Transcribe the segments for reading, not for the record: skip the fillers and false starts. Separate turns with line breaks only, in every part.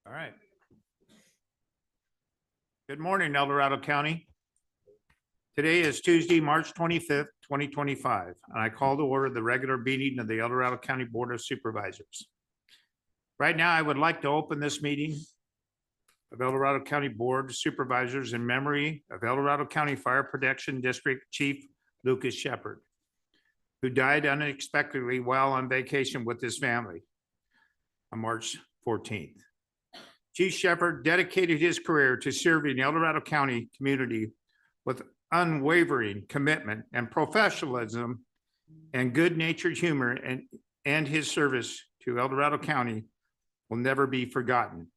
All right. Good morning, El Dorado County. Today is Tuesday, March 25th, 2025, and I call to order the regular meeting of the El Dorado County Board of Supervisors. Right now, I would like to open this meeting of El Dorado County Board of Supervisors in memory of El Dorado County Fire Protection District Chief Lucas Shepard, who died unexpectedly while on vacation with his family on March 14th. Chief Shepard dedicated his career to serving the El Dorado County community with unwavering commitment and professionalism and good-natured humor, and his service to El Dorado County will never be forgotten.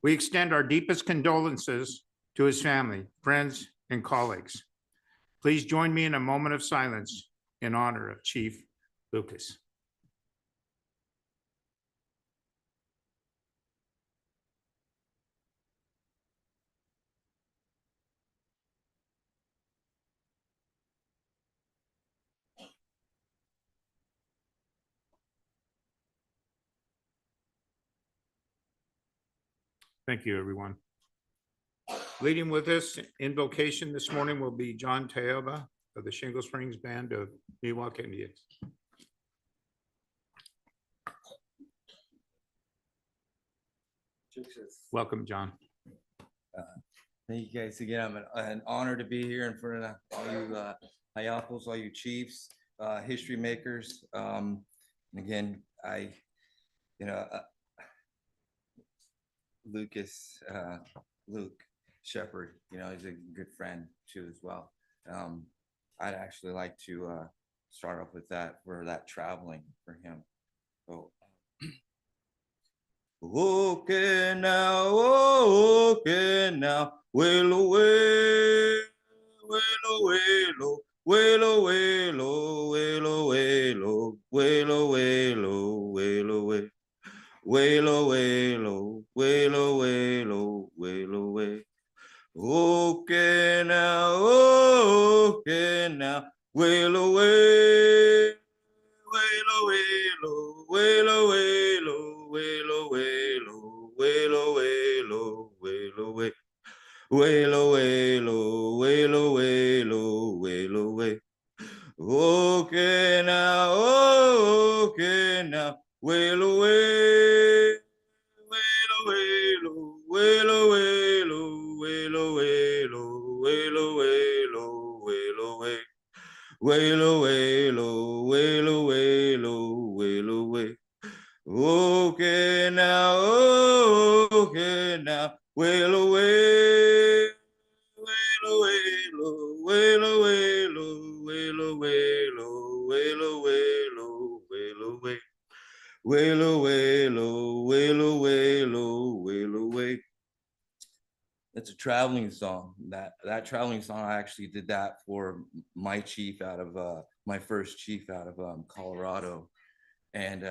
We extend our deepest condolences to his family, friends, and colleagues. Please join me in a moment of silence in honor of Chief Lucas. Thank you, everyone. Leading with this invocation this morning will be John Tayaba of the Shingle Springs Band of Miwok Indians. Welcome, John.
Thank you guys again. I'm an honor to be here in front of all you Hayapos, all you chiefs, history makers. And again, Luke Shepard, he's a good friend too as well. I'd actually like to start off with that for that traveling for him. So okay now, well away, well away, well away, well away, well away, well away. Wail away, low, wail away, low, wail away. Okay now, wail away, wail away, low, wail away, low, wail away, low, wail away, low, wail away, wail away, low, wail away, low, wail away. Okay now, wail away, wail away, low, wail away, low, wail away, low, wail away, low, wail away, wail away, low, wail away, low, wail away. Okay now, wail away, wail away, low, wail away, low, wail away, low, wail away, low, wail away. Wail away, low, wail away, low, wail away. It's a traveling song. That traveling song, I actually did that for my chief out of my first chief out of Colorado, and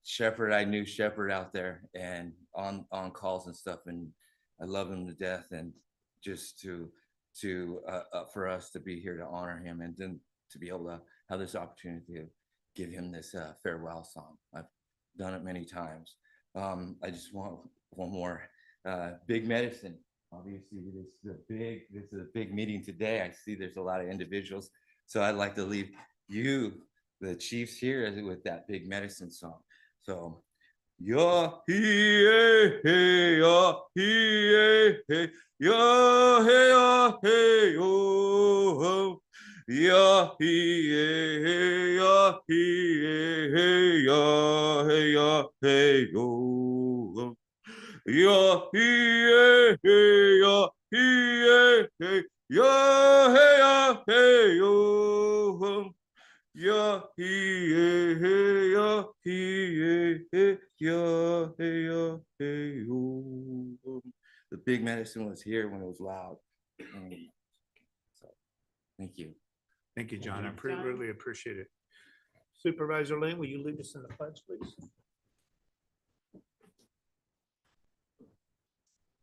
Shepard. I knew Shepard out there and on calls and stuff, and I love him to death. And just to for us to be here to honor him, and then to be able to have this opportunity to give him this farewell song. I've done it many times. I just want one more. Big medicine. Obviously, this is a big meeting today. I see there's a lot of individuals, so I'd like to leave you, the chiefs, here with that big medicine song. So, ya he hey ya he hey ya hey ya hey oh. Ya he ya he ya hey ya hey yo. Ya he ya he ya hey ya hey yo. Ya he ya ya hey yo. The big medicine was here when it was loud. So, thank you.
Thank you, John. I really appreciate it. Supervisor Lane, will you lead us in the pledge, please?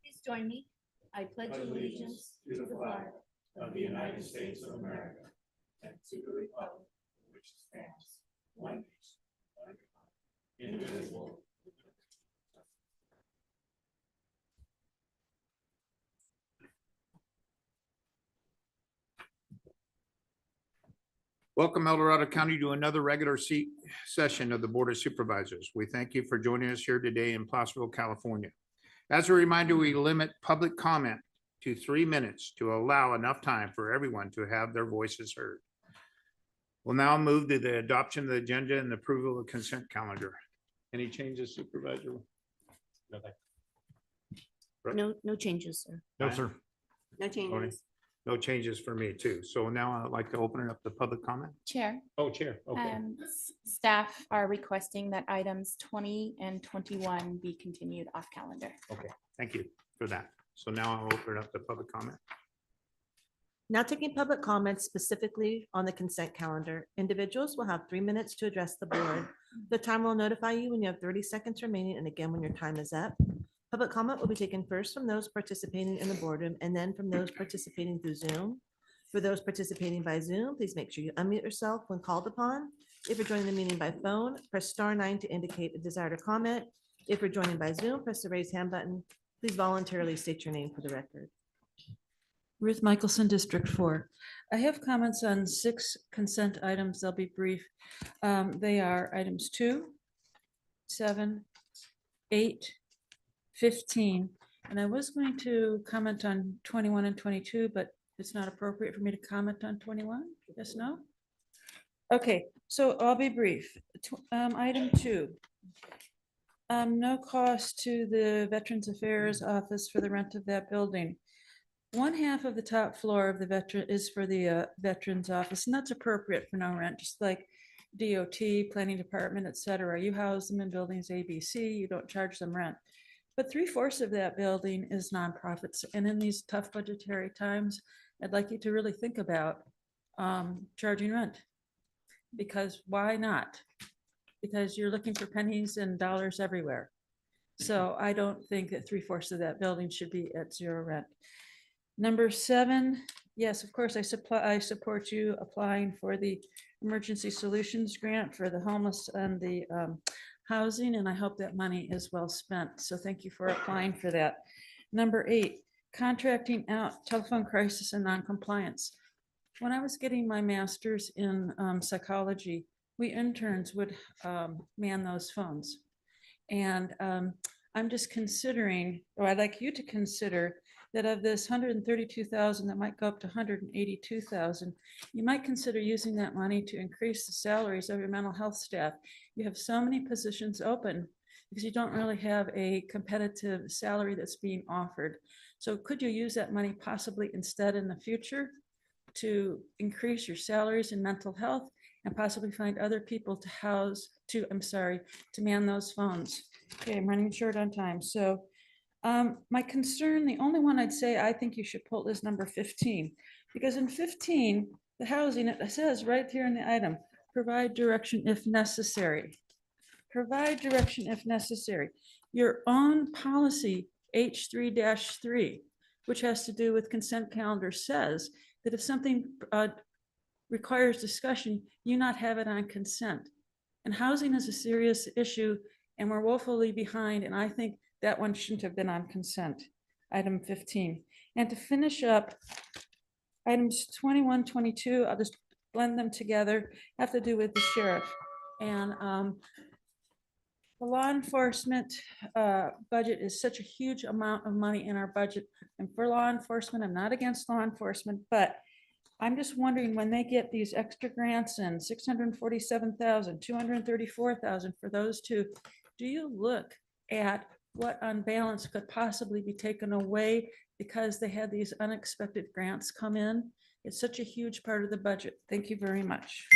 Please join me. I pledge allegiance to the flag of the United States of America and to the republic which stands one nation, indivisible,
Welcome, El Dorado County, to another regular session of the Board of Supervisors. We thank you for joining us here today in Placerville, California. As a reminder, we limit public comment to 3 minutes to allow enough time for everyone to have their voices heard. We'll now move to the adoption of the agenda and approval of the consent calendar. Any changes, Supervisor?
No changes, sir.
No, sir.
No
changes. No changes for me too. So now I'd like to open it up to public comment.
Chair,
Oh, Chair. Okay.
staff are requesting that items 20 and 21 be continued off calendar.
Okay. Thank you for that. So now I'll open it up to public comment.
Now taking public comments specifically on the consent calendar, individuals will have 3 minutes to address the board. The timer will notify you when you have 30 seconds remaining and again when your time is up. Public comment will be taken first from those participating in the boardroom and then from those participating through Zoom. For those participating by Zoom, please make sure you unmute yourself when called upon. If you're joining the meeting by phone, press *9 to indicate a desire to comment. If you're joining by Zoom, press the raise hand button. Please voluntarily state your name for the record.
Ruth Michelson, District 4. I have comments on 6 consent items. They'll be brief. They are items 2, 7, 8, 15. And I was going to comment on 21 and 22, but it's not appropriate for me to comment on 21. Yes, no? Okay, so I'll be brief. Item 2. No cost to the Veterans Affairs Office for the rent of that building. 1/2 of the top floor of the veteran is for the Veterans Office, and that's appropriate for no rent, just like DOT, Planning Department, et cetera. You house them in buildings A, B, C, you don't charge them rent. But 3/4 of that building is nonprofits. And in these tough budgetary times, I'd like you to really think about charging rent. Because why not? Because you're looking for pennies and dollars everywhere. So I don't think that 3/4 of that building should be at 0 rent. Number 7, yes, of course, I support you applying for the Emergency Solutions Grant for the homeless and the housing, and I hope that money is well spent. So thank you for applying for that. Number 8, contracting out telephone crisis and noncompliance. When I was getting my master's in psychology, we interns would man those phones. And I'm just considering, or I'd like you to consider that of this 132,000 that might go up to 182,000, you might consider using that money to increase the salaries of your mental health staff. You have so many positions open because you don't really have a competitive salary that's being offered. So could you use that money possibly instead in the future to increase your salaries in mental health and possibly find other people to man those phones? Okay, I'm running short on time. So my concern, the only one I'd say I think you should pull is number 15, because in 15, the housing, it says right here in the item, provide direction if necessary. Provide direction if necessary. Your own policy H3-3, which has to do with consent calendar, says that if something requires discussion, you not have it on consent. And housing is a serious issue and we're woefully behind. And I think that one shouldn't have been on consent, item 15. And to finish up, items 21, 22, I'll just blend them together, have to do with the sheriff. And the law enforcement budget is such a huge amount of money in our budget. And for law enforcement, I'm not against law enforcement, but I'm just wondering when they get these extra grants and 647,000, 234,000 for those two, do you look at what on balance could possibly be taken away because they had these unexpected grants come in? It's such a huge part of the budget. Thank you very much.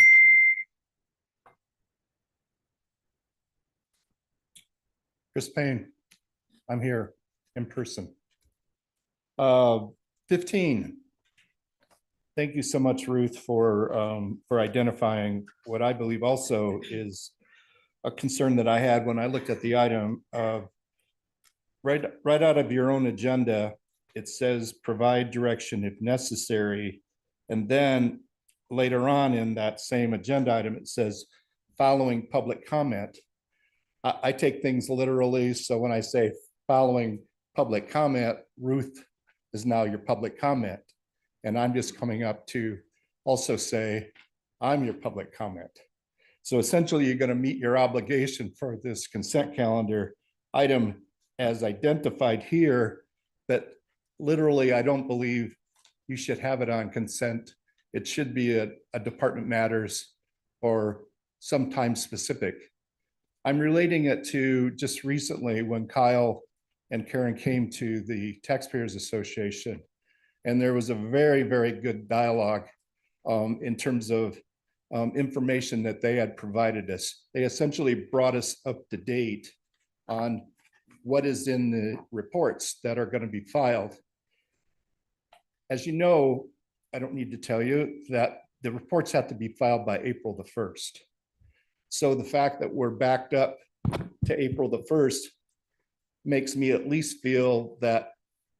Chris Payne, I'm here in person. 15. Thank you so much, Ruth, for identifying what I believe also is a concern that I had when I looked at the item. Right out of your own agenda, it says provide direction if necessary. And then later on in that same agenda item, it says following public comment. I take things literally. So when I say following public comment, Ruth is now your public comment. And I'm just coming up to also say, I'm your public comment. So essentially, you're going to meet your obligation for this consent calendar item as identified here, but literally, I don't believe you should have it on consent. It should be a department matters or sometime specific. I'm relating it to just recently when Kyle and Karen came to the Taxpayers Association. And there was a very, very good dialogue in terms of information that they had provided us. They essentially brought us up to date on what is in the reports that are going to be filed. As you know, I don't need to tell you that the reports have to be filed by April the 1st. So the fact that we're backed up to April the 1st makes me at least feel that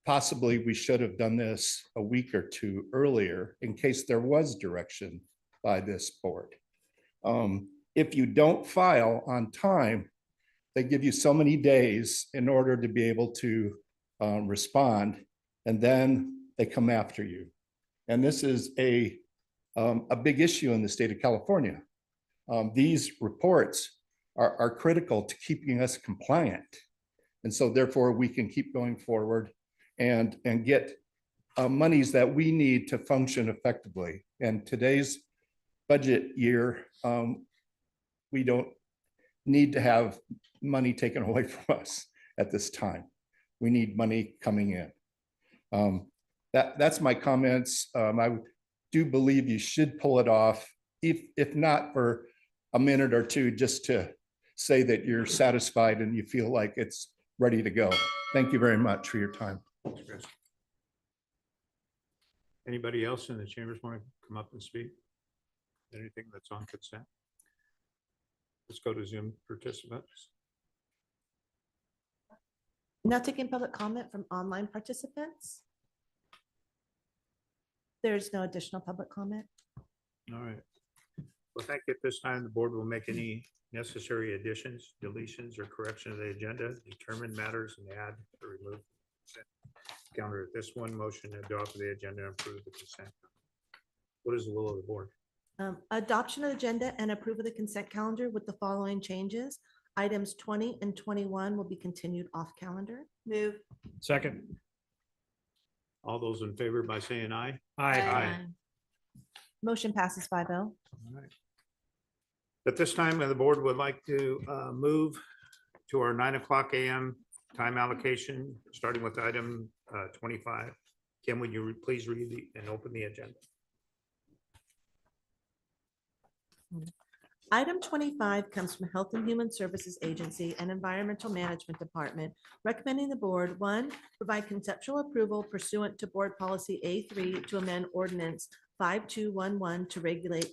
possibly we should have done this a week or two earlier in case there was direction by this board. If you don't file on time, they give you so many days in order to be able to respond, and then they come after you. And this is a big issue in the state of California. These reports are critical to keeping us compliant. And so therefore we can keep going forward and get monies that we need to function effectively. And today's budget year, we don't need to have money taken away from us at this time. We need money coming in. That's my comments. I do believe you should pull it off, if not for a minute or two, just to say that you're satisfied and you feel like it's ready to go. Thank you very much for your time.
Thanks, Chris. Anybody else in the chambers want to come up and speak? Anything that's on consent? Let's go to Zoom participants.
Now taking public comment from online participants. There's no additional public comment.
All right. Well, thank you. At this time, the board will make any necessary additions, deletions, or correction of the agenda, determine matters, and add or remove consent calendar. At this one, motion to adopt the agenda and approve the consent. What is the will of the board?
Adoption of the agenda and approve of the consent calendar with the following changes. Items 20 and 21 will be continued off calendar. Move.
Second. All those in favor by saying aye.
Motion passes 5-0.
All right. At this time, the board would like to move to our 9:00 a.m. time allocation, starting with item 25. Kim, would you please read and open the agenda?
Item 25 comes from Health and Human Services Agency and Environmental Management Department, recommending the board, 1, provide conceptual approval pursuant to Board Policy A3 to amend Ordinance 5211 to regulate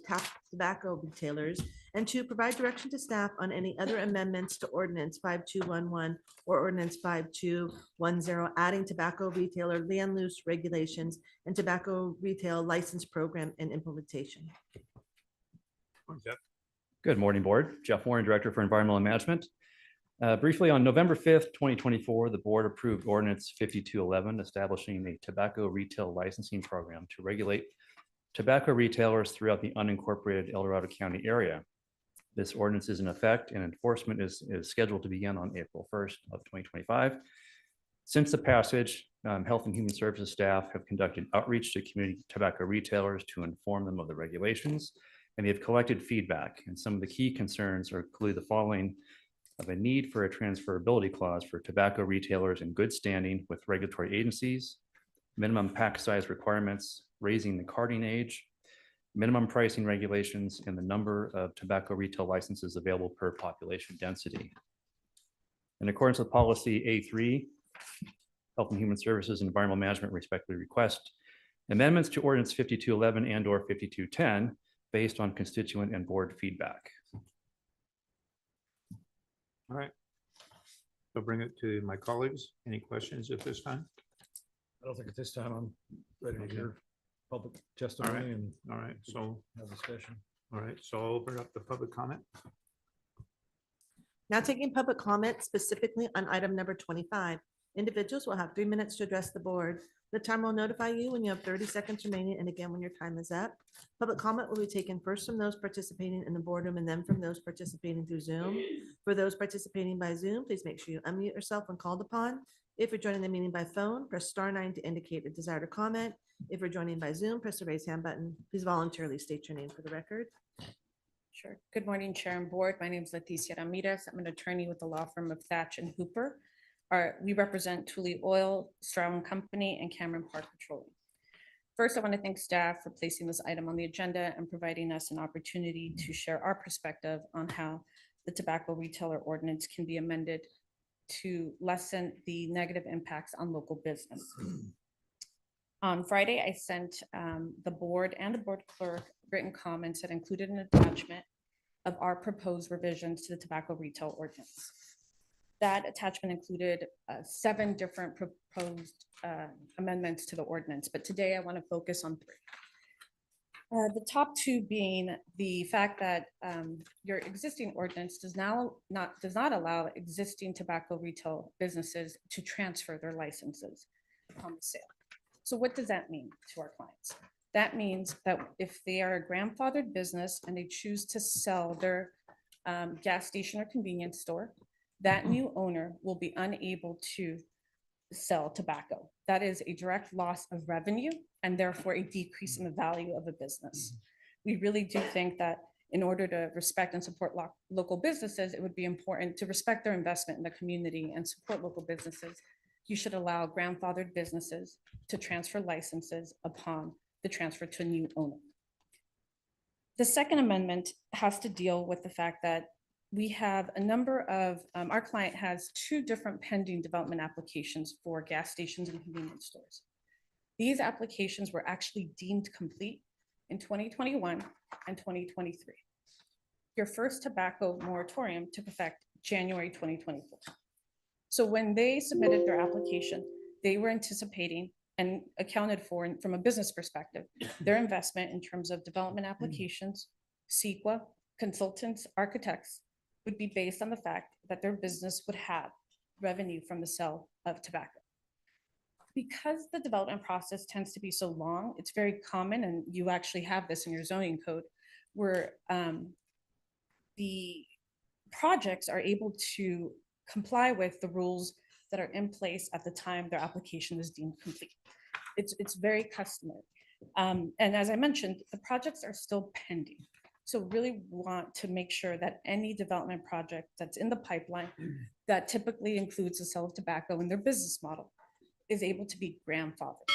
tobacco retailers, and 2, provide direction to staff on any other amendments to Ordinance 5211 or Ordinance 5210, adding tobacco retailer land use regulations and tobacco retail license program and implementation.
Good morning, Board. Jeff Warren, Director for Environmental Management. Briefly, on November 5th, 2024, the Board approved Ordinance 5211, establishing a tobacco retail licensing program to regulate tobacco retailers throughout the unincorporated El Dorado County area. This ordinance is in effect and enforcement is scheduled to begin on April 1st of 2025. Since the passage, Health and Human Services staff have conducted outreach to community tobacco retailers to inform them of the regulations, and they have collected feedback. And some of the key concerns include the following: of a need for a transferability clause for tobacco retailers in good standing with regulatory agencies, minimum pack size requirements, raising the carting age, minimum pricing regulations, and the number of tobacco retail licenses available per population density. In accordance with policy A3, Health and Human Services and Environmental Management respectfully request amendments to Ordinance 5211 and or 5210 based on constituent and board feedback.
All right. I'll bring it to my colleagues. Any questions at this time?
I don't think at this time I'm ready to
Okay.
hear public
All right.
testimony and
All right, so,
have discussion.
all right, so I'll open up the public comment.
Now taking public comment specifically on item number 25. Individuals will have 3 minutes to address the board. The timer will notify you when you have 30 seconds remaining and again when your time is up. Public comment will be taken first from those participating in the boardroom and then from those participating through Zoom. For those participating by Zoom, please make sure you unmute yourself when called upon. If you're joining the meeting by phone, press *9 to indicate a desire to comment. If you're joining by Zoom, press the raise hand button. Please voluntarily state your name for the record.
Sure. Good morning, Chair and Board. My name is Leticia Ramirez. I'm an attorney with the law firm of Thatch and Hooper. We represent Thule Oil, Stroud Company, and Cameron Park Petroleum. First, I want to thank staff for placing this item on the agenda and providing us an opportunity to share our perspective on how the tobacco retailer ordinance can be amended to lessen the negative impacts on local business. On Friday, I sent the board and the board clerk written comments that included an attachment of our proposed revisions to the tobacco retail ordinance. That attachment included 7 different proposed amendments to the ordinance, but today I want to focus on 3. The top 2 being the fact that your existing ordinance does not allow existing tobacco retail businesses to transfer their licenses upon the sale. So what does that mean to our clients? That means that if they are a grandfathered business and they choose to sell their gas station or convenience store, that new owner will be unable to sell tobacco. That is a direct loss of revenue and therefore a decrease in the value of a business. We really do think that in order to respect and support local businesses, it would be important to respect their investment in the community and support local businesses. You should allow grandfathered businesses to transfer licenses upon the transfer to a new owner. The second amendment has to deal with the fact that we have a number of, our client has 2 different pending development applications for gas stations and convenience stores. These applications were actually deemed complete in 2021 and 2023. Your first tobacco moratorium took effect January 2024. So when they submitted their application, they were anticipating and accounted for, from a business perspective, their investment in terms of development applications, CEQA, consultants, architects, would be based on the fact that their business would have revenue from the sale of tobacco. Because the development process tends to be so long, it's very common, and you actually have this in your zoning code, where the projects are able to comply with the rules that are in place at the time their application is deemed complete. It's very customary. And as I mentioned, the projects are still pending. So really want to make sure that any development project that's in the pipeline that typically includes the sale of tobacco in their business model is able to be grandfathered.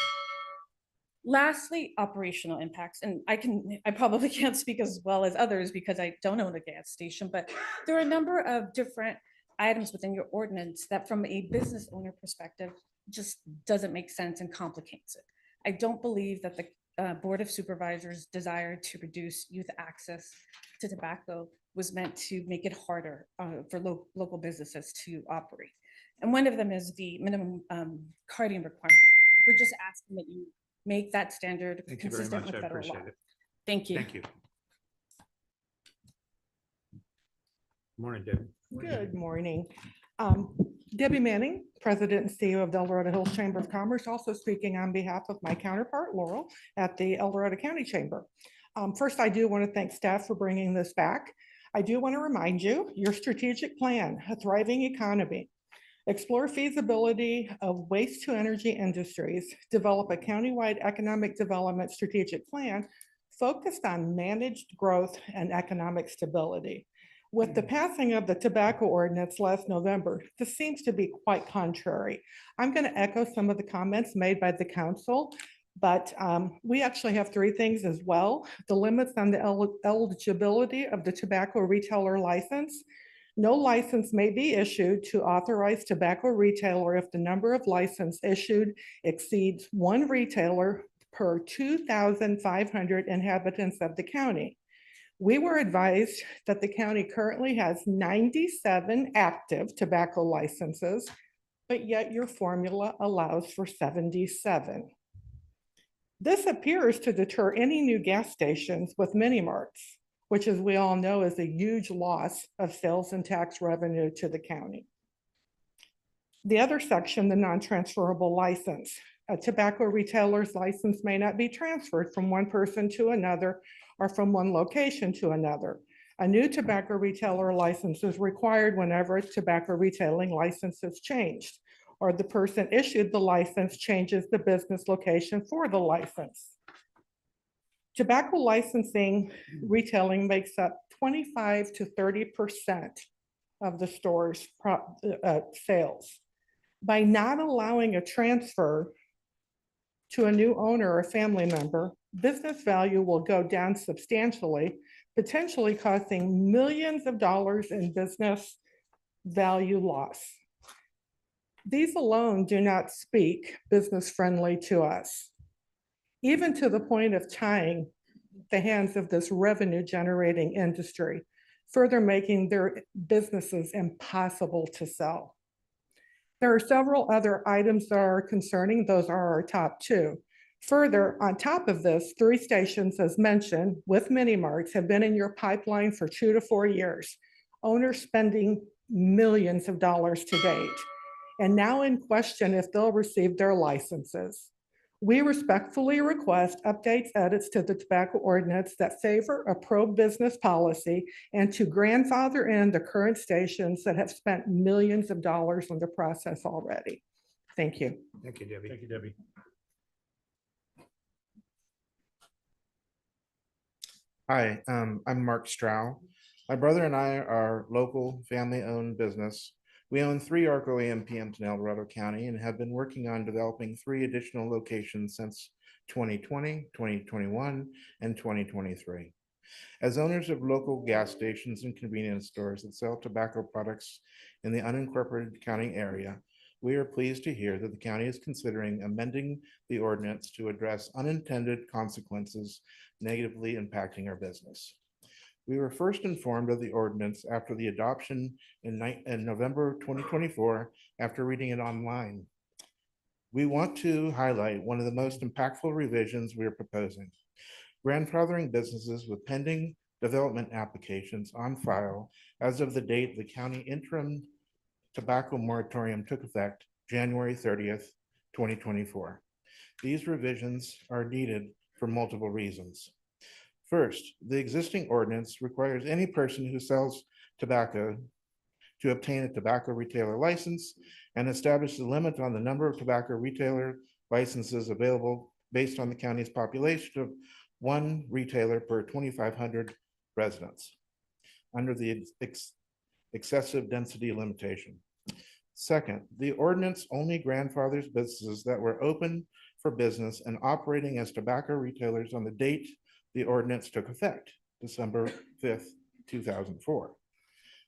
Lastly, operational impacts. And I probably can't speak as well as others because I don't own a gas station, but there are a number of different items within your ordinance that from a business owner perspective just doesn't make sense and complicates it. I don't believe that the Board of Supervisors' desire to reduce youth access to tobacco was meant to make it harder for local businesses to operate. And one of them is the minimum carding requirement. We're just asking that you make that standard
Thank you very
consistent
much.
with
I
federal law.
appreciate it.
Thank you.
Thank you. Morning, David.
Good morning. Debbie Manning, President and CEO of the El Dorado Hills Chamber of Commerce, also speaking on behalf of my counterpart, Laurel, at the El Dorado County Chamber. First, I do want to thank staff for bringing this back. I do want to remind you, your strategic plan, a thriving economy, explore feasibility of waste to energy industries, develop a countywide economic development strategic plan focused on managed growth and economic stability. With the passing of the tobacco ordinance last November, this seems to be quite contrary. I'm going to echo some of the comments made by the council, but we actually have 3 things as well. The limits on the eligibility of the tobacco retailer license. No license may be issued to authorize tobacco retailer if the number of license issued exceeds 1 retailer per 2,500 inhabitants of the county. We were advised that the county currently has 97 active tobacco licenses, but yet your formula allows for 77. This appears to deter any new gas stations with mini marts, which, as we all know, is a huge loss of sales and tax revenue to the county. The other section, the non-transferable license. A tobacco retailer's license may not be transferred from one person to another or from one location to another. A new tobacco retailer license is required whenever a tobacco retailing license is changed, or the person issued the license changes the business location for the license. Tobacco licensing retailing makes up 25 to 30% of the store's sales. By not allowing a transfer to a new owner or family member, business value will go down substantially, potentially costing millions of dollars in business value loss. These alone do not speak business friendly to us, even to the point of tying the hands of this revenue generating industry, further making their businesses impossible to sell. There are several other items that are concerning. Those are our top two. Further, on top of this, 3 stations, as mentioned, with mini marts have been in your pipeline for 2 to 4 years. Owners spending millions of dollars to date, and now in question if they'll receive their licenses. We respectfully request updates, edits to the tobacco ordinance that favor a pro-business policy and to grandfather in the current stations that have spent millions of dollars on the process already. Thank you.
Thank you, Debbie.
Thank you, Debbie.
Hi, I'm Mark Strow. My brother and I are local family-owned business. We own 3 ARCO AMPMs in El Dorado County and have been working on developing 3 additional locations since 2020, 2021, and 2023. As owners of local gas stations and convenience stores that sell tobacco products in the unincorporated county area, we are pleased to hear that the county is considering amending the ordinance to address unintended consequences negatively impacting our business. We were first informed of the ordinance after the adoption in November 2024 after reading it online. We want to highlight one of the most impactful revisions we are proposing. Grandfathering businesses with pending development applications on file as of the date the county interim tobacco moratorium took effect, January 30th, 2024. These revisions are needed for multiple reasons. First, the existing ordinance requires any person who sells tobacco to obtain a tobacco retailer license and establish the limit on the number of tobacco retailer licenses available based on the county's population of 1 retailer per 2,500 residents under the excessive density limitation. Second, the ordinance only grandfathers businesses that were open for business and operating as tobacco retailers on the date the ordinance took effect, December 5th, 2004.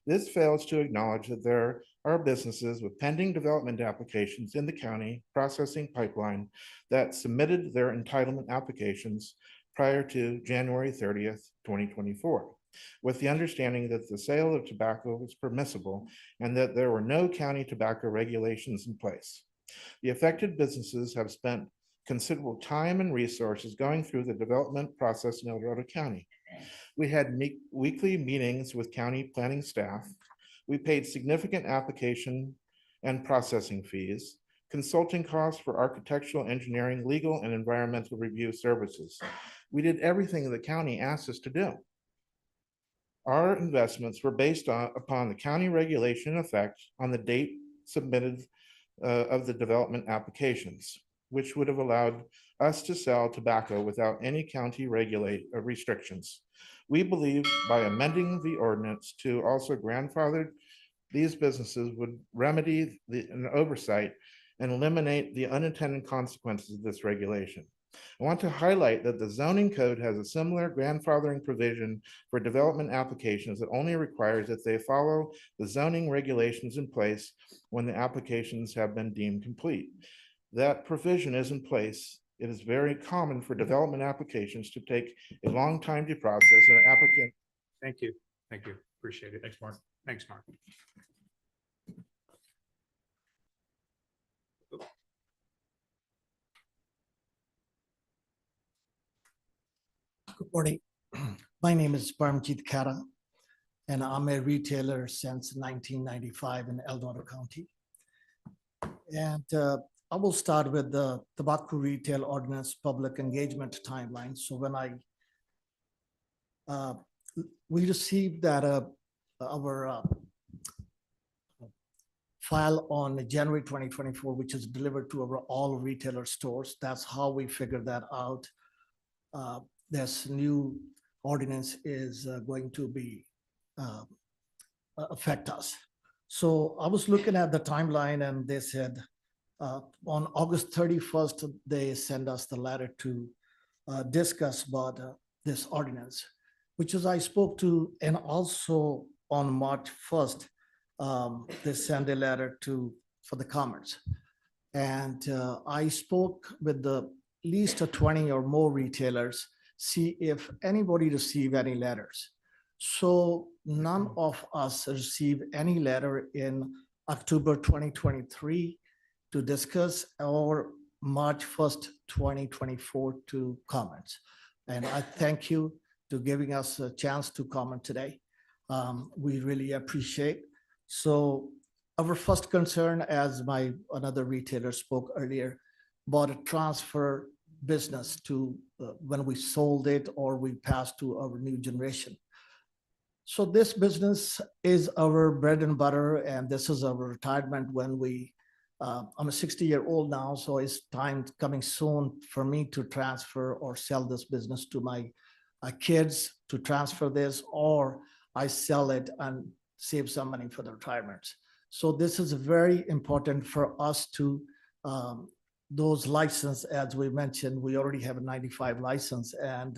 This fails to acknowledge that there are businesses with pending development applications in the county processing pipeline that submitted their entitlement applications prior to January 30th, 2024, with the understanding that the sale of tobacco was permissible and that there were no county tobacco regulations in place. The affected businesses have spent considerable time and resources going through the development process in El Dorado County. We had weekly meetings with county planning staff. We paid significant application and processing fees, consulting costs for architectural, engineering, legal, and environmental review services. We did everything the county asked us to do. Our investments were based upon the county regulation effect on the date submitted of the development applications, which would have allowed us to sell tobacco without any county restrictions. We believe by amending the ordinance to also grandfather these businesses would remedy an oversight and eliminate the unintended consequences of this regulation. I want to highlight that the zoning code has a similar grandfathering provision for development applications that only requires that they follow the zoning regulations in place when the applications have been deemed complete. That provision is in place. It is very common for development applications to take a long time to process an applicant.
Thank you. Thank you. Appreciate it.
Thanks, Mark.
Thanks, Mark.
Good morning. My name is Paramjit Khara, and I'm a retailer since 1995 in El Dorado County. And I will start with the tobacco retail ordinance public engagement timeline. So when we received that our file on January 2024, which is delivered to our all retailer stores. That's how we figured that out. This new ordinance is going to be affect us. So I was looking at the timeline and they said on August 31st, they send us the letter to discuss about this ordinance, which is I spoke to, and also on March 1st, they send a letter for the comments. And I spoke with the least of 20 or more retailers, see if anybody received any letters. So none of us received any letter in October 2023 to discuss or March 1st, 2024 to comments. And I thank you to giving us a chance to comment today. We really appreciate. So our first concern, as another retailer spoke earlier, about a transfer business to when we sold it or we passed to our new generation. So this business is our bread and butter, and this is our retirement when I'm a 60-year-old now, so it's time coming soon for me to transfer or sell this business to my kids to transfer this, or I sell it and save some money for the retirements. So this is very important for us to those license, as we mentioned, we already have a 95 license, and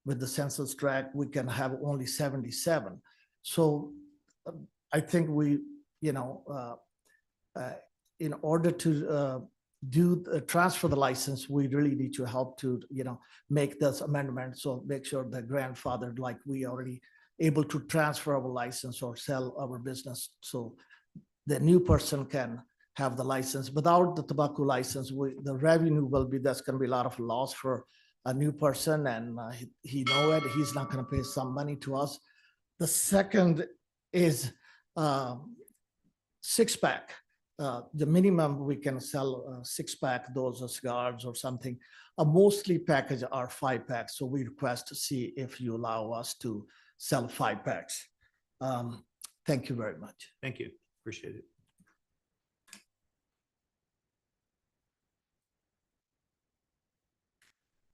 with the census tract, we can have only 77. So I think we, in order to transfer the license, we really need your help to, make this amendment. So make sure the grandfather, like we already able to transfer our license or sell our business. So the new person can have the license. Without the tobacco license, the revenue will be, that's going to be a lot of loss for a new person, and he know it, he's not going to pay some money to us. The second is 6-pack. The minimum we can sell 6-pack, those are cigars or something. Mostly package are 5-packs. So we request to see if you allow us to sell 5-packs. Thank you very much.
Thank you. Appreciate it.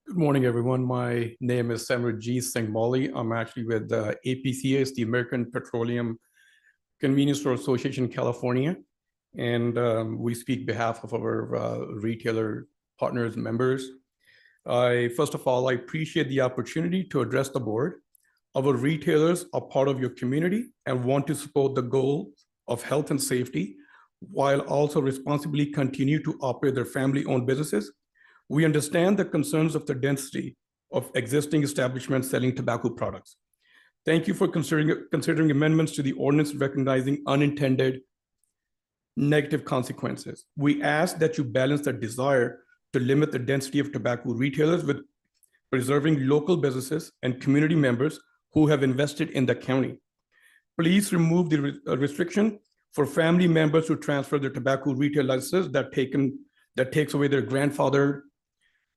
Good morning, everyone. My name is Samarjit Singh Moli. I'm actually with APCA, it's the American Petroleum Convenience Store Association, California. And we speak behalf of our retailer partners, members. First of all, I appreciate the opportunity to address the board. Our retailers are part of your community and want to support the goal of health and safety, while also responsibly continue to operate their family-owned businesses. We understand the concerns of the density of existing establishments selling tobacco products. Thank you for considering amendments to the ordinance recognizing unintended negative consequences. We ask that you balance the desire to limit the density of tobacco retailers with preserving local businesses and community members who have invested in the county. Please remove the restriction for family members who transfer their tobacco retail licenses that takes away their grandfather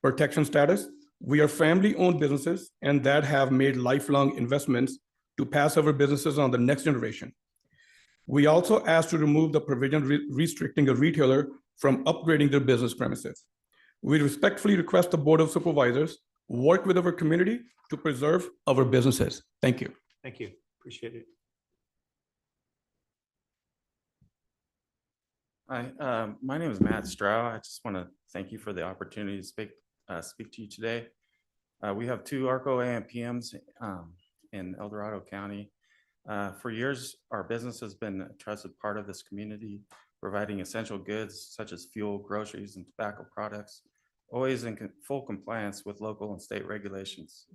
protection status. We are family-owned businesses and that have made lifelong investments to pass our businesses on the next generation. We also ask to remove the provision restricting a retailer from upgrading their business premises. We respectfully request the Board of Supervisors work with our community to preserve our businesses. Thank you.
Thank you. Appreciate it.
Hi, my name is Matt Strow. I just want to thank you for the opportunity to speak to you today. We have 2 ARCO AMPMs in El Dorado County. For years, our business has been a trusted part of this community, providing essential goods such as fuel, groceries, and tobacco products, always in full compliance with local and state regulations.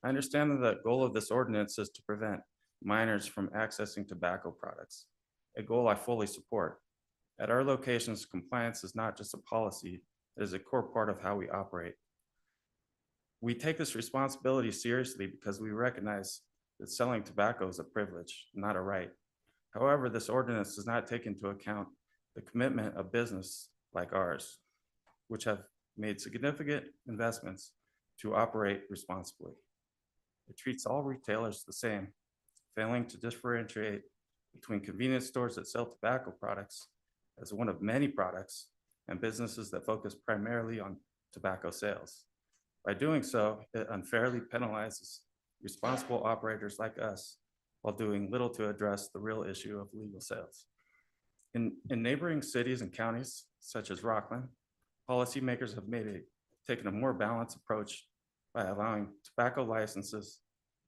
I understand that the goal of this ordinance is to prevent minors from accessing tobacco products, a goal I fully support. At our locations, compliance is not just a policy, it is a core part of how we operate. We take this responsibility seriously because we recognize that selling tobacco is a privilege, not a right. However, this ordinance does not take into account the commitment of business like ours, which have made significant investments to operate responsibly. It treats all retailers the same, failing to differentiate between convenience stores that sell tobacco products as one of many products and businesses that focus primarily on tobacco sales. By doing so, it unfairly penalizes responsible operators like us while doing little to address the real issue of legal sales. In neighboring cities and counties, such as Rockland, policymakers have taken a more balanced approach by allowing tobacco licenses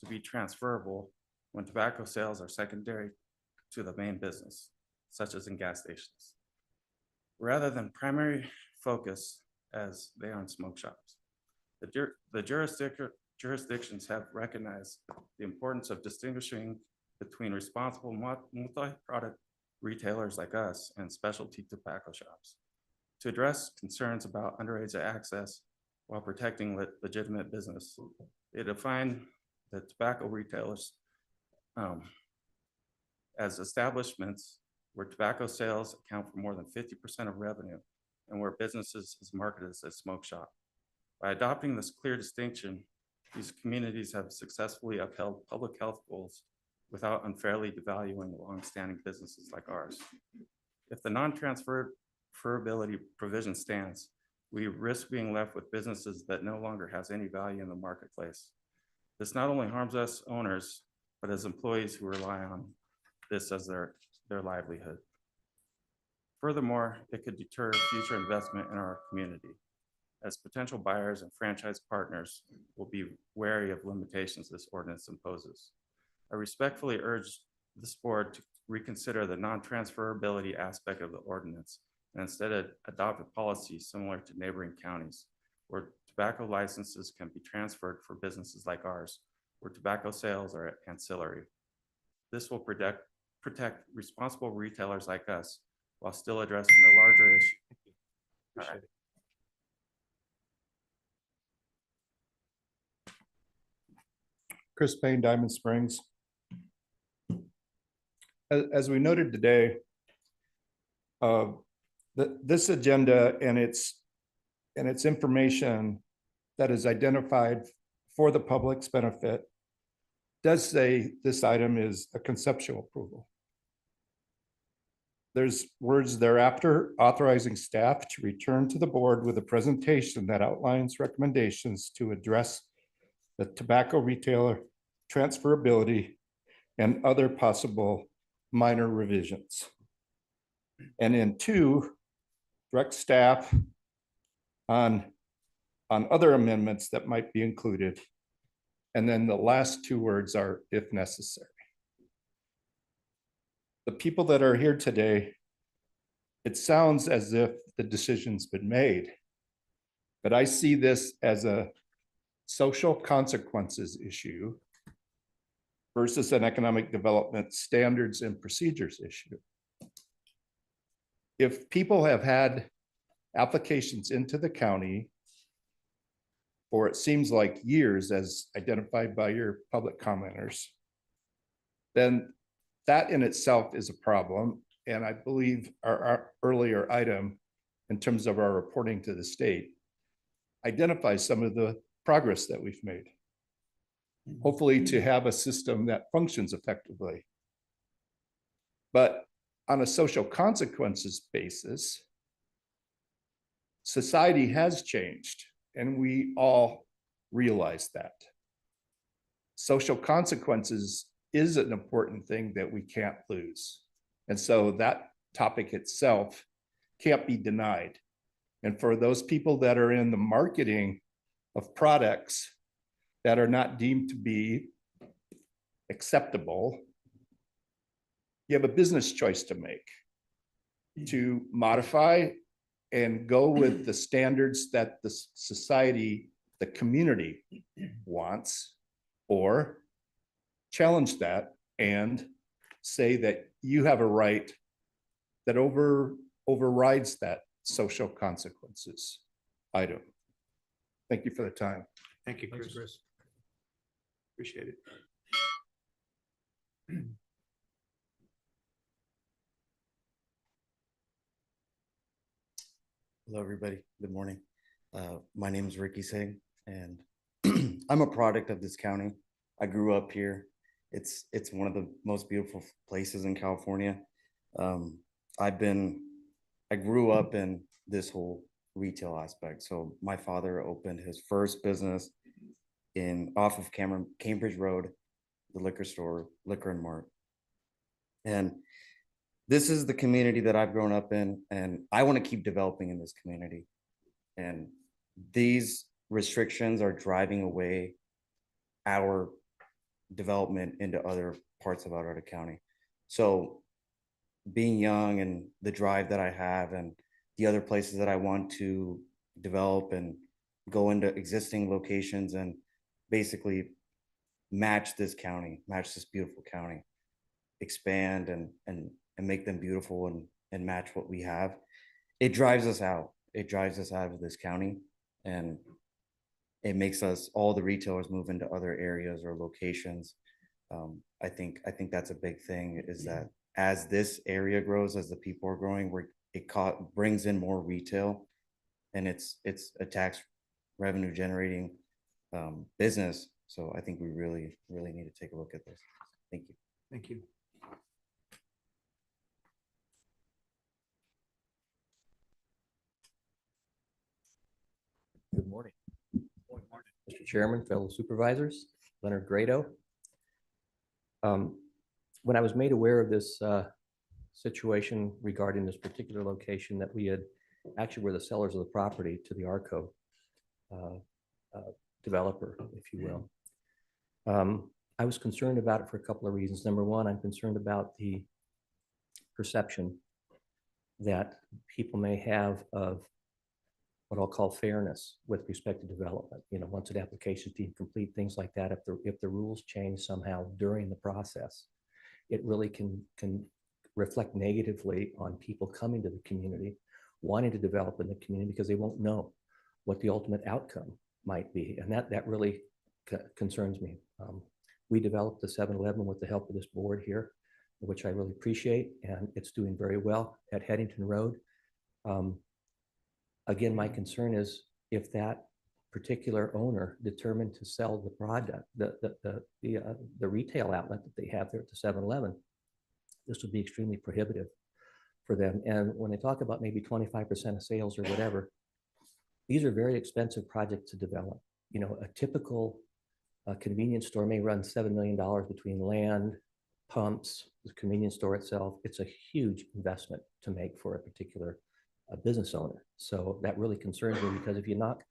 to be transferable when tobacco sales are secondary to the main business, such as in gas stations, rather than primary focus as they are in smoke shops. The jurisdictions have recognized the importance of distinguishing between responsible multi-product retailers like us and specialty tobacco shops to address concerns about underage access while protecting legitimate business. They define the tobacco retailers as establishments where tobacco sales account for more than 50% of revenue and where businesses is marketed as a smoke shop. By adopting this clear distinction, these communities have successfully upheld public health goals without unfairly devaluing longstanding businesses like ours. If the non-transferability provision stands, we risk being left with businesses that no longer has any value in the marketplace. This not only harms us owners, but as employees who rely on this as their livelihood. Furthermore, it could deter future investment in our community, as potential buyers and franchise partners will be wary of limitations this ordinance imposes. I respectfully urge this board to reconsider the non-transferability aspect of the ordinance and instead adopt a policy similar to neighboring counties where tobacco licenses can be transferred for businesses like ours, where tobacco sales are ancillary. This will protect responsible retailers like us while still addressing the larger issue. All right.
Chris Payne, Diamond Springs. As we noted today, this agenda and its information that is identified for the public's benefit does say this item is a conceptual approval. There's words thereafter authorizing staff to return to the board with a presentation that outlines recommendations to address the tobacco retailer transferability and other possible minor revisions. And in 2, direct staff on other amendments that might be included. And then the last 2 words are if necessary. The people that are here today, it sounds as if the decision's been made, but I see this as a social consequences issue versus an economic development standards and procedures issue. If people have had applications into the county for it seems like years as identified by your public commenters, then that in itself is a problem. And I believe our earlier item in terms of our reporting to the state identifies some of the progress that we've made. Hopefully to have a system that functions effectively. But on a social consequences basis, society has changed and we all realize that. Social consequences is an important thing that we can't lose. And so that topic itself can't be denied. And for those people that are in the marketing of products that are not deemed to be acceptable, you have a business choice to make to modify and go with the standards that the society, the community wants, or challenge that and say that you have a right that overrides that social consequences item. Thank you for the time.
Thank you,
Thanks,
Chris.
Chris.
Appreciate it.
Hello, everybody. Good morning. My name is Ricky Singh, and I'm a product of this county. I grew up here. It's one of the most beautiful places in California. I grew up in this whole retail aspect. So my father opened his first business off of Cambridge Road, the liquor store, Liquor and Mart. And this is the community that I've grown up in, and I want to keep developing in this community. And these restrictions are driving away our development into other parts of Alvarado County. So being young and the drive that I have and the other places that I want to develop and go into existing locations and basically match this beautiful county, expand and make them beautiful and match what we have. It drives us out. It drives us out of this county, and it makes us, all the retailers, move into other areas or locations. I think that's a big thing, is that as this area grows, as the people are growing, it brings in more retail, and it's a tax revenue generating business. So I think we really need to take a look at this. Thank you.
Thank you.
Good morning. Mr. Chairman, fellow supervisors, Leonard Grado. When I was made aware of this situation regarding this particular location, that we had actually were the sellers of the property to the ARCO developer, if you will. I was concerned about it for a couple of reasons. Number one, I'm concerned about the perception that people may have of what I'll call fairness with respect to development. You know, once an application is deemed complete, things like that, if the rules change somehow during the process, it really can reflect negatively on people coming to the community, wanting to develop in the community, because they won't know what the ultimate outcome might be. And that really concerns me. We developed the 7-Eleven with the help of this board here, which I really appreciate, and it's doing very well at Headington Road. Again, my concern is if that particular owner determined to sell the product, the retail outlet that they have there at the 7-Eleven, this would be extremely prohibitive for them. And when they talk about maybe 25% of sales or whatever, these are very expensive projects to develop. You know, a typical convenience store may run $7 million between land, pumps, the convenience store itself. It's a huge investment to make for a particular business owner. So that really concerns me, because if you knock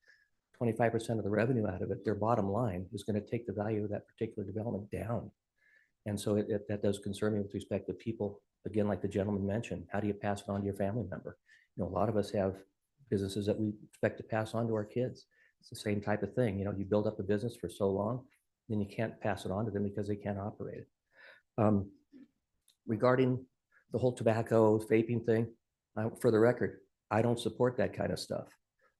25% of the revenue out of it, their bottom line is going to take the value of that particular development down. And so that does concern me with respect to people, again, like the gentleman mentioned, how do you pass it on to your family member? You know, a lot of us have businesses that we expect to pass on to our kids. It's the same type of thing. You know, you build up a business for so long, then you can't pass it on to them because they can't operate it. Regarding the whole tobacco vaping thing, for the record, I don't support that kind of stuff,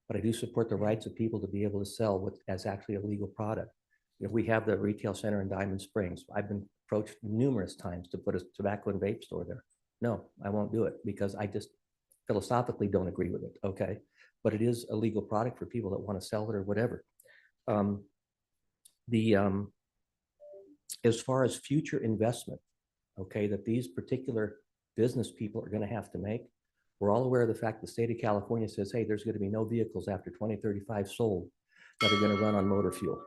but I do support the rights of people to be able to sell what as actually a legal product. You know, we have the retail center in Diamond Springs. I've been approached numerous times to put a tobacco and vape store there. No, I won't do it, because I just philosophically don't agree with it. Okay, but it is a legal product for people that want to sell it or whatever. As far as future investment, okay, that these particular business people are going to have to make, we're all aware of the fact the state of California says, hey, there's going to be no vehicles after 2035 sold that are going to run on motor fuel,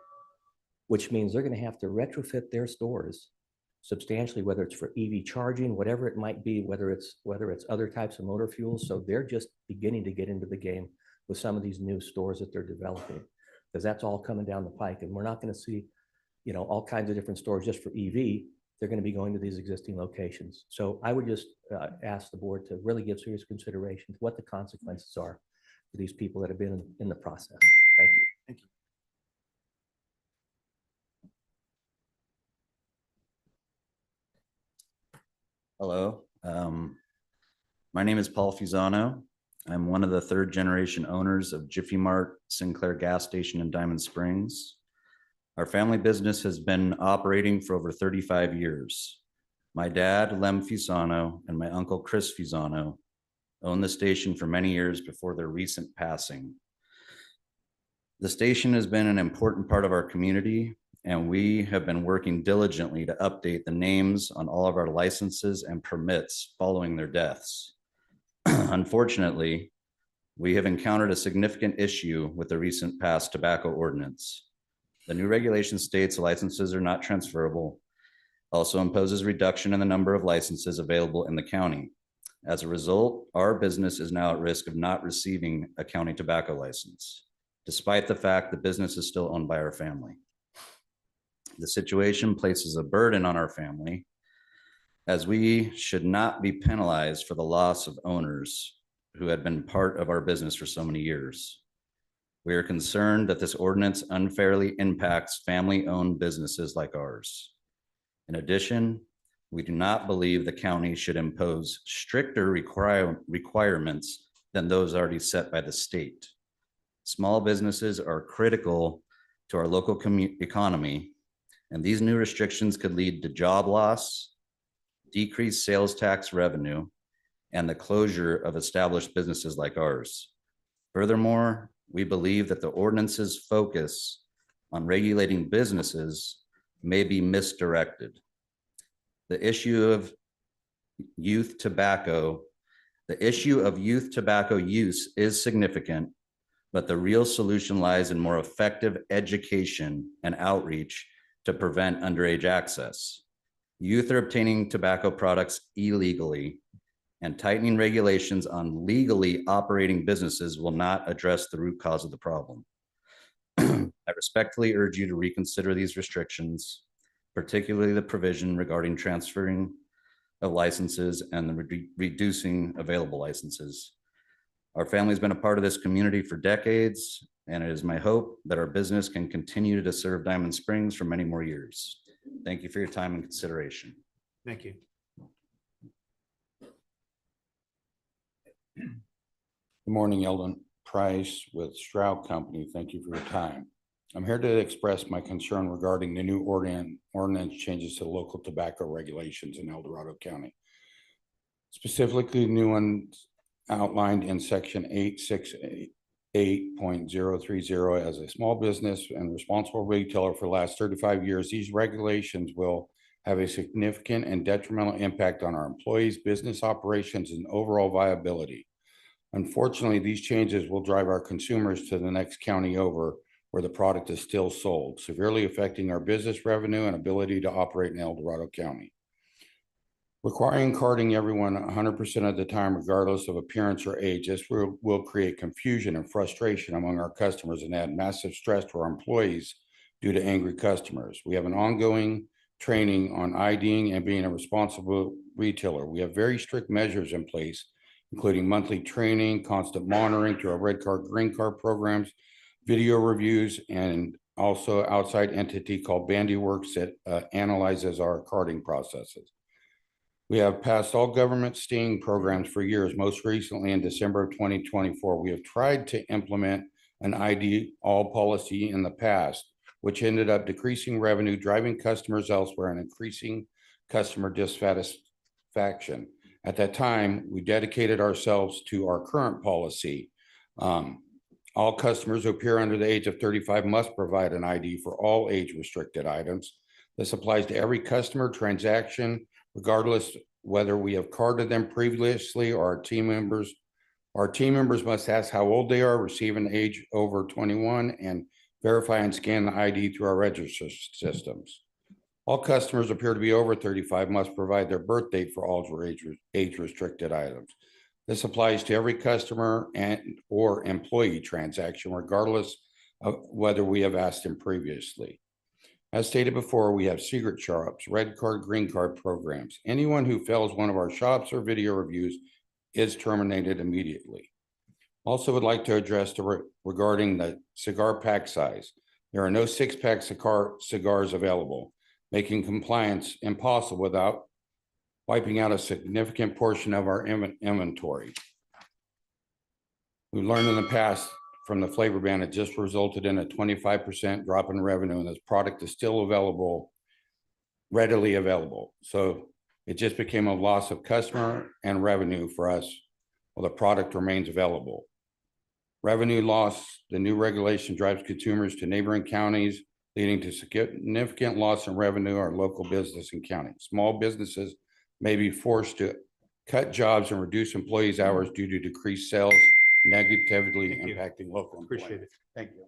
which means they're going to have to retrofit their stores substantially, whether it's for EV charging, whatever it might be, whether it's other types of motor fuels. So they're just beginning to get into the game with some of these new stores that they're developing, because that's all coming down the pike. And we're not going to see, you know, all kinds of different stores just for EV. They're going to be going to these existing locations. So I would just ask the board to really give serious consideration to what the consequences are for these people that have been in the process. Thank you.
Thank you.
Hello, my name is Paul Fusano. I'm one of the 3rd generation owners of Jiffy Mart Sinclair gas station in Diamond Springs. Our family business has been operating for over 35 years. My dad, Lem Fusano, and my uncle, Chris Fusano, owned the station for many years before their recent passing. The station has been an important part of our community, and we have been working diligently to update the names on all of our licenses and permits following their deaths. Unfortunately, we have encountered a significant issue with the recent passed tobacco ordinance. The new regulation states licenses are not transferable, also imposes reduction in the number of licenses available in the county. As a result, our business is now at risk of not receiving a county tobacco license, despite the fact the business is still owned by our family. The situation places a burden on our family, as we should not be penalized for the loss of owners who had been part of our business for so many years. We are concerned that this ordinance unfairly impacts family-owned businesses like ours. In addition, we do not believe the county should impose stricter requirements than those already set by the state. Small businesses are critical to our local economy, and these new restrictions could lead to job loss, decreased sales tax revenue, and the closure of established businesses like ours. Furthermore, we believe that the ordinance's focus on regulating businesses may be misdirected. The issue of youth tobacco use is significant, but the real solution lies in more effective education and outreach to prevent underage access. Youth are obtaining tobacco products illegally, and tightening regulations on legally operating businesses will not address the root cause of the problem. I respectfully urge you to reconsider these restrictions, particularly the provision regarding transferring of licenses and the reducing available licenses. Our family's been a part of this community for decades, and it is my hope that our business can continue to serve Diamond Springs for many more years. Thank you for your time and consideration.
Thank you.
Good morning, Eldon Price with Stroud Company. Thank you for your time. I'm here to express my concern regarding the new ordinance changes to local tobacco regulations in El Dorado County. Specifically, the new ones outlined in section 868.030 as a small business and responsible retailer for the last 35 years. These regulations will have a significant and detrimental impact on our employees, business operations, and overall viability. Unfortunately, these changes will drive our consumers to the next county over where the product is still sold, severely affecting our business revenue and ability to operate in El Dorado County. Requiring carding everyone 100% of the time, regardless of appearance or age, this will create confusion and frustration among our customers and add massive stress to our employees due to angry customers. We have an ongoing training on IDing and being a responsible retailer. We have very strict measures in place, including monthly training, constant monitoring through our red card, green card programs, video reviews, and also outside entity called Bandyworks that analyzes our carding processes. We have passed all government sting programs for years. Most recently in December of 2024, we have tried to implement an ID all policy in the past, which ended up decreasing revenue, driving customers elsewhere, and increasing customer dissatisfaction. At that time, we dedicated ourselves to our current policy. All customers who appear under the age of 35 must provide an ID for all age-restricted items. This applies to every customer transaction, regardless whether we have carded them previously or our team members. Our team members must ask how old they are, receive an age over 21, and verify and scan the ID through our register systems. All customers appear to be over 35 must provide their birth date for all age-restricted items. This applies to every customer and or employee transaction, regardless of whether we have asked them previously. As stated before, we have secret shops, red card, green card programs. Anyone who fails one of our shops or video reviews is terminated immediately. Also would like to address regarding the cigar pack size. There are no 6-pack cigars available, making compliance impossible without wiping out a significant portion of our inventory. We've learned in the past from the flavor ban, it just resulted in a 25% drop in revenue, and this product is still readily available. So it just became a loss of customer and revenue for us while the product remains available. Revenue loss, the new regulation drives consumers to neighboring counties, leading to significant loss in revenue or local business and county. Small businesses may be forced to cut jobs and reduce employees' hours due to decreased sales, negatively
Thank you.
impacting local
Appreciate
employment.
it.
Thank you.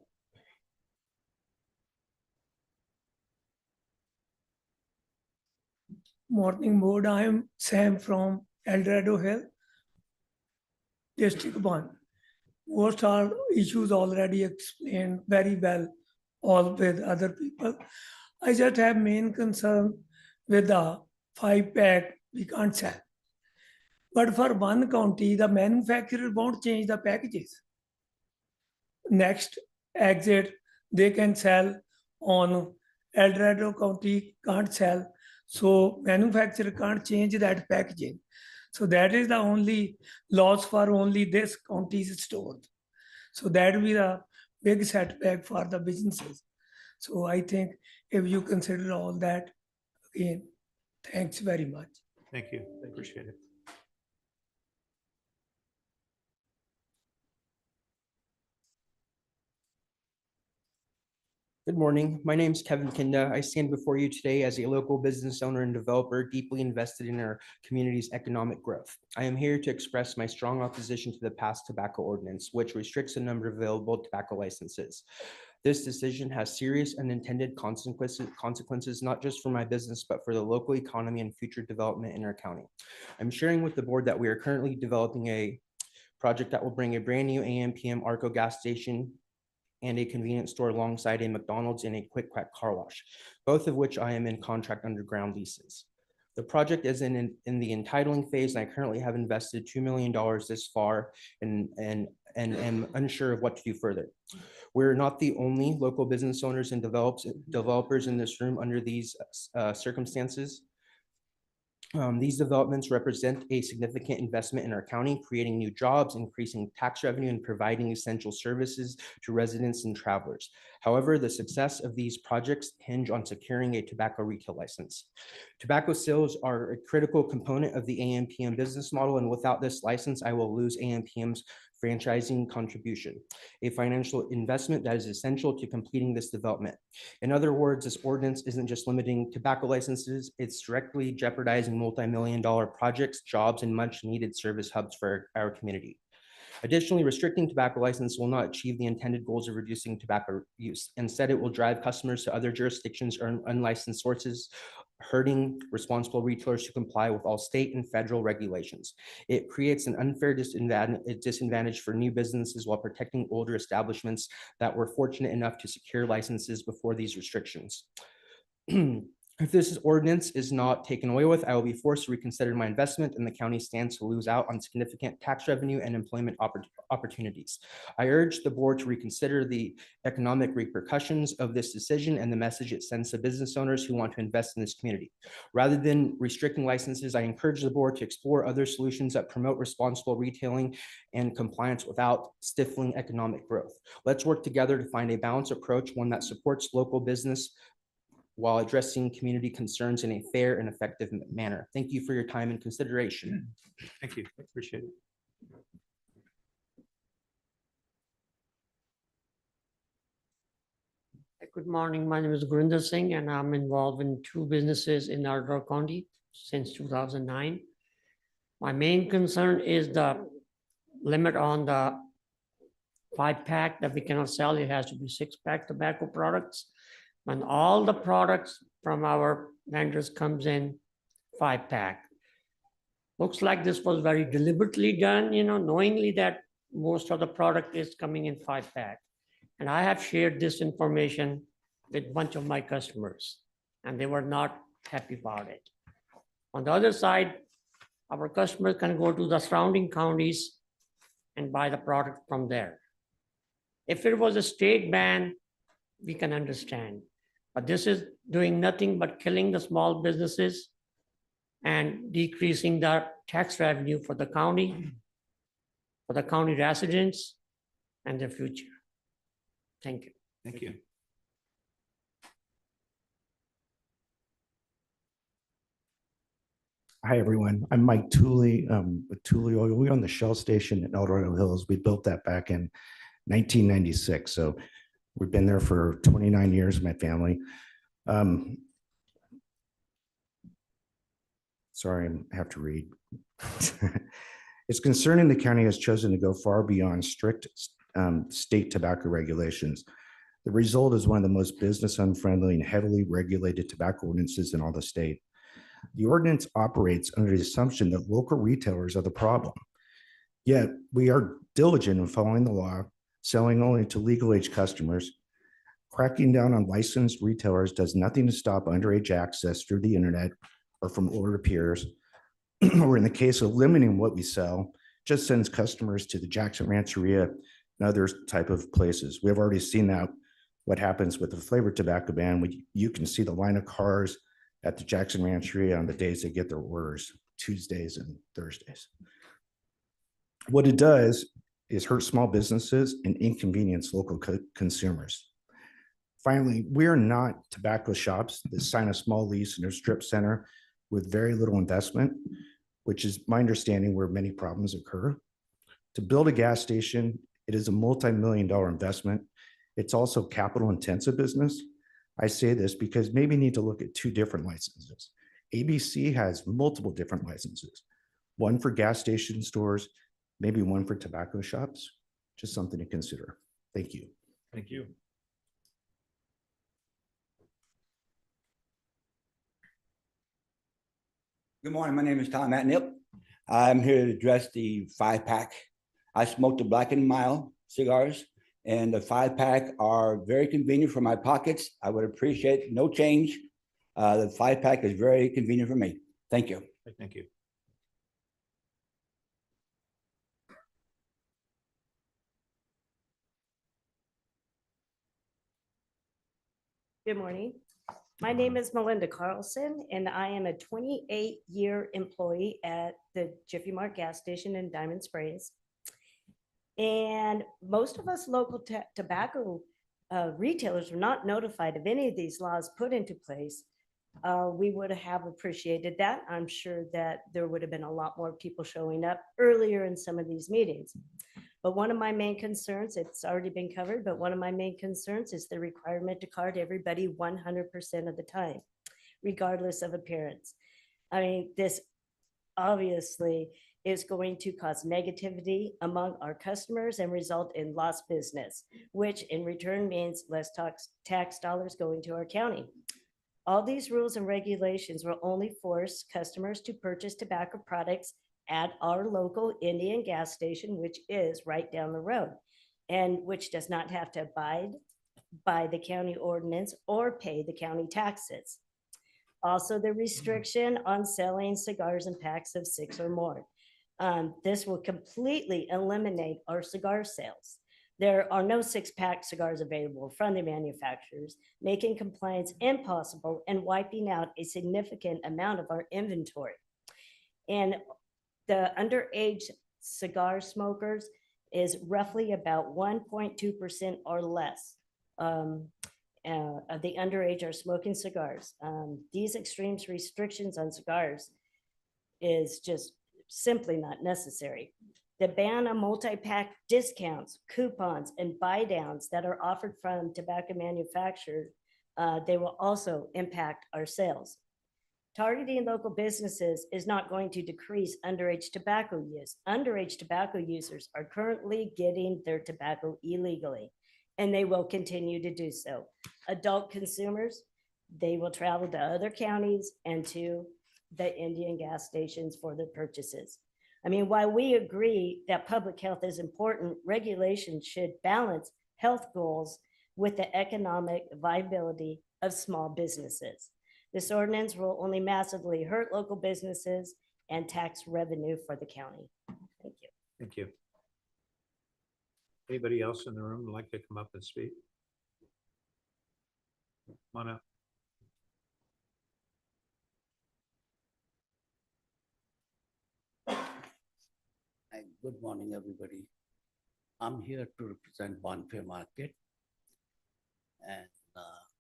Morning board, I am Sam from El Dorado Hill, District 1. Most are issues already explained very well, all with other people. I just have main concern with the 5-pack we can't sell. But for one county, the manufacturer won't change the packages. Next exit, they can sell on El Dorado County, can't sell. So manufacturer can't change that packaging. So that is the only loss for only this county's stores. So that will be a big setback for the businesses. So I think if you consider all that, again, thanks very much.
Thank you. Appreciate it.
Good morning. My name is Kevin Kinda. I stand before you today as a local business owner and developer deeply invested in our community's economic growth. I am here to express my strong opposition to the passed tobacco ordinance, which restricts the number of available tobacco licenses. This decision has serious unintended consequences, not just for my business, but for the local economy and future development in our county. I'm sharing with the board that we are currently developing a project that will bring a brand new AM/PM ARCO gas station and a convenience store alongside a McDonald's and a Quick Quack car wash, both of which I am in contract underground leases. The project is in the entitling phase, and I currently have invested $2 million this far and am unsure of what to do further. We're not the only local business owners and developers in this room under these circumstances. These developments represent a significant investment in our county, creating new jobs, increasing tax revenue, and providing essential services to residents and travelers. However, the success of these projects hinge on securing a tobacco retail license. Tobacco sales are a critical component of the AM/PM business model, and without this license, I will lose AM/PM's franchising contribution, a financial investment that is essential to completing this development. In other words, this ordinance isn't just limiting tobacco licenses, it's directly jeopardizing multi-million-dollar projects, jobs, and much-needed service hubs for our community. Additionally, restricting tobacco license will not achieve the intended goals of reducing tobacco use. Instead, it will drive customers to other jurisdictions or unlicensed sources, hurting responsible retailers to comply with all state and federal regulations. It creates an unfair disadvantage for new businesses while protecting older establishments that were fortunate enough to secure licenses before these restrictions. If this ordinance is not taken away with, I will be forced to reconsider my investment, and the county stands to lose out on significant tax revenue and employment opportunities. I urge the board to reconsider the economic repercussions of this decision and the message it sends to business owners who want to invest in this community. Rather than restricting licenses, I encourage the board to explore other solutions that promote responsible retailing and compliance without stifling economic growth. Let's work together to find a balanced approach, one that supports local business while addressing community concerns in a fair and effective manner. Thank you for your time and consideration.
Thank you. Appreciate it.
Good morning. My name is Gurinder Singh, and I'm involved in 2 businesses in Ardor County since 2009. My main concern is the limit on the 5-pack that we cannot sell. It has to be 6-pack tobacco products. When all the products from our vendors comes in 5-pack. Looks like this was very deliberately done, knowingly that most of the product is coming in 5-pack. And I have shared this information with a bunch of my customers, and they were not happy about it. On the other side, our customers can go to the surrounding counties and buy the product from there. If it was a state ban, we can understand. But this is doing nothing but killing the small businesses and decreasing the tax revenue for the county residents, and their future. Thank you.
Thank you.
Hi, everyone. I'm Mike Tooley with Tooley Oil. We own the Shell station in El Dorado Hills. We built that back in 1996. So we've been there for 29 years, my family. Sorry, I have to read. It's concerning the county has chosen to go far beyond strict state tobacco regulations. The result is one of the most business unfriendly and heavily regulated tobacco ordinances in all the state. The ordinance operates under the assumption that local retailers are the problem. Yet we are diligent in following the law, selling only to legal age customers. Cracking down on licensed retailers does nothing to stop underage access through the internet or from older peers, or in the case of limiting what we sell, just sends customers to the Jackson Rancheria and other type of places. We have already seen that, what happens with the flavored tobacco ban. You can see the line of cars at the Jackson Rancheria on the days they get their orders, Tuesdays and Thursdays. What it does is hurt small businesses and inconvenience local consumers. Finally, we are not tobacco shops that sign a small lease in a strip center with very little investment, which is my understanding where many problems occur. To build a gas station, it is a multi-million-dollar investment. It's also capital intensive business. I say this because maybe you need to look at two different licenses. ABC has multiple different licenses, one for gas station stores, maybe one for tobacco shops, just something to consider. Thank you.
Thank you.
Good morning. My name is Tom Matnip. I'm here to address the 5-pack. I smoke the Black and Mild cigars, and the 5-pack are very convenient for my pockets. I would appreciate no change. The 5-pack is very convenient for me. Thank you.
Thank you.
Good morning. My name is Melinda Carlson, and I am a 28-year employee at the Jiffy Mart gas station in Diamond Springs. And most of us local tobacco retailers were not notified of any of these laws put into place. We would have appreciated that. I'm sure that there would have been a lot more people showing up earlier in some of these meetings. But one of my main concerns, it's already been covered, but one of my main concerns is the requirement to card everybody 100% of the time, regardless of appearance. I mean, this obviously is going to cause negativity among our customers and result in lost business, which in return means less tax dollars going to our county. All these rules and regulations will only force customers to purchase tobacco products at our local Indian gas station, which is right down the road, and which does not have to abide by the county ordinance or pay the county taxes. Also, the restriction on selling cigars in packs of 6 or more. This will completely eliminate our cigar sales. There are no 6-pack cigars available from the manufacturers, making compliance impossible and wiping out a significant amount of our inventory. And the underage cigar smokers is roughly about 1.2% or less of the underage are smoking cigars. These extreme restrictions on cigars is just simply not necessary. The ban on multi-pack discounts, coupons, and buy-downs that are offered from tobacco manufacturers, they will also impact our sales. Targeting local businesses is not going to decrease underage tobacco use. Underage tobacco users are currently getting their tobacco illegally, and they will continue to do so. Adult consumers, they will travel to other counties and to the Indian gas stations for their purchases. I mean, while we agree that public health is important, regulations should balance health goals with the economic viability of small businesses. This ordinance will only massively hurt local businesses and tax revenue for the county. Thank you.
Thank you. Anybody else in the room would like to come up and speak? Come on up.
Hi, good morning, everybody. I'm here to represent Bonfire Market. And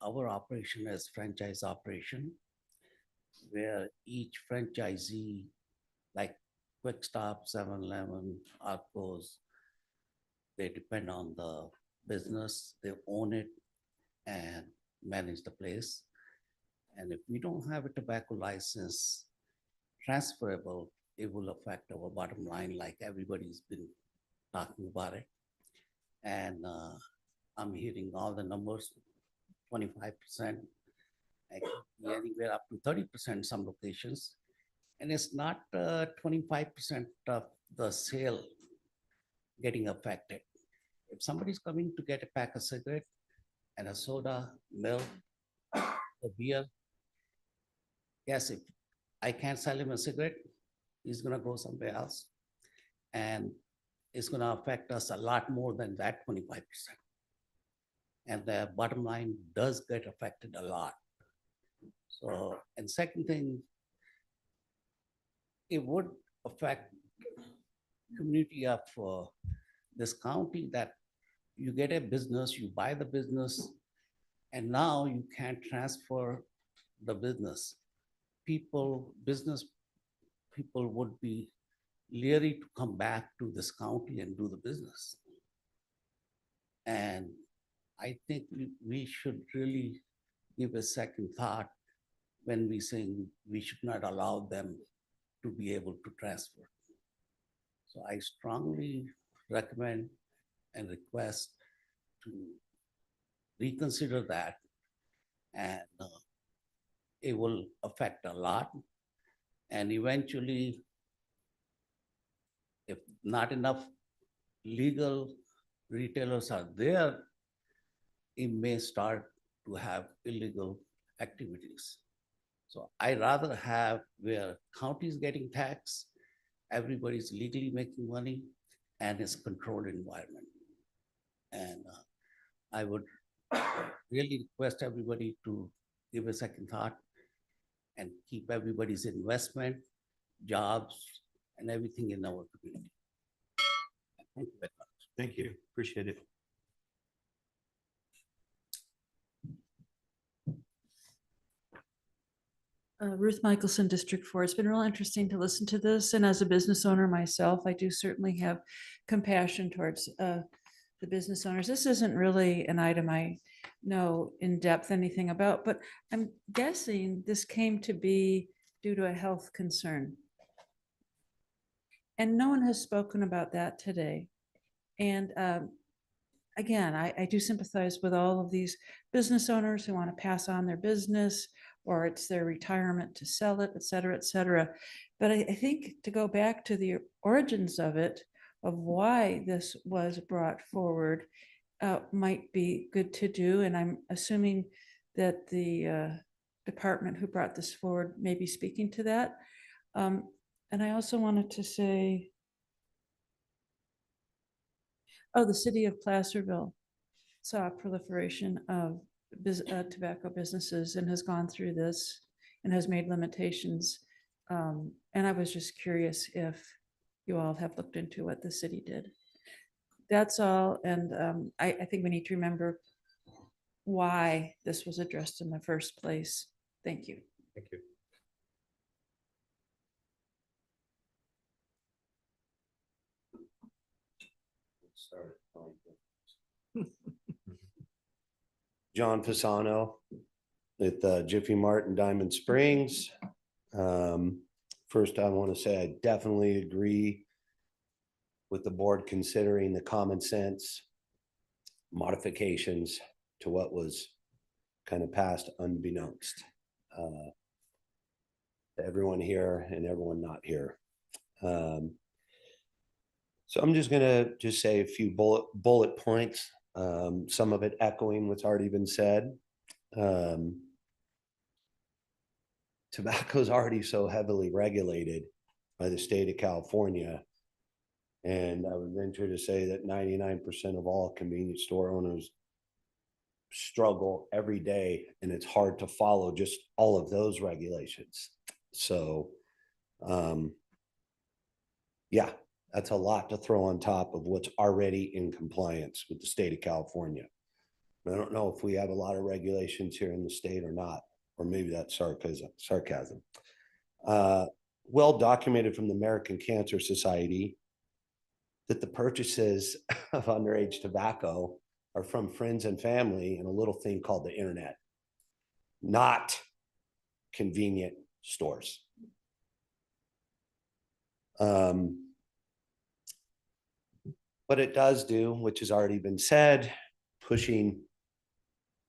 our operation is franchise operation. where each franchisee, like Quick Stop, 7-Eleven, Arcos, they depend on the business, they own it and manage the place. And if we don't have a tobacco license transferable, it will affect our bottom line, like everybody's been talking about it. And I'm hearing all the numbers, 25%, anywhere up to 30% some locations. And it's not 25% of the sale getting affected. If somebody's coming to get a pack of cigarette and a soda, milk, a beer, yes, if I can't sell him a cigarette, he's gonna go somewhere else. And it's gonna affect us a lot more than that 25%. And the bottom line does get affected a lot. So, and second thing, it would affect community of this county that you get a business, you buy the business, and now you can't transfer the business. Business people would be leery to come back to this county and do the business. And I think we should really give a second thought when we say we should not allow them to be able to transfer. So I strongly recommend and request to reconsider that, and it will affect a lot. And eventually, if not enough legal retailers are there, it may start to have illegal activities. So I rather have where county is getting taxed, everybody's legally making money, and it's controlled environment. And I would really request everybody to give a second thought and keep everybody's investment, jobs, and everything in our community. Thank you very much.
Thank you. Appreciate it.
Ruth Michelson, District 4. It's been real interesting to listen to this. And as a business owner myself, I do certainly have compassion towards the business owners. This isn't really an item I know in depth anything about, but I'm guessing this came to be due to a health concern. And no one has spoken about that today. And again, I do sympathize with all of these business owners who want to pass on their business, or it's their retirement to sell it, et cetera, et cetera. But I think to go back to the origins of it, of why this was brought forward, might be good to do. And I'm assuming that the department who brought this forward may be speaking to that. And I also wanted to say, the city of Placerville saw a proliferation of tobacco businesses and has gone through this and has made limitations. And I was just curious if you all have looked into what the city did. That's all. And I think we need to remember why this was addressed in the first place. Thank you.
Thank you.
John Pisano with Jiffy Mart in Diamond Springs. First, I want to say I definitely agree with the board considering the common sense modifications to what was kind of passed unbeknownst to everyone here and everyone not here. So I'm just gonna say a few bullet points, some of it echoing what's already been said. Tobacco is already so heavily regulated by the state of California. And I would venture to say that 99% of all convenience store owners struggle every day, and it's hard to follow just all of those regulations. So, yeah, that's a lot to throw on top of what's already in compliance with the state of California. I don't know if we have a lot of regulations here in the state or not, or maybe that's sarcasm. Well documented from the American Cancer Society that the purchases of underage tobacco are from friends and family and a little thing called the internet, not convenient stores. What it does do, which has already been said, pushing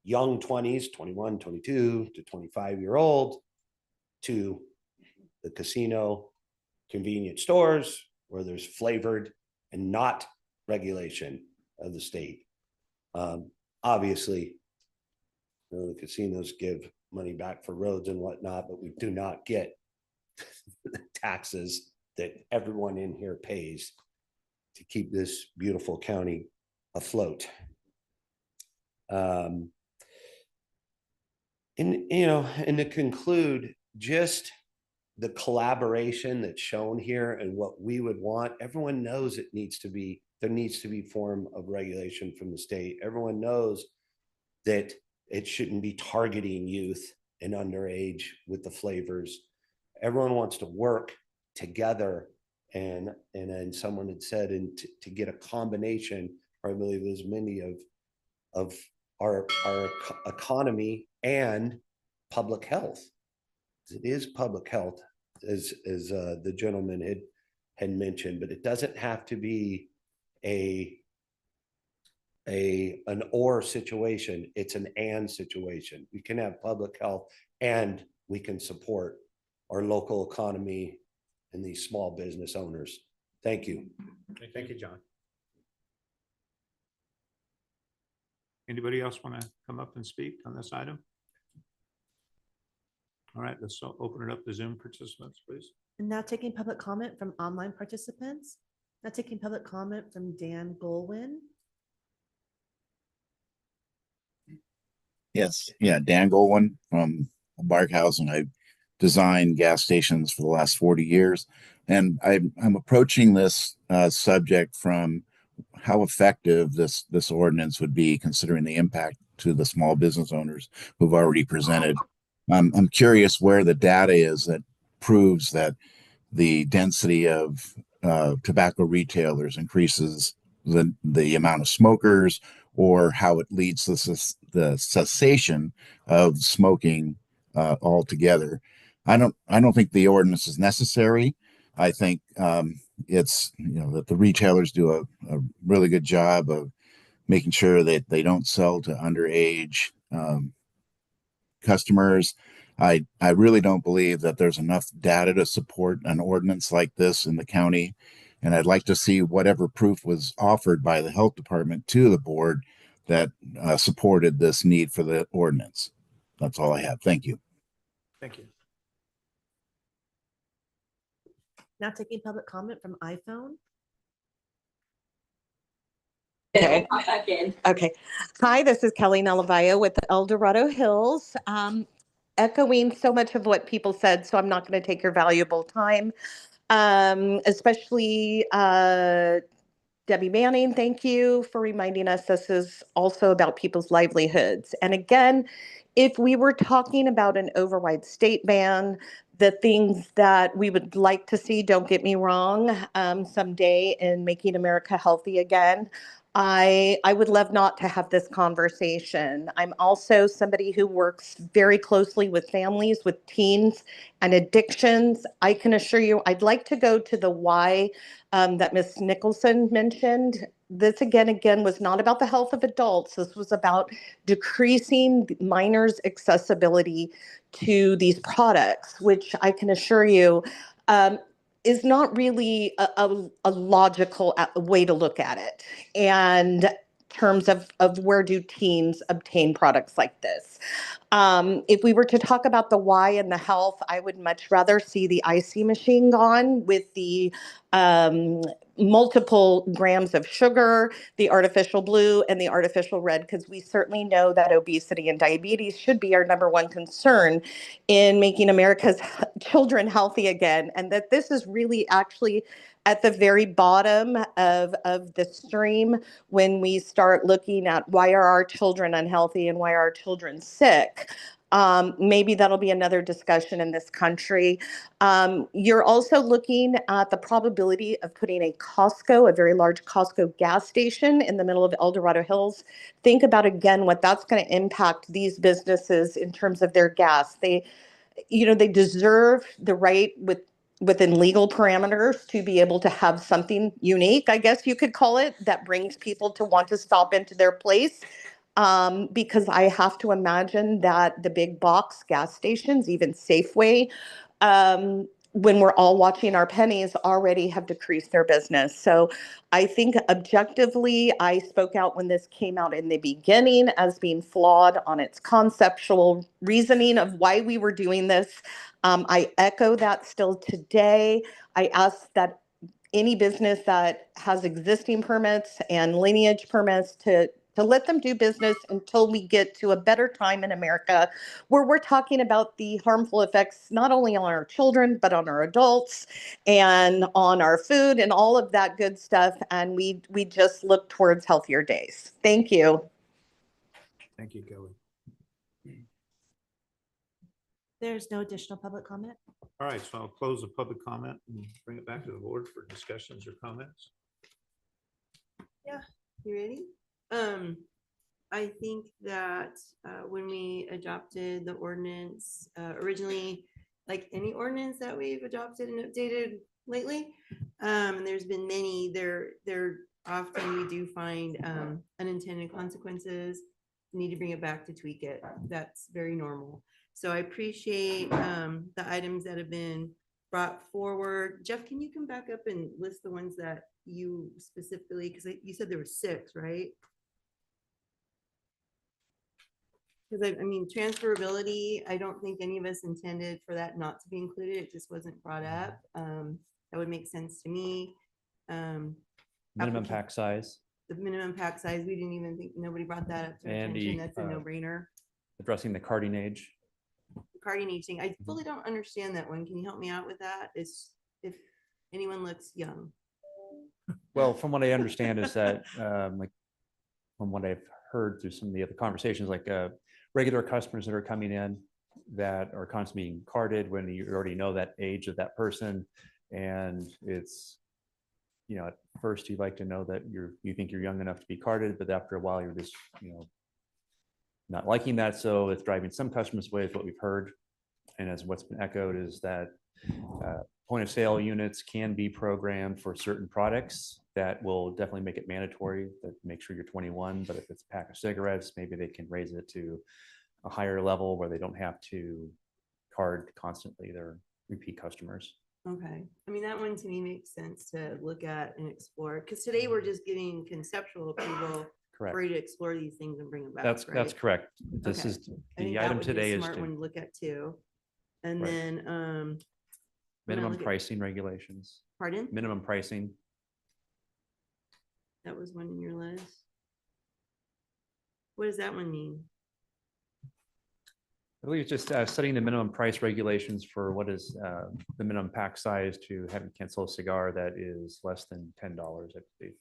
young 20s, 21, 22 to 25-year-old to the casino convenience stores where there's flavored and not regulation of the state. Obviously, the casinos give money back for roads and whatnot, but we do not get the taxes that everyone in here pays to keep this beautiful county afloat. And to conclude, just the collaboration that's shown here and what we would want, everyone knows there needs to be form of regulation from the state. Everyone knows that it shouldn't be targeting youth and underage with the flavors. Everyone wants to work together, and then someone had said, and to get a combination, or I believe there's many of our economy and public health. It is public health, as the gentleman had mentioned, but it doesn't have to be an or situation. It's an and situation. We can have public health and we can support our local economy and these small business owners. Thank you.
Thank you, John. Anybody else want to come up and speak on this item? All right, let's open it up to Zoom participants, please.
And now taking public comment from online participants. Now taking public comment from Dan Golwin.
Yes, yeah, Dan Golwin from Barkhouse, I've designed gas stations for the last 40 years. And I'm approaching this subject from how effective this ordinance would be, considering the impact to the small business owners who've already presented. I'm curious where the data is that proves that the density of tobacco retailers increases the amount of smokers, or how it leads to the cessation of smoking altogether. I don't think the ordinance is necessary. I think it's that the retailers do a really good job of making sure that they don't sell to underage customers. I really don't believe that there's enough data to support an ordinance like this in the county. And I'd like to see whatever proof was offered by the health department to the board that supported this need for the ordinance. That's all I have. Thank you.
Thank you.
Now taking public comment from iPhone.
Okay. Okay. Hi, this is Kelly Nalavayo with El Dorado Hills. Echoing so much of what people said, so I'm not going to take your valuable time. Especially Debbie Manning, thank you for reminding us this is also about people's livelihoods. And again, if we were talking about an override state ban, the things that we would like to see, don't get me wrong, someday in making America healthy again, I would love not to have this conversation. I'm also somebody who works very closely with families, with teens and addictions. I can assure you, I'd like to go to the why that Ms. Nicholson mentioned. This again was not about the health of adults. This was about decreasing minors' accessibility to these products, which I can assure you is not really a logical way to look at it. And terms of where do teens obtain products like this. If we were to talk about the why and the health, I would much rather see the IC machine gone with the multiple grams of sugar, the artificial blue and the artificial red, because we certainly know that obesity and diabetes should be our #1 concern in making America's children healthy again. And that this is really actually at the very bottom of the stream when we start looking at why are our children unhealthy and why are our children sick. Maybe that'll be another discussion in this country. You're also looking at the probability of putting a Costco, a very large Costco gas station in the middle of El Dorado Hills. Think about again what that's going to impact these businesses in terms of their gas. They deserve the right within legal parameters to be able to have something unique, I guess you could call it, that brings people to want to stop into their place. Because I have to imagine that the big box gas stations, even Safeway, when we're all watching our pennies, already have decreased their business. So I think objectively, I spoke out when this came out in the beginning as being flawed on its conceptual reasoning of why we were doing this. I echo that still today. I ask that any business that has existing permits and lineage permits to let them do business until we get to a better time in America where we're talking about the harmful effects not only on our children, but on our adults and on our food and all of that good stuff. And we just look towards healthier days. Thank you.
Thank you, Kelly.
There's no additional public comment.
All right, so I'll close the public comment and bring it back to the board for discussions or comments.
Yeah, you ready? I think that when we adopted the ordinance, originally, like any ordinance that we've adopted and updated lately, and there's been many, there often we do find unintended consequences. Need to bring it back to tweak it. That's very normal. So I appreciate the items that have been brought forward. Jeff, can you come back up and list the ones that you specifically, because you said there were 6, right? Because I mean, transferability, I don't think any of us intended for that not to be included. It just wasn't brought up. That would make sense to me.
Minimum pack size.
The minimum pack size, we didn't even think, nobody brought that up to our
And
attention. That's a no-brainer.
Addressing the carding age.
Carding aging, I fully don't understand that one. Can you help me out with that? It's if anyone looks young.
Well, from what I understand is that, like, from what I've heard through some of the other conversations, like regular customers that are coming in that are constantly being carded when you already know that age of that person. And it's, at first you'd like to know that you think you're young enough to be carded, but after a while you're just, not liking that. So it's driving some customers away is what we've heard. And as what's been echoed is that point of sale units can be programmed for certain products that will definitely make it mandatory that make sure you're 21. But if it's a pack of cigarettes, maybe they can raise it to a higher level where they don't have to card constantly their repeat customers.
Okay. I mean, that one to me makes sense to look at and explore, because today we're just giving conceptual approval
Correct.
for you to explore these things and bring them back.
That's
right?
correct. This
Okay.
is
I think
the
that
item
would be a
today is
smart
to
one to look at too. And
Right.
then when I
minimum
look at-
pricing regulations.
Pardon?
Minimum pricing.
That was one in your list. What does that one mean?
I believe it's just setting the minimum price regulations for what is the minimum pack size to have a cancel a cigar that is less than $10, I believe.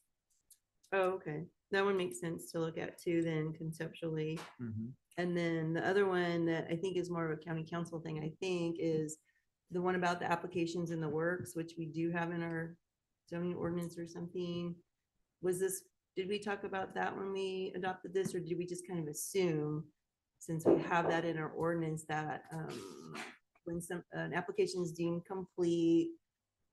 Oh, okay. That one makes sense to look at too, then conceptually.
Mhm.
And then the other one that I think is more of a county council thing, I think, is the one about the applications in the works, which we do have in our zoning ordinance or something. Did we talk about that when we adopted this, or did we just kind of assume, since we have that in our ordinance, that when an application is deemed complete,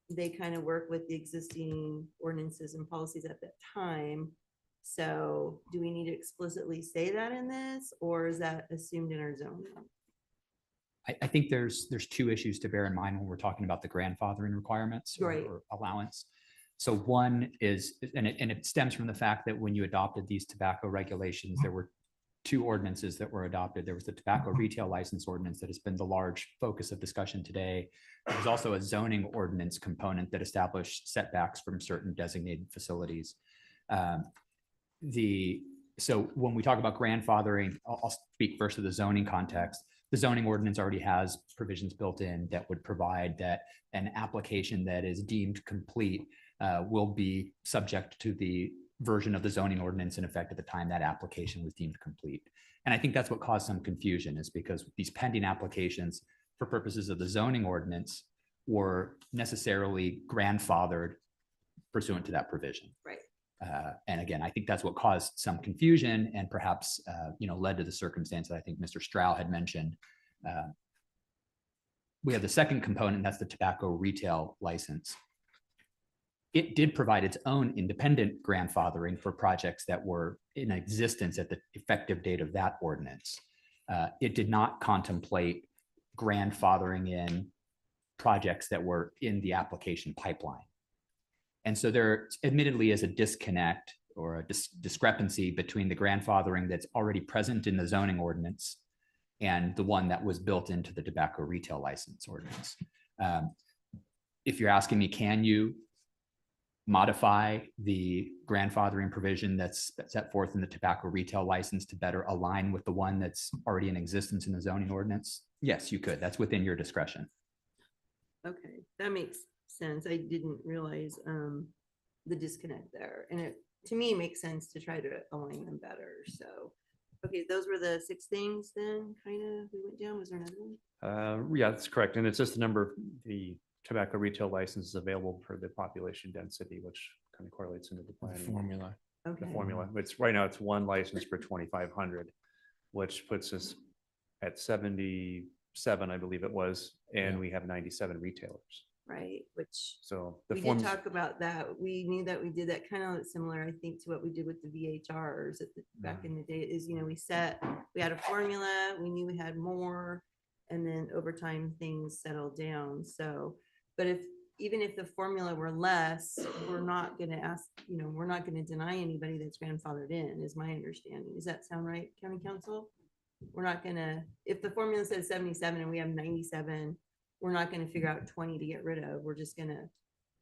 they kind of work with the existing ordinances and policies at that time? So do we need to explicitly say that in this, or is that assumed in our zoning?
I think there's 2 issues to bear in mind when we're talking about the grandfathering requirements or,
Right.
or allowance. So one is, and it stems from the fact that when you adopted these tobacco regulations, there were 2 ordinances that were adopted. There was the tobacco retail license ordinance that has been the large focus of discussion today. There was also a zoning ordinance component that established setbacks from certain designated facilities. So when we talk about grandfathering, I'll speak first to the zoning context. The zoning ordinance already has provisions built in that would provide that an application that is deemed complete will be subject to the version of the zoning ordinance in effect at the time that application was deemed complete. And I think that's what caused some confusion, is because these pending applications for purposes of the zoning ordinance were necessarily grandfathered pursuant to that provision.
Right.
And again, I think that's what caused some confusion and perhaps, led to the circumstance that I think Mr. Stroud had mentioned. We have the second component, that's the tobacco retail license. It did provide its own independent grandfathering for projects that were in existence at the effective date of that ordinance. It did not contemplate grandfathering in projects that were in the application pipeline. And so there admittedly is a disconnect or a discrepancy between the grandfathering that's already present in the zoning ordinance and the one that was built into the tobacco retail license ordinance. If you're asking me, can you modify the grandfathering provision that's set forth in the tobacco retail license to better align with the one that's already in existence in the zoning ordinance? Yes, you could. That's within your discretion.
Okay, that makes sense. I didn't realize the disconnect there. And it, to me, makes sense to try to align them better. So, okay, those were the 6 things then, kind of, we went down. Was there another one?
Yeah, that's correct. And it's just the number of the tobacco retail licenses available for the population density, which kind of correlates into the planning.
Formula.
Okay.
The formula. It's right now it's 1 license per 2,500, which puts us at 77, I believe it was, and we have 97 retailers.
Right, which
So
we did talk about that. We knew that we did that kind of similar, I think, to what we did with the VHRs at the, back in the day. Is, you know, we had a formula, we knew we had more, and then over time things settled down. So, but even if the formula were less, we're not going to ask, you know, we're not going to deny anybody that's grandfathered in, is my understanding. Does that sound right, County Council? We're not going to, if the formula says 77 and we have 97, we're not going to figure out 20 to get rid of. We're just going to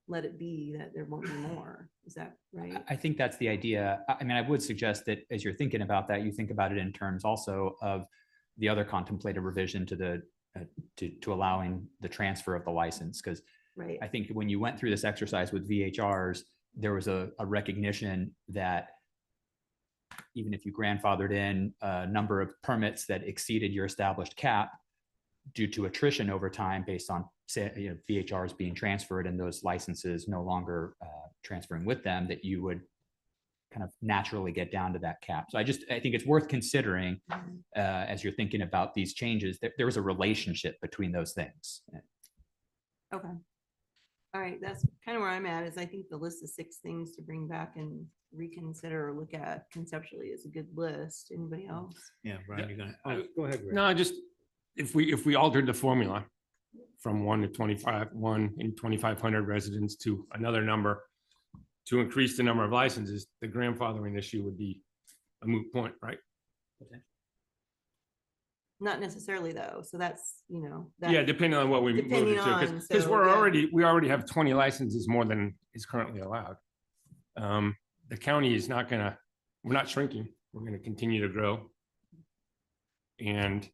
let it be that there won't be more. Is that right?
I think that's the idea. I mean, I would suggest that as you're thinking about that, you think about it in terms also of the other contemplated revision to the to allowing the transfer of the license. Because
right.
I think when you went through this exercise with VHRs, there was a recognition that even if you grandfathered in a number of permits that exceeded your established cap, due to attrition over time based on, say, VHRs being transferred and those licenses no longer transferring with them, that you would kind of naturally get down to that cap. So I think it's worth considering as you're thinking about these changes, that there was a relationship between those things.
Okay. All right. That's kind of where I'm at, is I think the list of 6 things to bring back and reconsider or look at conceptually is a good list. Anybody else?
Yeah, Brian, you're gonna, go ahead. Rick.
No, just if we altered the formula from 1 to 25, 1 in 2,500 residents to another number to increase the number of licenses, the grandfathering issue would be a moot point, right?
Not necessarily though. So that's, you know,
Yeah, depending on what we moved it to, because we already have 20 licenses more than is currently allowed. The county is not gonna, we're not shrinking. We're gonna continue to grow. And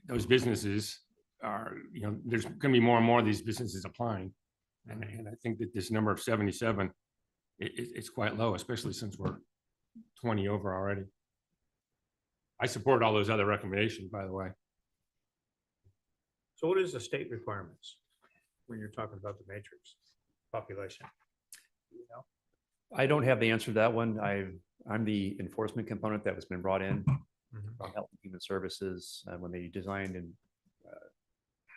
those businesses are, you know, there's going to be more and more of these businesses applying. And I think that this number of 77, it's quite low, especially since we're 20 over already. I support all those other recommendations, by the way.
So what is the state requirements when you're talking about the matrix population? You know?
I don't have the answer to that one. I'm the enforcement component that has been brought in from Health and Human Services when they designed and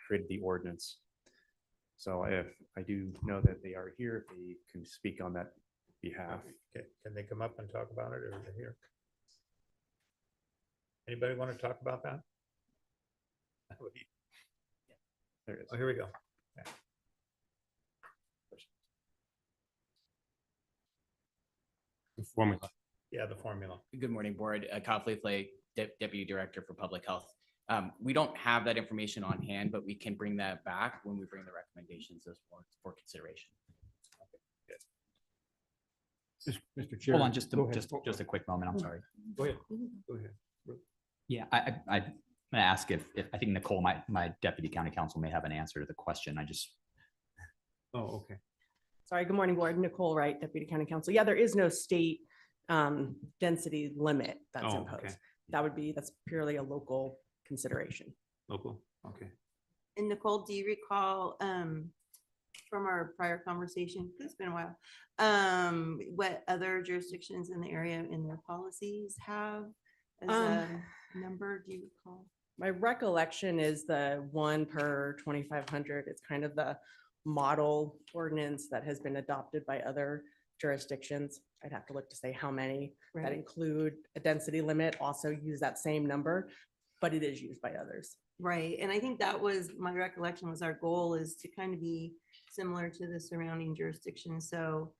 created the ordinance. So I do know that they are here. If they can speak on that behalf.
Okay. Can they come up and talk about it, or are they here? Anybody want to talk about that?
There it is.
Oh, here we go. Yeah.
The formula.
Yeah, the formula.
Good morning, board. Kyle Flake, Deputy Director for Public Health. We don't have that information on hand, but we can bring that back when we bring the recommendations as for consideration.
Mr. Chair.
Hold on, just a quick moment. I'm sorry.
Go ahead. Go ahead.
Yeah, I'm going to ask if I think Nicole, my deputy county counsel, may have an answer to the question.
Oh, okay.
Sorry, good morning, board. Nicole Wright, Deputy County Counsel. Yeah, there is no state density limit that's
Oh, okay.
imposed. That's purely a local consideration.
Local, okay.
And Nicole, do you recall from our prior conversation, 'cause it's been a while, what other jurisdictions in the area in their policies have as a number? Do you recall?
My recollection is the 1 per 2,500. It's kind of the model ordinance that has been adopted by other jurisdictions. I'd have to look to say how many that
Right.
include a density limit, also use that same number, but it is used by others.
Right, and I think that was, my recollection was our goal is to kind of be similar to the surrounding jurisdictions, so,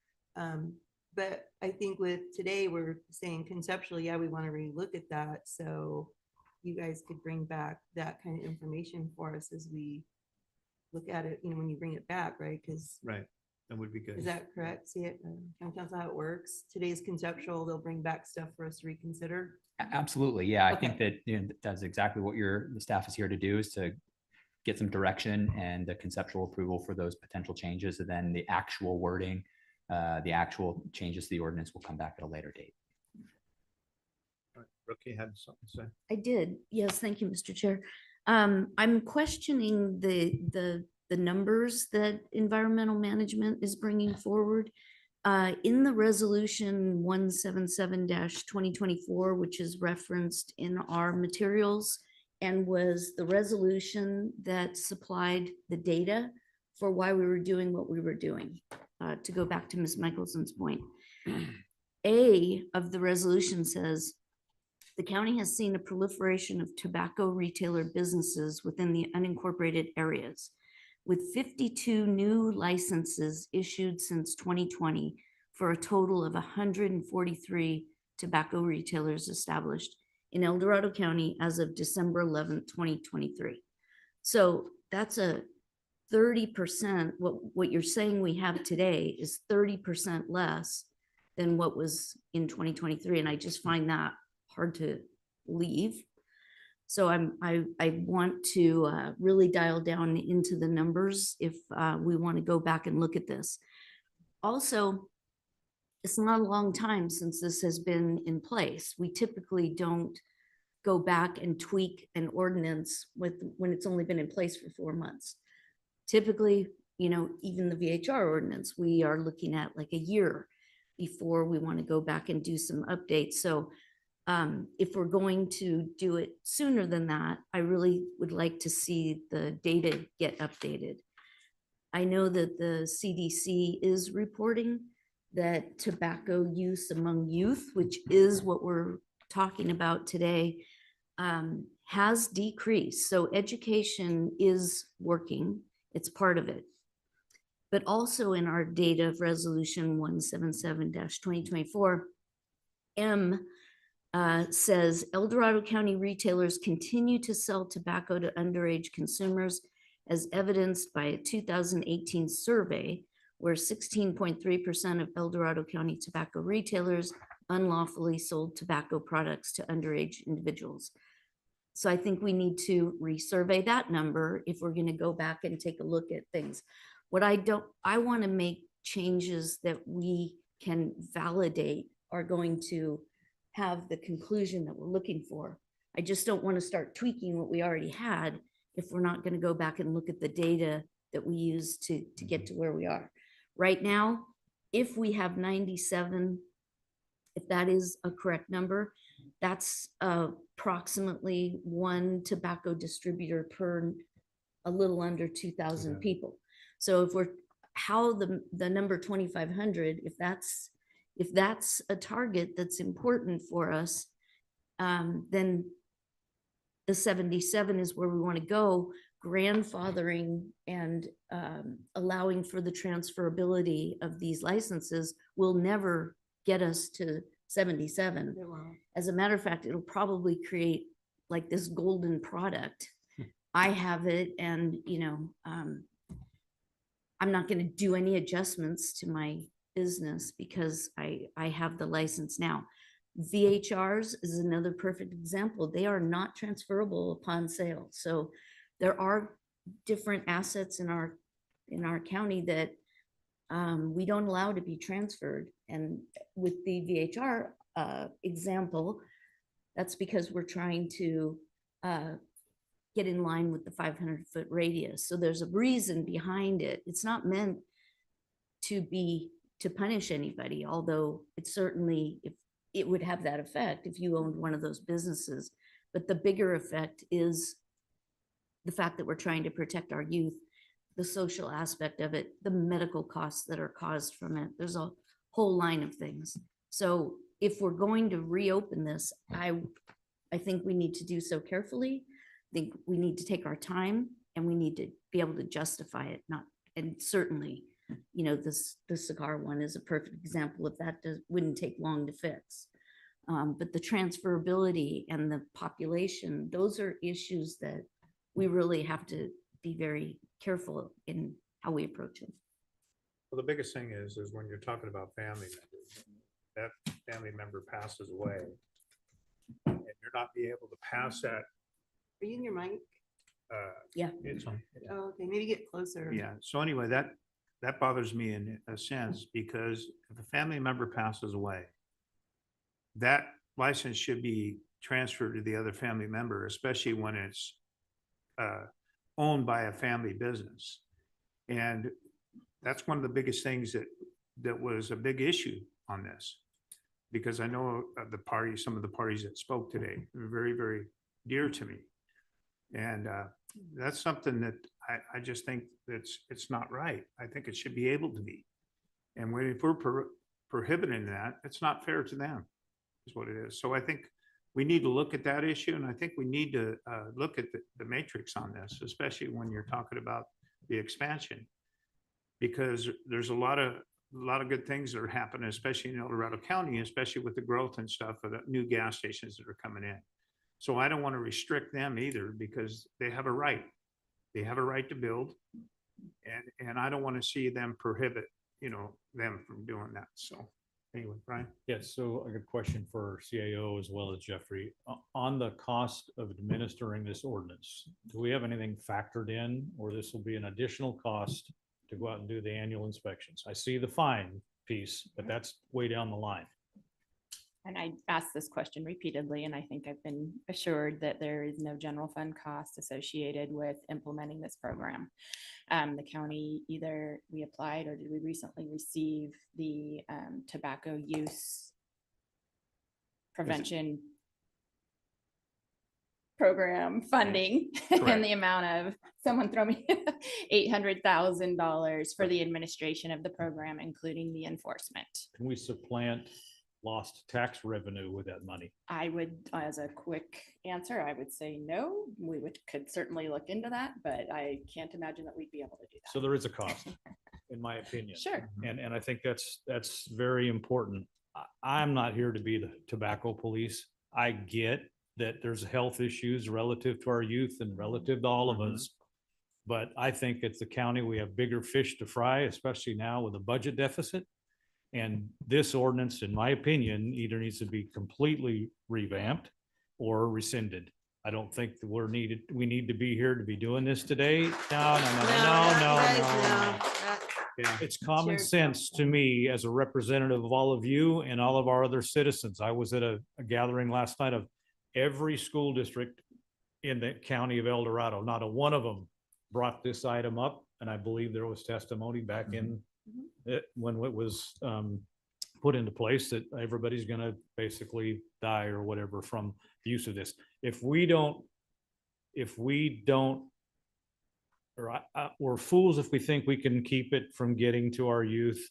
but I think with today, we're saying conceptually, yeah, we want to relook at that, so you guys could bring back that kind of information for us as we look at it, when you bring it back, right? Because
Right, that would be good.
is that correct? See it, county council, how it works? Today's conceptual, they'll bring back stuff for us to reconsider.
Absolutely. Yeah. I think
Okay.
that, that's exactly what the staff is here to do, is to get some direction and the conceptual approval for those potential changes. And then the actual wording, the actual changes to the ordinance will come back at a later date.
Brooke, you had something to say?
I did. Yes, thank you, Mr. Chair. I'm questioning the numbers that environmental management is bringing forward. In the resolution 177-2024, which is referenced in our materials and was the resolution that supplied the data for why we were doing what we were doing, to go back to Ms. Michelson's point. A of the resolution says, the county has seen a proliferation of tobacco retailer businesses within the unincorporated areas, with 52 new licenses issued since 2020 for a total of 143 tobacco retailers established in El Dorado County as of December 11th, 2023. So that's a 30%. What you're saying we have today is 30% less than what was in 2023. And I just find that hard to believe. So I want to really dial down into the numbers if we want to go back and look at this. Also, it's not a long time since this has been in place. We typically don't go back and tweak an ordinance when it's only been in place for 4 months. Typically, even the VHR ordinance, we are looking at like a year before we want to go back and do some updates. So if we're going to do it sooner than that, I really would like to see the data get updated. I know that the CDC is reporting that tobacco use among youth, which is what we're talking about today, has decreased. So education is working. It's part of it. But also in our data of resolution 177-2024, M says El Dorado County retailers continue to sell tobacco to underage consumers, as evidenced by a 2018 survey where 16.3% of El Dorado County tobacco retailers unlawfully sold tobacco products to underage individuals. So I think we need to resurvey that number if we're going to go back and take a look at things. I want to make changes that we can validate are going to have the conclusion that we're looking for. I just don't want to start tweaking what we already had if we're not going to go back and look at the data that we use to get to where we are. Right now, if we have 97, if that is a correct number, that's approximately 1 tobacco distributor per a little under 2,000 people. So if we're the number 2,500, if that's a target that's important for us, then the 77 is where we want to go, grandfathering and allowing for the transferability of these licenses will never get us to 77. As a matter of fact, it'll probably create like this golden product. I have it, and I'm not going to do any adjustments to my business because I have the license now. VHRs is another perfect example. They are not transferable upon sale. So there are different assets in our county that we don't allow to be transferred. And with the VHR, example, that's because we're trying to get in line with the 500-foot radius. So there's a reason behind it. It's not meant to punish anybody, although it certainly, if it would have that effect if you owned one of those businesses. But the bigger effect is the fact that we're trying to protect our youth, the social aspect of it, the medical costs that are caused from it. There's a whole line of things. So if we're going to reopen this, I think we need to do so carefully. I think we need to take our time, and we need to be able to justify it. And certainly, you know, the cigar one is a perfect example of that. Wouldn't take long to fix. But the transferability and the population, those are issues that we really have to be very careful in how we approach it.
Well, the biggest thing is when you're talking about family members, that family member passes away, and you're not be able to pass that.
Are you in your mic?
Yeah.
It's on.
Oh, okay, maybe get closer.
Yeah, so anyway, that bothers me in a sense, because if a family member passes away, that license should be transferred to the other family member, especially when it's owned by a family business. And that's one of the biggest things that was a big issue on this, because I know some of the parties that spoke today were very, very dear to me. And that's something that I just think it's not right. I think it should be able to be. And if we're prohibiting that, it's not fair to them, is what it is. So I think we need to look at that issue, and I think we need to look at the matrix on this, especially when you're talking about the expansion, because there's a lot of good things that are happening, especially in El Dorado County, especially with the growth and stuff of the new gas stations that are coming in. So I don't want to restrict them either, because they have a right. They have a right to build, and I don't want to see them prohibit, them from doing that. So anyway, Brian.
Yes, so a good question for CAO as well as Jeffrey. On the cost of administering this ordinance, do we have anything factored in, or this will be an additional cost to go out and do the annual inspections? I see the fine piece, but that's way down the line.
And I asked this question repeatedly, and I think I've been assured that there is no general fund cost associated with implementing this program. The county, either we applied or did we recently receive the tobacco use prevention program funding in the amount of, someone throw me $800,000 for the administration of the program, including the enforcement.
Can we supplant lost tax revenue with that money?
I would, as a quick answer, I would say no. We could certainly look into that, but I can't imagine that we'd be able to do that.
So there is a cost, in my opinion.
Sure.
And I think that's very important. I'm not here to be the tobacco police. I get that there's health issues relative to our youth and relative to all of us. But I think at the county, we have bigger fish to fry, especially now with a budget deficit. And this ordinance, in my opinion, either needs to be completely revamped or rescinded. I don't think that we need to be here to be doing this today. No. It's common sense to me as a representative of all of you and all of our other citizens. I was at a gathering last night of every school district in the county of El Dorado. Not a one of them brought this item up. And I believe there was testimony back in when it was put into place that everybody's going to basically die or whatever from the use of this. We're fools if we think we can keep it from getting to our youth.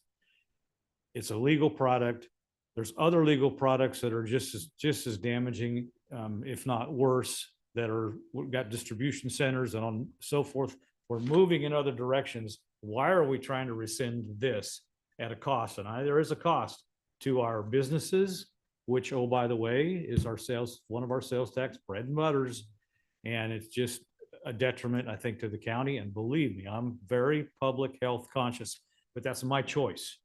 It's a legal product. There's other legal products that are just as damaging, if not worse, we've got distribution centers and on so forth. We're moving in other directions. Why are we trying to rescind this at a cost? And there is a cost to our businesses, which, oh, by the way, is one of our sales tax bread and butters. And it's just a detriment, I think, to the county. And believe me, I'm very public health conscious, but that's my choice.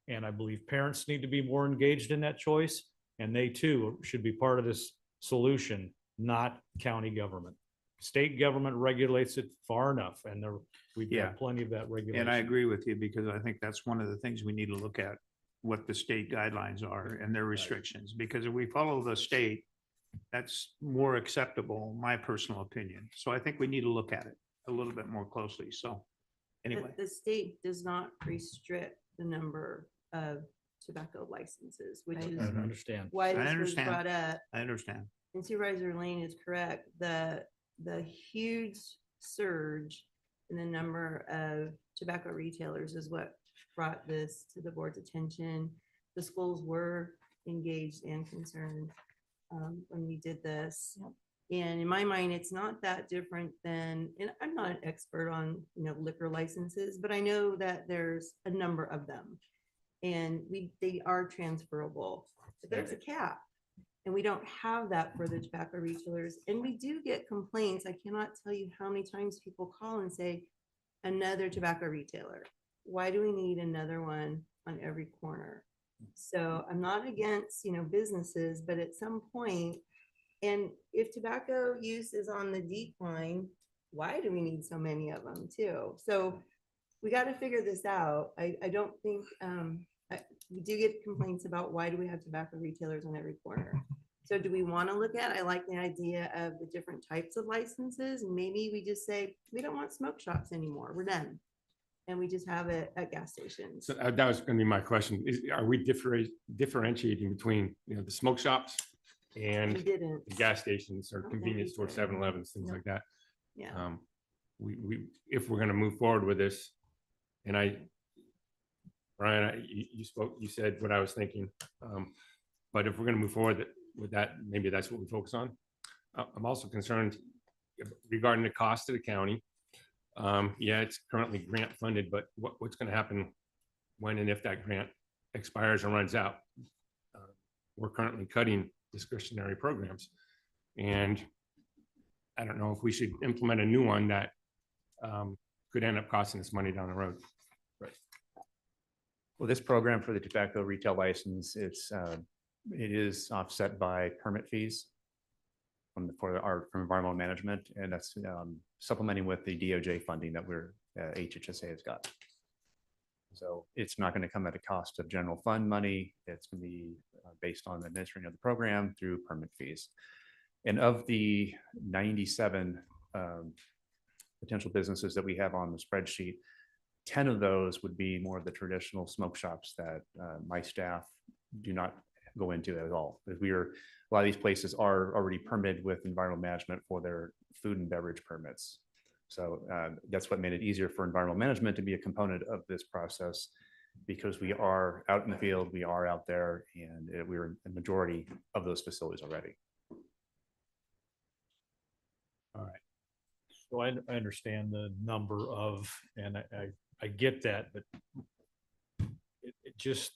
And I believe parents need to be more engaged in that choice. And they too should be part of this solution, not county government. State government regulates it far enough, and we've got plenty of that regulation.
And I agree with you, because I think that's one of the things we need to look at what the state guidelines are and their restrictions, because if we follow the state, that's more acceptable, my personal opinion. So I think we need to look at it a little bit more closely. So anyway,
The state does not restrict the number of tobacco licenses, which is
I understand.
why
I
this was
understand.
brought up.
I understand.
And Supervisor Lane is correct. The huge surge in the number of tobacco retailers is what brought this to the board's attention. The schools were engaged and concerned when we did this. And in my mind, it's not that different than, and I'm not an expert on, liquor licenses, but I know that there's a number of them. And they are transferable, but there's a cap. And we don't have that for the tobacco retailers. And we do get complaints. I cannot tell you how many times people call and say, another tobacco retailer. Why do we need another one on every corner? So I'm not against, businesses, but at some point, and if tobacco use is on the decline, why do we need so many of them too? So we got to figure this out. I don't think, we do get complaints about why do we have tobacco retailers on every corner? So do we want to look at, I like the idea of the different types of licenses. And maybe we just say, we don't want smoke shops anymore. We're done. And we just have it at gas stations.
So that was going to be my question. Are we differentiating between, the smoke shops and
We didn't.
the gas stations or
I don't think
convenience
we
stores,
did.
7-Elevens, things
No.
like that?
Yeah.
We if we're going to move forward with this, and Brian, you said what I was thinking. But if we're going to move forward with that, maybe that's what we focus on. I'm also concerned regarding the cost to the county. Yeah, it's currently grant funded, but what's going to happen when and if that grant expires or runs out? We're currently cutting discretionary programs, and I don't know if we should implement a new one that could end up costing us money down the road.
Well, this program for the tobacco retail license, it is offset by permit fees from environmental management, and that's supplementing with the DOJ funding that HHSA has got. So it's not going to come at a cost of general fund money. It's going to be based on the administering of the program through permit fees. And of the 97 potential businesses that we have on the spreadsheet, 10 of those would be more of the traditional smoke shops that my staff do not go into at all. Because a lot of these places are already permitted with environmental management for their food and beverage permits. So that's what made it easier for environmental management to be a component of this process, because we are out in the field, we are out there, and we're in the majority of those facilities already.
All right. So I understand the number of, and I get that, but it just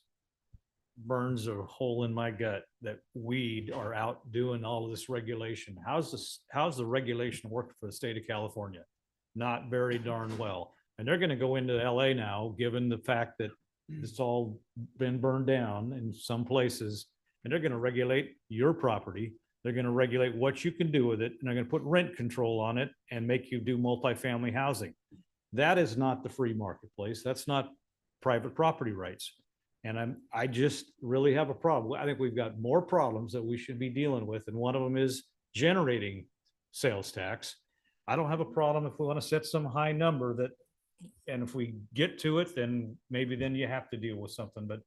burns a hole in my gut that we are out doing all of this regulation. How's the regulation work for the state of California? Not very darn well. And they're going to go into LA now, given the fact that it's all been burned down in some places, and they're going to regulate your property. They're going to regulate what you can do with it, and they're going to put rent control on it and make you do multifamily housing. That is not the free marketplace. That's not private property rights. And I just really have a problem. I think we've got more problems that we should be dealing with, and one of them is generating sales tax. I don't have a problem if we want to set some high number that, and if we get to it, then maybe then you have to deal with something, but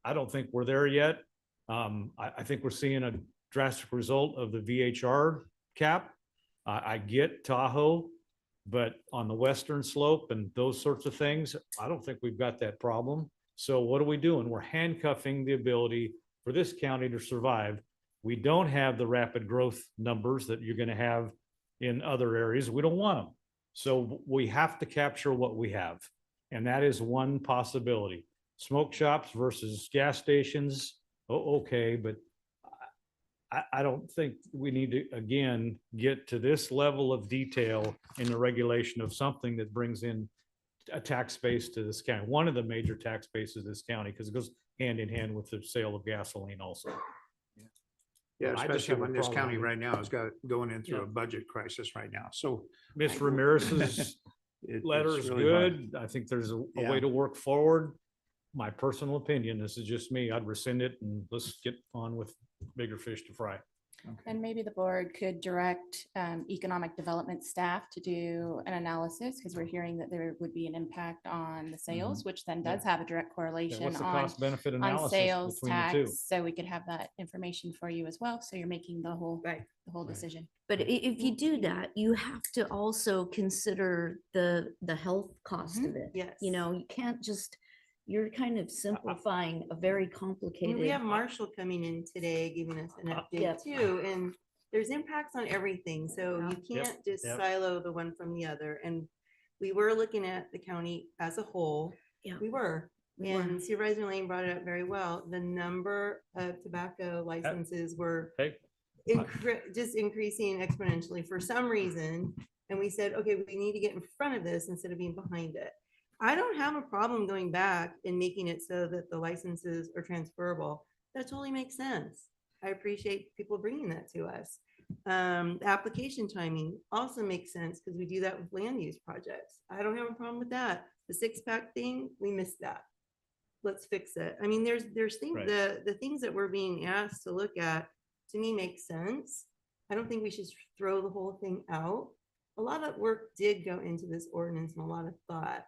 I don't think we're there yet. I think we're seeing a drastic result of the VHR cap. I get Tahoe, but on the western slope and those sorts of things, I don't think we've got that problem. So what are we doing? We're handcuffing the ability for this county to survive. We don't have the rapid growth numbers that you're going to have in other areas. We don't want them. So we have to capture what we have. And that is one possibility. Smoke shops versus gas stations. Oh, okay, but I don't think we need to, again, get to this level of detail in the regulation of something that brings in a tax base to this county, one of the major tax bases of this county, because it goes hand in hand with the sale of gasoline also.
Yeah,
I just
especially
have a
when this
problem
county
with it.
right now is going in through
Yeah.
a budget crisis right now. So
Ms. Ramirez's
it's
letter is
really hard.
good. I think there's a
Yeah.
way to work forward. my personal opinion, this is just me, I'd rescind it and let's get on with bigger fish to fry.
And maybe the board could direct economic development staff to do an analysis, because we're hearing that there would be an impact on the sales, which then does have a direct correlation
What's the
on
cost benefit
on
analysis
sales
between the two?
tax. So we could have that information for you as well. So you're making the whole decision.
But if you do that, you have to also consider the health cost of it.
Yes.
You know, you can't just, you're kind of simplifying a very
I mean,
complicated.
we have Marshall coming in today, giving us an
Yep.
update too, and there's impacts on everything, so you
Yep.
can't just
Yep.
silo the one from the other. And we were looking at the county as a whole.
Yeah.
We were.
We were.
And Supervisor Lane brought it up very well. The number of tobacco licenses were
Hey,
just increasing exponentially for some reason. And we said, okay, we need to get in front of this instead of being behind it. I don't have a problem going back and making it so that the licenses are transferable. That totally makes sense. I appreciate people bringing that to us. The application timing also makes sense because we do that with land use projects. I don't have a problem with that. The 6-pack thing, we missed that. Let's fix it. I mean, there's things,
Right.
the things that we're being asked to look at, to me, make sense. I don't think we should throw the whole thing out. A lot of work did go into this ordinance and a lot of thought.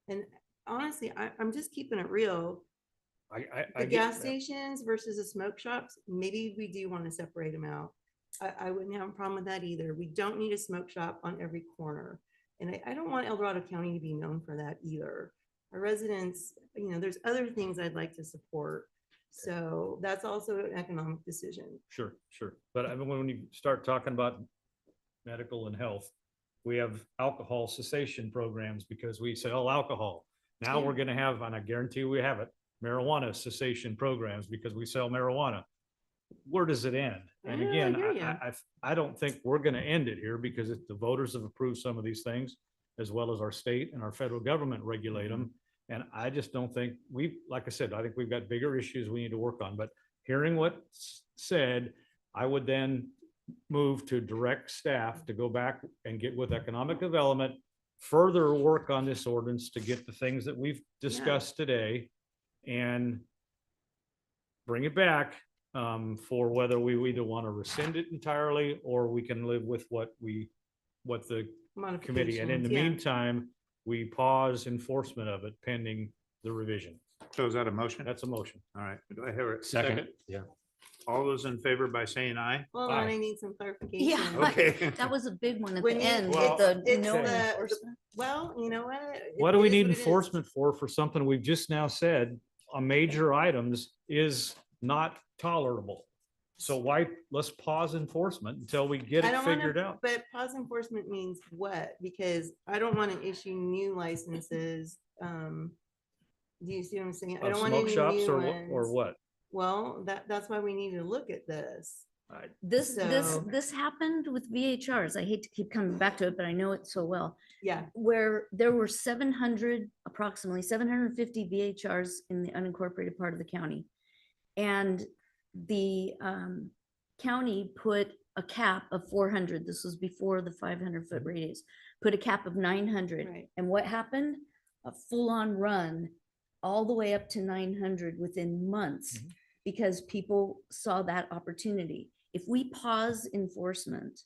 And honestly, I'm just keeping it real.
I
The
get
gas
that.
stations versus the smoke shops, maybe we do want to separate them out. I wouldn't have a problem with that either. We don't need a smoke shop on every corner. And I don't want El Dorado County to be known for that either. Our residents, you know, there's other things I'd like to support. So that's also an economic decision.
Sure. But I mean, when you start talking about medical and health, we have alcohol cessation programs because we sell alcohol. Now we're gonna have, and I guarantee we have it, marijuana cessation programs because we sell marijuana. Where does it end? And
Yeah, I
again,
hear ya.
I don't think we're gonna end it here because the voters have approved some of these things, as well as our state and our federal government regulate them. And I just don't think like I said, I think we've got bigger issues we need to work on, but hearing what's said, I would then move to direct staff to go back and get with economic development, further work on this ordinance to get the things that we've discussed today and bring it back for whether we either want to rescind it entirely or we can live with what the committee, and in the
Modifications, yeah.
meantime, we pause enforcement of it pending the revision.
So is that a motion?
That's a motion.
All right. Do I hear it?
Second. Yeah.
All those in favor by saying aye?
Hold on, I need some clarification.
Yeah,
Okay.
that was a big one at
When
the
you-
end
Well,
with the
It's
no
the-
enforcement.
Well, you know what?
What do we
It is
need
what it is.
enforcement for something we've just now said on major items is not tolerable? So let's pause enforcement until we get
I
it
don't wanna-
figured out.
But pause enforcement means what? Because I don't want to issue new licenses. Do you see what I'm saying? I
Of
don't want
smoke
any
shops
new
or
ones.
what?
Well, that's why we need to look at this.
This
So-
happened with VHRs. I hate to keep coming back to it, but I know it so well.
Yeah.
Where there were approximately 750 VHRs in the unincorporated part of the county. And the county put a cap of 400. This was before the 500-foot radius, put a cap of 900.
Right.
And what happened? A full-on run all the way up to 900 within months because people saw that opportunity. If we pause enforcement,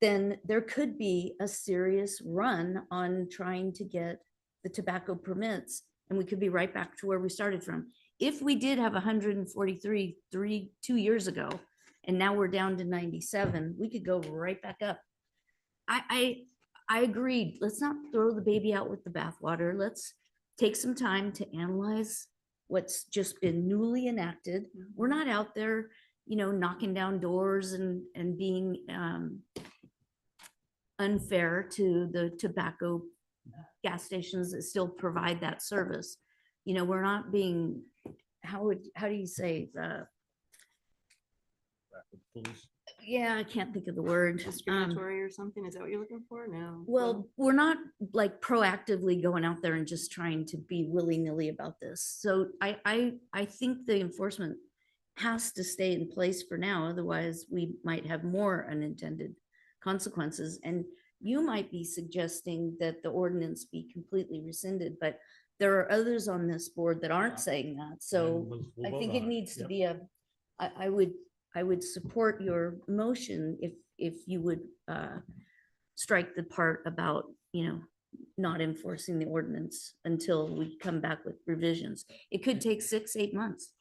then there could be a serious run on trying to get the tobacco permits, and we could be right back to where we started from. If we did have 143 2 years ago, and now we're down to 97, we could go right back up. I agreed. Let's not throw the baby out with the bathwater. Let's take some time to analyze what's just been newly enacted. We're not out there, knocking down doors and being unfair to the tobacco gas stations that still provide that service. We're not being, how do you say, yeah, I can't think of the word.
Discriminatory or something? Is that what you're looking for? No.
Well, we're not like proactively going out there and just trying to be willy-nilly about this. So I think the enforcement has to stay in place for now. Otherwise, we might have more unintended consequences. And You might be suggesting that the ordinance be completely rescinded, but there are others on this board that aren't saying that. So
we'll
I
vote
think
on
it
it.
needs to
Yep.
be I would support your motion if you would strike the part about, not enforcing the ordinance until we come back with revisions. It could take 6, 8 months.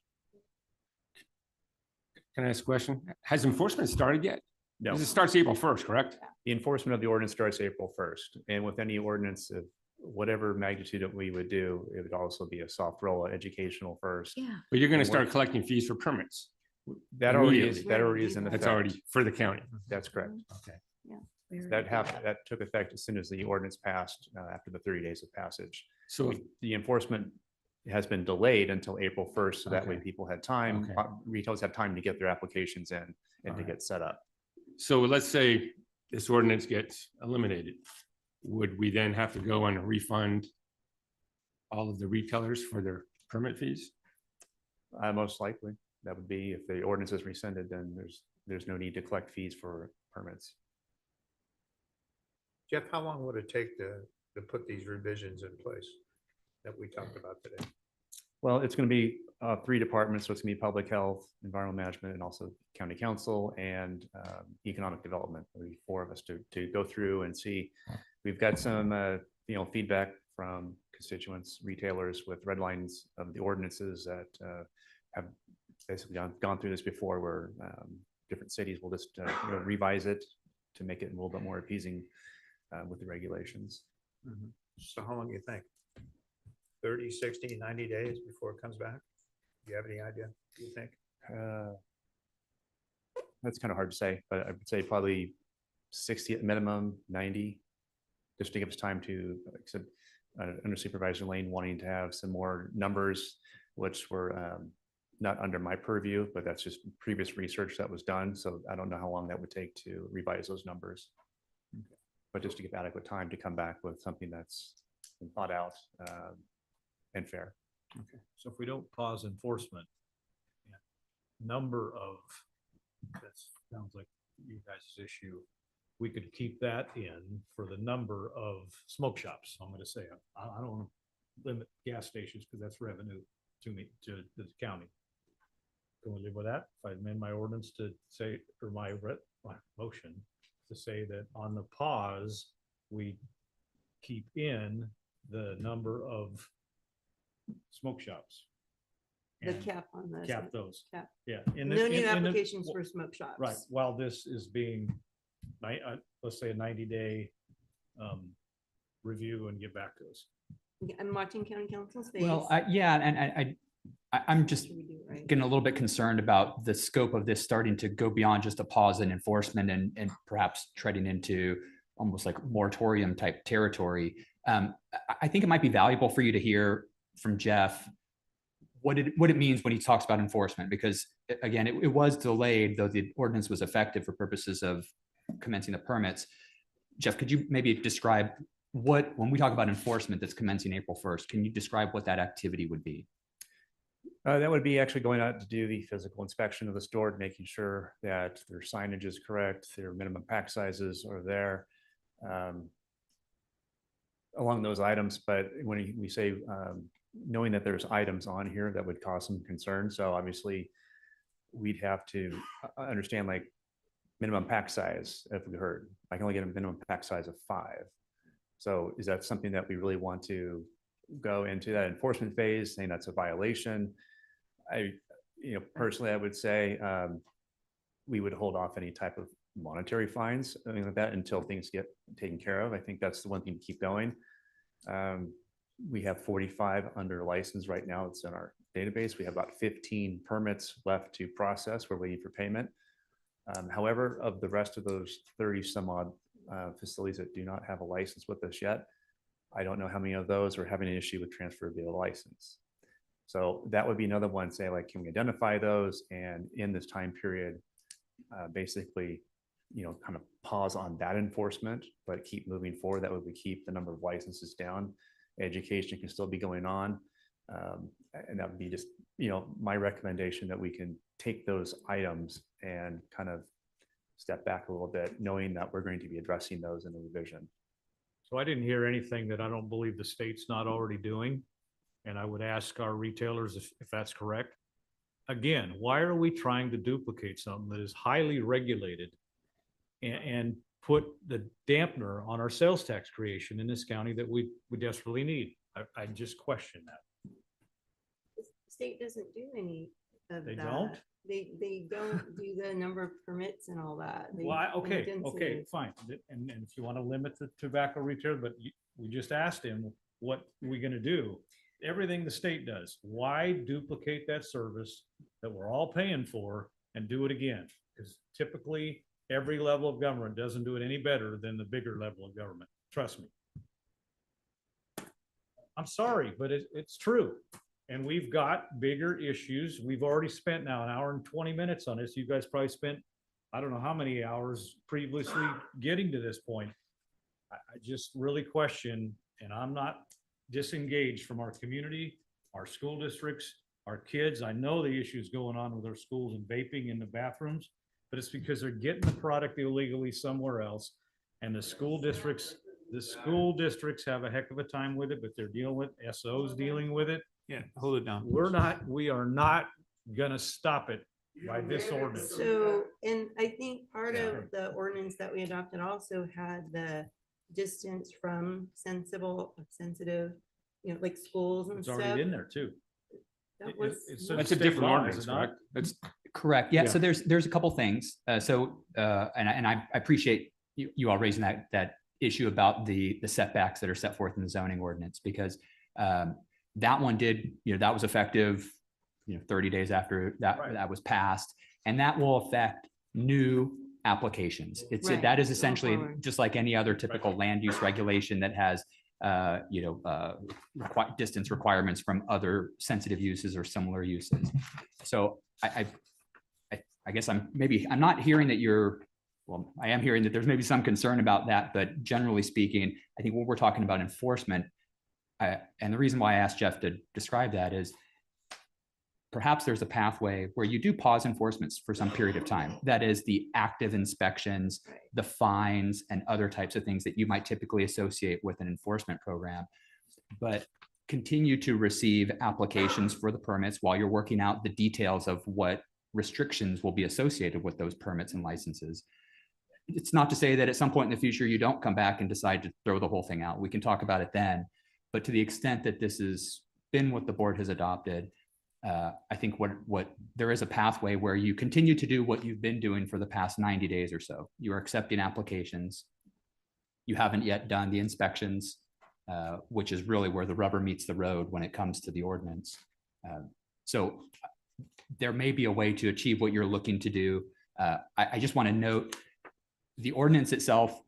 Can I ask a question? Has enforcement started yet?
No.
Because it starts April 1st, correct?
The enforcement of the ordinance starts April 1st. And with any ordinance of whatever magnitude that we would do, it would also be a soft roll, educational first.
Yeah.
But you're going to
And
start collecting fees for permits.
That already is,
immediately.
that already is in effect.
That's already for the county.
That's correct.
Okay.
Yeah.
That took effect as soon as the ordinance passed, after the 30 days of passage.
So
The enforcement has been delayed until April 1st, so that way
Okay.
people had time,
Okay.
retailers have time to get their applications in and to
Alright.
get set up.
So let's say this ordinance gets eliminated. Would we then have to go and refund all of the retailers for their permit fees?
Most likely, that would be if the ordinance is rescinded, then there's no need to collect fees for permits.
Jeff, how long would it take to put these revisions in place that we talked about today?
Well, it's going to be 3 departments, so it's going to be public health, environmental management, and also county council and economic development. There'll be 4 of us to go through and see. We've got some feedback from constituents, retailers with red lines of the ordinances that have basically gone through this before, where different cities will just revise it to make it a little bit more appeasing with the regulations.
So how long do you think? 30, 60, 90 days before it comes back? Do you have any idea, do you think?
That's kind of hard to say, but I would say probably 60 at minimum, 90, just to give us time to, except under Supervisor Lane wanting to have some more numbers, which were not under my purview, but that's just previous research that was done. So I don't know how long that would take to revise those numbers. But just to give adequate time to come back with something that's been thought out and fair.
Okay, so if we don't pause enforcement, number of, that sounds like you guys' issue, we could keep that in for the number of smoke shops. I'm gonna say, I don't want to limit gas stations because that's revenue to me, to the county. Can we live with that? If I amend my ordinance to say, or my motion to say that on the pause, we keep in the number of smoke shops.
The
and
cap on those.
Cap those.
Cap.
Yeah.
No new applications for smoke shops.
Right, while this is being, let's say a 90-day review and get back to us.
I'm watching county council's face.
Well, yeah, and I'm just
Should we do it right?
getting a little bit concerned about the scope of this starting to go beyond just a pause in enforcement and perhaps treading into almost like moratorium type territory. I think it might be valuable for you to hear from Jeff what it means when he talks about enforcement, because again, it was delayed, though the ordinance was effective for purposes of commencing the permits. Jeff, could you maybe describe when we talk about enforcement that's commencing April 1st, can you describe what that activity would be?
That would be actually going out to do the physical inspection of the store, making sure that their signage is correct, their minimum pack sizes are there, along those items. But when we say knowing that there's items on here that would cause some concern, so obviously we'd have to understand like minimum pack size. If we heard, I can only get a minimum pack size of 5. So is that something that we really want to go into that enforcement phase, saying that's a violation? Personally, I would say we would hold off any type of monetary fines, anything like that, until things get taken care of. I think that's the one thing to keep going. We have 45 under license right now. It's in our database. We have about 15 permits left to process. We're waiting for payment. However, of the rest of those 30 some odd facilities that do not have a license with us yet, I don't know how many of those are having an issue with transfer of the license. So that would be another one, say like, can we identify those, and in this time period, basically, kind of pause on that enforcement, but keep moving forward. That way we keep the number of licenses down. Education can still be going on. And that would be just, my recommendation, that we can take those items and kind of step back a little bit, knowing that we're going to be addressing those in the revision.
So I didn't hear anything that I don't believe the state's not already doing. And I would ask our retailers if that's correct. Again, why are we trying to duplicate something that is highly regulated and put the dampener on our sales tax creation in this county that we desperately need? I just question that.
The state doesn't do any of
They
that.
don't?
They don't do the number of permits and all that. They-
Well,
and
okay,
density.
fine. And if you want to limit the tobacco retail, but we just asked him, what we gonna do? Everything the state does, why duplicate that service that we're all paying for and do it again? Because typically, every level of government doesn't do it any better than the bigger level of government. Trust me. I'm sorry, but it's true. And we've got bigger issues. We've already spent now 1 hour and 20 minutes on this. You guys probably spent, I don't know how many hours previously getting to this point. I just really question, and I'm not disengaged from our community, our school districts, our kids. I know the issues going on with our schools and vaping in the bathrooms, but it's because they're getting the product illegally somewhere else. And the school districts have a heck of a time with it, but they're dealing with, SOs dealing with it.
Yeah, hold it down.
We are not gonna stop it by this ordinance.
So, and I think part of the ordinance that we adopted also had the distance from sensitive, like schools and
It's
stuff.
already in there too.
That was-
That's a different ordinance, correct?
That's correct. Yeah.
Yeah.
So there's a couple things. And I appreciate you all raising that issue about the setbacks that are set forth in the zoning ordinance, because that one did, that was effective, 30 days after that was passed, and that will affect new applications.
Right.
That is
Going
essentially
forward.
just like any other typical land use regulation that has distance requirements from other sensitive uses or similar uses. So I guess I'm not hearing that I am hearing that there's maybe some concern about that, but generally speaking, I think when we're talking about enforcement, and the reason why I asked Jeff to describe that is perhaps there's a pathway where you do pause enforcements for some period of time. That is the active inspections, the fines, and other types of things that you might typically associate with an enforcement program, but continue to receive applications for the permits while you're working out the details of what restrictions will be associated with those permits and licenses. It's not to say that at some point in the future, you don't come back and decide to throw the whole thing out. We can talk about it then, but to the extent that this has been what the board has adopted, I think what there is a pathway where you continue to do what you've been doing for the past 90 days or so. You are accepting applications. You haven't yet done the inspections, which is really where the rubber meets the road when it comes to the ordinance. So there may be a way to achieve what you're looking to do. I just want to note the ordinance itself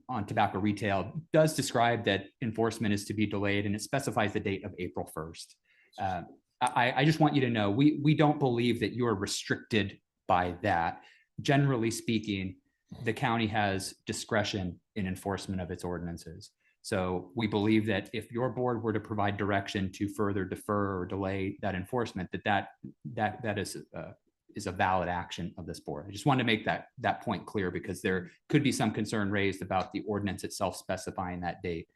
on tobacco retail does describe that enforcement is to be delayed, and it specifies the date of April 1st. I just want you to know, we don't believe that you're restricted by that. Generally speaking, the county has discretion in enforcement of its ordinances. So we believe that if your board were to provide direction to further defer or delay that enforcement, that is a valid action of this board. I just wanted to make that point clear, because there could be some concern raised about the ordinance itself specifying that date.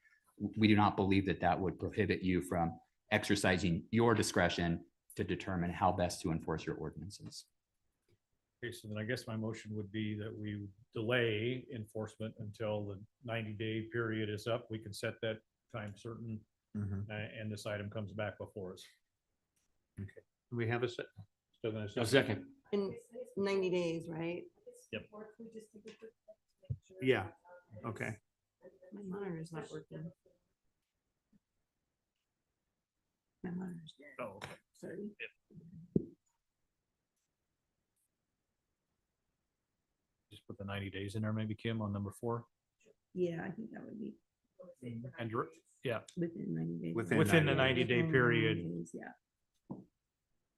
We do not believe that would prohibit you from exercising your discretion to determine how best to enforce your ordinances.
Okay, so then I guess my motion would be that we delay enforcement until the 90-day period is up. We can set that time certain, and this item comes back before us.
Okay. Do we have still gonna
A second.
In 90 days, right?
Yep.
Yeah, okay.
My monitor's not working. My monitor's dead.
Oh, okay.
Sorry.
Just put the 90 days in there, maybe, Kim, on number 4.
Yeah, I think that would be.
And yeah,
Within 90 days.
within the 90-day
Within
period,
90 days, yeah.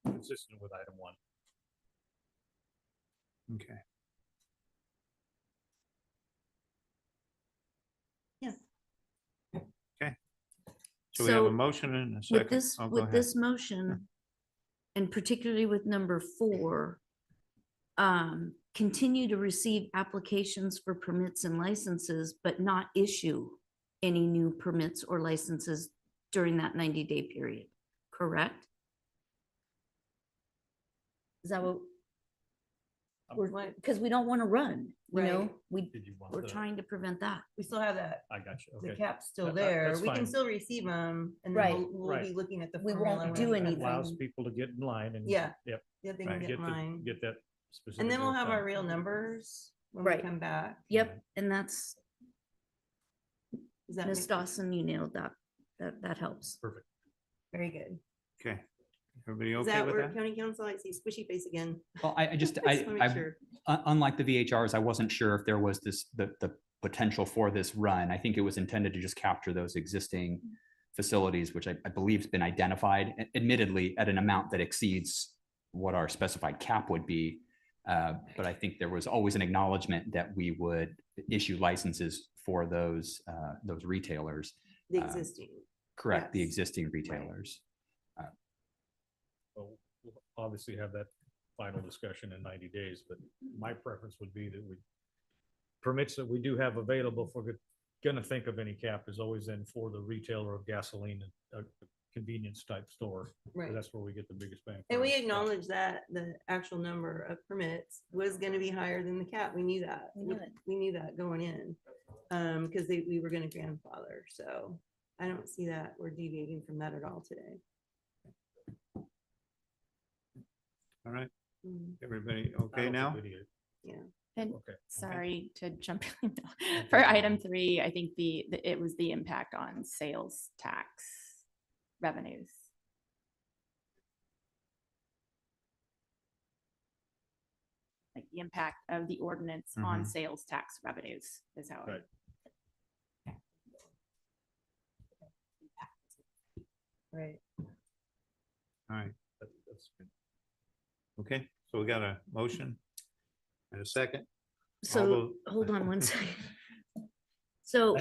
consistent with item 1.
Okay.
Yeah.
Okay. So we have a motion and a second.
With this motion, and particularly with number 4, continue to receive applications for permits and licenses, but not issue any new permits or licenses during that 90-day period, correct? Is that what? Because we don't want to run, you know,
Right.
we're trying to prevent that.
We still have that.
I got you.
The
Okay.
cap's still
That-
there.
that's
We can
fine.
still receive them and
Right.
then we'll be
Right.
looking at the.
We
formula
won't
when
do
we come
anything.
back.
Allows people to get in line and.
Yeah.
Yep.
Yeah, they can get in line.
Get that specific.
And then we'll
work
have
done.
our real numbers when we
Right.
come back.
Yep, and that's,
Does that
Ms.
make-
Dawson, you nailed that. That helps.
Perfect.
Very good.
Okay. Everybody
Does
okay
that
with
work,
that?
County Council? I see squishy face again.
Well, I just,
Just wanna make sure.
unlike the VHRs, I wasn't sure if there was the potential for this run. I think it was intended to just capture those existing facilities, which I believe has been identified, admittedly at an amount that exceeds what our specified cap would be. But I think there was always an acknowledgement that we would issue licenses for those retailers.
The existing.
Correct, the
Yes.
existing retailers.
Well, we'll obviously have that final discussion in 90 days, but my preference would be that we permits that we do have available, if we're gonna think of any cap, is always in for the retailer of gasoline and a convenience type store.
Right.
That's where we get the biggest bang. for
And we
our
acknowledge that the actual number of permits was gonna be higher than the cap. We knew that.
We knew it.
We knew that going in. Because we were gonna grandfather, so I don't see that we're deviating from that at all today.
All right.
Mhm.
Everybody
I
okay
don't
now?
think we need it.
Yeah.
And
Okay.
sorry to jump in. For item 3, I think it was the impact on sales tax revenues. Like the impact of the ordinance on
Mhm.
sales tax revenues is how.
Right.
Right.
All right.
That's good.
Okay, so we got a motion and a second.
So,
those-
hold on one second. So,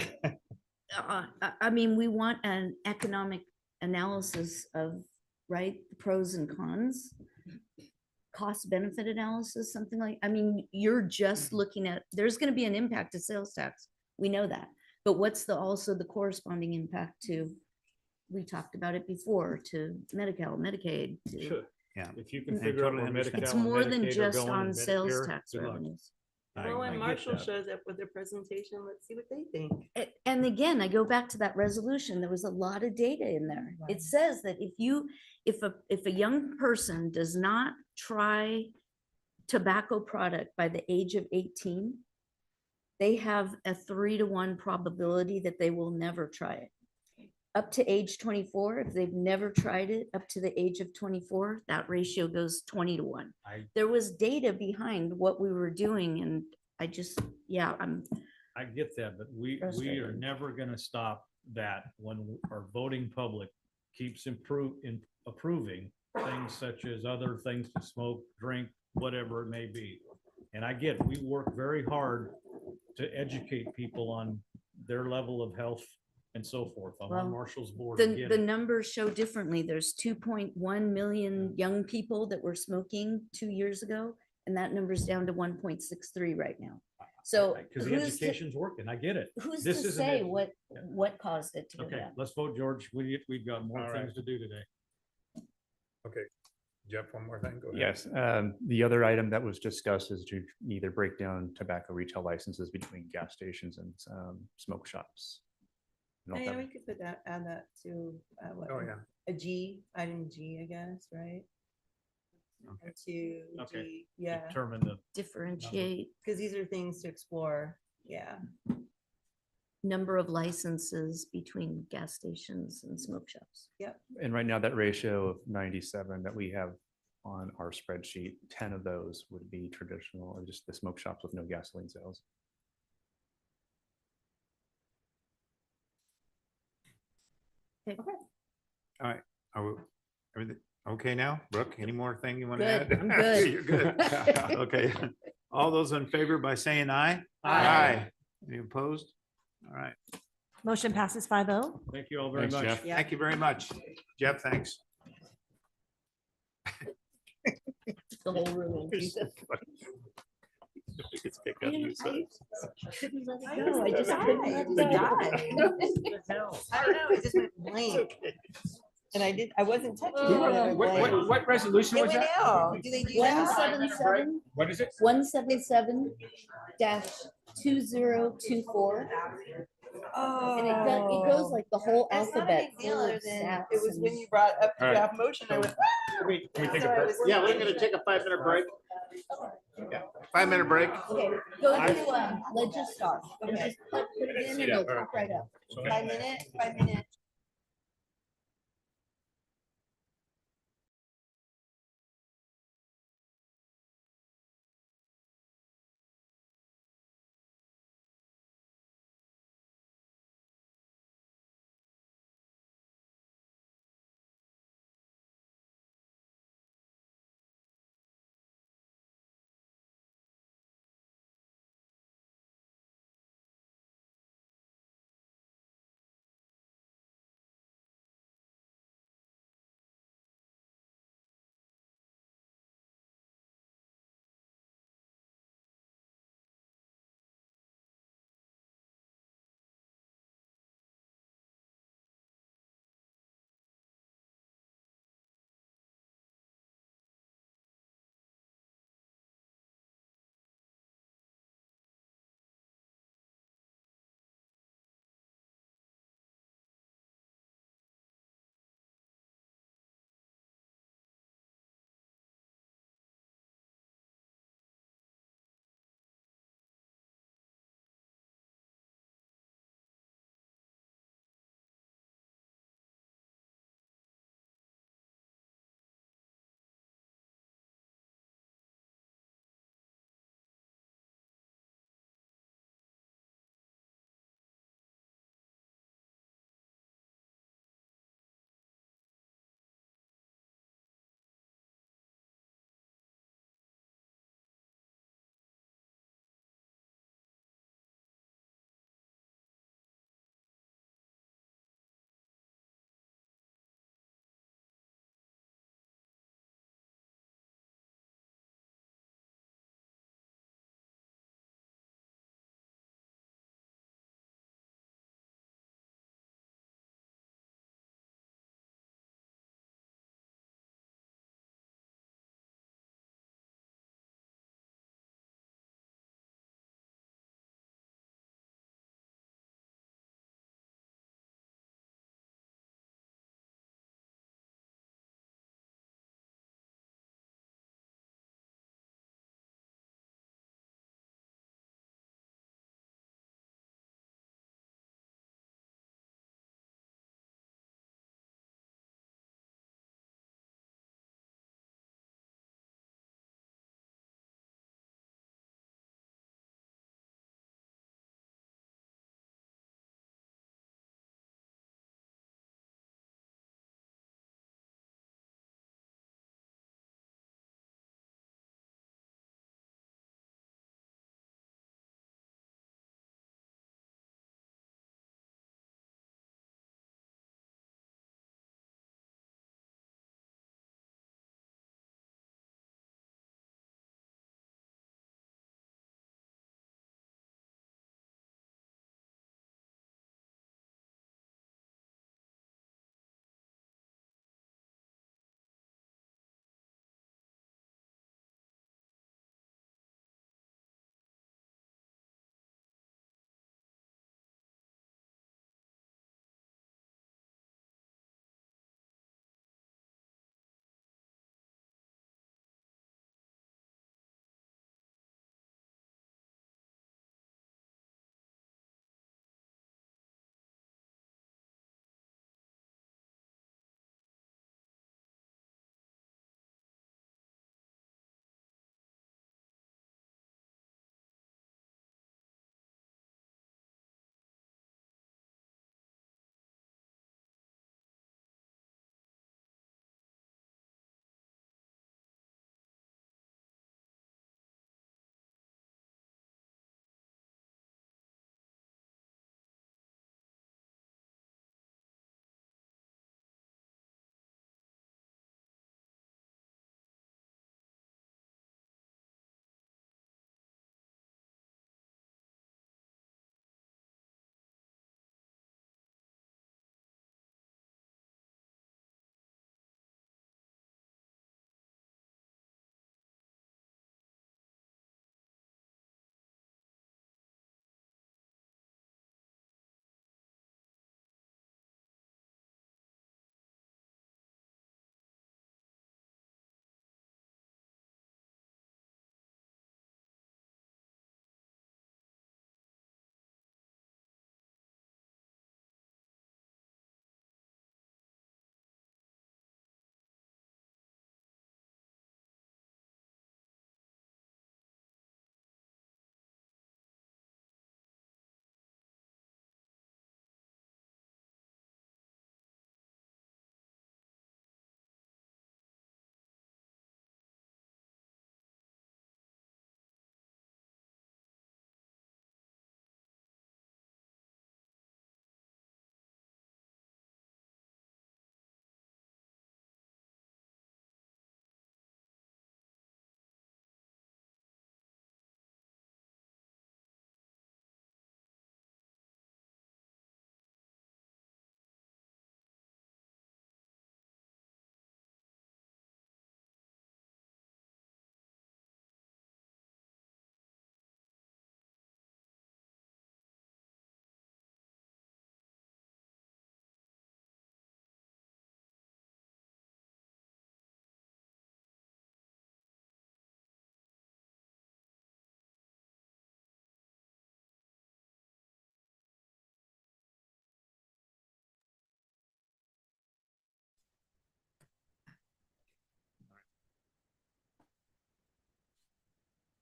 I mean, we want an economic analysis of, right, the pros and cons, cost benefit analysis, something like, I mean, you're just looking at, there's gonna be an impact to sales tax. We know that. But what's also the corresponding impact to, we talked about it before, to Medi-Cal, Medicaid, to,
Sure.
Yeah.
If you can
I
figure out
totally
where
understand.
it's
Medi-Cal and
more than
Medicaid are
just
going
on
and
sales
Medicare,
tax
good luck.
revenues.
I-
Well,
I
when
get
Marshall
that.
shows up with their presentation, let's see what they think.
And again, I go back to that resolution, there was a lot of data in there. It says that if a young person does not try tobacco product by the age of 18, they have a 3-to-1 probability that they will never try it. Up to age 24, if they've never tried it, up to the age of 24, that ratio goes 20-to-1. There was data behind what we were doing, and I just, yeah,
I get that, but we are
Frustrating.
never gonna stop that when our voting public keeps approving things such as other things to smoke, drink, whatever it may be. And I get, it. We work very hard to educate people on their level of health and so forth. I'm
Well,
on Marshall's board. I get
the
it.
numbers show differently. There's 2.1 million young people that were smoking 2 years ago, and that number's down to 1.63 right now. So
Because the
who's to,
education's working. I get it.
who's
This
to
isn't
say
it.
what caused it to go
Okay,
down?
let's vote, George. We've got more
All
things to do today.
Okay. Jeff, one more thing. Go ahead.
Yes, the other item that was discussed is to either break down tobacco retail licenses between gas stations and smoke shops. I don't know if
Yeah,
that-
we could put that, add that to, what?
Oh, yeah.
A G, item G, I guess, right?
Okay.
To
Okay.
G, yeah,
Determine the
Differentiate
because these are things to explore, yeah.
number of licenses between gas stations and smoke shops.
Yep.
And right now, that ratio of 97 that we have on our spreadsheet, 10 of those would be traditional or just the smoke shops with no gasoline sales.
Okay.
All right. Everything okay now? Brooke, any more thing you want to add?
Good, I'm good.
You're good. Okay. All those in favor by saying aye?
Aye.
Any opposed? All right.
Motion passes 5-0.
Thank you all very
Thanks,
much.
Jeff.
Yeah.
Thank you very much. Jeff, thanks.
the whole room in. Jesus. I couldn't let it go. I just couldn't let it go.
I don't know, it just went blank. And I wasn't touching it. when it went blank.
What resolution
It
was
went
that?
out. Do they do that?
177
What is it?
177-2024. And it goes like the whole
That's not a
alphabet.
big deal
full
other
of
than
sats
it was when
and-
you brought up the
All right.
draft motion, I went.
Can we take a
So I
break?
was
Yeah, we're
thinking-
gonna take a 5-minute break. 5-minute break.
Okay, go to Legistar and just put it in and it'll pop right up.
5 minute.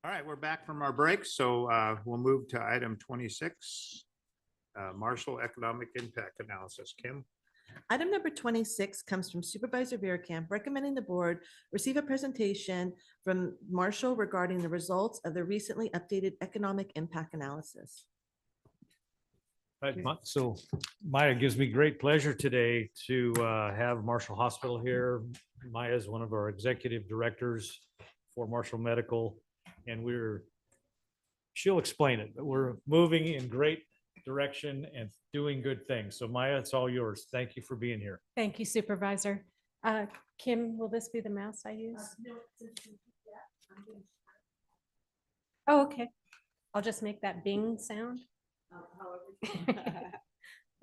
All right, we're back from our break, so we'll move to item 26. Marshall Economic Impact Analysis. Kim?
Item number 26 comes from Supervisor Veerkamp, recommending the board receive a presentation from Marshall regarding the results of the recently updated economic impact analysis.
So Maya, gives me great pleasure today to have Marshall Hospital here. Maya is one of our executive directors for Marshall Medical, and she'll explain it, but we're moving in great direction and doing good things. So Maya, it's all yours. Thank you for being here.
Thank you, Supervisor. Kim, will this be the mouse I use? Oh, okay. I'll just make that bing sound.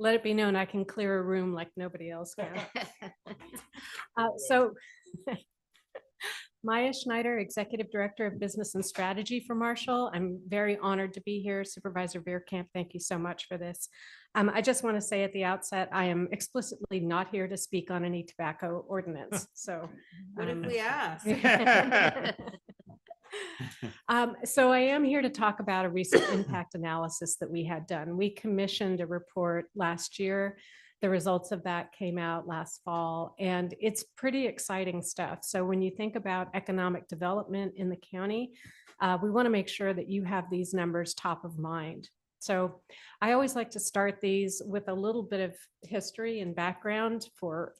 Let it be known I can clear a room like nobody else can. So Maya Schneider, Executive Director of Business and Strategy for Marshall. I'm very honored to be here. Supervisor Veerkamp, thank you so much for this. I just want to say at the outset, I am explicitly not here to speak on any tobacco ordinance. So
What if we ask?
So I am here to talk about a recent impact analysis that we had done. We commissioned a report last year. The results of that came out last fall, and it's pretty exciting stuff. So when you think about economic development in the county, we want to make sure that you have these numbers top of mind. So I always like to start these with a little bit of history and background for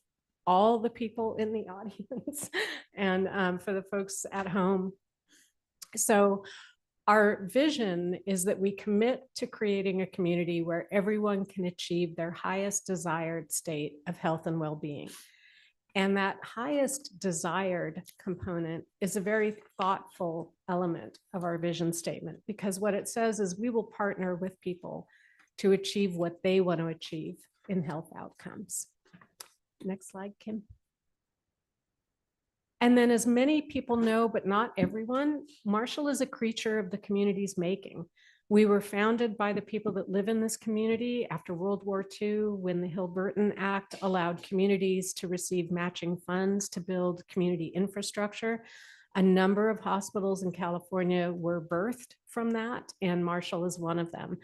all the people in the audience and for the folks at home. So our vision is that we commit to creating a community where everyone can achieve their highest desired state of health and well-being. And that highest desired component is a very thoughtful element of our vision statement, because what it says is we will partner with people to achieve what they want to achieve in health outcomes. Next slide, Kim. And then, as many people know, but not everyone, Marshall is a creature of the community's making. We were founded by the people that live in this community after World War II, when the Hill-Burton Act allowed communities to receive matching funds to build community infrastructure. A number of hospitals in California were birthed from that, and Marshall is one of them.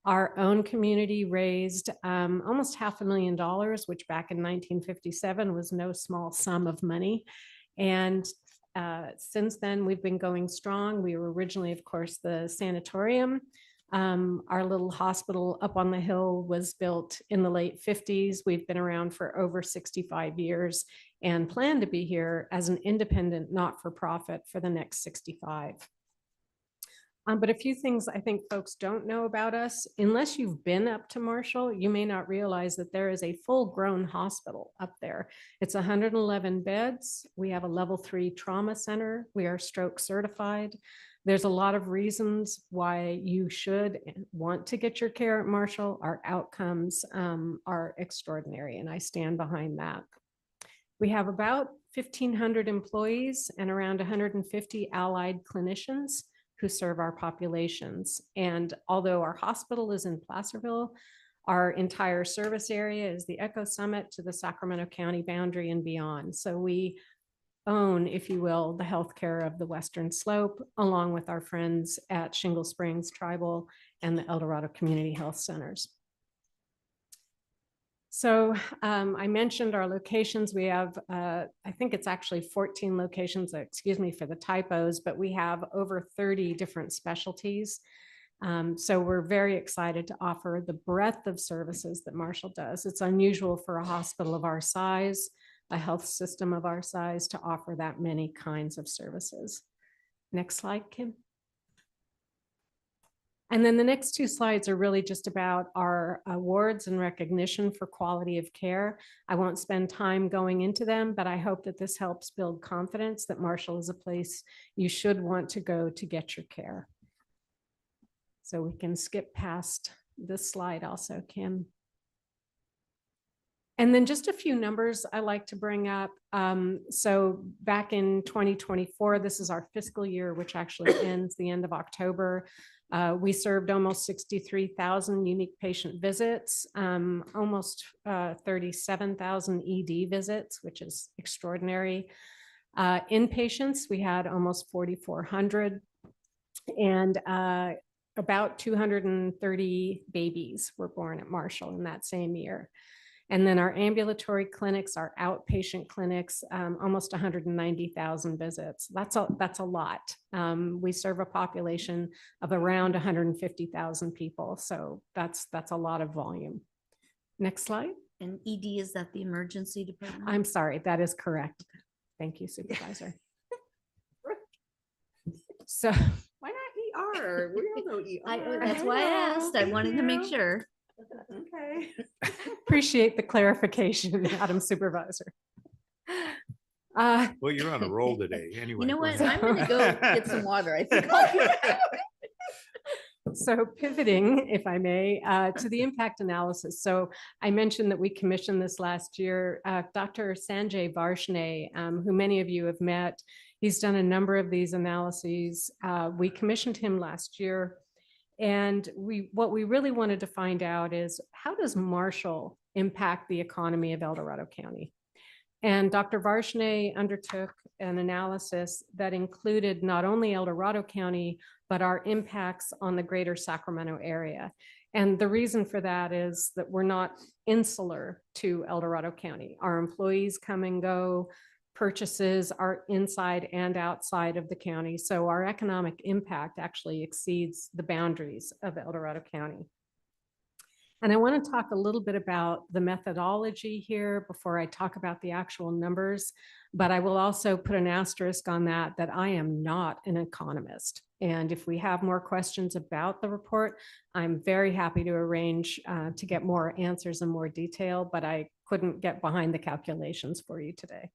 Our own community raised almost $500,000, which back in 1957 was no small sum of money. And since then, we've been going strong. We were originally, of course, the sanatorium. Our little hospital up on the hill was built in the late 50s. We've been around for over 65 years and plan to be here as an independent, not-for-profit for the next 65. But a few things I think folks don't know about us. Unless you've been up to Marshall, you may not realize that there is a full-grown hospital up there. It's 111 beds. We have a level 3 trauma center. We are stroke certified. There's a lot of reasons why you should want to get your care at Marshall. Our outcomes are extraordinary, and I stand behind that. We have about 1,500 employees and around 150 allied clinicians who serve our populations. And although our hospital is in Placerville, our entire service area is the Echo Summit to the Sacramento County boundary and beyond. So we own, if you will, the healthcare of the Western Slope, along with our friends at Shingle Springs Tribal and the El Dorado Community Health Centers. So I mentioned our locations. We have, I think it's actually 14 locations, excuse me for the typos, but we have over 30 different specialties. So we're very excited to offer the breadth of services that Marshall does. It's unusual for a hospital of our size, a health system of our size, to offer that many kinds of services. Next slide, Kim. And then the next two slides are really just about our awards and recognition for quality of care. I won't spend time going into them, but I hope that this helps build confidence that Marshall is a place you should want to go to get your care. So we can skip past this slide also, Kim. And then just a few numbers I like to bring up. So back in 2024, this is our fiscal year, which actually ends the end of October. We served almost 63,000 unique patient visits, almost 37,000 ED visits, which is extraordinary. Inpatients, we had almost 4,400. And about 230 babies were born at Marshall in that same year. And then our ambulatory clinics, our outpatient clinics, almost 190,000 visits. That's a lot. We serve a population of around 150,000 people. So that's a lot of volume. Next slide.
And ED, is that the emergency department?
I'm sorry, that is correct. Thank you, Supervisor. So
Why not ER? We all know ER.
That's why I asked. I wanted to make sure.
Okay.
appreciate the clarification, Madam Supervisor.
Well, you're on a roll today anyway.
You know
go
what?
ahead.
I'm gonna go get some water. I think I'll be back.
So pivoting, if I may, to the impact analysis. So I mentioned that we commissioned this last year. Dr. Sanjay Varshney, who many of you have met, he's done a number of these analyses. We commissioned him last year. And what we really wanted to find out is, how does Marshall impact the economy of El Dorado County? And Dr. Varshney undertook an analysis that included not only El Dorado County, but our impacts on the greater Sacramento area. And the reason for that is that we're not insular to El Dorado County. Our employees come and go, purchases are inside and outside of the county. So our economic impact actually exceeds the boundaries of El Dorado County. And I want to talk a little bit about the methodology here before I talk about the actual numbers, but I will also put an asterisk on that I am not an economist. And if we have more questions about the report, I'm very happy to arrange to get more answers and more detail, but I couldn't get behind the calculations for you today.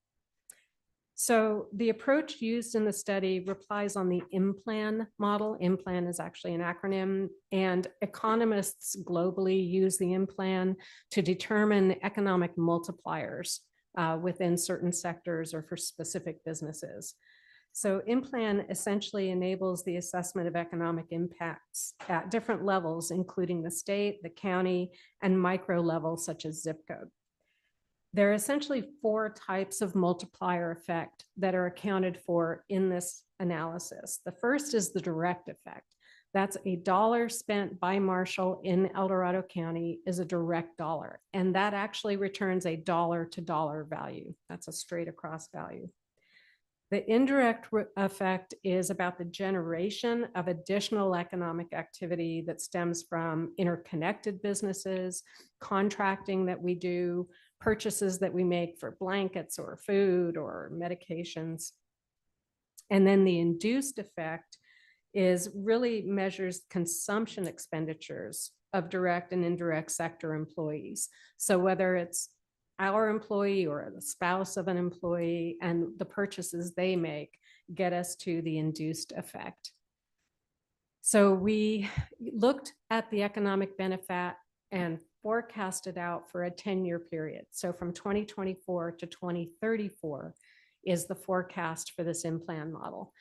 So the approach used in the study relies on the IMPLAN model. IMPLAN is actually an acronym, and economists globally use the IMPLAN to determine economic multipliers within certain sectors or for specific businesses. So IMPLAN essentially enables the assessment of economic impacts at different levels, including the state, the county, and micro levels such as zip code. There are essentially 4 types of multiplier effect that are accounted for in this analysis. The first is the direct effect. That's a dollar spent by Marshall in El Dorado County is a direct dollar, and that actually returns a dollar to dollar value. That's a straight across value. The indirect effect is about the generation of additional economic activity that stems from interconnected businesses, contracting that we do, purchases that we make for blankets or food or medications. And then the induced effect is really measures consumption expenditures of direct and indirect sector employees. So whether it's our employee or the spouse of an employee, and the purchases they make get us to the induced effect. So we looked at the economic benefit and forecasted out for a 10-year period. So from 2024 to 2034 is the forecast for this IMPLAN model.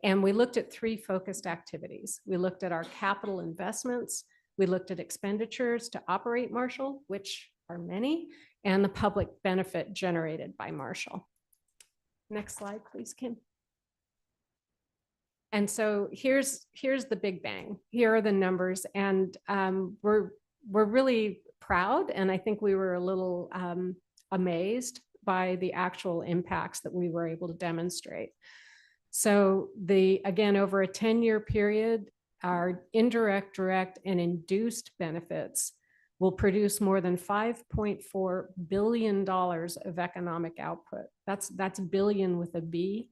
And we looked at 3 focused activities. We looked at our capital investments, we looked at expenditures to operate Marshall, which are many, and the public benefit generated by Marshall. Next slide, please, Kim. And so here's the big bang. Here are the numbers, and we're really proud, and I think we were a little amazed by the actual impacts that we were able to demonstrate. So again, over a 10-year period, our indirect, direct, and induced benefits will produce more than $5.4 billion of economic output. That's billion with a B.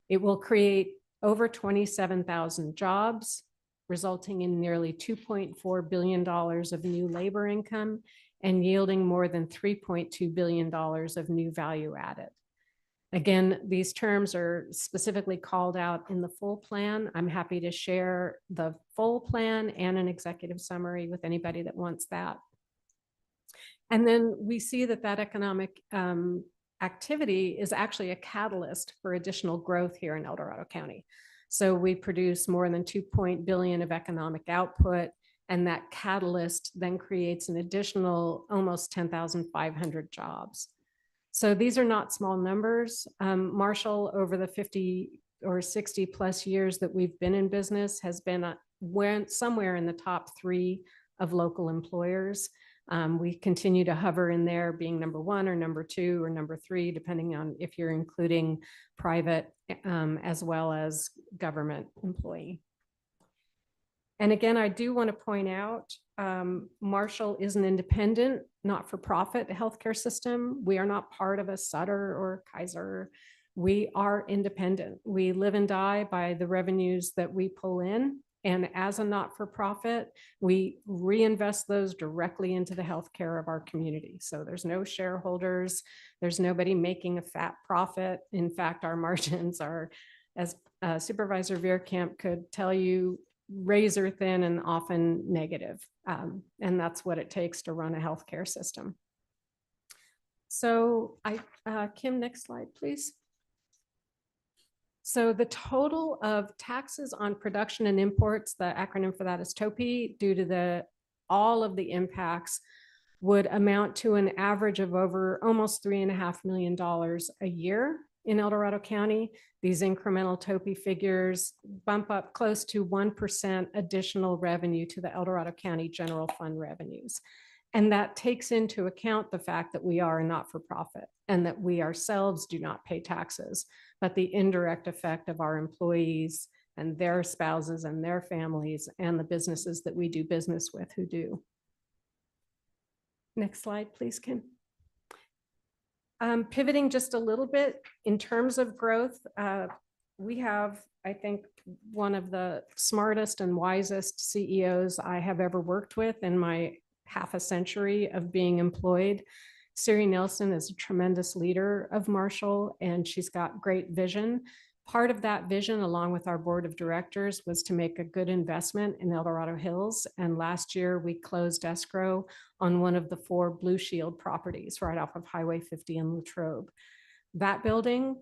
It will create over 27,000 jobs, resulting in nearly $2.4 billion of new labor income and yielding more than $3.2 billion of new value added. Again, these terms are specifically called out in the full plan. I'm happy to share the full plan and an executive summary with anybody that wants that. And then we see that economic activity is actually a catalyst for additional growth here in El Dorado County. So we produce more than $2 billion of economic output, and that catalyst then creates an additional almost 10,500 jobs. So these are not small numbers. Marshall, over the or 60 plus years that we've been in business has been went somewhere in the top 3 of local employers. We continue to hover in there, being number 1 or number 2 or number 3, depending on if you're including private as well as government employee. And again, I do want to point out, Marshall is an independent, not-for-profit healthcare system. We are not part of a Sutter or Kaiser. We are independent. We live and die by the revenues that we pull in. And as a not-for-profit, we reinvest those directly into the healthcare of our community. So there's no shareholders, there's nobody making a fat profit. In fact, our margins are, as Supervisor Veerkamp could tell you, razor thin and often negative. And that's what it takes to run a healthcare system. So Kim, next slide, please. So the total of taxes on production and imports, the acronym for that is TOPI, due to all of the impacts, would amount to an average of over almost $3.5 million a year in El Dorado County. These incremental TOPI figures bump up close to 1% additional revenue to the El Dorado County general fund revenues. And that takes into account the fact that we are a not-for-profit and that we ourselves do not pay taxes, but the indirect effect of our employees and their spouses and their families and the businesses that we do business with who do. Next slide, please, Kim. Pivoting just a little bit in terms of growth, we have, I think, one of the smartest and wisest CEOs I have ever worked with in my half a century of being employed. Siri Nelson is a tremendous leader of Marshall, and she's got great vision. Part of that vision, along with our board of directors, was to make a good investment in El Dorado Hills. And last year we closed escrow on one of the 4 Blue Shield properties right off of Highway 50 in Latrobe. That building,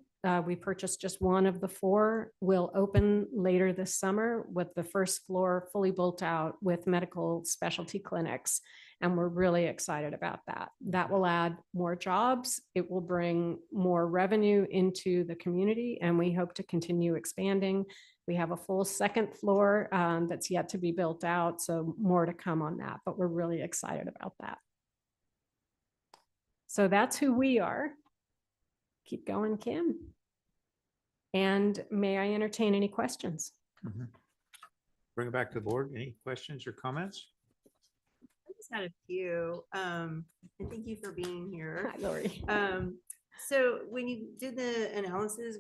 we purchased just one of the 4, will open later this summer with the first floor fully built out with medical specialty clinics. And we're really excited about that. That will add more jobs. It will bring more revenue into the community, and we hope to continue expanding. We have a full 2nd floor that's yet to be built out, so more to come on that, but we're really excited about that. So that's who we are. Keep going, Kim. And may I entertain any questions?
Bring it back to the board. Any questions or comments?
I just had a few, and thank you for being here.
Hi, Lori.
So when you did the analysis,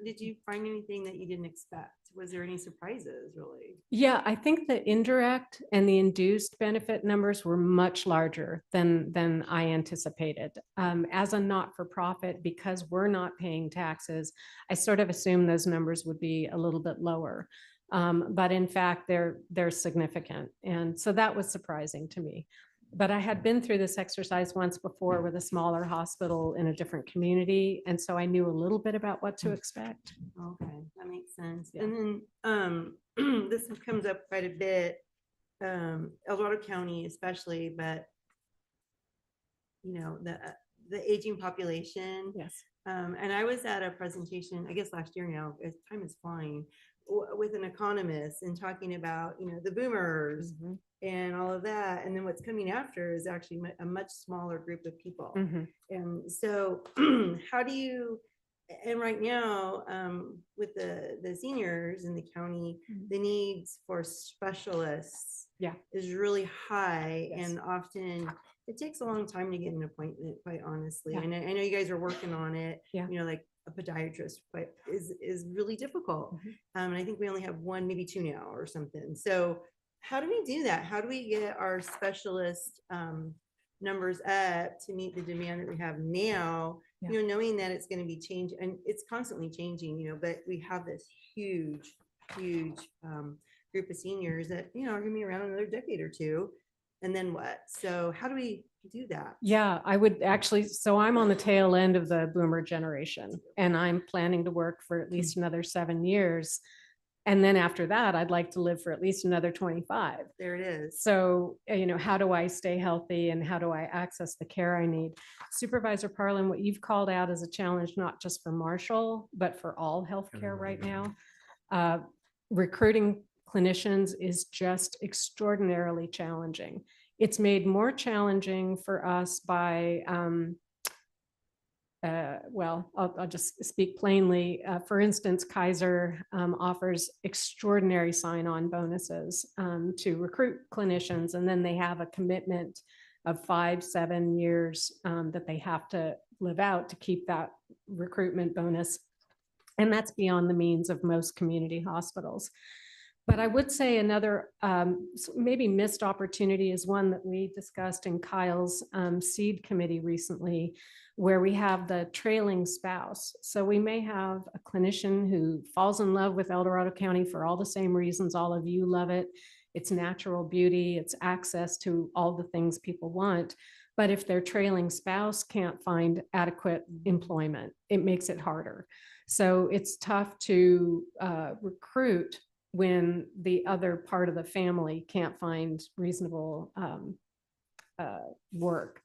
did you find anything that you didn't expect? Was there any surprises, really?
Yeah, I think the indirect and the induced benefit numbers were much larger than I anticipated. As a not-for-profit, because we're not paying taxes, I sort of assumed those numbers would be a little bit lower. But in fact, they're significant. And so that was surprising to me. But I had been through this exercise once before with a smaller hospital in a different community. And so I knew a little bit about what to expect.
Okay, that makes sense. Yeah. And then this comes up quite a bit, El Dorado County especially, but you know, the aging population.
Yes.
And I was at a presentation, I guess last year now, as time is flying, with an economist and talking about, you know, the boomers and all of that. And then what's coming after is actually a much smaller group of people. And so how do you, and right now with the seniors in the county, the needs for specialists is really high. Yes. And often it takes a long time to get an appointment, quite honestly. And I know you guys are working on it, you know, like a podiatrist, but is really difficult. And I think we only have 1, maybe 2 now or something. So how do we do that? How do we get our specialist numbers up to meet the demand that we have now, you know, knowing that it's going to be changed and it's constantly changing, you know, but we have this huge group of seniors that, you know, are going to be around another decade or 2. And then what? So how do we do that?
Yeah, I would actually, so I'm on the tail end of the boomer generation and I'm planning to work for at least another 7 years. And then after that, I'd like to live for at least another 25.
There it is.
So, how do I stay healthy and how do I access the care I need? Supervisor Parlin, what you've called out as a challenge, not just for Marshall, but for all healthcare right now. Recruiting clinicians is just extraordinarily challenging. It's made more challenging for us by, I'll just speak plainly. For instance, Kaiser offers extraordinary sign-on bonuses to recruit clinicians, and then they have a commitment of 5-7 years that they have to live out to keep that recruitment bonus. And that's beyond the means of most community hospitals. But I would say another maybe missed opportunity is one that we discussed in Kyle's seed committee recently, where we have the trailing spouse. So we may have a clinician who falls in love with El Dorado County for all the same reasons all of you love it. It's natural beauty, it's access to all the things people want. But if their trailing spouse can't find adequate employment, it makes it harder. So it's tough to recruit when the other part of the family can't find reasonable work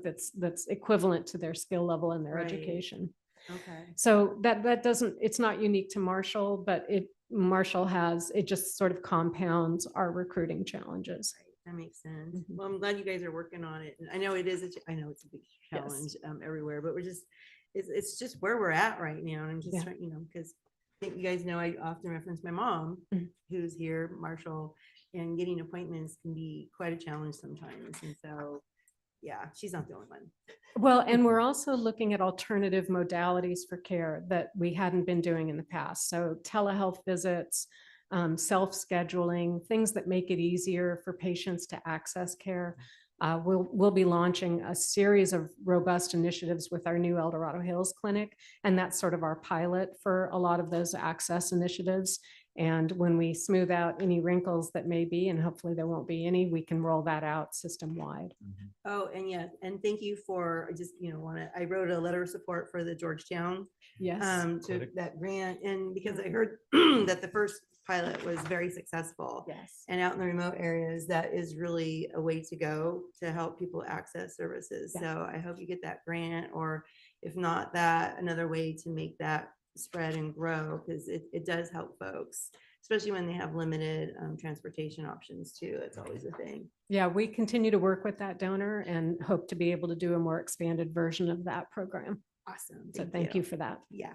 that's equivalent to their skill level and their
Right.
education.
Okay.
So that doesn't, it's not unique to Marshall, but Marshall has, it just sort of compounds our recruiting challenges.
That makes sense. Well, I'm glad you guys are working on it. And I know it is, I know it's a big challenge everywhere, but it's just where we're at right now. And I'm just trying, because I think you guys know, I often reference my mom, who's here, Marshall, and getting appointments can be quite a challenge sometimes. And so, yeah, she's not the only one.
Well, and we're also looking at alternative modalities for care that we hadn't been doing in the past. So telehealth visits, self-scheduling, things that make it easier for patients to access care. We'll be launching a series of robust initiatives with our new El Dorado Hills Clinic, and that's sort of our pilot for a lot of those access initiatives. And when we smooth out any wrinkles that may be, and hopefully there won't be any, we can roll that out system-wide.
Oh, and yeah, and thank you for, I just, I wrote a letter of support for the Georgetown.
Yes.
To that grant, and because I heard that the first pilot was very successful.
Yes.
And out in the remote areas, that is really a way to go to help people access services.
Yeah.
So I hope you get that grant, or if not that, another way to make that spread and grow, because it does help folks, especially when they have limited transportation options too. It's always a thing.
Yeah, we continue to work with that donor and hope to be able to do a more expanded version of that program.
Awesome.
So thank you for that.
Yeah.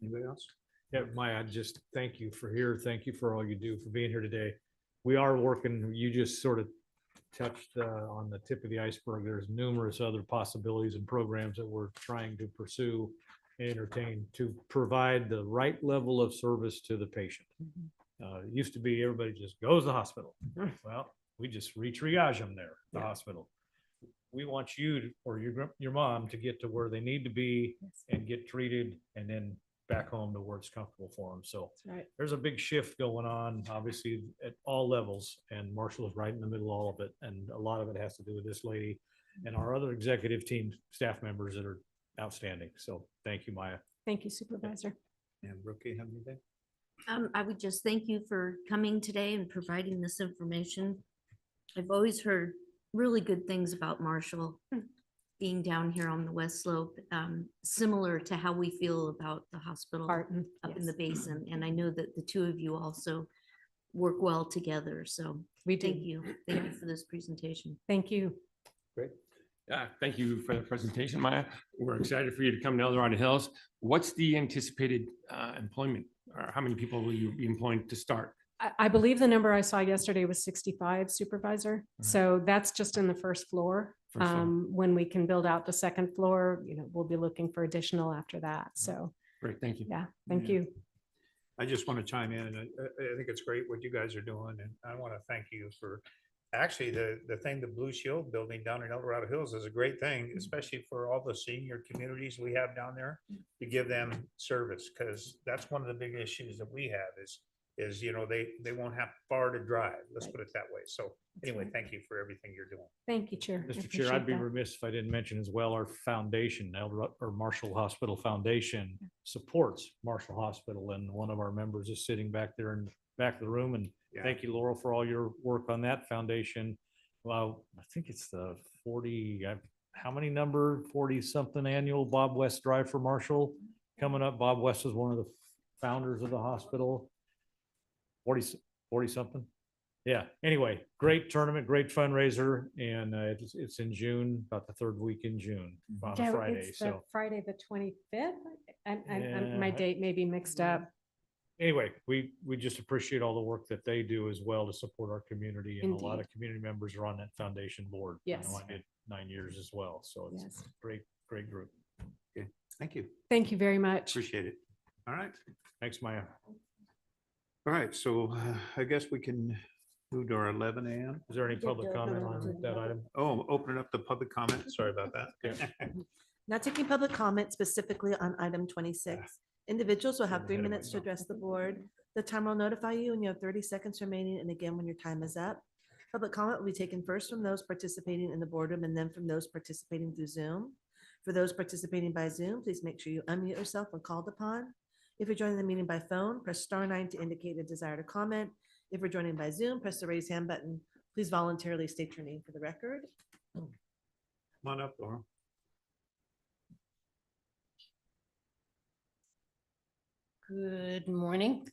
Anybody else?
Yeah, Maya, just thank you for here. Thank you for all you do, for being here today. We are working, you just sort of touched on the tip of the iceberg. There's numerous other possibilities and programs that we're trying to pursue, entertain, to provide the right level of service to the patient. It used to be everybody just goes to the hospital. Well, we just re-triage them there, the hospital. We want you or your mom to get to where they need to be and get treated, and then back home to where it's comfortable for them. So
right.
There's a big shift going on, obviously, at all levels, and Marshall is right in the middle of all of it. And a lot of it has to do with this lady and our other executive team staff members that are outstanding. So thank you, Maya.
Thank you, Supervisor.
And Brookie, have anything?
I would just thank you for coming today and providing this information. I've always heard really good things about Marshall being down here on the West Slope, similar to how we feel about the hospital up in the basin. And I know that the two of you also work well together. So thank you. Thank you for this presentation.
Thank you.
Great. Thank you for the presentation, Maya. We're excited for you to come to El Dorado Hills. What's the anticipated employment, or how many people will you be employing to start?
I believe the number I saw yesterday was 65, Supervisor. So that's just in the first floor. When we can build out the second floor, we'll be looking for additional after that. So
great, thank you.
Yeah, thank you.
I just want to chime in. I think it's great what you guys are doing, and I want to thank you for actually the thing, the Blue Shield building down in El Dorado Hills is a great thing, especially for all the senior communities we have down there, to give them service, because that's one of the big issues that we have is, they won't have far to drive. Let's put it that way. So anyway, thank you for everything you're doing.
Thank you, Chair. I
Mr. Chair, I'd be
appreciate that.
remiss if I didn't mention as well, our foundation, or Marshall Hospital Foundation supports Marshall Hospital, and one of our members is sitting back there in the back of the room. And
Yeah.
thank you, Laurel, for all your work on that foundation. Well, I think it's the 40, how many number, 40-something annual Bob West Drive for Marshall coming up. Bob West is one of the founders of the hospital. 40-something. Yeah, anyway, great tournament, great fundraiser, and it's in June, about the third week in June, on a
Yeah,
Friday,
it's the
so.
Friday, the 25th, and
Yeah,
my date may be mixed up.
Anyway, we just appreciate all the work that they do as well to support our community, and a lot
Indeed.
of community members are on that foundation board. I know
Yes.
I did 9 years as well, so it's
Yes.
a great group.
Okay, thank you.
Thank you very much.
Appreciate it. All right.
Thanks, Maya.
All right, so I guess we can move to our 11 a.m.
Is there any public comment on that item?
Oh, opening up the public comment. Sorry about that.
Not taking public comment specifically on item 26. Individuals will have 3
ahead of
minutes to
myself.
address the board. The timer will notify you when you have 30 seconds remaining, and again when your time is up. Public comment will be taken first from those participating in the boardroom and then from those participating through Zoom. For those participating by Zoom, please make sure you unmute yourself when called upon. If you're joining the meeting by phone, press *9 to indicate a desire to comment. If you're joining by Zoom, press the raise hand button. Please voluntarily state your name for the record.
Come on up, Laura.
Good morning.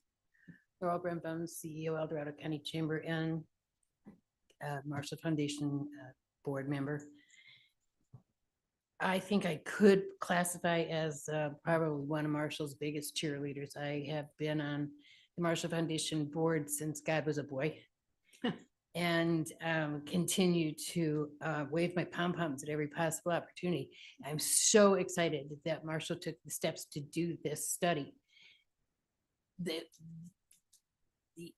Laurel Brembum, CEO, El Dorado County Chamber and Marshall Foundation board member. I think I could classify as probably one of Marshall's biggest cheerleaders. I have been on the Marshall Foundation board since God was a boy and continue to wave my pom-poms at every possible opportunity. I'm so excited that Marshall took the steps to do this study. The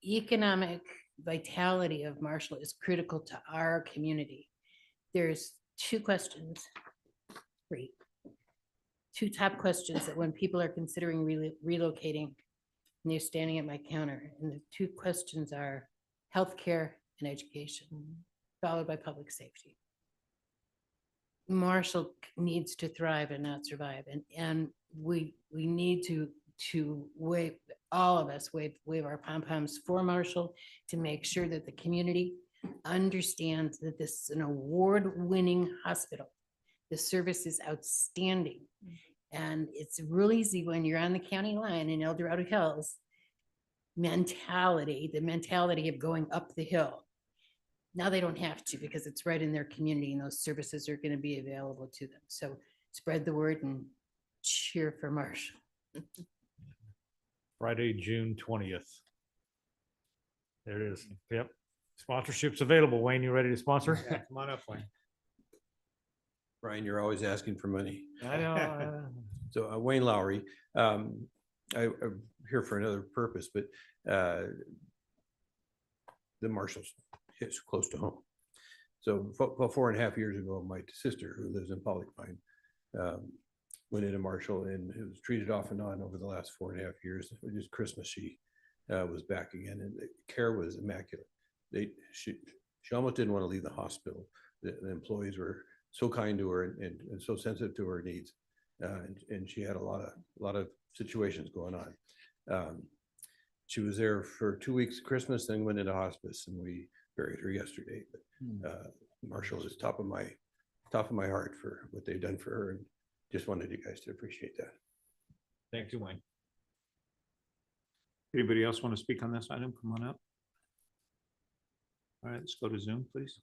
economic vitality of Marshall is critical to our community. There's two top questions that when people are considering relocating, and they're standing at my counter, and the two questions are healthcare and education, followed by public safety. Marshall needs to thrive and not survive, and we need to wave, all of us wave our pom-poms for Marshall to make sure that the community understands that this is an award-winning hospital. The service is outstanding. And it's real easy when you're on the county line in El Dorado Hills, the mentality of going up the hill. Now they don't have to because it's right in their community and those services are going to be available to them. So spread the word and cheer for Marshall.
Friday, June 20th. There it is. Yep. Sponsorship's available. Wayne, you ready to sponsor?
Yeah, come on up, Wayne.
Brian, you're always asking for money.
I know.
So Wayne Lowry, I'm here for another purpose, but the Marshalls is close to home. So about 4.5 years ago, my sister, who lives in Pollock Pine, went into Marshall and it was treated off and on over the last 4.5 years. Just Christmas, she was back again, and the care was immaculate. She almost didn't want to leave the hospital. The employees were so kind to her and so sensitive to her needs, and she had a lot of situations going on. She was there for 2 weeks Christmas, then went into hospice, and we buried her yesterday. But Marshall is top of my heart for what they've done for her, and just wanted you guys to appreciate that.
Thank you, Wayne.
Anybody else want to speak on this item? Come on up. All right, let's go to Zoom, please.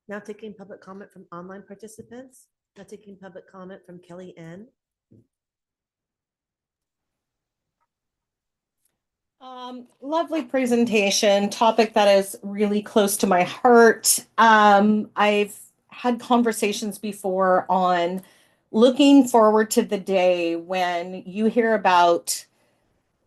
Now taking public comment from online participants. Now taking public comment from Kelly N.
Lovely presentation, topic that is really close to my heart. I've had conversations before on looking forward to the day when you hear about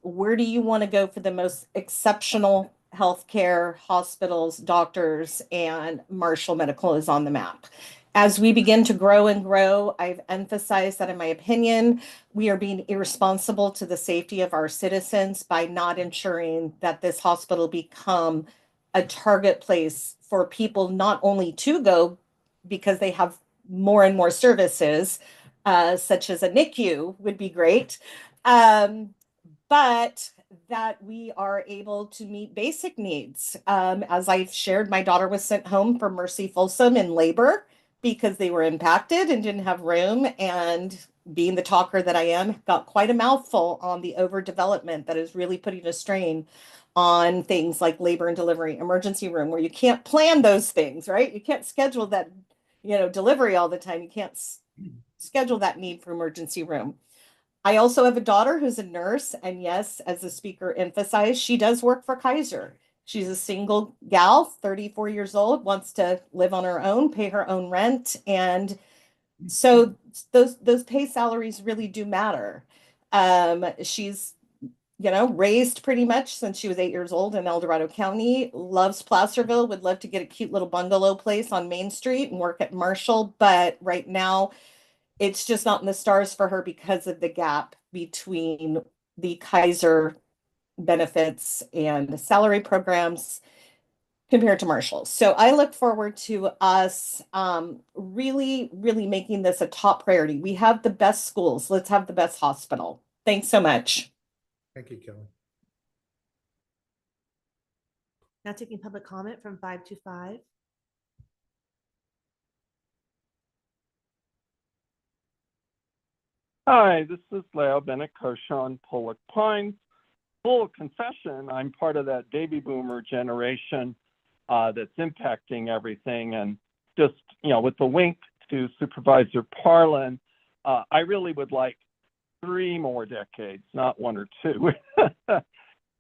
where do you want to go for the most exceptional healthcare, hospitals, doctors, and Marshall Medical is on the map. As we begin to grow and grow, I've emphasized that in my opinion, we are being irresponsible to the safety of our citizens by not ensuring that this hospital become a target place for people not only to go because they have more and more services, such as a NICU would be great, but that we are able to meet basic needs. As I've shared, my daughter was sent home from Mercy Folsom in labor because they were impacted and didn't have room. And being the talker that I am, got quite a mouthful on the overdevelopment that is really putting a strain on things like labor and delivery, emergency room, where you can't plan those things, right? You can't schedule that, delivery all the time. You can't schedule that need for emergency room. I also have a daughter who's a nurse, and yes, as the speaker emphasized, she does work for Kaiser. She's a single gal, 34 years old, wants to live on her own, pay her own rent, and so those pay salaries really do matter. She's raised pretty much since she was 8 years old in El Dorado County, loves Placerville, would love to get a cute little bungalow place on Main Street and work at Marshall, but right now it's just not in the stars for her because of the gap between the Kaiser benefits and salary programs compared to Marshall. So I look forward to us really, really making this a top priority. We have the best schools. Let's have the best hospital. Thanks so much.
Thank you, Kelly.
Now taking public comment from 525.
Hi, this is Leo Bennett Koshan, Pollock Pines. Full confession, I'm part of that baby boomer generation that's impacting everything. And just, with the wink to Supervisor Parlin, I really would like 3 more decades, not 1 or 2.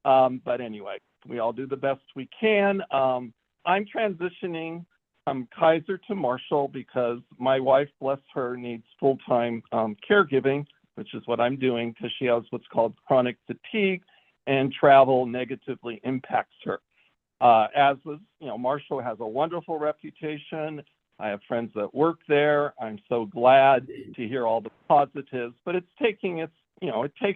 But anyway, we all do the best we can. I'm transitioning from Kaiser to Marshall because my wife, bless her, needs full-time caregiving, which is what I'm doing because she has what's called chronic fatigue, and travel negatively impacts her. Marshall has a wonderful reputation. I have friends that work there. I'm so glad to hear all the positives, but it takes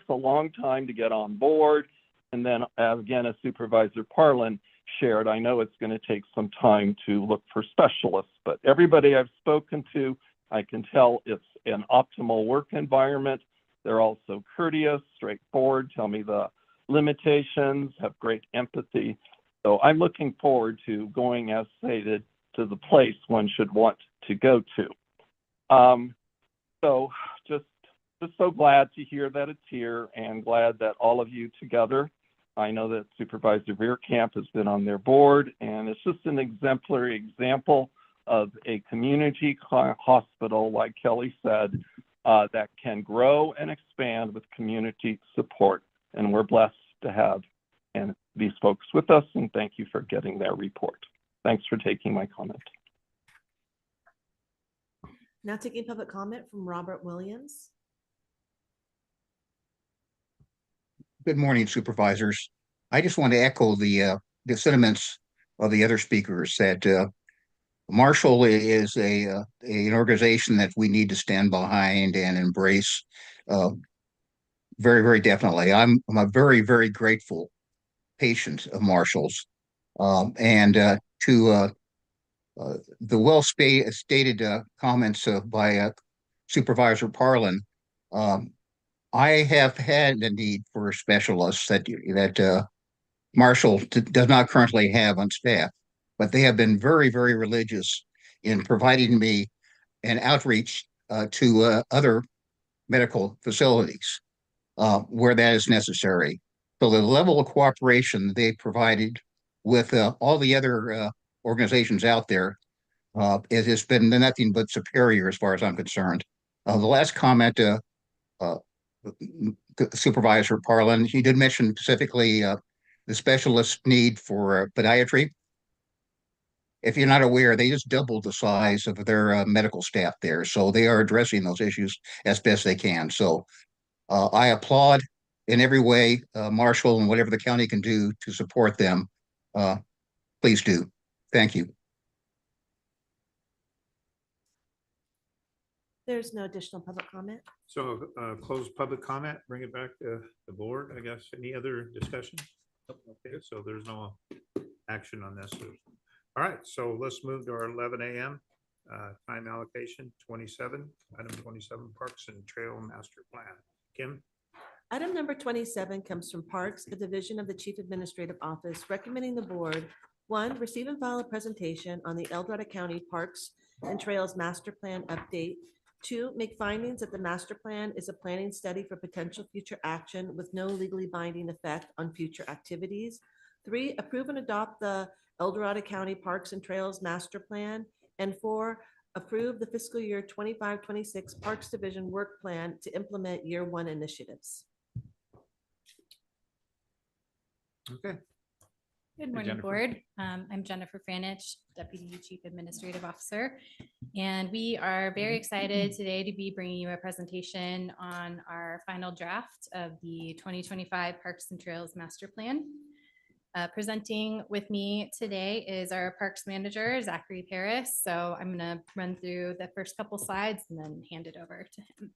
a long time to get on board. And then again, as Supervisor Parlin shared, I know it's going to take some time to look for specialists, but everybody I've spoken to, I can tell it's an optimal work environment. They're also courteous, straightforward, tell me the limitations, have great empathy. So I'm looking forward to going, as stated, to the place one should want to go to. So just so glad to hear that it's here, and glad that all of you together, I know that Supervisor Veerkamp has been on their board, and it's just an exemplary example of a community hospital, like Kelly said, that can grow and expand with community support. And we're blessed to have these folks with us, and thank you for getting their report. Thanks for taking my comment.
Now taking public comment from Robert Williams.
Good morning, supervisors. I just want to echo the sentiments of the other speakers that Marshall is an organization that we need to stand behind and embrace. Very, very definitely. I'm a very, very grateful patient of Marshall's, and to the well-stated comments by Supervisor Parlin. I have had a need for specialists that Marshall does not currently have on staff, but they have been very, very religious in providing me an outreach to other medical facilities where that is necessary. So the level of cooperation they provided with all the other organizations out there, it has been nothing but superior as far as I'm concerned. The last comment, Supervisor Parlin, he did mention specifically the specialist need for podiatry. If you're not aware, they just doubled the size of their medical staff there. So they are addressing those issues as best they can. So I applaud in every way Marshall and whatever the county can do to support them. Please do. Thank you.
There's no additional public comment.
So close public comment, bring it back to the board, I guess. Any other discussion? Okay, so there's no action on this. All right, so let's move to our 11 a.m. Time allocation, item 27, Parks and Trail Master Plan. Kim?
Item number 27 comes from Parks, a division of the Chief Administrative Office, recommending the board, 1, receive and file a presentation on the El Dorado County Parks and Trails Master Plan update. 2, make findings that the master plan is a planning study for potential future action with no legally binding effect on future activities. 3, approve and adopt the El Dorado County Parks and Trails Master Plan. And 4, approve the fiscal year 25-26 Parks Division Work Plan to implement year 1 initiatives.
Okay.
Good morning,
Jennifer.
Board. I'm Jennifer Franich, Deputy Chief Administrative Officer, and we are very excited today to be bringing you a presentation on our final draft of the 2025 Parks and Trails Master Plan. Presenting with me today is our Parks Manager, Zachary Paris. So I'm going to run through the first couple slides and then hand it over to him.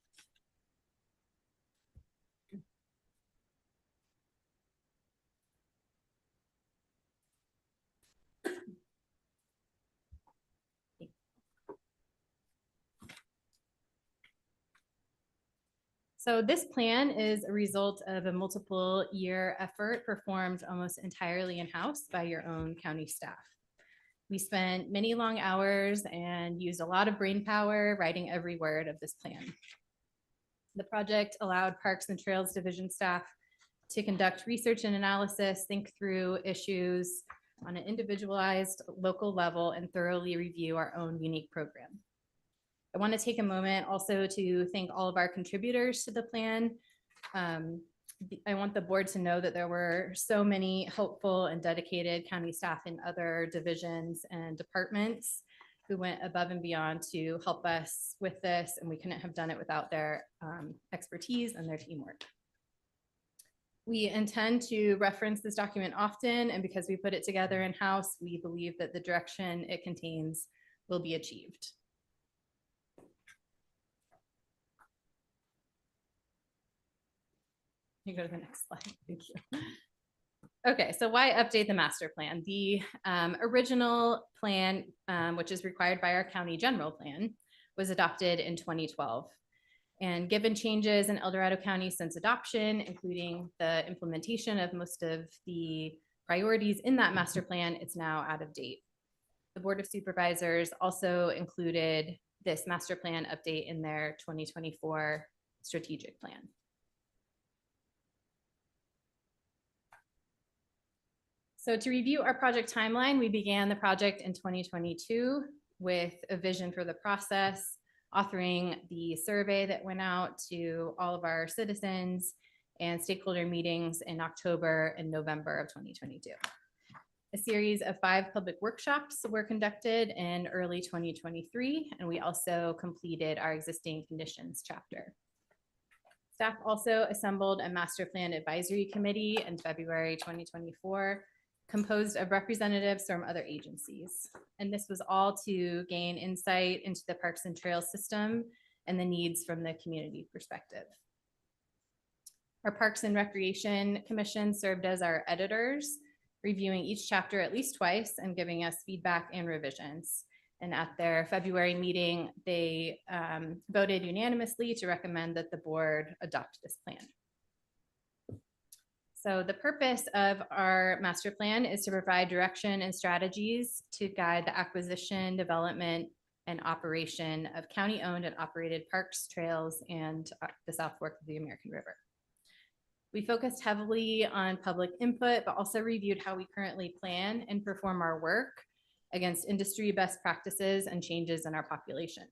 So this plan is a result of a multiple year effort performed almost entirely in-house by your own county staff. We spent many long hours and used a lot of brain power writing every word of this plan. The project allowed Parks and Trails Division staff to conduct research and analysis, think through issues on an individualized local level, and thoroughly review our own unique program. I want to take a moment also to thank all of our contributors to the plan. I want the board to know that there were so many helpful and dedicated county staff in other divisions and departments who went above and beyond to help us with this, and we couldn't have done it without their expertise and their teamwork. We intend to reference this document often, and because we put it together in-house, we believe that the direction it contains will be achieved. You go to the next slide. Thank you. Okay, so why update the master plan? The original plan, which is required by our county general plan, was adopted in 2012. And given changes in El Dorado County since adoption, including the implementation of most of the priorities in that master plan, it's now out of date. The Board of Supervisors also included this master plan update in their 2024 strategic plan. So to review our project timeline, we began the project in 2022 with a vision for the process, authoring the survey that went out to all of our citizens and stakeholder meetings in October and November of 2022. A series of 5 public workshops were conducted in early 2023, and we also completed our existing conditions chapter. Staff also assembled a master plan advisory committee in February 2024, composed of representatives from other agencies. And this was all to gain insight into the Parks and Trails system and the needs from the community perspective. Our Parks and Recreation Commission served as our editors, reviewing each chapter at least twice and giving us feedback and revisions. And at their February meeting, they voted unanimously to recommend that the board adopt this plan. So the purpose of our master plan is to provide direction and strategies to guide the acquisition, development, and operation of county-owned and operated parks, trails, and the South Fork of the American River. We focused heavily on public input, but also reviewed how we currently plan and perform our work against industry best practices and changes in our population.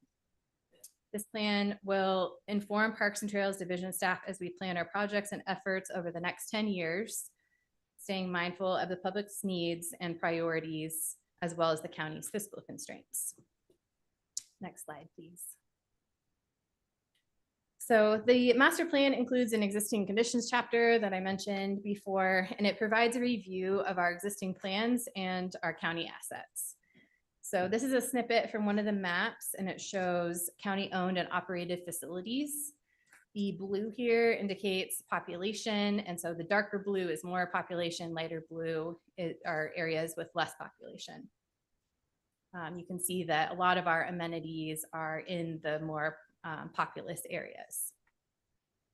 This plan will inform Parks and Trails Division staff as we plan our projects and efforts over the next 10 years, staying mindful of the public's needs and priorities, as well as the county's fiscal constraints. Next slide, please. So the master plan includes an existing conditions chapter that I mentioned before, and it provides a review of our existing plans and our county assets. So this is a snippet from one of the maps, and it shows county-owned and operated facilities. The blue here indicates population, and so the darker blue is more population, lighter blue are areas with less population. You can see that a lot of our amenities are in the more populous areas.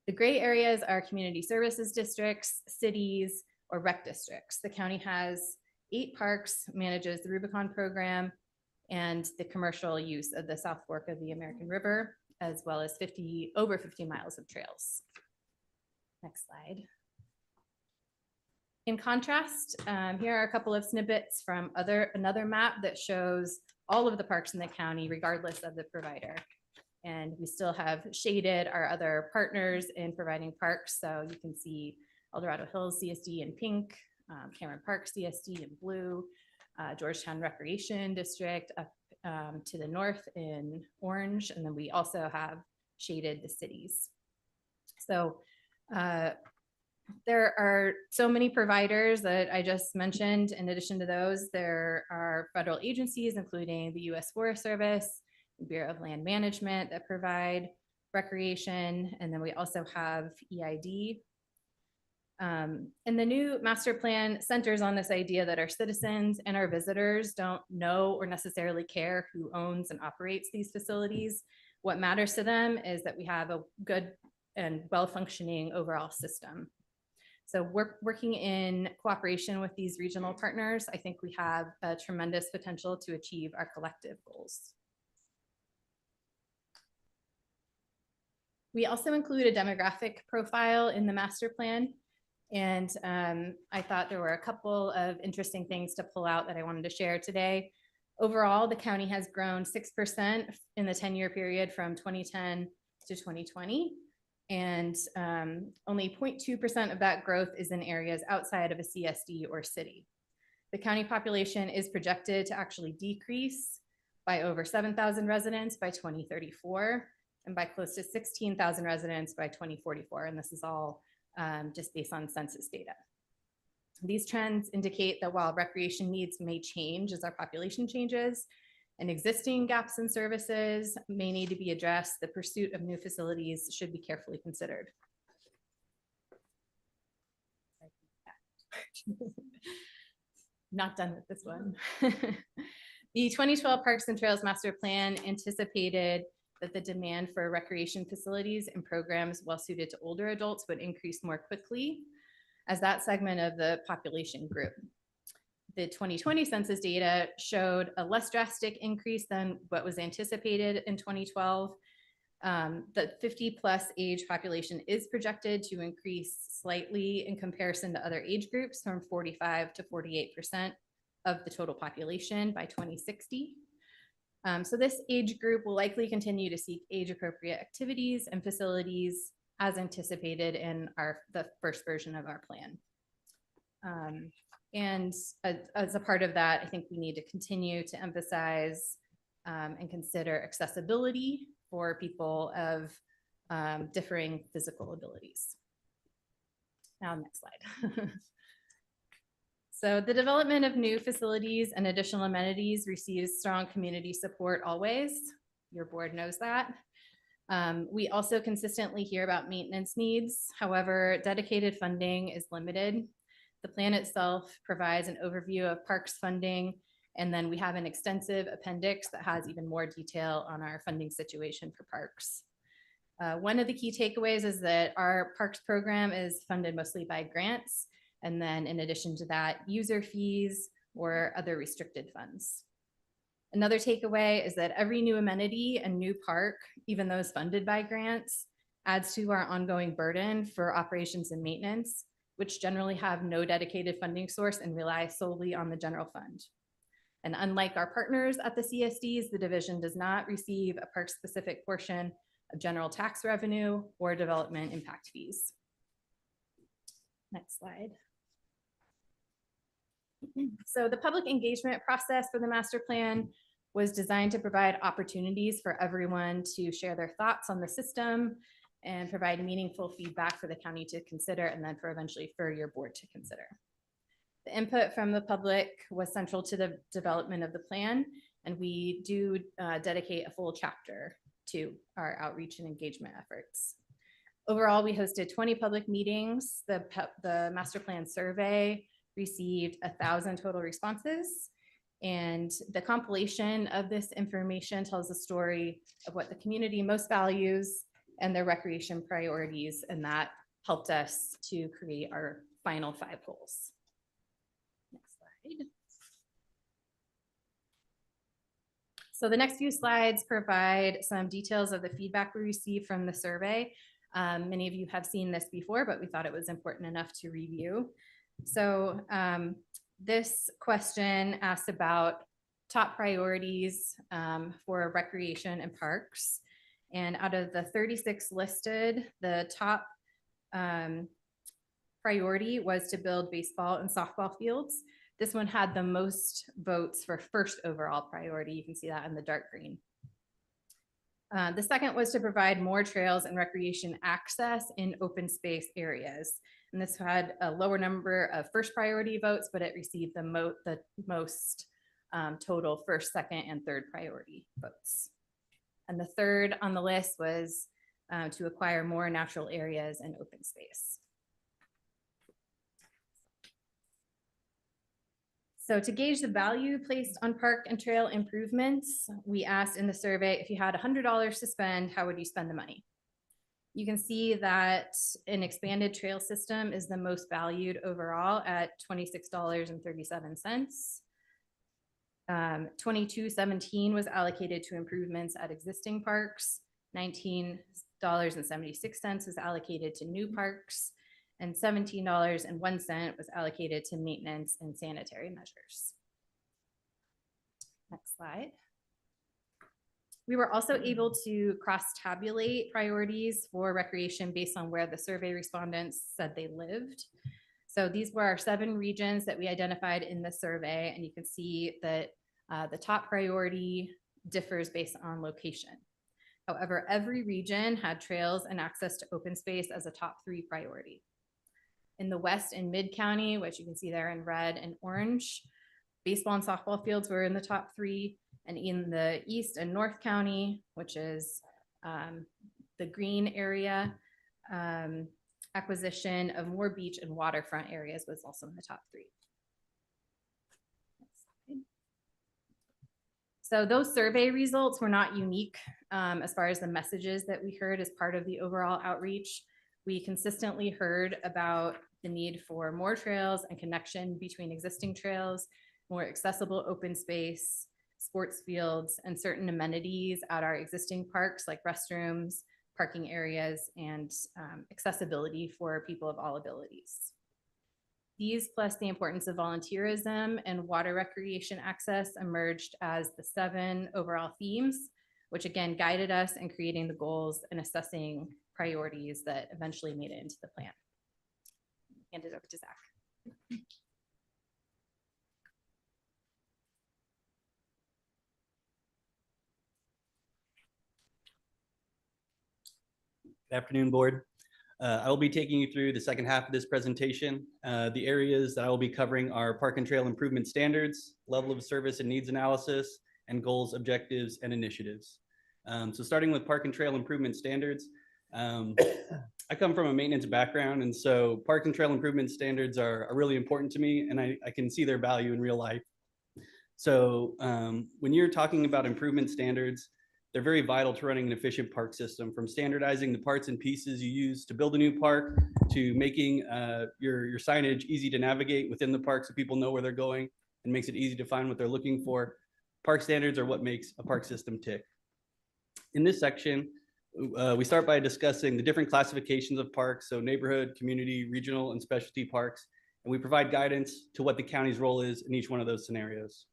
The gray areas are community services districts, cities, or rec districts. The county has 8 parks, manages the Rubicon program, and the commercial use of the South Fork of the American River, as well as over 50 miles of trails. Next slide. In contrast, here are a couple of snippets from another map that shows all of the parks in the county, regardless of the provider. And we still have shaded our other partners in providing parks. So you can see El Dorado Hills CSD in pink, Cameron Park CSD in blue, Georgetown Recreation District up to the north in orange. And then we also have shaded the cities. So there are so many providers that I just mentioned. In addition to those, there are federal agencies, including the U.S. Forest Service, the Bureau of Land Management, that provide recreation. And then we also have EID. And the new master plan centers on this idea that our citizens and our visitors don't know or necessarily care who owns and operates these facilities. What matters to them is that we have a good and well-functioning overall system. So working in cooperation with these regional partners, I think we have a tremendous potential to achieve our collective goals. We also include a demographic profile in the master plan. And I thought there were a couple of interesting things to pull out that I wanted to share today. Overall, the county has grown 6% in the 10-year period from 2010 to 2020. And only 0.2% of that growth is in areas outside of a CSD or city. The county population is projected to actually decrease by over 7,000 residents by 2034 and by close to 16,000 residents by 2044. And this is all just based on census data. These trends indicate that while recreation needs may change as our population changes, and existing gaps in services may need to be addressed, the pursuit of new facilities should be carefully considered. Not done with this one. The 2012 Parks and Trails Master Plan anticipated that the demand for recreation facilities and programs well suited to older adults would increase more quickly as that segment of the population grew. The 2020 census data showed a less drastic increase than what was anticipated in 2012. The 50+ age population is projected to increase slightly in comparison to other age groups from 45 to 48% of the total population by 2060. So this age group will likely continue to seek age-appropriate activities and facilities as anticipated in the first version of our plan. And as a part of that, I think we need to continue to emphasize and consider accessibility for people of differing physical abilities. Now, next slide. So the development of new facilities and additional amenities receives strong community support always. Your board knows that. We also consistently hear about maintenance needs. However, dedicated funding is limited. The plan itself provides an overview of parks funding, and then we have an extensive appendix that has even more detail on our funding situation for parks. One of the key takeaways is that our parks program is funded mostly by grants, and then in addition to that, user fees or other restricted funds. Another takeaway is that every new amenity and new park, even those funded by grants, adds to our ongoing burden for operations and maintenance, which generally have no dedicated funding source and rely solely on the general fund. And unlike our partners at the CSDs, the division does not receive a park-specific portion of general tax revenue or development impact fees. Next slide. So the public engagement process for the master plan was designed to provide opportunities for everyone to share their thoughts on the system and provide meaningful feedback for the county to consider, and then eventually for your board to consider. The input from the public was central to the development of the plan, And we do dedicate a full chapter to our outreach and engagement efforts. Overall, we hosted 20 public meetings. The master plan survey received 1,000 total responses. And the compilation of this information tells the story of what the community most values and their recreation priorities. And that helped us to create our final 5 goals. Next slide. So the next few slides provide some details of the feedback we received from the survey. Many of you have seen this before, but we thought it was important enough to review. So this question asked about top priorities for recreation and parks. And out of the 36 listed, the top priority was to build baseball and softball fields. This one had the most votes for first overall priority. You can see that in the dark green. The second was to provide more trails and recreation access in open space areas. And this had a lower number of first priority votes, but it received the most total first, second, and third priority votes. And the third on the list was to acquire more natural areas and open space. So to gauge the value placed on park and trail improvements, we asked in the survey, if you had $100 to spend, how would you spend the money? You can see that an expanded trail system is the most valued overall at $26.37. 2217 was allocated to improvements at existing parks. $19.76 was allocated to new parks, and $17.01 was allocated to maintenance and sanitary measures. Next slide. We were also able to cross-tabulate priorities for recreation based on where the survey respondents said they lived. So these were our 7 regions that we identified in the survey, and you can see that the top priority differs based on location. However, every region had trails and access to open space as a top 3 priority. In the West and Mid County, which you can see there in red and orange, baseball and softball fields were in the top 3. And in the East and North County, which is the green area, acquisition of more beach and waterfront areas was also in the top 3. So those survey results were not unique as far as the messages that we heard as part of the overall outreach. We consistently heard about the need for more trails and connection between existing trails, more accessible open space, sports fields, and certain amenities at our existing parks like restrooms, parking areas, and accessibility for people of all abilities. These, plus the importance of volunteerism and water recreation access, emerged as the 7 overall themes, which again guided us in creating the goals and assessing priorities that eventually made it into the plan. Hand it over to Zach.
Good afternoon, board. I will be taking you through the second half of this presentation. The areas that I will be covering are park and trail improvement standards, level of service and needs analysis, and goals, objectives, and initiatives. So starting with park and trail improvement standards, I come from a maintenance background, and so park and trail improvement standards are really important to me, and I can see their value in real life. So when you're talking about improvement standards, they're very vital to running an efficient park system, from standardizing the parts and pieces you use to build a new park, to making your signage easy to navigate within the park so people know where they're going and makes it easy to find what they're looking for. Park standards are what makes a park system tick. In this section, we start by discussing the different classifications of parks, so neighborhood, community, regional, and specialty parks, and we provide guidance to what the county's role is in each one of those scenarios.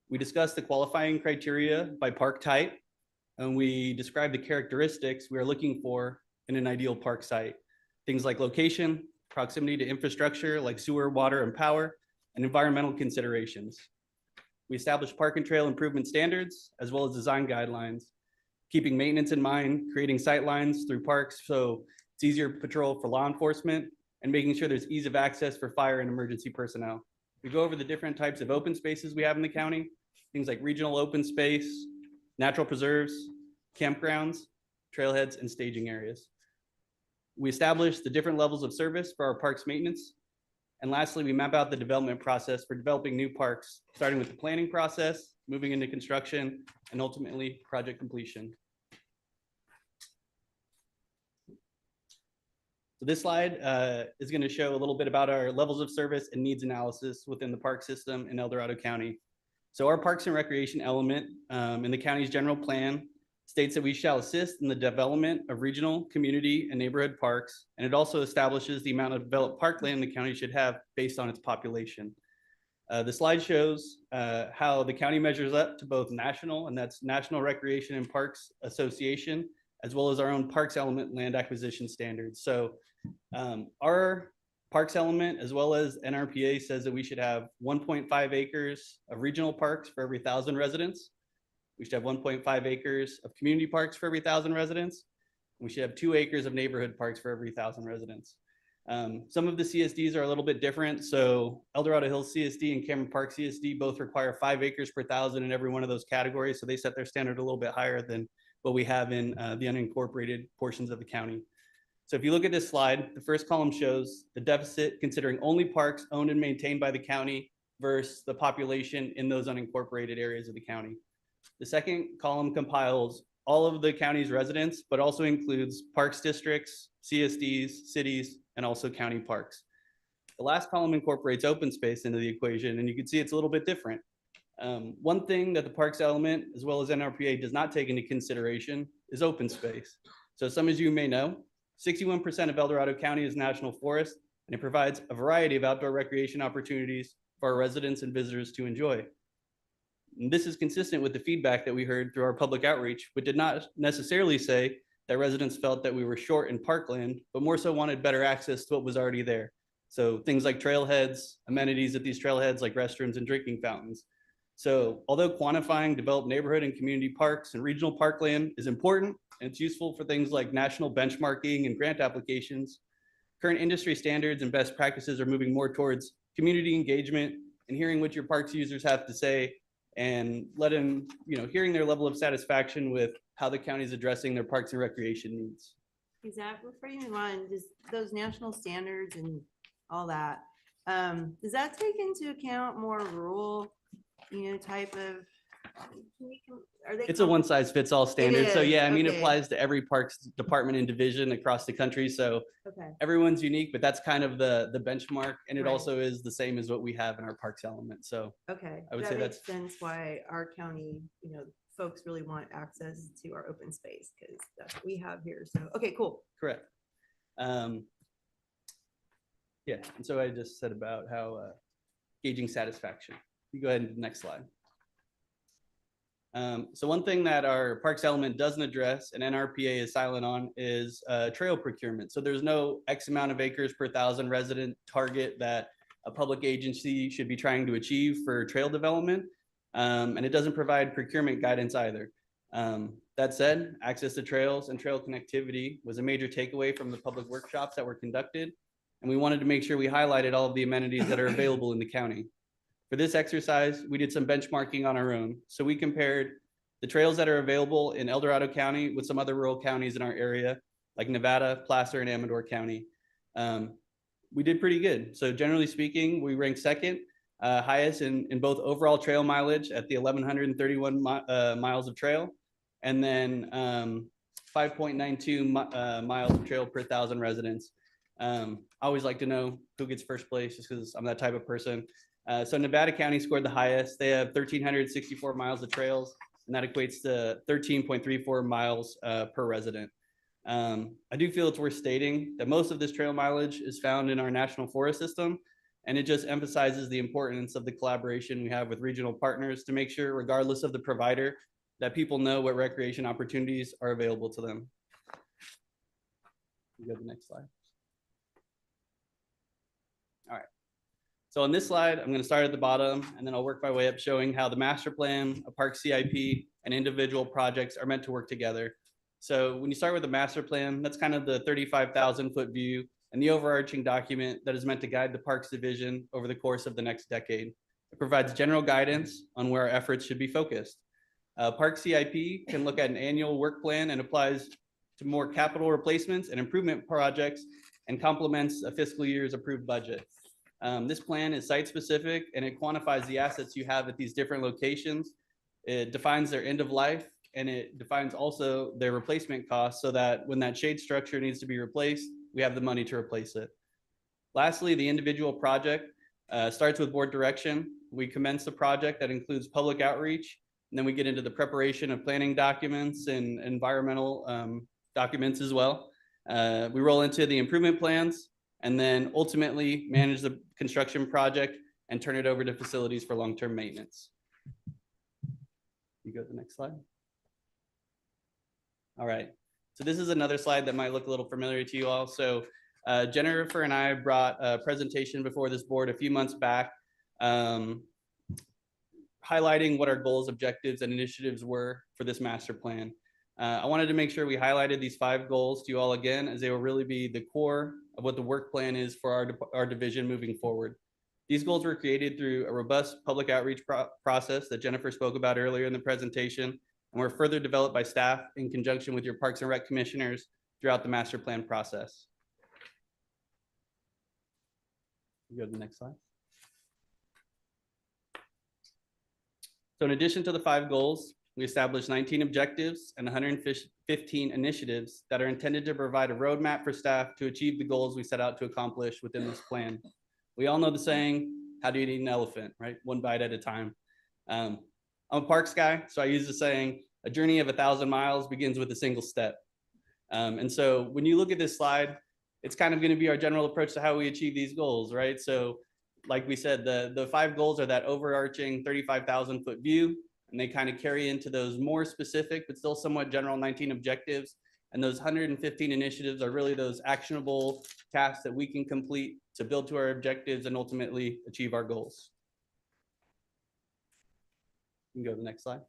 We discuss the qualifying criteria by park type, and we describe the characteristics we are looking for in an ideal park site. Things like location, proximity to infrastructure like sewer, water, and power, and environmental considerations. We establish park and trail improvement standards, as well as design guidelines, keeping maintenance in mind, creating sight lines through parks so it's easier to patrol for law enforcement, and making sure there's ease of access for fire and emergency personnel. We go over the different types of open spaces we have in the county, things like regional open space, natural preserves, campgrounds, trailheads, and staging areas. We establish the different levels of service for our parks maintenance. And lastly, we map out the development process for developing new parks, starting with the planning process, moving into construction, and ultimately project completion. So this slide is going to show a little bit about our levels of service and needs analysis within the park system in El Dorado County. So our Parks and Recreation element in the county's general plan states that we shall assist in the development of regional, community, and neighborhood parks. And it also establishes the amount of developed parkland the county should have based on its population. The slide shows how the county measures up to both national, and that's National Recreation and Parks Association, as well as our own parks element land acquisition standards. So our parks element, as well as NRPA, says that we should have 1.5 acres of regional parks for every 1,000 residents. We should have 1.5 acres of community parks for every 1,000 residents. We should have 2 acres of neighborhood parks for every 1,000 residents. Some of the CSDs are a little bit different. So El Dorado Hills CSD and Cameron Park CSD both require 5 acres per 1,000 in every one of those categories. So they set their standard a little bit higher than what we have in the unincorporated portions of the county. So if you look at this slide, the first column shows the deficit considering only parks owned and maintained by the county versus the population in those unincorporated areas of the county. The second column compiles all of the county's residents, but also includes parks districts, CSDs, cities, and also county parks. The last column incorporates open space into the equation, and you can see it's a little bit different. One thing that the parks element, as well as NRPA, does not take into consideration is open space. So some of you may know, 61% of El Dorado County is national forest, and it provides a variety of outdoor recreation opportunities for our residents and visitors to enjoy. And this is consistent with the feedback that we heard through our public outreach, but did not necessarily say that residents felt that we were short in parkland, but more so wanted better access to what was already there. So things like trailheads, amenities at these trailheads like restrooms and drinking fountains. So although quantifying developed neighborhood and community parks and regional parkland is important, and it's useful for things like national benchmarking and grant applications, current industry standards and best practices are moving more towards community engagement and hearing what your parks users have to say and hearing their level of satisfaction with how the county is addressing their parks and recreation needs.
Exactly. Before you move on, just those national standards and all that, does that take into account more rural, type of?
It's a one-size-fits-all standard. So yeah, I mean, it
okay.
applies to every parks department and division across the country. So
Okay.
everyone's unique, but that's kind of the benchmark. And it
Right.
also is the same as what we have in our parks element. So
Okay.
I would
that
say
makes
that's
sense why our county, folks really want access to our open space because that's what we have here. So, okay, cool.
correct. Yeah, and so I just said about how gauging satisfaction. You go ahead and next slide. So one thing that our parks element doesn't address and NRPA is silent on is trail procurement. So there's no X amount of acres per 1,000 resident target that a public agency should be trying to achieve for trail development. And it doesn't provide procurement guidance either. That said, access to trails and trail connectivity was a major takeaway from the public workshops that were conducted. And we wanted to make sure we highlighted all of the amenities that are available in the county. For this exercise, we did some benchmarking on our own. So we compared the trails that are available in El Dorado County with some other rural counties in our area, like Nevada, Placer, and Amador County. We did pretty good. So generally speaking, we ranked second highest in both overall trail mileage at the 1,131 miles of trail, and then 5.92 miles of trail per 1,000 residents. I always like to know who gets first place just because I'm that type of person. So Nevada County scored the highest. They have 1,364 miles of trails, and that equates to 13.34 miles per resident. I do feel it's worth stating that most of this trail mileage is found in our national forest system, and it just emphasizes the importance of the collaboration we have with regional partners to make sure, regardless of the provider, that people know what recreation opportunities are available to them. You go to the next slide. All right. So on this slide, I'm going to start at the bottom, and then I'll work my way up showing how the master plan, a park CIP, and individual projects are meant to work together. So when you start with the master plan, that's kind of the 35,000 foot view, and and the overarching document that is meant to guide the Parks Division over the course of the next decade. It provides general guidance on where our efforts should be focused. Park CIP can look at an annual work plan and applies to more capital replacements and improvement projects and complements a fiscal year's approved budget. This plan is site-specific and it quantifies the assets you have at these different locations. It defines their end of life and it defines also their replacement costs so that when that shade structure needs to be replaced, we have the money to replace it. Lastly, the individual project starts with board direction. We commence the project that includes public outreach, and then we get into the preparation of planning documents and environmental documents as well. We roll into the improvement plans and then ultimately manage the construction project and turn it over to facilities for long-term maintenance. You go to the next slide. All right, so this is another slide that might look a little familiar to you all. So Jennifer and I brought a presentation before this board a few months back, highlighting what our goals, objectives, and initiatives were for this master plan. I wanted to make sure we highlighted these 5 goals to you all again, as they will really be the core of what the work plan is for our division moving forward. These goals were created through a robust public outreach process that Jennifer spoke about earlier in the presentation, and were further developed by staff in conjunction with your Parks and Rec commissioners throughout the master plan process. Go to the next slide. So in addition to the 5 goals, we established 19 objectives and 115 initiatives that are intended to provide a roadmap for staff to achieve the goals we set out to accomplish within this plan. We all know the saying, how do you eat an elephant, right? One bite at a time. I'm a parks guy, so I use the saying, a journey of 1,000 miles begins with a single step. And so when you look at this slide, it's kind of going to be our general approach to how we achieve these goals, right? So like we said, the 5 goals are that overarching 35,000 foot view, and they kind of carry into those more specific, but still somewhat general 19 objectives. And those 115 initiatives are really those actionable tasks that we can complete to build to our objectives and ultimately achieve our goals. You can go to the next slide.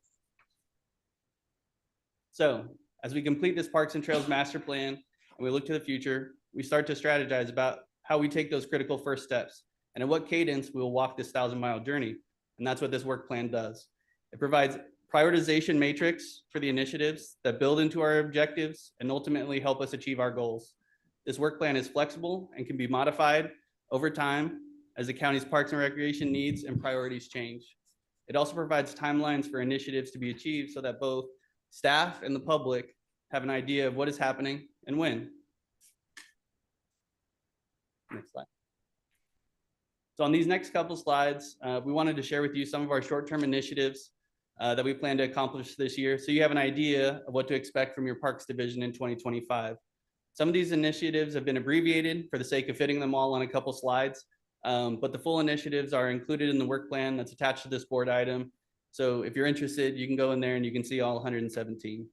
So as we complete this Parks and Trails master plan and we look to the future, we start to strategize about how we take those critical first steps and at what cadence we will walk this 1,000-mile journey. And that's what this work plan does. It provides prioritization matrix for the initiatives that build into our objectives and ultimately help us achieve our goals. This work plan is flexible and can be modified over time as the county's parks and recreation needs and priorities change. It also provides timelines for initiatives to be achieved so that both staff and the public have an idea of what is happening and when. Next slide. So on these next couple slides, we wanted to share with you some of our short-term initiatives that we plan to accomplish this year, so you have an idea of what to expect from your Parks Division in 2025. Some of these initiatives have been abbreviated for the sake of fitting them all on a couple slides, but the full initiatives are included in the work plan that's attached to this board item. So if you're interested, you can go in there and you can see all 117.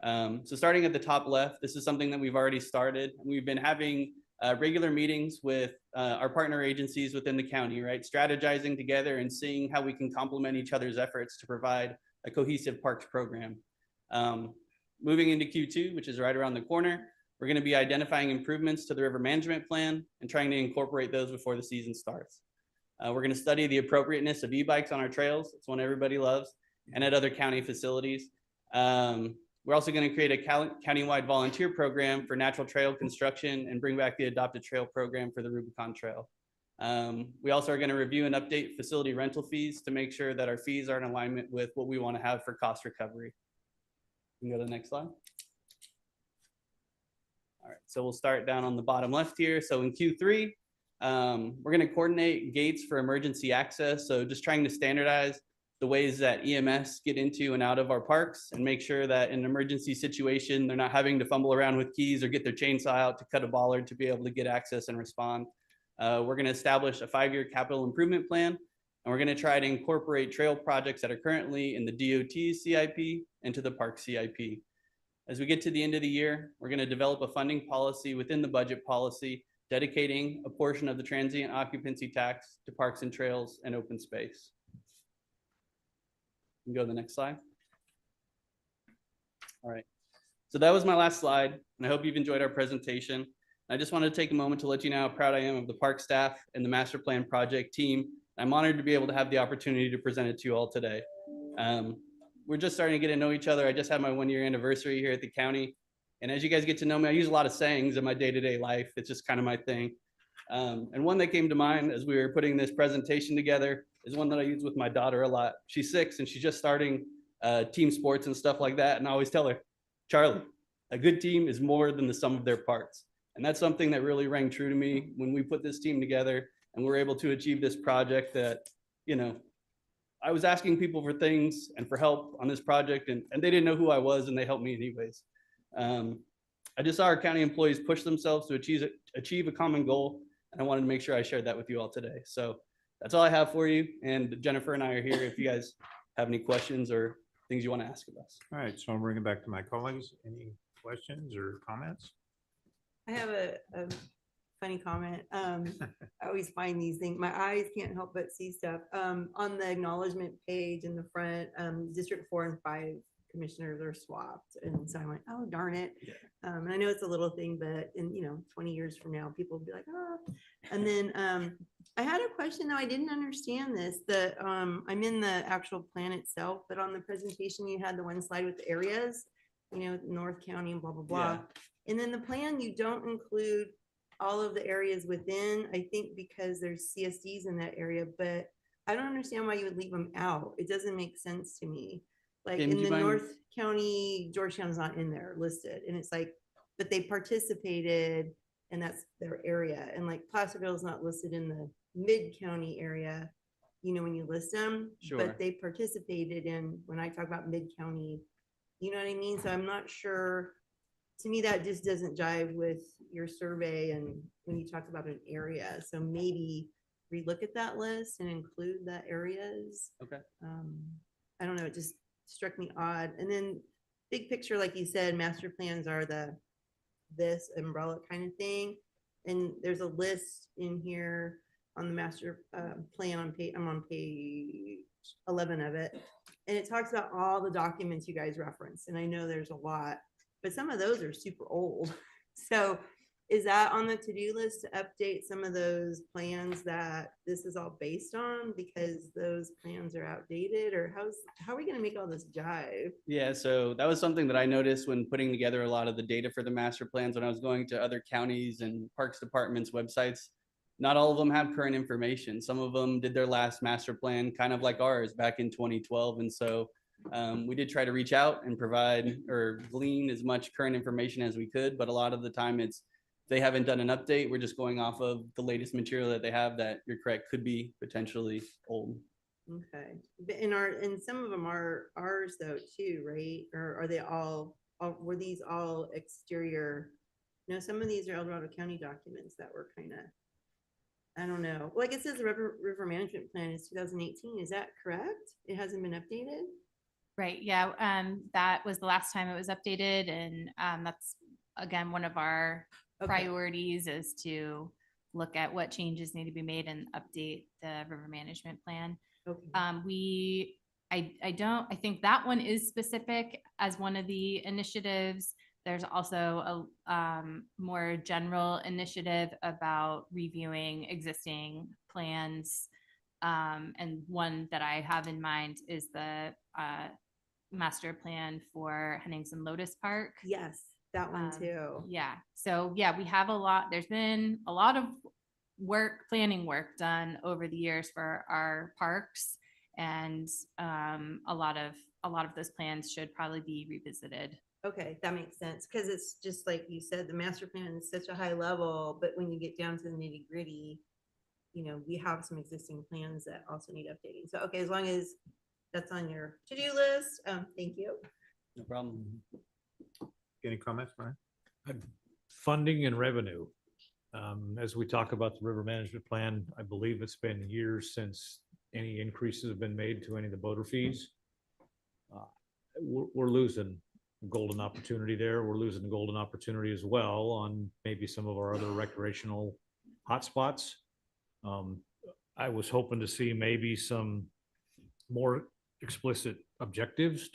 So starting at the top left, this is something that we've already started. We've been having regular meetings with our partner agencies within the county, right? Strategizing together and seeing how we can complement each other's efforts to provide a cohesive parks program. Moving into Q2, which is right around the corner, we're going to be identifying improvements to the river management plan and trying to incorporate those before the season starts. We're going to study the appropriateness of e-bikes on our trails. It's one everybody loves, and at other county facilities. We're also going to create a countywide volunteer program for natural trail construction and bring back the adopted trail program for the Rubicon Trail. We also are going to review and update facility rental fees to make sure that our fees are in alignment with what we want to have for cost recovery. You can go to the next slide. All right, so we'll start down on the bottom left here. So in Q3, we're going to coordinate gates for emergency access. So just trying to standardize the ways that EMS get into and out of our parks and make sure that in an emergency situation, they're not having to fumble around with keys or get their chainsaw out to cut a bollard to be able to get access and respond. We're going to establish a 5-year capital improvement plan, and we're going to try to incorporate trail projects that are currently in the DOT CIP into the park CIP. As we get to the end of the year, we're going to develop a funding policy within the budget policy, dedicating a portion of the transient occupancy tax to parks and trails and open space. You can go to the next slide. All right, so that was my last slide, and I hope you've enjoyed our presentation. I just wanted to take a moment to let you know how proud I am of the park staff and the master plan project team. I'm honored to be able to have the opportunity to present it to you all today. We're just starting to get to know each other. I just had my 1-year anniversary here at the county. And as you guys get to know me, I use a lot of sayings in my day-to-day life. It's just kind of my thing. And one that came to mind as we were putting this presentation together is one that I use with my daughter a lot. She's 6 and she's just starting team sports and stuff like that. And I always tell her, Charlie, a good team is more than the sum of their parts. And that's something that really rang true to me when we put this team together and we're able to achieve this project that, you know, I was asking people for things and for help on this project and they didn't know who I was and they helped me anyways. I just saw our county employees push themselves to achieve a common goal. And I wanted to make sure I shared that with you all today. So that's all I have for you. And Jennifer and I are here if you guys have any questions or things you want to ask of us.
All right, so I'm bringing it back to my colleagues. Any questions or comments?
I have a funny comment. I always find these things, my eyes can't help but see stuff. On the acknowledgement page in the front, District 4 and 5 commissioners are swapped. And so I went, oh, darn it. And I know it's a little thing, but in, 20 years from now, people will be like, oh. And then I had a question though. I didn't understand this, I'm in the actual plan itself, but on the presentation, you had the one slide with the areas, North County and blah, blah, blah.
Yeah.
And then the plan, you don't include all of the areas within, I think because there's CSDs in that area, but I don't understand why you would leave them out. It doesn't make sense to me. Like
Kim,
in
do you
the
mind-
North County, Georgetown's not in there listed. And it's like, but they participated and that's their area. And like Placerville's not listed in the mid-county area, when you list them.
Sure.
But they participated in, when I talk about mid-county, you know what I mean? So I'm not sure. To me, that just doesn't jive with your survey and when you talk about an area. So maybe relook at that list and include the areas.
Okay.
I don't know, it just struck me odd. And then big picture, like you said, master plans are this umbrella kind of thing. And there's a list in here on the master plan on page, I'm on page 11 of it. And it talks about all the documents you guys reference. And I know there's a lot, but some of those are super old. So is that on the to-do list to update some of those plans that this is all based on because those plans are outdated, or how are we going to make all this jive?
Yeah, so that was something that I noticed when putting together a lot of the data for the master plans when I was going to other counties and parks departments' websites. Not all of them have current information. Some of them did their last master plan kind of like ours back in 2012. And so we did try to reach out and provide or glean as much current information as we could, but a lot of the time it's they haven't done an update. We're just going off of the latest material that they have that, you're correct, could be potentially old.
Okay, and some of them are ours though too, right? Or are they all were these all exterior? No, some of these are El Dorado County documents that were kind of, I don't know. Like it says the river management plan is 2018. Is that correct? It hasn't been updated?
Right, yeah, that was the last time it was updated, and that's, again, one of our priorities is to look at what changes need to be made and update the river management plan.
Okay.
I think that one is specific as one of the initiatives. There's also a more general initiative about reviewing existing plans. And one that I have in mind is the master plan for Henningsen Lotus Park.
Yes, that one too.
Yeah. So yeah, we have a lot. There's been a lot of planning work done over the years for our parks, and a lot of those plans should probably be revisited.
Okay, that makes sense because it's just like you said, the master plan is such a high level, but when you get down to the nitty gritty, we have some existing plans that also need updating. So, okay, as long as that's on your to-do list, thank you.
No problem.
Any comments, Brian?
Funding and revenue. As we talk about the river management plan, I believe it's been years since any increases have been made to any of the boater fees. We're losing golden opportunity there. We're losing golden opportunity as well on maybe some of our other recreational hotspots. I was hoping to see maybe some more explicit objectives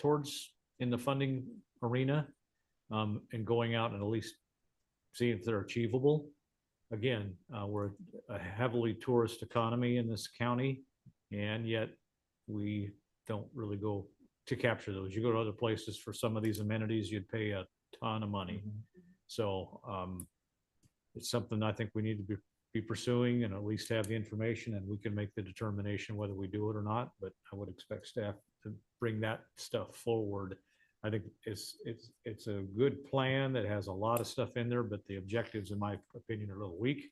in the funding arena, and going out and at least see if they're achievable. Again, we're a heavily tourist economy in this county, and yet we don't really go to capture those. You go to other places for some of these amenities, you'd pay a ton of money. So it's something I think we need to be pursuing and at least have the information, and we can make the determination whether we do it or not. But I would expect staff to bring that stuff forward. I think it's a good plan that has a lot of stuff in there, but the objectives, in my opinion, are a little weak.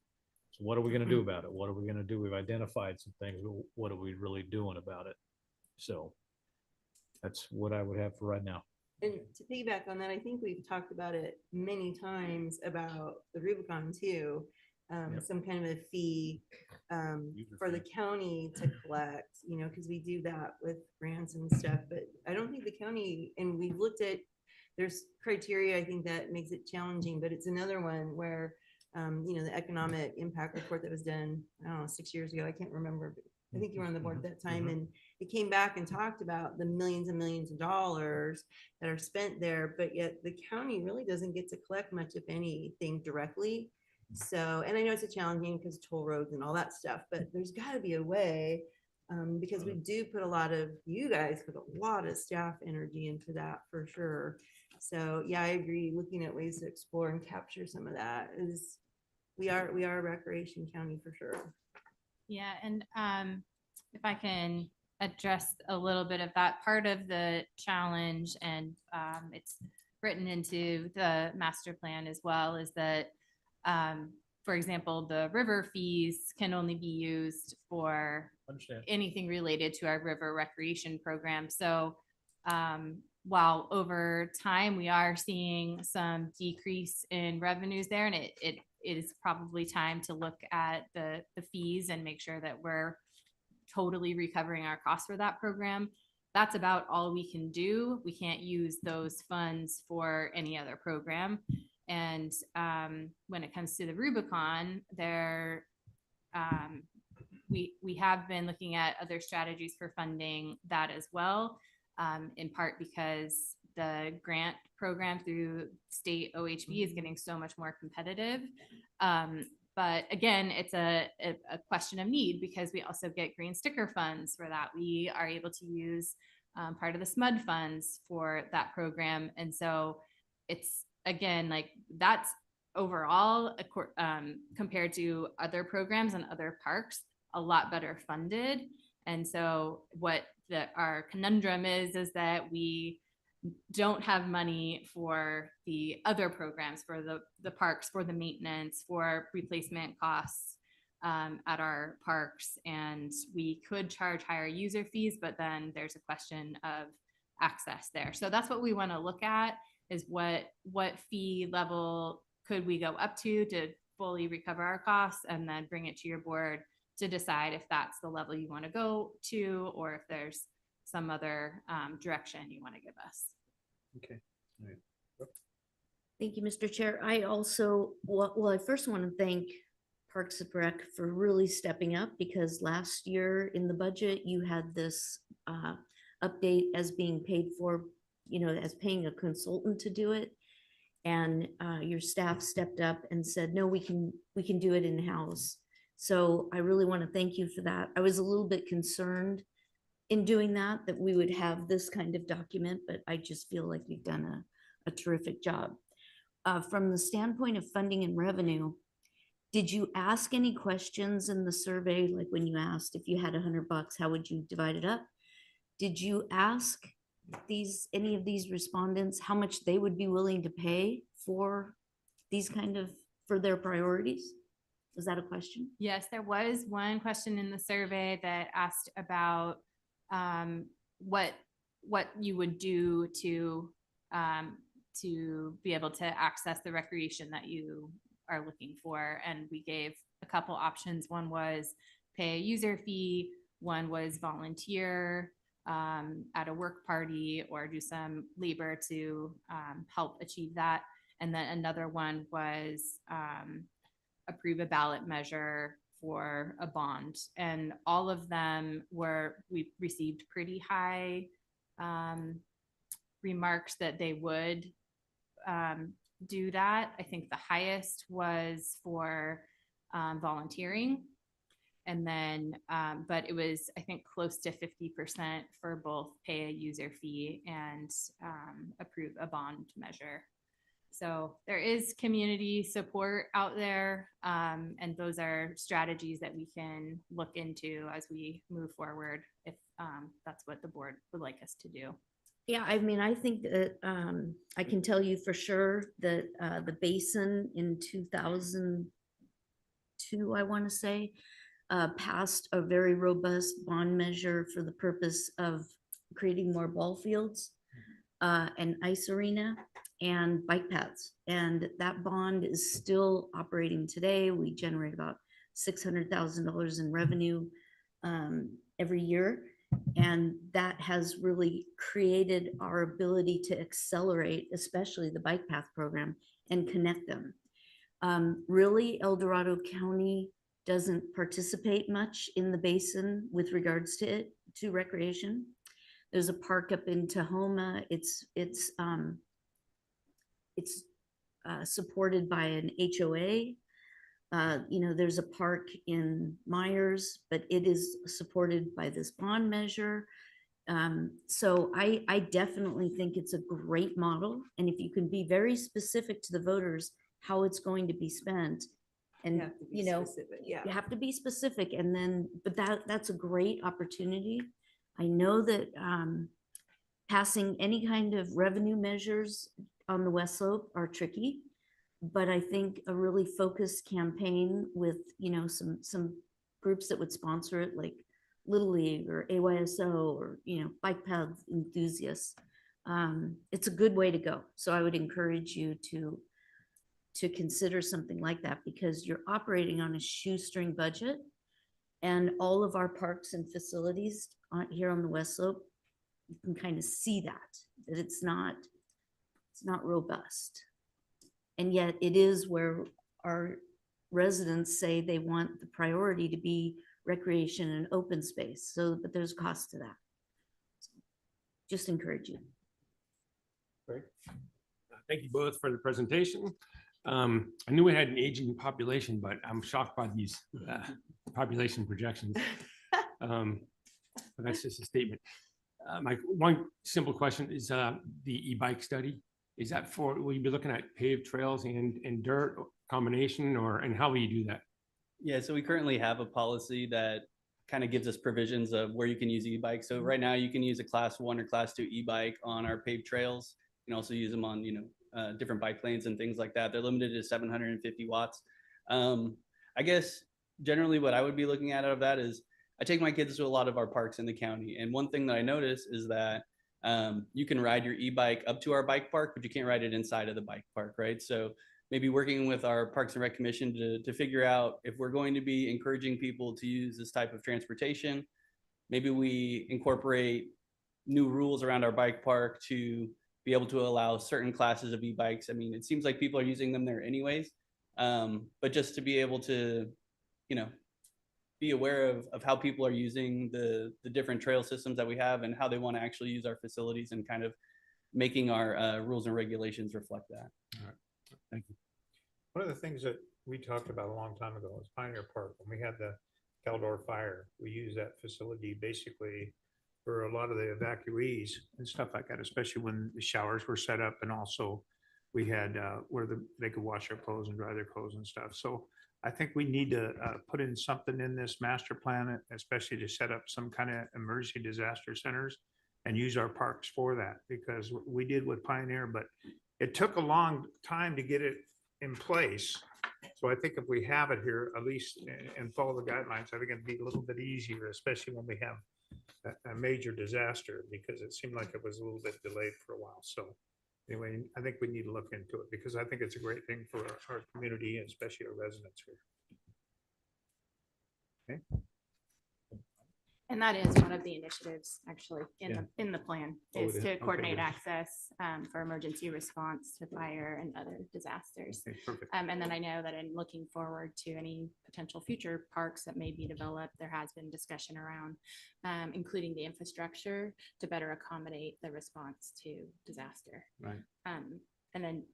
So what are we going to do about it? What are we going to do? We've identified some things. What are we really doing about it? So that's what I would have for right now.
And to piggyback on that, I think we've talked about it many times about the Rubicon too. Some kind of a fee for the county to collect, you know, because we do that with grants and stuff. But I don't think the county, and we've looked at, there's criteria, I think that makes it challenging, but it's another one where, you know, the economic impact report that was done, I don't know, 6 years ago, I can't remember, but I think you were on the board at that time, and it came back and talked about the millions and millions of dollars that are spent there, but yet the county really doesn't get to collect much, if anything, directly. So, and I know it's a challenging because toll roads and all that stuff, but there's got to be a way, because we do put you guys put a lot of staff energy into that for sure. So yeah, I agree. Looking at ways to explore and capture some of that is, we are a recreation county for sure.
Yeah, and if I can address a little bit of that, part of the challenge, and it's written into the master plan as well, is that, for example, the river fees can only be used for anything related to our river recreation program. So while over time we are seeing some decrease in revenues there, and it is probably time to look at the fees and make sure that we're totally recovering our costs for that program. That's about all we can do. We can't use those funds for any other program. And when it comes to the Rubicon, we have been looking at other strategies for funding that as well, in part because the grant program through state OHB is getting so much more competitive. But again, it's a question of need, because we also get green sticker funds for that. We are able to use part of the SMUD funds for that program. And so it's, again, like, that's overall, compared to other programs and other parks, a lot better funded. And so what our conundrum is that we don't have money for the other programs, for the parks, for the maintenance, for replacement costs at our parks. And we could charge higher user fees, but then there's a question of access there. So that's what we want to look at, is what fee level could we go up to fully recover our costs, and then bring it to your board to decide if that's the level you want to go to, or if there's some other direction you want to give us.
Okay. All right.
Thank you, Mr. Chair. I also, I first want to thank Parks and Rec for really stepping up, because last year in the budget, you had this update as being paid for, you know, as paying a consultant to do it. And your staff stepped up and said, no, we can do it in-house. So I really want to thank you for that. I was a little bit concerned in doing that we would have this kind of document, but I just feel like you've done a terrific job. From the standpoint of funding and revenue, did you ask any questions in the survey? Like when you asked if you had $100, how would you divide it up? Did you ask any of these respondents how much they would be willing to pay for these for their priorities? Was that a question?
Yes, there was one question in the survey that asked about what you would do to be able to access the recreation that you are looking for. And we gave a couple options. One was pay a user fee. One was volunteer at a work party, or do some labor to help achieve that. And then another one was approve a ballot measure for a bond. And all of them we received pretty high remarks that they would do that. I think the highest was for volunteering. And then, but it was, I think, close to 50% for both pay a user fee and approve a bond measure. So there is community support out there, and those are strategies that we can look into as we move forward if that's what the board would like us to do.
Yeah, I mean, I think that I can tell you for sure that the basin in 2002, I want to say, passed a very robust bond measure for the purpose of creating more ball fields, an ice arena, and bike paths. And that bond is still operating today. We generate about $600,000 in revenue every year. And that has really created our ability to accelerate, especially the bike path program, and connect them. Really, El Dorado County doesn't participate much in the basin with regards to it, to recreation. There's a park up in Tahoma. It's supported by an HOA. You know, there's a park in Myers, but it is supported by this bond measure. So I definitely think it's a great model. And if you can be very specific to the voters how it's going to be spent, and you know, you have to be specific, and then, but that's a great opportunity. I know that passing any kind of revenue measures on the West Slope are tricky, but I think a really focused campaign with, you know, some groups that would sponsor it, like Little League or AYSO or, you know, bike path enthusiasts, it's a good way to go. So I would encourage you to consider something like that, because you're operating on a shoestring budget, and all of our parks and facilities here on the West Slope, you can kind of see that it's not robust. And yet it is where our residents say they want the priority to be recreation and open space. So, but there's cost to that. So just encourage you.
Great. Thank you both for the presentation. I knew we had an aging population, but I'm shocked by these population projections. But that's just a statement. My one simple question is the e-bike study. Is that for, will you be looking at paved trails and dirt combination, and how will you do that?
Yeah, so we currently have a policy that kind of gives us provisions of where you can use e-bikes. So right now you can use a class 1 or class 2 e-bike on our paved trails. You can also use them on, you know, different bike lanes and things like that. They're limited to 750 watts. I guess generally what I would be looking at out of that is I take my kids to a lot of our parks in the county. And one thing that I notice is that you can ride your e-bike up to our bike park, but you can't ride it inside of the bike park, right? So maybe working with our Parks and Rec Commission to figure out if we're going to be encouraging people to use this type of transportation, maybe we incorporate new rules around our bike park to be able to allow certain classes of e-bikes. I mean, it seems like people are using them there anyways, but just to be able to, you know, be aware of how people are using the different trail systems that we have and how they want to actually use our facilities, and kind of making our rules and regulations reflect that.
All right. Thank you. One of the things that we talked about a long time ago was Pioneer Park. When we had the Caldor fire, we used that facility basically for a lot of the evacuees and stuff like that, especially when the showers were set up, and also we had where they could wash their clothes and dry their clothes and stuff. So I think we need to put in something in this master plan, especially to set up some kind of emergency disaster centers and use our parks for that, because we did with Pioneer, but it took a long time to get it in place. So I think if we have it here, at least, and follow the guidelines, I think it'd be a little bit easier, especially when we have a major disaster, because it seemed like it was a little bit delayed for a while. So anyway, I think we need to look into it, because I think it's a great thing for our community, and especially our residents here. Okay.
And that is one of the initiatives actually in the plan, is to coordinate access for emergency response to fire and other disasters.
Okay, perfect.
And then I know that in looking forward to any potential future parks that may be developed, there has been discussion around including the infrastructure to better accommodate the response to disaster.
Right.
And then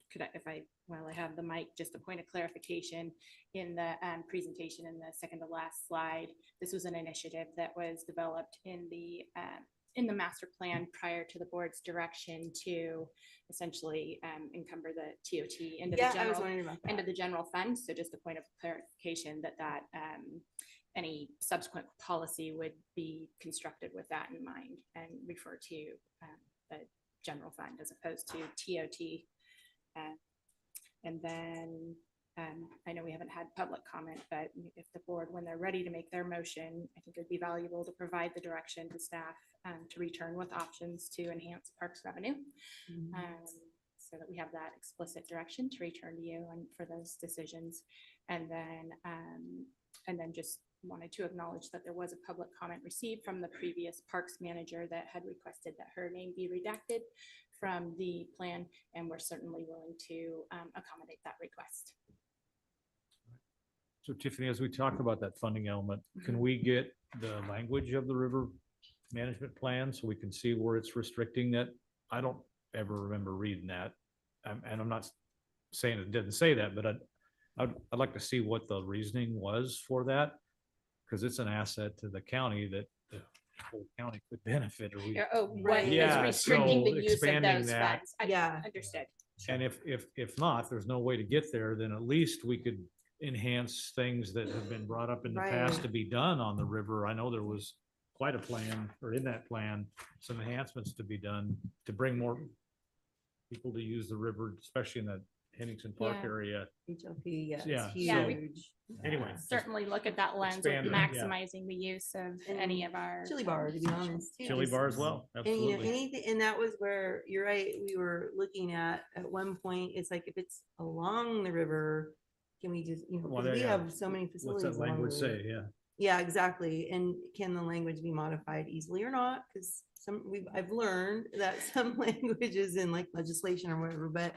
while I have the mic, just a point of clarification in the presentation in the second to last slide. This was an initiative that was developed in the master plan prior to the board's direction to essentially encumber the TOT into
Yeah,
the
I was
general
wondering about that.
into the general fund. So just a point of clarification that any subsequent policy would be constructed with that in mind and refer to the general fund as opposed to TOT. And then I know we haven't had public comment, but if the board, when they're ready to make their motion, I think it'd be valuable to provide the direction to staff to return with options to enhance parks revenue. So that we have that explicit direction to return to you for those decisions. And then just wanted to acknowledge that there was a public comment received from the previous parks manager that had requested that her name be redacted from the plan, and we're certainly willing to accommodate that request.
So Tiffany, as we talk about that funding element, can we get the language of the river management plan so we can see where it's restricting that? I don't ever remember reading that. And I'm not saying it didn't say that, but I'd like to see what the reasoning was for that. Because it's an asset to the county that the whole county could benefit. Or
What is restricting the use of those funds?
Yeah.
Understood.
And if not, there's no way to get there, then at least we could enhance things that have been brought up in the past to be done on the river. I know there was quite a plan, or in that plan, some enhancements to be done to bring more people to use the river, especially in that Henningsen Park area.
HLP, yeah,
Yeah,
it's
so-
huge.
Anyway.
Certainly look at that lens with
Expand it, yeah.
maximizing the use of any of our
Chili bar, to be honest. too,
Chili
just-
bar as well,
And you know,
absolutely.
anything, and that was where, you're right, we were looking at one point, it's like, if it's along the river, can we just, you know,
Well,
'cause
there
we
you
have
go.
so many
What's
facilities.
that
along the
language
river.
say? Yeah.
Yeah, exactly. And can the language be modified easily or not? Because I've learned that some languages in like legislation or whatever, but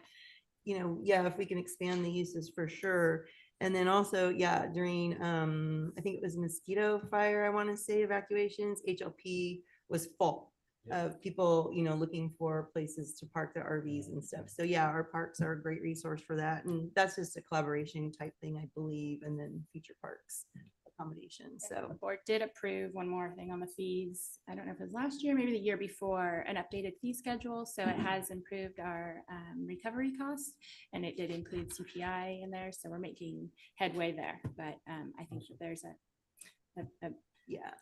you know, yeah, if we can expand the uses for sure. And then also, yeah, during I think it was mosquito fire, I want to say evacuations, HLP was full of people, you know, looking for places to park their RVs and stuff. So yeah, our parks are a great resource for that. And that's just a collaboration type thing, I believe, and then future parks accommodation.
The
So
board did approve one more thing on the fees. I don't know if it was last year, maybe the year before, an updated fee schedule. So it has improved our recovery costs, and it did include CPI in there. So we're making headway there. But I think that there's a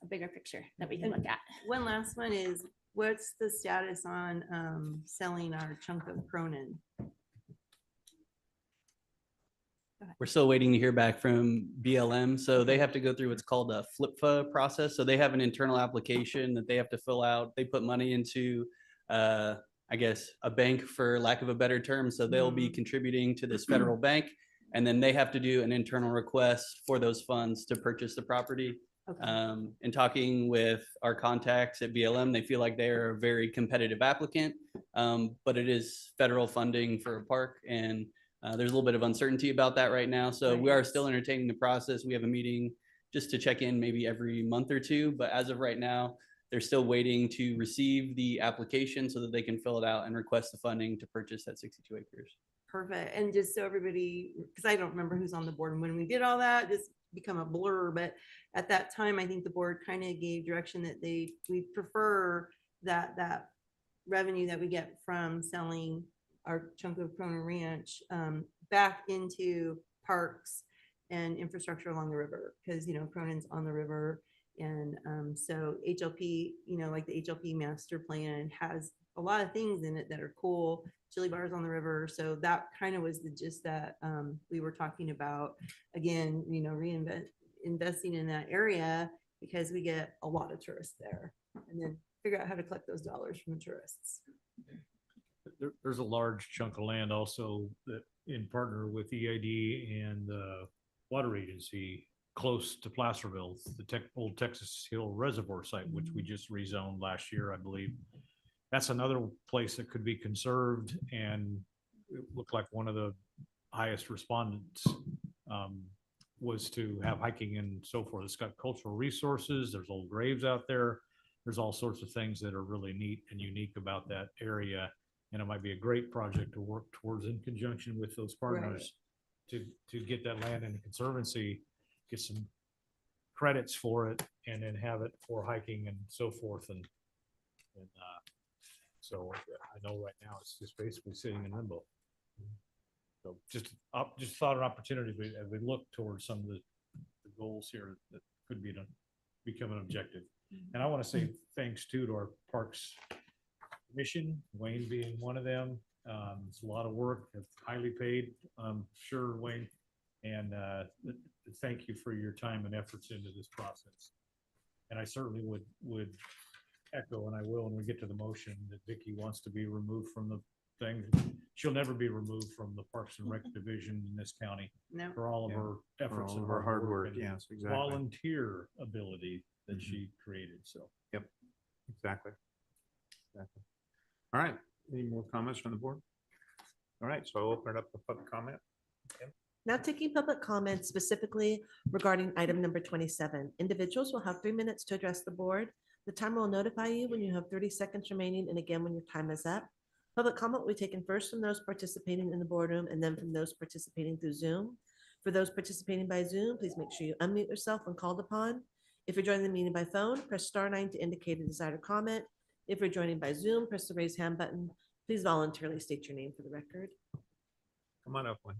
bigger picture that we can look at.
one last one is, what's the status on selling our chunk of Cronin?
We're still waiting to hear back from BLM. So they have to go through what's called a FLIPFA process. So they have an internal application that they have to fill out. They put money into, I guess, a bank, for lack of a better term. So they'll be contributing to this federal bank, and then they have to do an internal request for those funds to purchase the property. In talking with our contacts at BLM, they feel like they're a very competitive applicant, but it is federal funding for a park, and there's a little bit of uncertainty about that right now. So we are still entertaining the process. We have a meeting just to check in maybe every month or two, but as of right now, they're still waiting to receive the application so that they can fill it out and request the funding to purchase that 62 acres.
Perfect. And just so everybody, because I don't remember who's on the board and when we did all that, just become a blur. But at that time, I think the board kind of gave direction that we prefer that revenue that we get from selling our chunk of Cronin Ranch back into parks and infrastructure along the river, because you know Cronin's on the river. And so HLP, you know, like the HLP master plan has a lot of things in it that are cool. Chili bars on the river. So that kind of was the gist that we were talking about. Again, you know, investing in that area because we get a lot of tourists there, and then figure out how to collect those dollars from the tourists.
There's a large chunk of land also that in partner with EID and the water agency close to Placerville, the old Texas Hill Reservoir site, which we just rezoned last year, I believe. That's another place that could be conserved, and it looked like one of the highest respondents was to have hiking and so forth. It's got cultural resources. There's old graves out there. There's all sorts of things that are really neat and unique about that area. And it might be a great project to work towards in conjunction with those partners to get that land in the conservancy, get some credits for it, and then have it for hiking and so forth. And so I know right now it's just basically sitting in limbo. So just thought an opportunity as we look towards some of the goals here that could become an objective. And I want to say thanks too to our Parks Commission, Wayne being one of them. It's a lot of work, it's highly paid, I'm sure, Wayne. And thank you for your time and efforts into this process. And I certainly would echo, and I will when we get to the motion, that Vicky wants to be removed from the thing. She'll never be removed from the Parks and Rec division in this county for all of her efforts and
her hard work.
and
Yes, exactly.
volunteer ability that she created. So,
yep, exactly. All right. Any more comments from the board? All right, so I'll open it up for public comment.
Now taking public comments specifically regarding item number 27. Individuals will have 3 minutes to address the board. The timer will notify you when you have 30 seconds remaining and again when your time is up. Public comment will be taken first from those participating in the boardroom and then from those participating through Zoom. For those participating by Zoom, please make sure you unmute yourself when called upon. If you're joining the meeting by phone, press *9 to indicate a desired comment. If you're joining by Zoom, press the raise hand button. Please voluntarily state your name for the record.
Come on up, Wayne.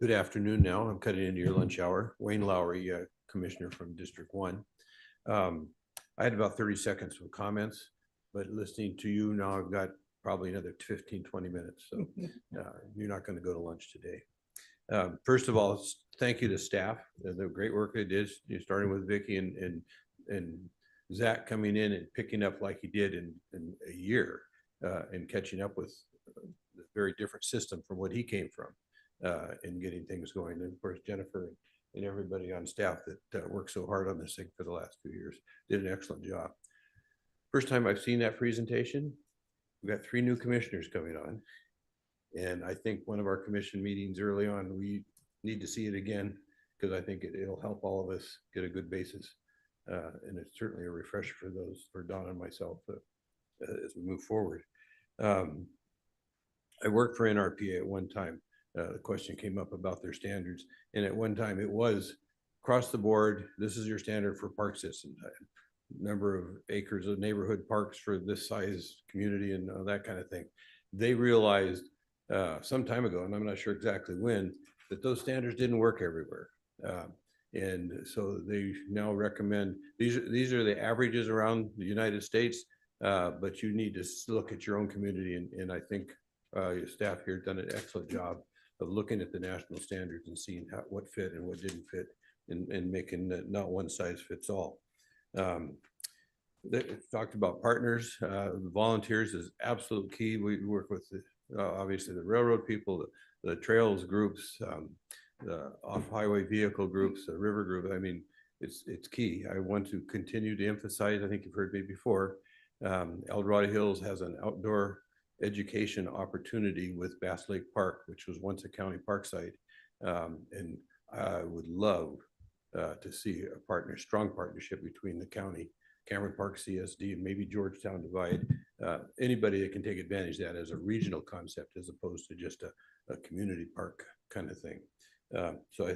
Good afternoon now. I'm cutting into your lunch hour. Wayne Lowry, Commissioner from District 1. I had about 30 seconds of comments, but listening to you now, I've got probably another 15, 20 minutes. So you're not going to go to lunch today. First of all, thank you to staff. The great work they did, starting with Vicky and Zach coming in and picking up like he did in a year and catching up with a very different system from what he came from and getting things going. And of course, Jennifer and everybody on staff that worked so hard on this thing for the last few years did an excellent job. First time I've seen that presentation. We've got 3 new commissioners coming on. And I think one of our commission meetings early on, we need to see it again, because I think it'll help all of us get a good basis. And it's certainly a refresher for Don and myself as we move forward. I worked for NRPA at one time. The question came up about their standards. And at one time it was across the board, this is your standard for park system, number of acres of neighborhood parks for this size community and that kind of thing. They realized some time ago, and I'm not sure exactly when, that those standards didn't work everywhere. And so they now recommend, these are the averages around the United States, but you need to look at your own community. And I think your staff here done an excellent job of looking at the national standards and seeing what fit and what didn't fit, and making not one size fits all. They talked about partners. Volunteers is absolute key. We work with obviously the railroad people, the trails groups, the off-highway vehicle groups, the river group. I mean, it's key. I want to continue to emphasize, I think you've heard me before, El Dorado Hills has an outdoor education opportunity with Bass Lake Park, which was once a county park site. And I would love to see a strong partnership between the county, Cameron Park CSD, and maybe Georgetown Divide. Anybody that can take advantage of that as a regional concept as opposed to just a community park kind of thing. So I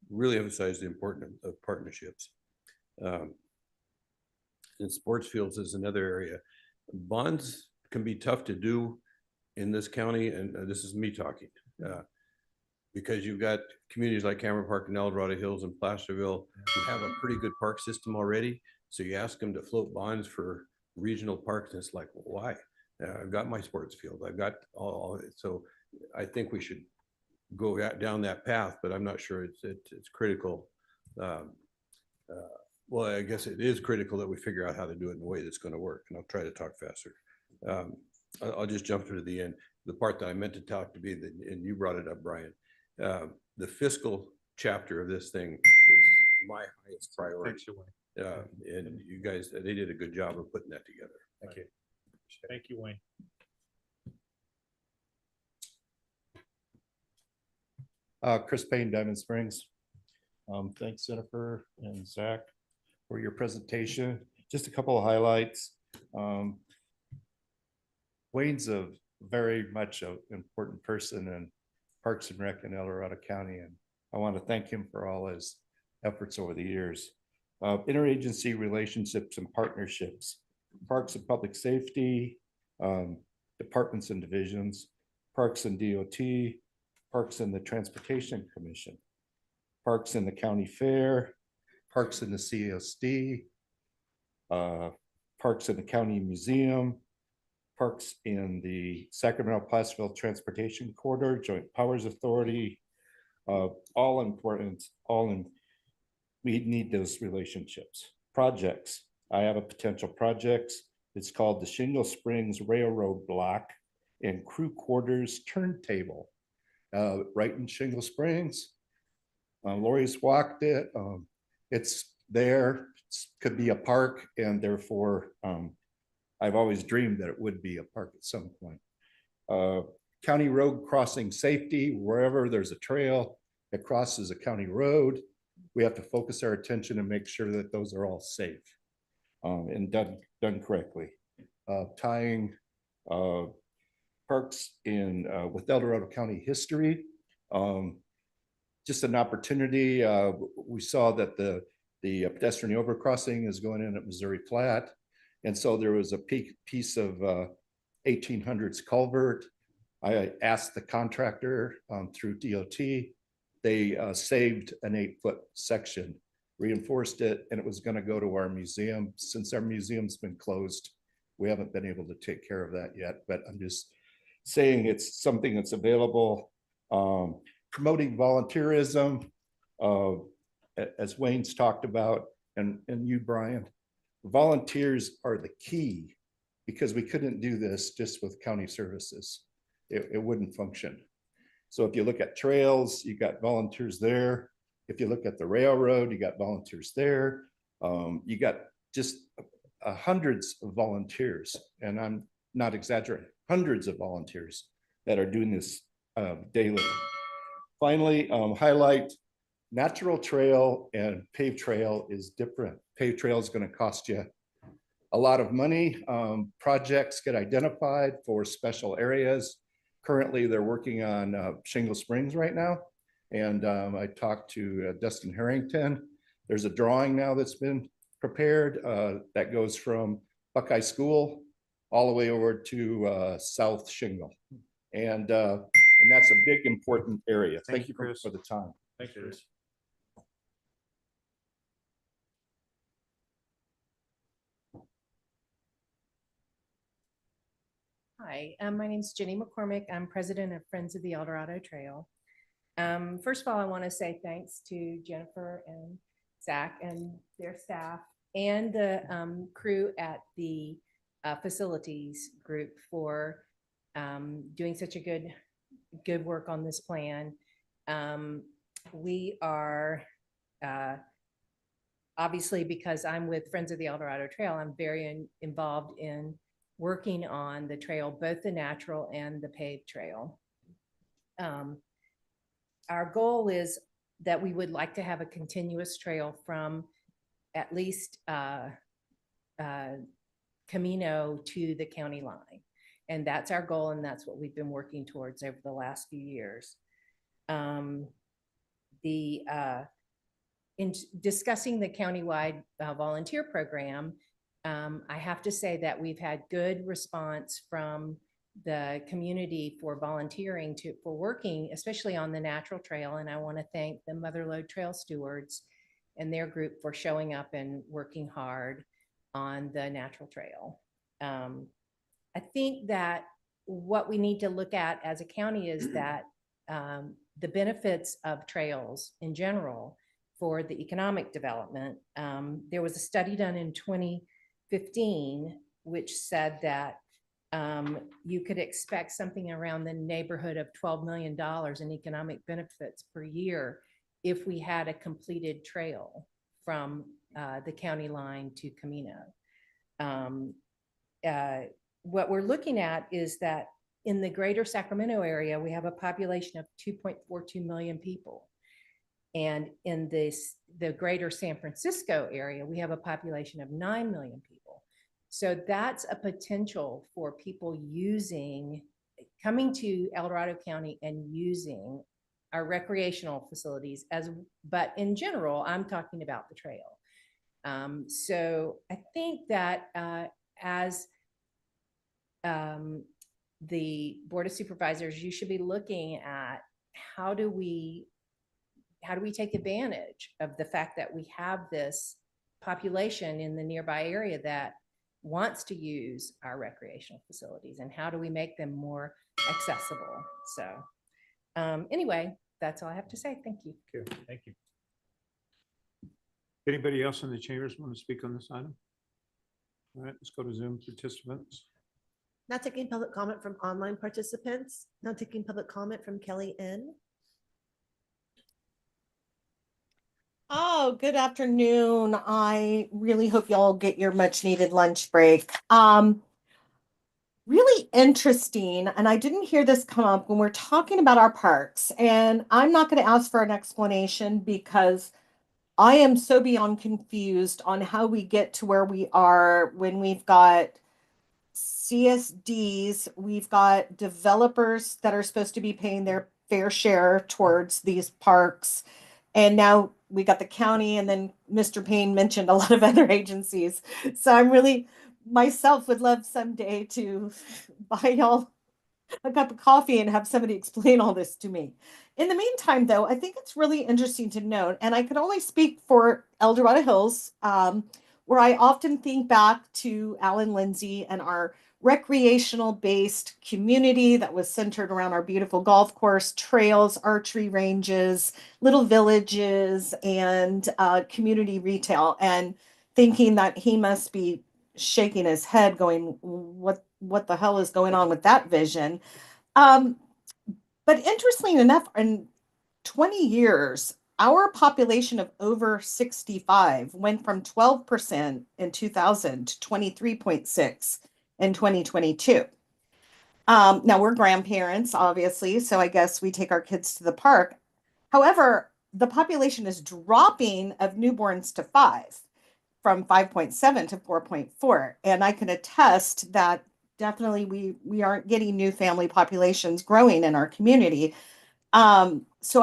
really emphasize the importance of partnerships. And sports fields is another area. Bonds can be tough to do in this county, and this is me talking, because you've got communities like Cameron Park and El Dorado Hills and Placerville who have a pretty good park system already. So you ask them to float bonds for regional parks, and it's like, well, why? I've got my sports field. I've got all. So I think we should go down that path, but I'm not sure it's critical. Well, I guess it is critical that we figure out how to do it in a way that's going to work. And I'll try to talk faster. I'll just jump to the end. The part that I meant to talk to be, and you brought it up, Brian. The fiscal chapter of this thing was my highest priority. And you guys, they did a good job of putting that together.
Thank you. Thank you, Wayne.
Chris Payne, Diamond Springs. Thanks, Jennifer and Zach, for your presentation. Just a couple of highlights. Wayne's a very much an important person in Parks and Rec in El Dorado County, and I want to thank him for all his efforts over the years. Interagency relationships and partnerships, Parks and Public Safety, departments and divisions, Parks and DOT, Parks and the Transportation Commission, Parks and the County Fair, Parks and the CSD, Parks and the County Museum, Parks in the Sacramento-Placerville Transportation Corridor, Joint Powers Authority, all important, we need those relationships. Projects, I have a potential project. It's called the Shingle Springs Railroad Block and Crew Quarters Turntable, right in Shingle Springs. Lori's walked it. It's there, could be a park, and therefore, I've always dreamed that it would be a park at some point. County road crossing safety, wherever there's a trail that crosses a county road, we have to focus our attention and make sure that those are all safe and done correctly. Tying parks in with El Dorado County history, just an opportunity. We saw that the pedestrian overcrossing is going in at Missouri Platte. And so there was a piece of 1800s culvert. I asked the contractor through DOT. They saved an 8-foot section, reinforced it, and it was going to go to our museum. Since our museum's been closed, we haven't been able to take care of that yet, but I'm just saying it's something that's available. Promoting volunteerism, as Wayne's talked about, and you, Brian. Volunteers are the key, because we couldn't do this just with county services. It wouldn't function. So if you look at trails, you got volunteers there. If you look at the railroad, you got volunteers there. You got just hundreds of volunteers, and I'm not exaggerating, hundreds of volunteers that are doing this daily. Finally, highlight natural trail and paved trail is different. Paved trail is going to cost you a lot of money. Projects get identified for special areas. Currently, they're working on Shingle Springs right now. And I talked to Dustin Harrington. There's a drawing now that's been prepared that goes from Buckeye School all the way over to South Shingle. And that's a big, important area. Thank you for the time.
Thanks, Chris.
Hi, my name is Jenny McCormick. I'm president of Friends of the El Dorado Trail. First of all, I want to say thanks to Jennifer and Zach and their staff and the crew at the facilities group for doing such a good work on this plan. We are obviously, because I'm with Friends of the El Dorado Trail, I'm very involved in working on the trail, both the natural and the paved trail. Our goal is that we would like to have a continuous trail from at least Camino to the county line. And that's our goal, and that's what we've been working towards over the last few years. In discussing the countywide volunteer program, I have to say that we've had good response from the community for volunteering for working, especially on the natural trail. And I want to thank the Motherlode Trail Stewards and their group for showing up and working hard on the natural trail. I think that what we need to look at as a county is that the benefits of trails in general for the economic development. There was a study done in 2015, which said that you could expect something around the neighborhood of $12 million in economic benefits per year if we had a completed trail from the county line to Camino. What we're looking at is that in the greater Sacramento area, we have a population of 2.42 million people. And in the greater San Francisco area, we have a population of 9 million people. So that's a potential for people coming to El Dorado County and using our recreational facilities but in general, I'm talking about the trail. So I think that as the Board of Supervisors, you should be looking at how do we take advantage of the fact that we have this population in the nearby area that wants to use our recreational facilities, and how do we make them more accessible? So anyway, that's all I have to say. Thank you.
Okay, thank you. Anybody else in the chambers want to speak on this item? All right, let's go to Zoom participants.
Not taking public comment from online participants. Not taking public comment from Kelly N.
Oh, good afternoon. I really hope y'all get your much needed lunch break. Really interesting, and I didn't hear this come up when we're talking about our parks, and I'm not going to ask for an explanation because I am so beyond confused on how we get to where we are when we've got CSDs, we've got developers that are supposed to be paying their fair share towards these parks. And now we got the county, and then Mr. Payne mentioned a lot of other agencies. So I'm really, myself would love someday to buy y'all a cup of coffee and have somebody explain all this to me. In the meantime, though, I think it's really interesting to note, and I can only speak for El Dorado Hills, where I often think back to Alan Lindsay and our recreational based community that was centered around our beautiful golf course, trails, archery ranges, little villages, and community retail, and thinking that he must be shaking his head going, what the hell is going on with that vision? But interestingly enough, in 20 years, our population of over 65 went from 12% in 2000 to 23.6 in 2022. Now we're grandparents, obviously, so I guess we take our kids to the park. However, the population is dropping of newborns to 5, from 5.7 to 4.4. And I can attest that definitely we aren't getting new family populations growing in our community. So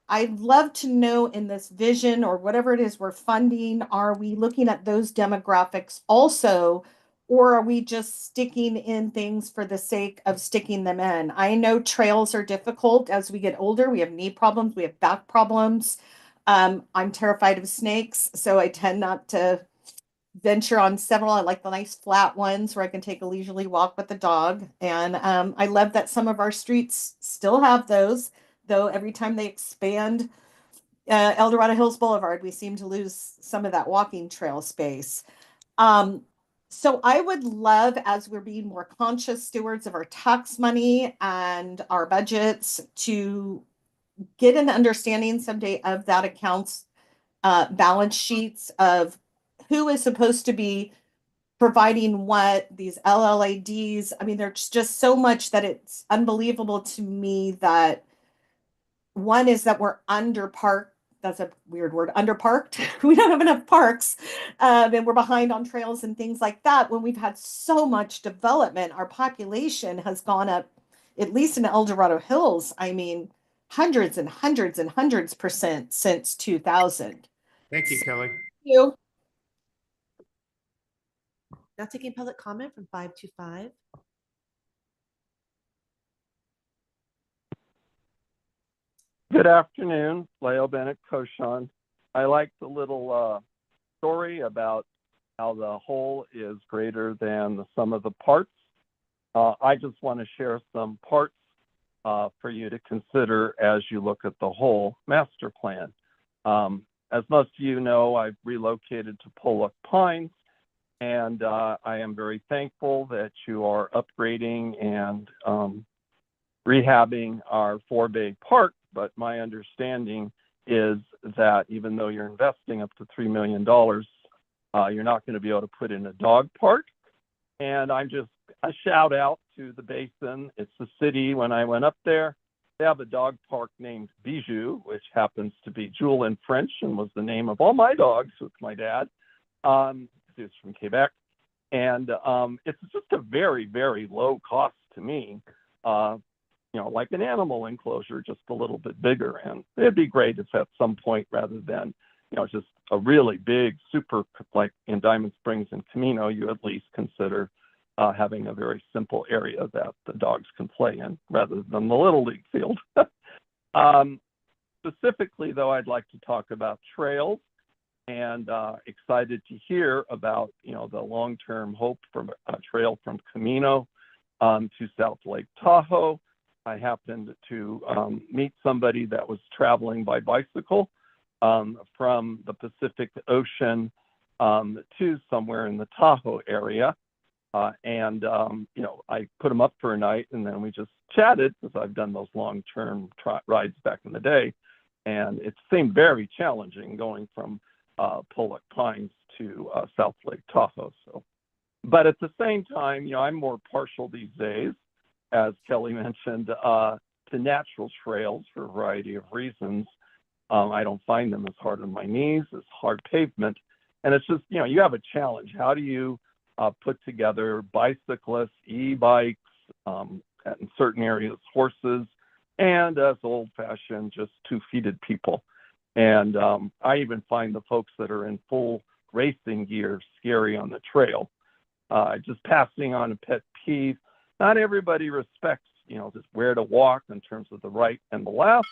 I'd love to know in this vision or whatever it is we're funding, are we looking at those demographics also, or are we just sticking in things for the sake of sticking them in? I know trails are difficult as we get older. We have knee problems, we have back problems. I'm terrified of snakes, so I tend not to venture on several. I like the nice flat ones where I can take a leisurely walk with the dog. And I love that some of our streets still have those, though every time they expand El Dorado Hills Boulevard, we seem to lose some of that walking trail space. So I would love, as we're being more conscious stewards of our tax money and our budgets, to get an understanding someday of that account's balance sheets of who is supposed to be providing what, these LLADs. I mean, there's just so much that it's unbelievable to me that one is that we're underparked. That's a weird word, underparked. We don't have enough parks, and we're behind on trails and things like that. When we've had so much development, our population has gone up, at least in El Dorado Hills. I mean, hundreds and hundreds and hundreds % since 2000.
Thank you, Kelly.
Thank you.
Now taking public comment from 525.
Good afternoon, Leo Bennett Koshan. I like the little story about how the whole is greater than the sum of the parts. I just want to share some parts for you to consider as you look at the whole master plan. As most of you know, I've relocated to Pollock Pines, and I am very thankful that you are upgrading and rehabbing our 4-bay park. But my understanding is that even though you're investing up to $3 million, you're not going to be able to put in a dog park. And I'm just a shout out to the Basin. It's the city. When I went up there, they have a dog park named Bijou, which happens to be Jewel in French and was the name of all my dogs with my dad. He's from Quebec. And it's just a very, very low cost to me. Like an animal enclosure, just a little bit bigger. And it'd be great if at some point, rather than, just a really big, super, like in Diamond Springs and Camino, you at least consider having a very simple area that the dogs can play in rather than the Little League field. Specifically, though, I'd like to talk about trails, and excited to hear about, the long-term hope for a trail from Camino to South Lake Tahoe. I happened to meet somebody that was traveling by bicycle from the Pacific Ocean to somewhere in the Tahoe area. I put him up for a night, and then we just chatted, because I've done those long-term rides back in the day. And it seemed very challenging going from Pollock Pines to South Lake Tahoe. But at the same time, I'm more partial these days, as Kelly mentioned, to natural trails for a variety of reasons. I don't find them as hard on my knees as hard pavement. And it's just, you have a challenge. How do you put together bicyclists, e-bikes, in certain areas, horses, and as old-fashioned, just two-feeted people. And I even find the folks that are in full racing gear scary on the trail. Just passing on a pet peeve. Not everybody respects, just where to walk in terms of the right and the left,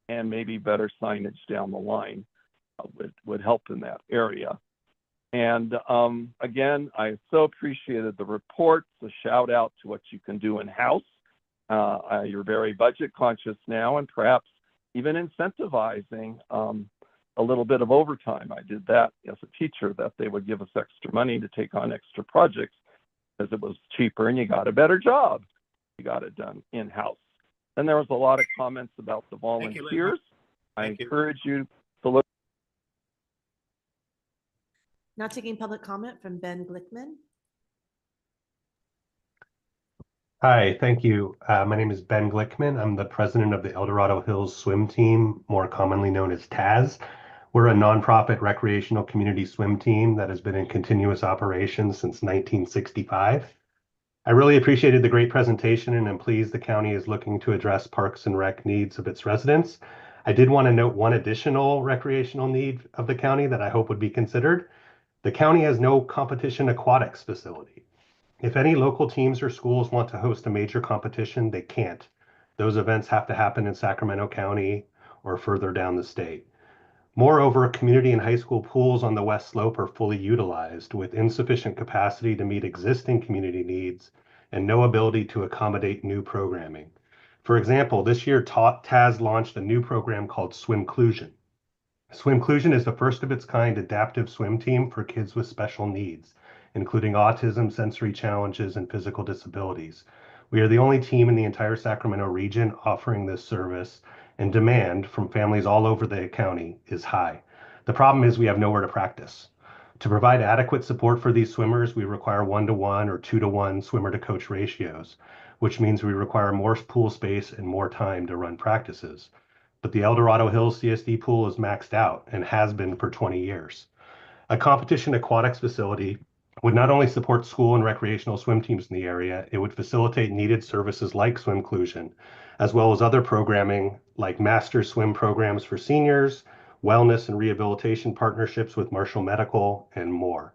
and maybe better signage down the line would help in that area. And again, I so appreciated the reports. A shout out to what you can do in-house. You're very budget conscious now, and perhaps even incentivizing a little bit of overtime. I did that as a teacher, that they would give us extra money to take on extra projects because it was cheaper and you got a better job. You got it done in-house. And there was a lot of comments about the volunteers. I encourage you to look.
Now taking public comment from Ben Glickman.
Hi, thank you. My name is Ben Glickman. I'm the president of the El Dorado Hills Swim Team, more commonly known as TAZ. We're a nonprofit recreational community swim team that has been in continuous operation since 1965. I really appreciated the great presentation, and I'm pleased the county is looking to address parks and rec needs of its residents. I did want to note one additional recreational need of the county that I hope would be considered. The county has no competition aquatics facility. If any local teams or schools want to host a major competition, they can't. Those events have to happen in Sacramento County or further down the state. Moreover, community and high school pools on the West Slope are fully utilized with insufficient capacity to meet existing community needs and no ability to accommodate new programming. For example, this year TAZ launched a new program called Swimclusion. Swimclusion is the first of its kind adaptive swim team for kids with special needs, including autism, sensory challenges, and physical disabilities. We are the only team in the entire Sacramento region offering this service, and demand from families all over the county is high. The problem is we have nowhere to practice. To provide adequate support for these swimmers, we require 1-to-1 or 2-to-1 swimmer to coach ratios, which means we require more pool space and more time to run practices. But the El Dorado Hills CSD pool is maxed out and has been for 20 years. A competition aquatics facility would not only support school and recreational swim teams in the area, it would facilitate needed services like Swimclusion, as well as other programming like master swim programs for seniors, wellness and rehabilitation partnerships with Marshall Medical, and more.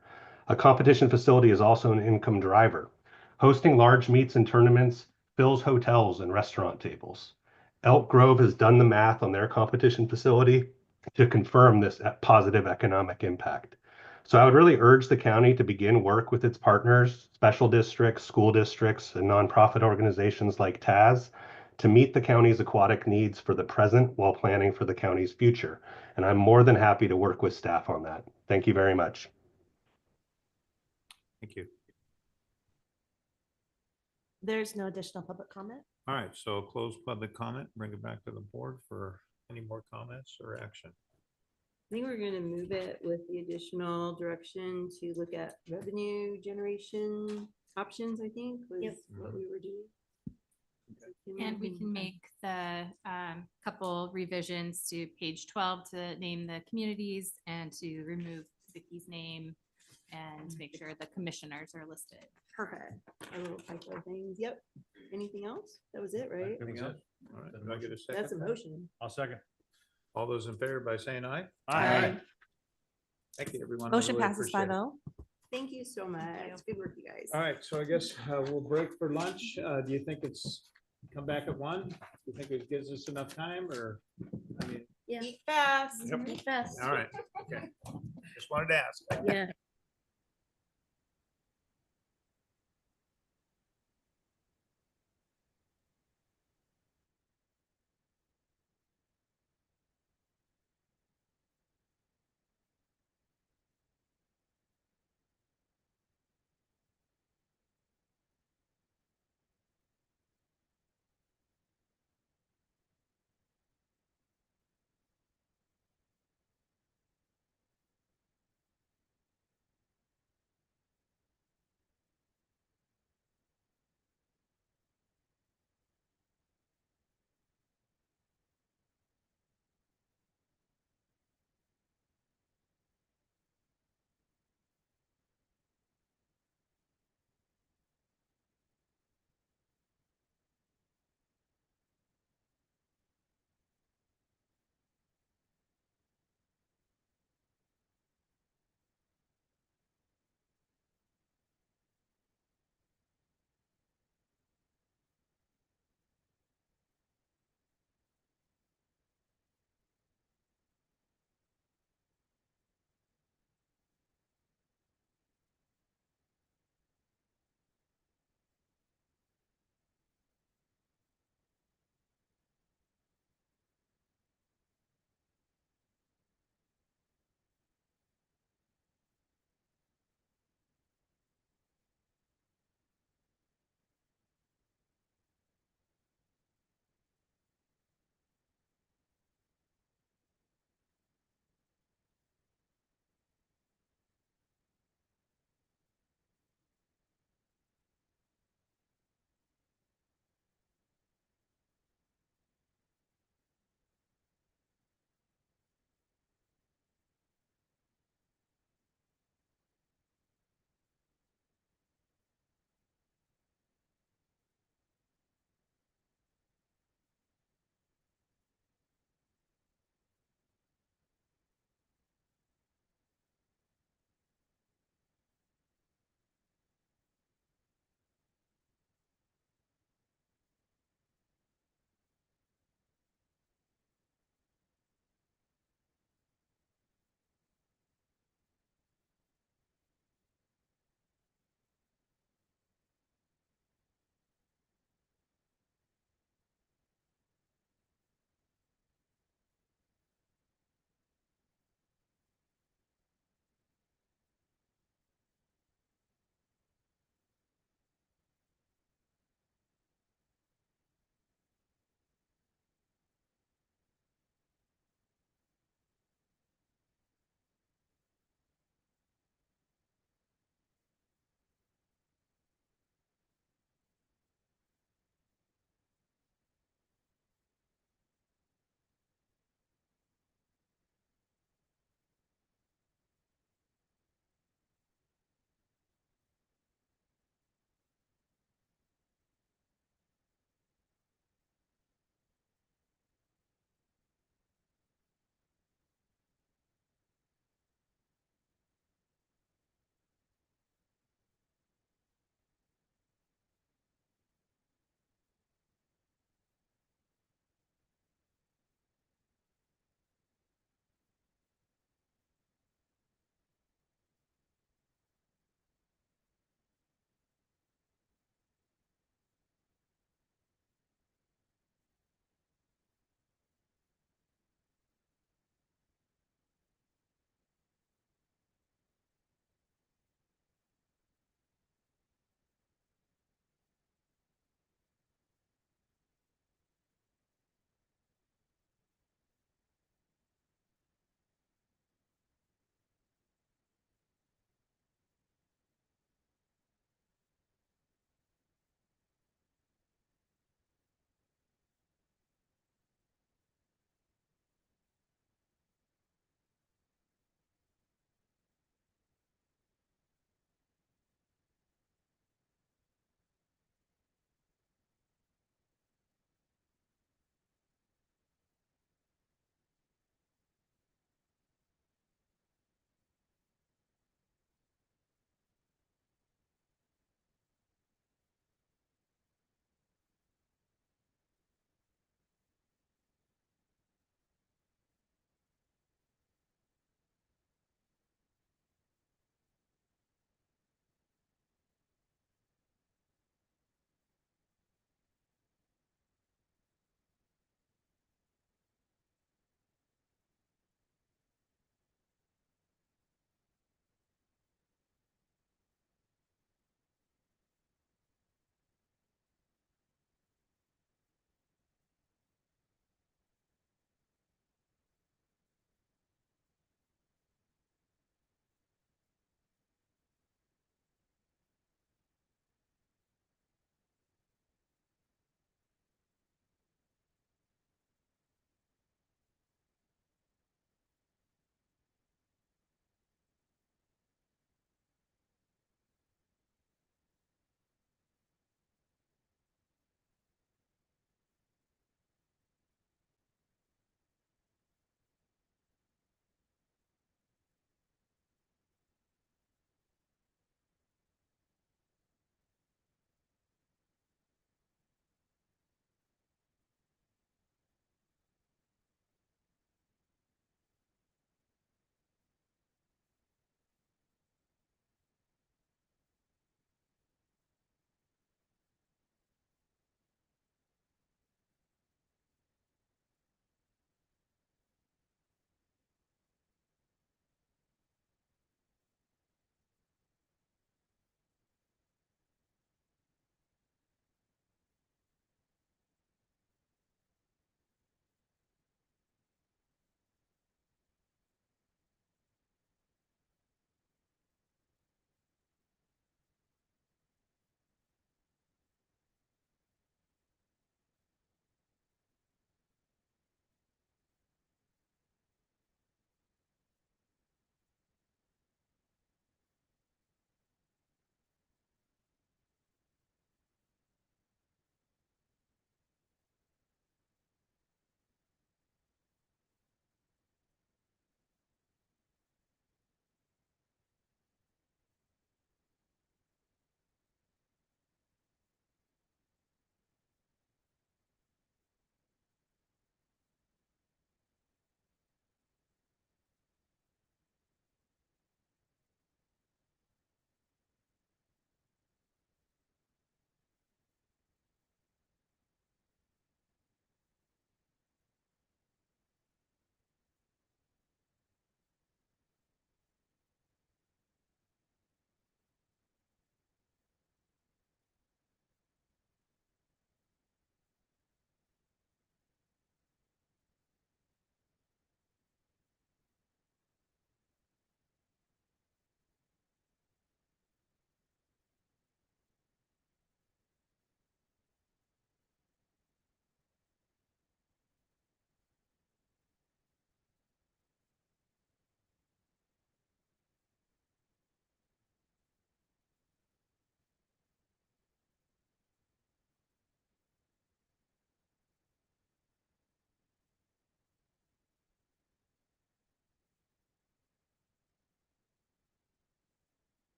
A competition facility is also an income driver. Hosting large meets and tournaments fills hotels and restaurant tables. Elk Grove has done the math on their competition facility to confirm this positive economic impact. So I would really urge the county to begin work with its partners, special districts, school districts, and nonprofit organizations like TAZ to meet the county's aquatic needs for the present while planning for the county's future. And I'm more than happy to work with staff on that. Thank you very much.
Thank you.
There's no additional public comment.
All right, so close public comment, bring it back to the board for any more comments or action.
I think we're going to move it with the additional direction to look at revenue generation options, I think, was what we were doing.
And we can make the couple revisions to page 12 to name the communities and to remove Vicky's name and make sure the commissioners are listed.
Perfect. Our little typo things. Yep. Anything else? That was it, right?
Anything else? All right, do I get a second?
That's a motion.
I'll second.
All those in favor by saying aye?
Aye.
Thank you, everyone. I
Motion
really
passes
appreciate it.
5-0.
Thank you so much. Good work, you guys.
All right, so I guess we'll break for lunch. Do you think it's come back at 1? Do you think it gives us enough time or? I mean,
Yeah.
Eat fast.
Yep.
Eat fast.
all right, okay. Just wanted to ask.
Yeah.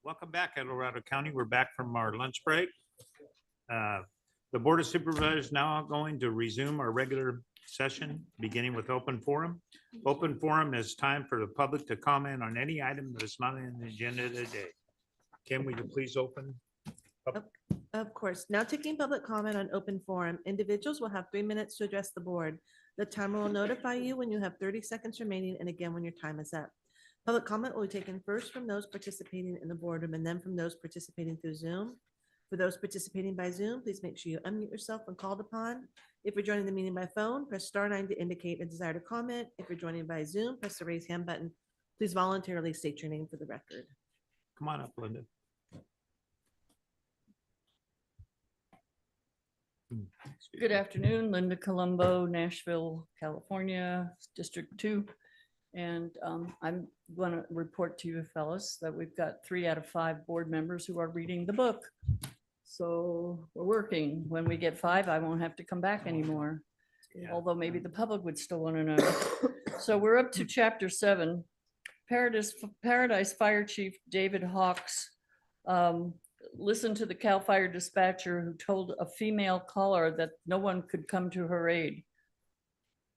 Welcome back, El Dorado County. We're back from our lunch break. The Board of Supervisors now going to resume our regular session, beginning with open forum. Open forum is time for the public to comment on any item that is not on the agenda today. Kim, will you please open?
Of course. Now taking public comment on open forum, individuals will have 3 minutes to address the board. The timer will notify you when you have 30 seconds remaining and again when your time is up. Public comment will be taken first from those participating in the boardroom and then from those participating through Zoom. For those participating by Zoom, please make sure you unmute yourself when called upon. If you're joining the meeting by phone, press *9 to indicate a desire to comment. If you're joining by Zoom, press the raise hand button. Please voluntarily state your name for the record.
Come on up, Linda.
Good afternoon, Linda Colombo, Nashville, California, District 2. And I'm going to report to you fellas that we've got 3 out of 5 board members who are reading the book. So we're working. When we get 5, I won't have to come back anymore. Although maybe the public would still want to know. So we're up to chapter 7. Paradise Fire Chief David Hawks listened to the CAL FIRE dispatcher who told a female caller that no one could come to her aid.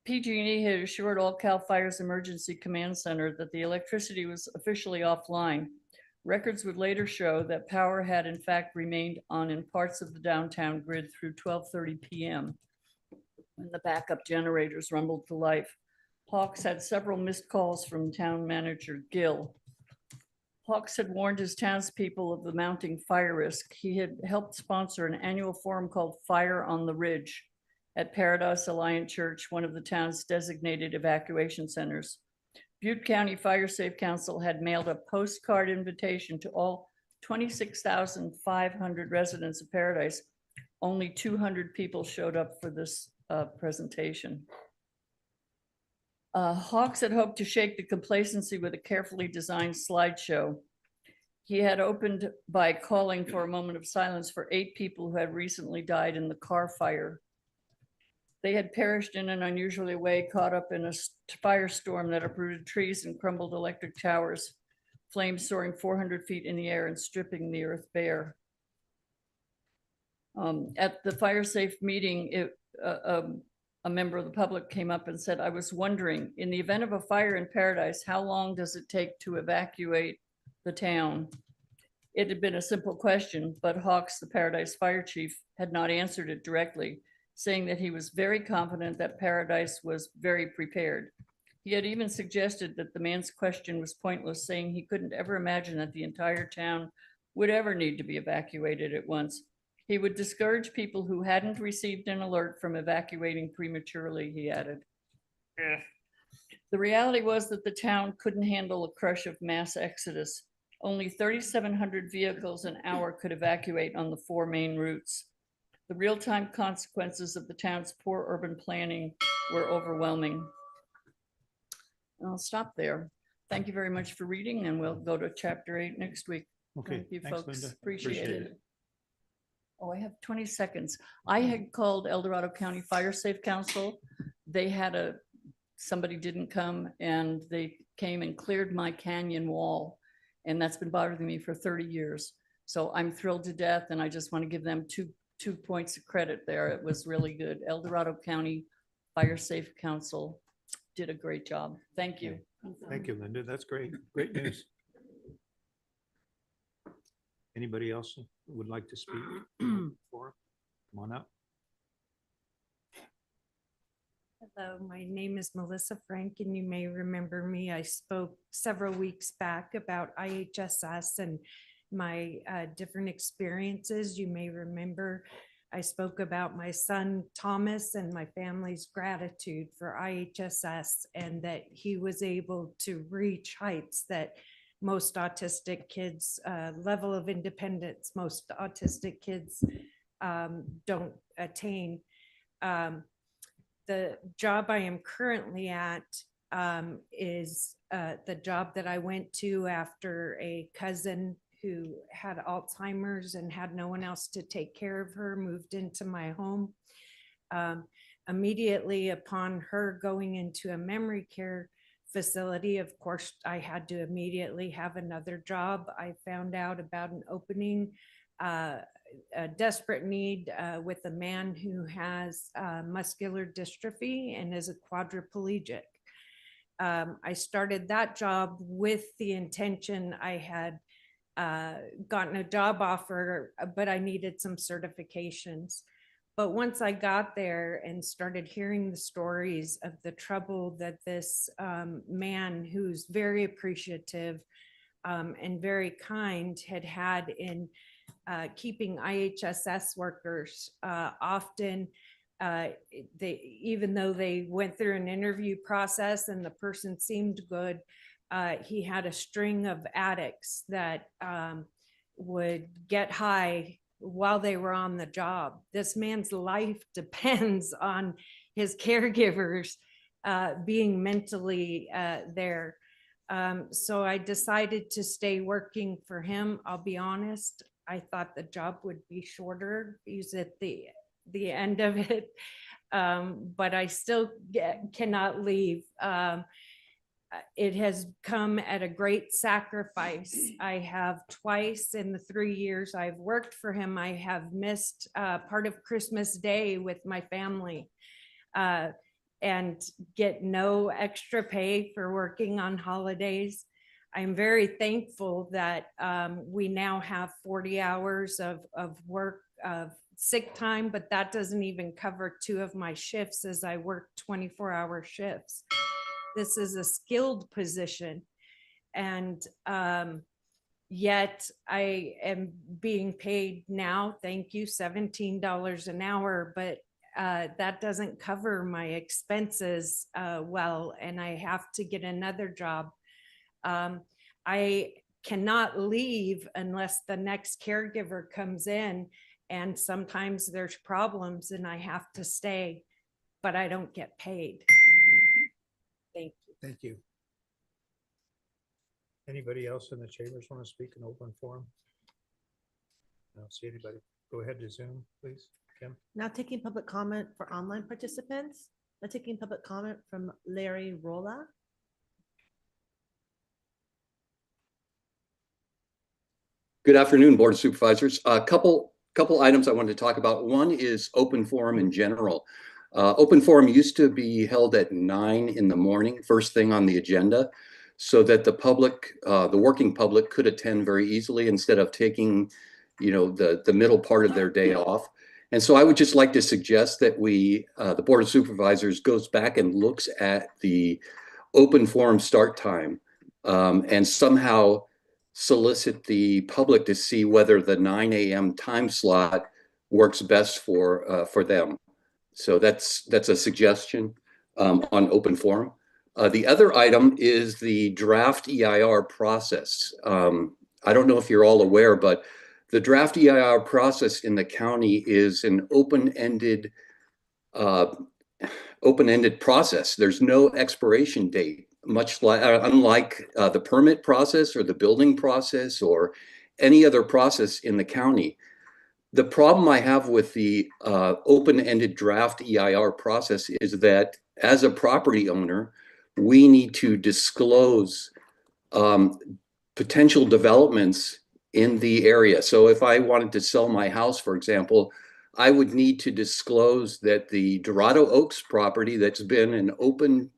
PG&E had assured all CAL FIRE's emergency command center that the electricity was officially offline. Records would later show that power had in fact remained on in parts of the downtown grid through 12:30 p.m. when the backup generators rumbled to life. Hawks had several missed calls from town manager Gill. Hawks had warned his townspeople of the mounting fire risk. He had helped sponsor an annual forum called Fire on the Ridge at Paradise Alliance Church, one of the town's designated evacuation centers. Butte County Fire Safe Council had mailed a postcard invitation to all 26,500 residents of Paradise. Only 200 people showed up for this presentation. Hawks had hoped to shake the complacency with a carefully designed slideshow. He had opened by calling for a moment of silence for 8 people who had recently died in the car fire. They had perished in an unusual way, caught up in a firestorm that uprooted trees and crumbled electric towers, flames soaring 400 feet in the air and stripping the earth bare. At the fire safe meeting, a member of the public came up and said, "I was wondering, in the event of a fire in Paradise, how long does it take to evacuate the town?" It had been a simple question, but Hawks, the Paradise fire chief, had not answered it directly, saying that he was very confident that Paradise was very prepared. He had even suggested that the man's question was pointless, saying he couldn't ever imagine that the entire town would ever need to be evacuated at once. He would discourage people who hadn't received an alert from evacuating prematurely, he added. The reality was that the town couldn't handle a crush of mass exodus. Only 3,700 vehicles an hour could evacuate on the 4 main routes. The real-time consequences of the town's poor urban planning were overwhelming. I'll stop there. Thank you very much for reading, and we'll go to chapter 8 next week.
Okay,
Thank you,
thanks,
folks.
Linda.
Appreciate
Appreciate
it. Oh, I have 20 seconds. I had called El Dorado County Fire Safe Council. They had somebody didn't come, and they came and cleared my canyon wall. And that's been bothering me for 30 years. So I'm thrilled to death, and I just want to give them two points of credit there. It was really good. El Dorado County Fire Safe Council did a great job. Thank you.
Thank you, Linda. That's great. Great news. Anybody else who would like to speak? For? Come on up.
Hello, my name is Melissa Frank, and you may remember me. I spoke several weeks back about IHSS and my different experiences. You may remember I spoke about my son Thomas and my family's gratitude for IHSS, and that he was able to reach heights that most autistic kids, level of independence most autistic kids don't attain. The job I am currently at is the job that I went to after a cousin who had Alzheimer's and had no one else to take care of her moved into my home. Immediately upon her going into a memory care facility. Of course, I had to immediately have another job. I found out about an opening, a desperate need with a man who has muscular dystrophy and is a quadriplegic. I started that job with the intention I had gotten a job offer, but I needed some certifications. But once I got there and started hearing the stories of the trouble that this man, who's very appreciative and very kind, had in keeping IHSS workers, often even though they went through an interview process and the person seemed good, he had a string of addicts that would get high while they were on the job. This man's life depends on his caregivers being mentally there. So I decided to stay working for him. I'll be honest, I thought the job would be shorter. He's at the end of it, but I still cannot leave. It has come at a great sacrifice. I have twice in the 3 years I've worked for him, I have missed part of Christmas Day with my family and get no extra pay for working on holidays. I'm very thankful that we now have 40 hours of work, of sick time, but that doesn't even cover 2 of my shifts as I work 24-hour shifts. This is a skilled position, and yet I am being paid now, thank you, $17 an hour, but that doesn't cover my expenses well, and I have to get another job. I cannot leave unless the next caregiver comes in, and sometimes there's problems and I have to stay, but I don't get paid. Thank you.
Thank you. Anybody else in the chambers want to speak in open forum? I don't see anybody. Go ahead to Zoom, please, Kim.
Now taking public comment for online participants. Now taking public comment from Larry Rolla.
Good afternoon, Board of Supervisors. A couple items I wanted to talk about. One is open forum in general. Open forum used to be held at 9 in the morning, first thing on the agenda, so that the public, the working public, could attend very easily instead of taking, the middle part of their day off. And so I would just like to suggest that we, the Board of Supervisors, goes back and looks at the open forum start time and somehow solicit the public to see whether the 9 a.m. time slot works best for them. So that's a suggestion on open forum. The other item is the draft EIR process. I don't know if you're all aware, but the draft EIR process in the county is an open-ended process. There's no expiration date, much like unlike the permit process or the building process or any other process in the county. The problem I have with the open-ended draft EIR process is that as a property owner, we need to disclose potential developments in the area. So if I wanted to sell my house, for example, I would need to disclose that the Dorado Oaks property that's been an open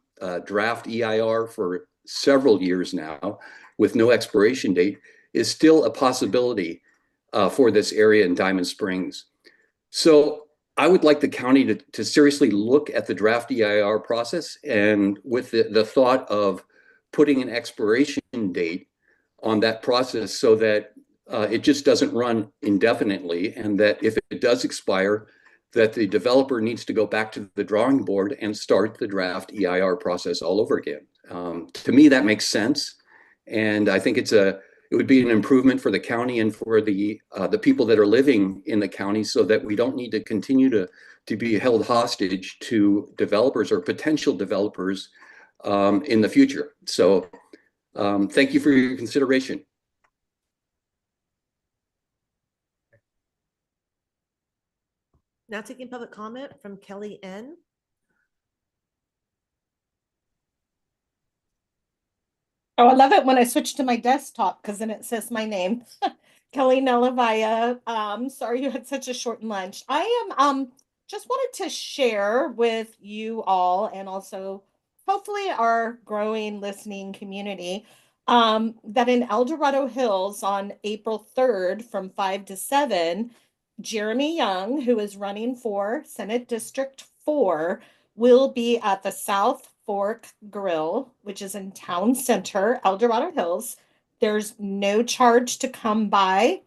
draft EIR for several years now with no expiration date is still a possibility for this area in Diamond Springs. So I would like the county to seriously look at the draft EIR process, and with the thought of putting an expiration date on that process so that it just doesn't run indefinitely, and that if it does expire, that the developer needs to go back to the drawing board and start the draft EIR process all over again. To me, that makes sense. And I think it would be an improvement for the county and for the people that are living in the county, so that we don't need to continue to be held hostage to developers or potential developers in the future. So thank you for your consideration.
Now taking public comment from Kelly N.
Oh, I love it when I switch to my desktop because then it says my name. Kelly Nelavaya. Sorry you had such a short lunch. I am just wanted to share with you all and also hopefully our growing listening community that in El Dorado Hills on April 3rd from 5 to 7, Jeremy Young, who is running for Senate District 4, will be at the South Fork Grill, which is in Town Center, El Dorado Hills. There's no charge to come by.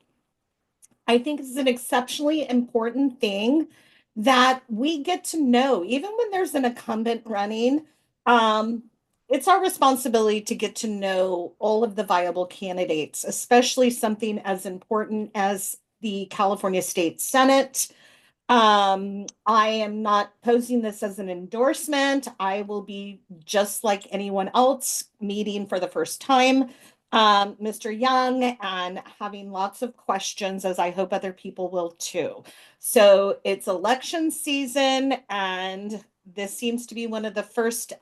I think it's an exceptionally important thing that we get to know, even when there's an incumbent running. It's our responsibility to get to know all of the viable candidates, especially something as important as the California State Senate. I am not posing this as an endorsement. I will be just like anyone else meeting for the first time, Mr. Young, and having lots of questions, as I hope other people will too. So it's election season, and this seems to be one of the first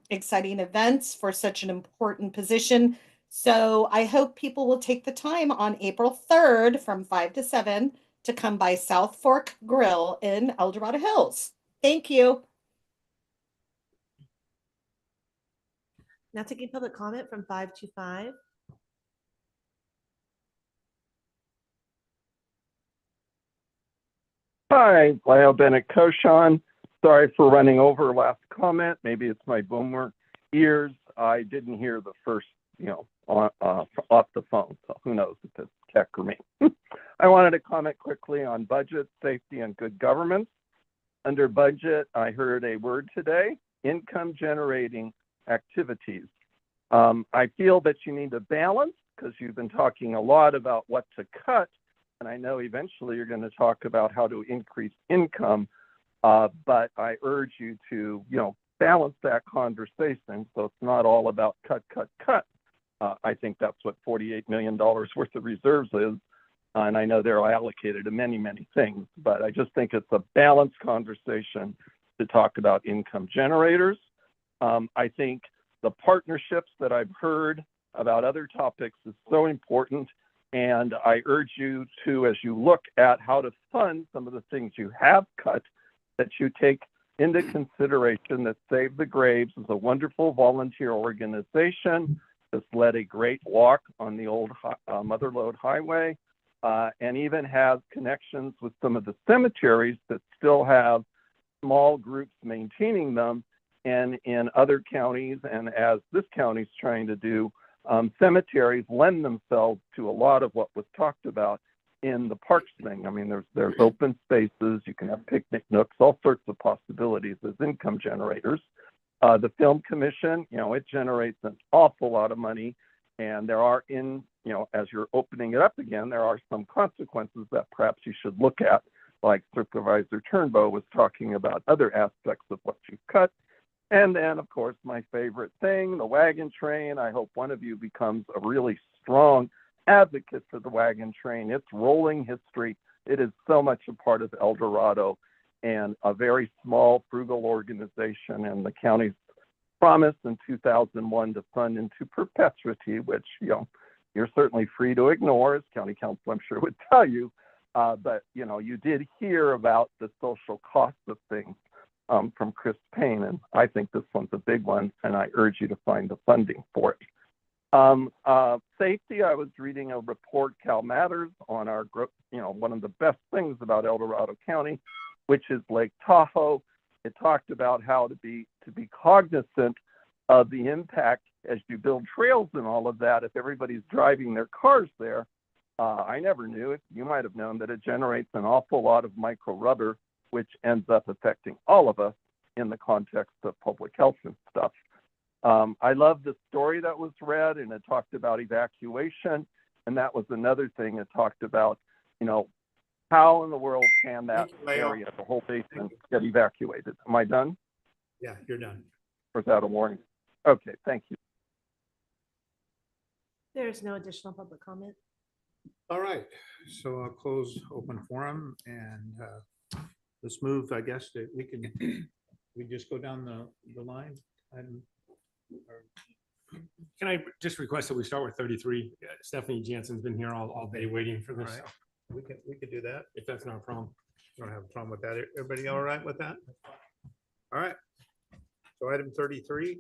exciting events for such an important position. So I hope people will take the time on April 3rd from 5 to 7 to come by South Fork Grill in El Dorado Hills. Thank you.
Now taking public comment from 525.
Hi, Lyle Bennett Koshan. Sorry for running over last comment. Maybe it's my boomer ears. I didn't hear the first, off the phone. So who knows if it's tech or me. I wanted to comment quickly on budget, safety, and good government. Under budget, I heard a word today, income generating activities. I feel that you need to balance because you've been talking a lot about what to cut. And I know eventually you're going to talk about how to increase income. But I urge you to, balance that conversation. So it's not all about cut, cut, cut. I think that's what $48 million worth of reserves is. And I know they're allocated to many, many things, but I just think it's a balanced conversation to talk about income generators. I think the partnerships that I've heard about other topics is so important. And I urge you to, as you look at how to fund some of the things you have cut, that you take into consideration that Save the Graves is a wonderful volunteer organization that's led a great walk on the old Mother Lode Highway, and even has connections with some of the cemeteries that still have small groups maintaining them. And in other counties, and as this county is trying to do, cemeteries lend themselves to a lot of what was talked about in the parks thing. I mean, there's open spaces, you can have picnic nooks, all sorts of possibilities as income generators. The Film Commission, it generates an awful lot of money, and there are as you're opening it up again, there are some consequences that perhaps you should look at, like Supervisor Turnbow was talking about other aspects of what you've cut. And then, of course, my favorite thing, the wagon train. I hope one of you becomes a really strong advocate for the wagon train. It's rolling history. It is so much a part of El Dorado and a very small, frugal organization. And the county's promise in 2001 to fund into perpetuity, which, you're certainly free to ignore, as county council, I'm sure, would tell you. But, you did hear about the social cost of things from Chris Payne, and I think this one's a big one, and I urge you to find the funding for it. Safety, I was reading a report, Cal Matters, on our, one of the best things about El Dorado County, which is Lake Tahoe. It talked about how to be cognizant of the impact as you build trails and all of that. If everybody's driving their cars there, I never knew it. You might have known that it generates an awful lot of micro rubber, which ends up affecting all of us in the context of public health and stuff. I love the story that was read, and it talked about evacuation. And that was another thing it talked about, how in the world can that area, the whole basin, get evacuated? Am I done?
Yeah, you're done.
Or is that a warning? Okay, thank you.
There's no additional public comment.
All right, so I'll close open forum and let's move, I guess, we just go down the line.
Can I just request that we start with 33? Stephanie Jansen's been here all day waiting for
All
this.
right. We could do that.
If that's not a problem.
Don't have a problem with that. Everybody all right with that? All right. So item 33.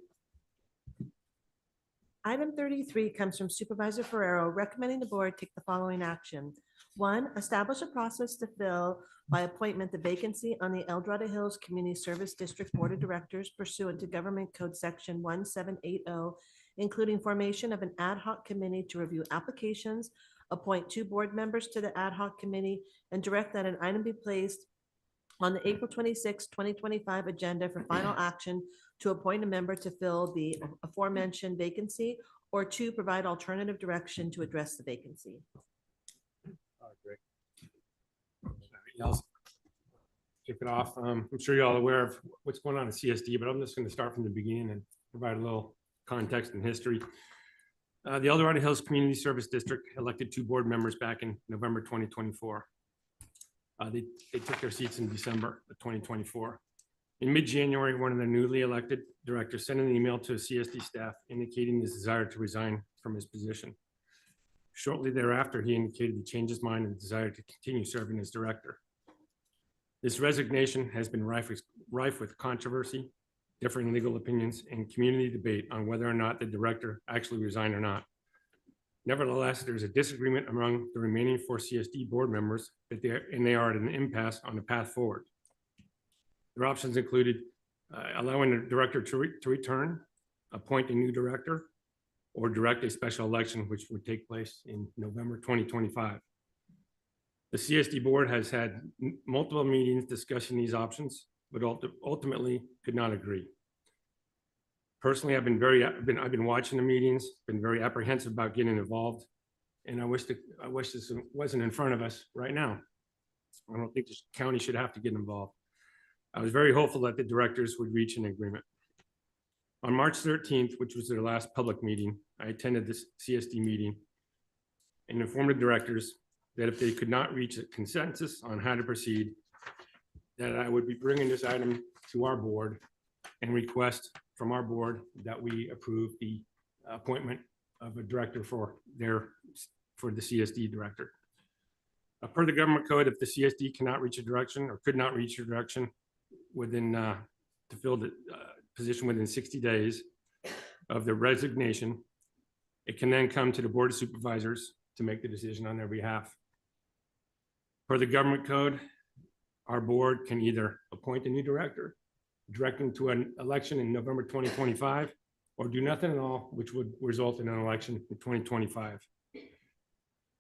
Item 33 comes from Supervisor Ferrero, recommending the board take the following action. 1, establish a process to fill by appointment the vacancy on the El Dorado Hills Community Service District Board of Directors pursuant to Government Code Section 1780, including formation of an ad hoc committee to review applications, appoint 2 board members to the ad hoc committee, and direct that an item be placed on the April 26, 2025 agenda for final action to appoint a member to fill the aforementioned vacancy, or 2, provide alternative direction to address the vacancy.
I'll kick it off. I'm sure you're all aware of what's going on at CSD, but I'm just going to start from the beginning and provide a little context and history. The El Dorado Hills Community Service District elected 2 board members back in November 2024. They took their seats in December of 2024. In mid-January, one of the newly elected directors sent an email to CSD staff indicating his desire to resign from his position. Shortly thereafter, he indicated he changed his mind and desired to continue serving as director. This resignation has been rife with controversy, differing legal opinions, and community debate on whether or not the director actually resigned or not. Nevertheless, there's a disagreement among the remaining 4 CSD board members that they are at an impasse on the path forward. Their options included allowing the director to return, appoint a new director, or direct a special election, which would take place in November 2025. The CSD board has had multiple meetings discussing these options, but ultimately could not agree. Personally, I've been watching the meetings, been very apprehensive about getting involved, and I wish this wasn't in front of us right now. I don't think the county should have to get involved. I was very hopeful that the directors would reach an agreement. On March 13th, which was their last public meeting, I attended this CSD meeting and informed the directors that if they could not reach a consensus on how to proceed, that I would be bringing this item to our board and request from our board that we approve the appointment of a director for the CSD director. Per the government code, if the CSD cannot reach a direction or could not reach a direction within to fill the position within 60 days of the resignation, it can then come to the Board of Supervisors to make the decision on their behalf. Per the government code, our board can either appoint a new director, direct them to an election in November 2025, or do nothing at all, which would result in an election in 2025.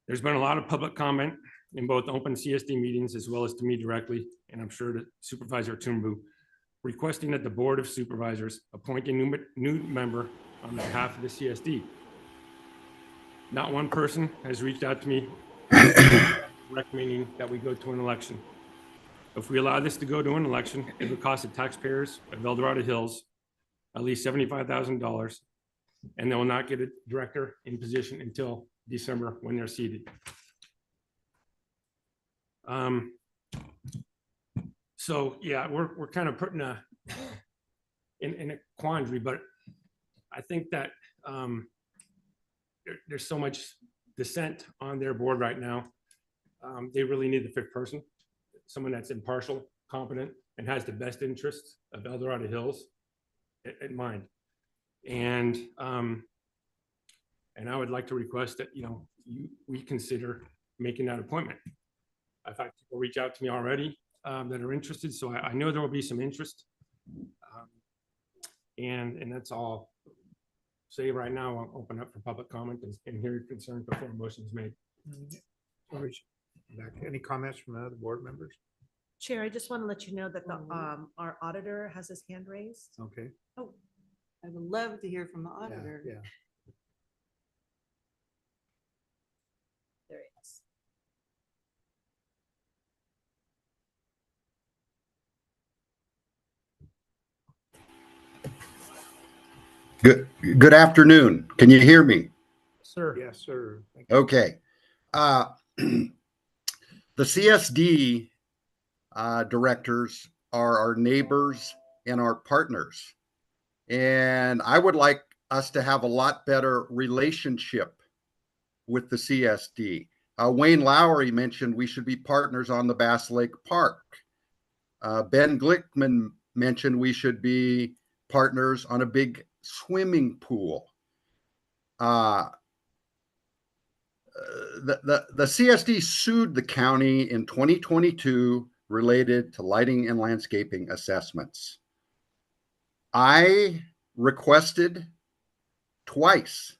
There's been a lot of public comment in both open CSD meetings as well as to me directly, and I'm sure that Supervisor Tumbu, requesting that the Board of Supervisors appoint a new member on behalf of the CSD. Not one person has reached out to me recommending that we go to an election. If we allow this to go to an election, it would cost the taxpayers of El Dorado Hills at least $75,000, and they will not get a director in position until December when they're seated. So yeah, we're kind of putting in a quandary, but I think that there's so much dissent on their board right now. They really need the 5th person, someone that's impartial, competent, and has the best interests of El Dorado Hills in mind. And I would like to request that we consider making that appointment. I've had people reach out to me already that are interested, so I know there will be some interest. And that's all. Say right now, I'll open up for public comment and hear your concerns before a motion is made.
Any comments from other board members?
Chair, I just want to let you know that our auditor has his hand raised.
Okay.
Oh, I would love to hear from the auditor.
Yeah.
There he is.
Good afternoon. Can you hear me?
Sir. Yes, sir.
Okay. The CSD directors are our neighbors and our partners. And I would like us to have a lot better relationship with the CSD. Wayne Lowry mentioned we should be partners on the Bass Lake Park. Ben Glickman mentioned we should be partners on a big swimming pool. The CSD sued the county in 2022 related to lighting and landscaping assessments. I requested twice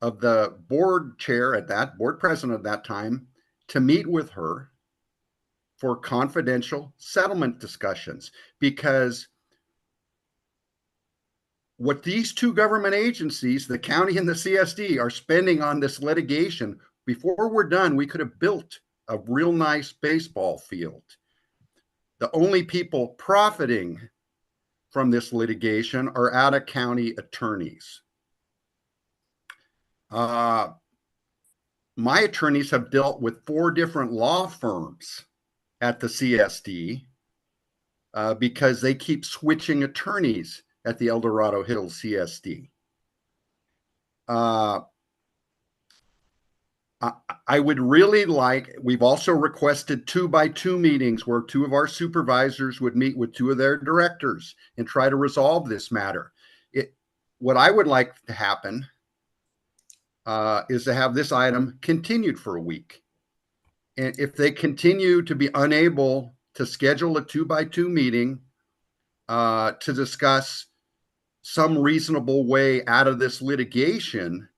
of the board chair at that, board president at that time, to meet with her for confidential settlement discussions, because what these two government agencies, the county and the CSD, are spending on this litigation, before we're done, we could have built a real nice baseball field. The only people profiting from this litigation are out-of-county attorneys. My attorneys have dealt with 4 different law firms at the CSD because they keep switching attorneys at the El Dorado Hills CSD. I would really like, we've also requested 2x2 meetings where 2 of our supervisors would meet with 2 of their directors and try to resolve this matter. What I would like to happen is to have this item continued for a week. And if they continue to be unable to schedule a 2x2 meeting to discuss some reasonable way out of this litigation,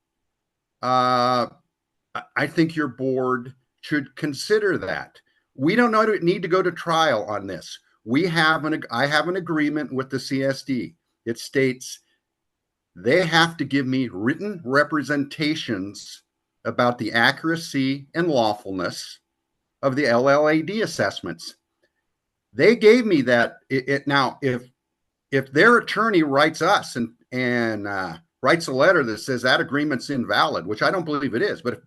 I think your board should consider that. We don't need to go to trial on this. I have an agreement with the CSD. It states they have to give me written representations about the accuracy and lawfulness of the LLAD assessments. They gave me that. Now, if their attorney writes us and writes a letter that says that agreement's invalid, which I don't believe it is, but if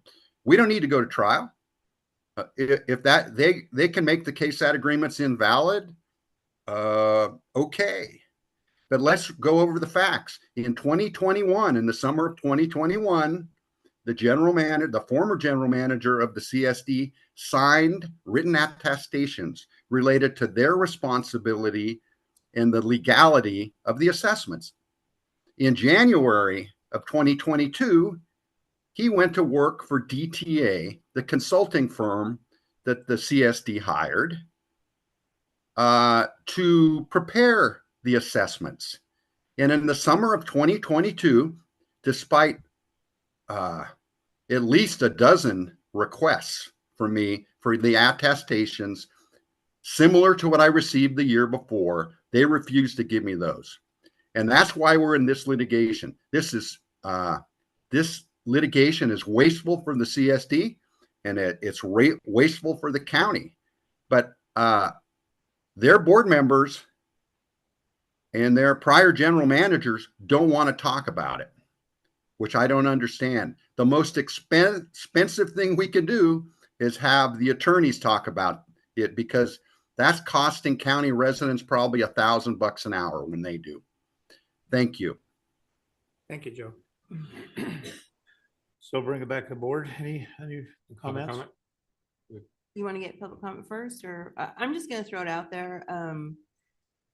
we don't need to go to trial. If that they can make the case that agreement's invalid, okay. But let's go over the facts. In 2021, in the summer of 2021, the former general manager of the CSD signed written attestations related to their responsibility and the legality of the assessments. In January of 2022, he went to work for DTA, the consulting firm that the CSD hired, to prepare the assessments. And in the summer of 2022, despite at least a dozen requests from me for the attestations, similar to what I received the year before, they refused to give me those. And that's why we're in this litigation. This litigation is wasteful for the CSD, and it's wasteful for the county. But their board members and their prior general managers don't want to talk about it, which I don't understand. The most expensive thing we can do is have the attorneys talk about it, because that's costing county residents probably $1,000 an hour when they do. Thank you.
Thank you, Joe. So bring it back to the board. Any comments?
comment?
You want to get public comment first, or I'm just going to throw it out there.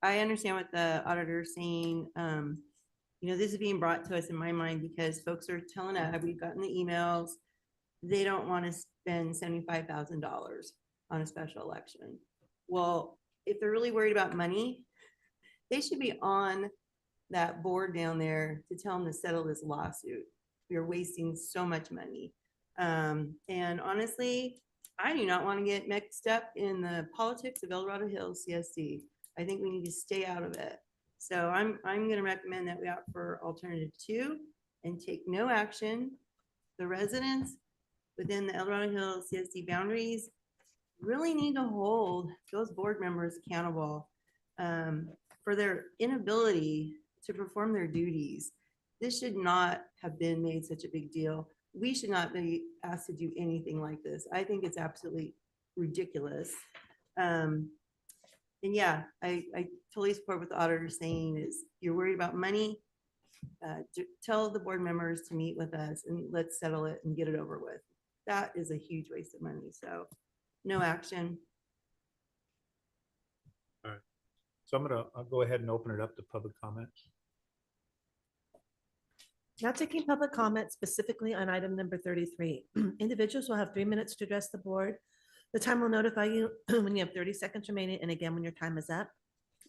I understand what the auditor is saying. This is being brought to us in my mind because folks are telling us, we've gotten the emails, they don't want to spend $75,000 on a special election. Well, if they're really worried about money, they should be on that board down there to tell them to settle this lawsuit. We are wasting so much money. And honestly, I do not want to get mixed up in the politics of El Dorado Hills CSD. I think we need to stay out of it. So I'm going to recommend that we opt for alternative 2 and take no action. The residents within the El Dorado Hills CSD boundaries really need to hold those board members accountable for their inability to perform their duties. This should not have been made such a big deal. We should not be asked to do anything like this. I think it's absolutely ridiculous. And yeah, I totally support what the auditor is saying is you're worried about money. tell the board members to meet with us and let's settle it and get it over with. That is a huge waste of money. So no action.
All right. So I'll go ahead and open it up to public comment.
Now taking public comment specifically on item number 33. Individuals will have 3 minutes to address the board. The time will notify you when you have 30 seconds remaining and again when your time is up.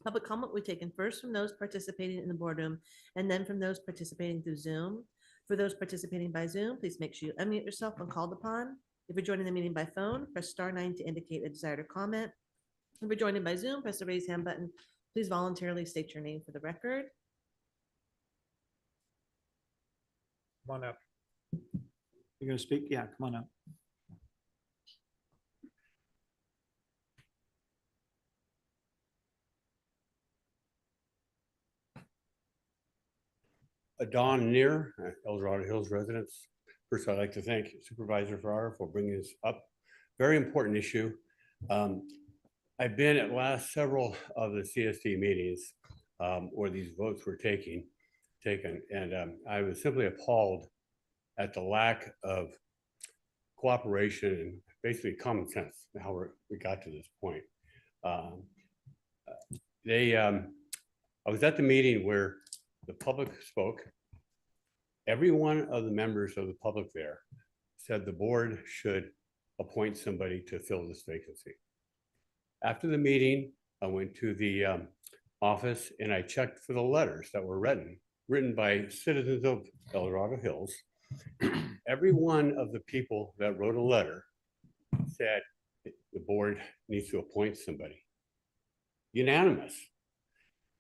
Public comment will be taken first from those participating in the boardroom and then from those participating through Zoom. For those participating by Zoom, please make sure you unmute yourself when called upon. If you're joining the meeting by phone, press *9 to indicate a desire to comment. If you're joining by Zoom, press the raise hand button. Please voluntarily state your name for the record.
Come on up. You're going to speak? Yeah, come on up.
Don Neer, El Dorado Hills residents. First, I'd like to thank Supervisor Farrar for bringing this up. Very important issue. I've been at last several of the CSD meetings where these votes were taken, and I was simply appalled at the lack of cooperation and basically common sense, how we got to this point. I was at the meeting where the public spoke. Every one of the members of the public there said the board should appoint somebody to fill this vacancy. After the meeting, I went to the office and I checked for the letters that were written by citizens of El Dorado Hills. Every one of the people that wrote a letter said the board needs to appoint somebody. Unanimous.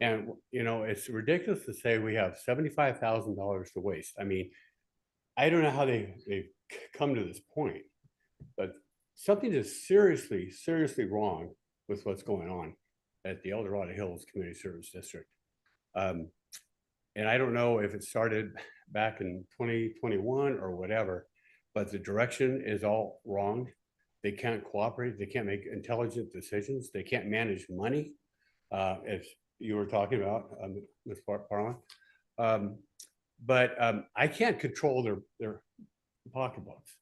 And, you know, it's ridiculous to say we have $75,000 to waste. I mean, I don't know how they've come to this point, but something is seriously, seriously wrong with what's going on at the El Dorado Hills Community Service District. And I don't know if it started back in 2021 or whatever, but the direction is all wrong. They can't cooperate. They can't make intelligent decisions. They can't manage money. As you were talking about, Ms. Parlin. But I can't control their pocketbooks.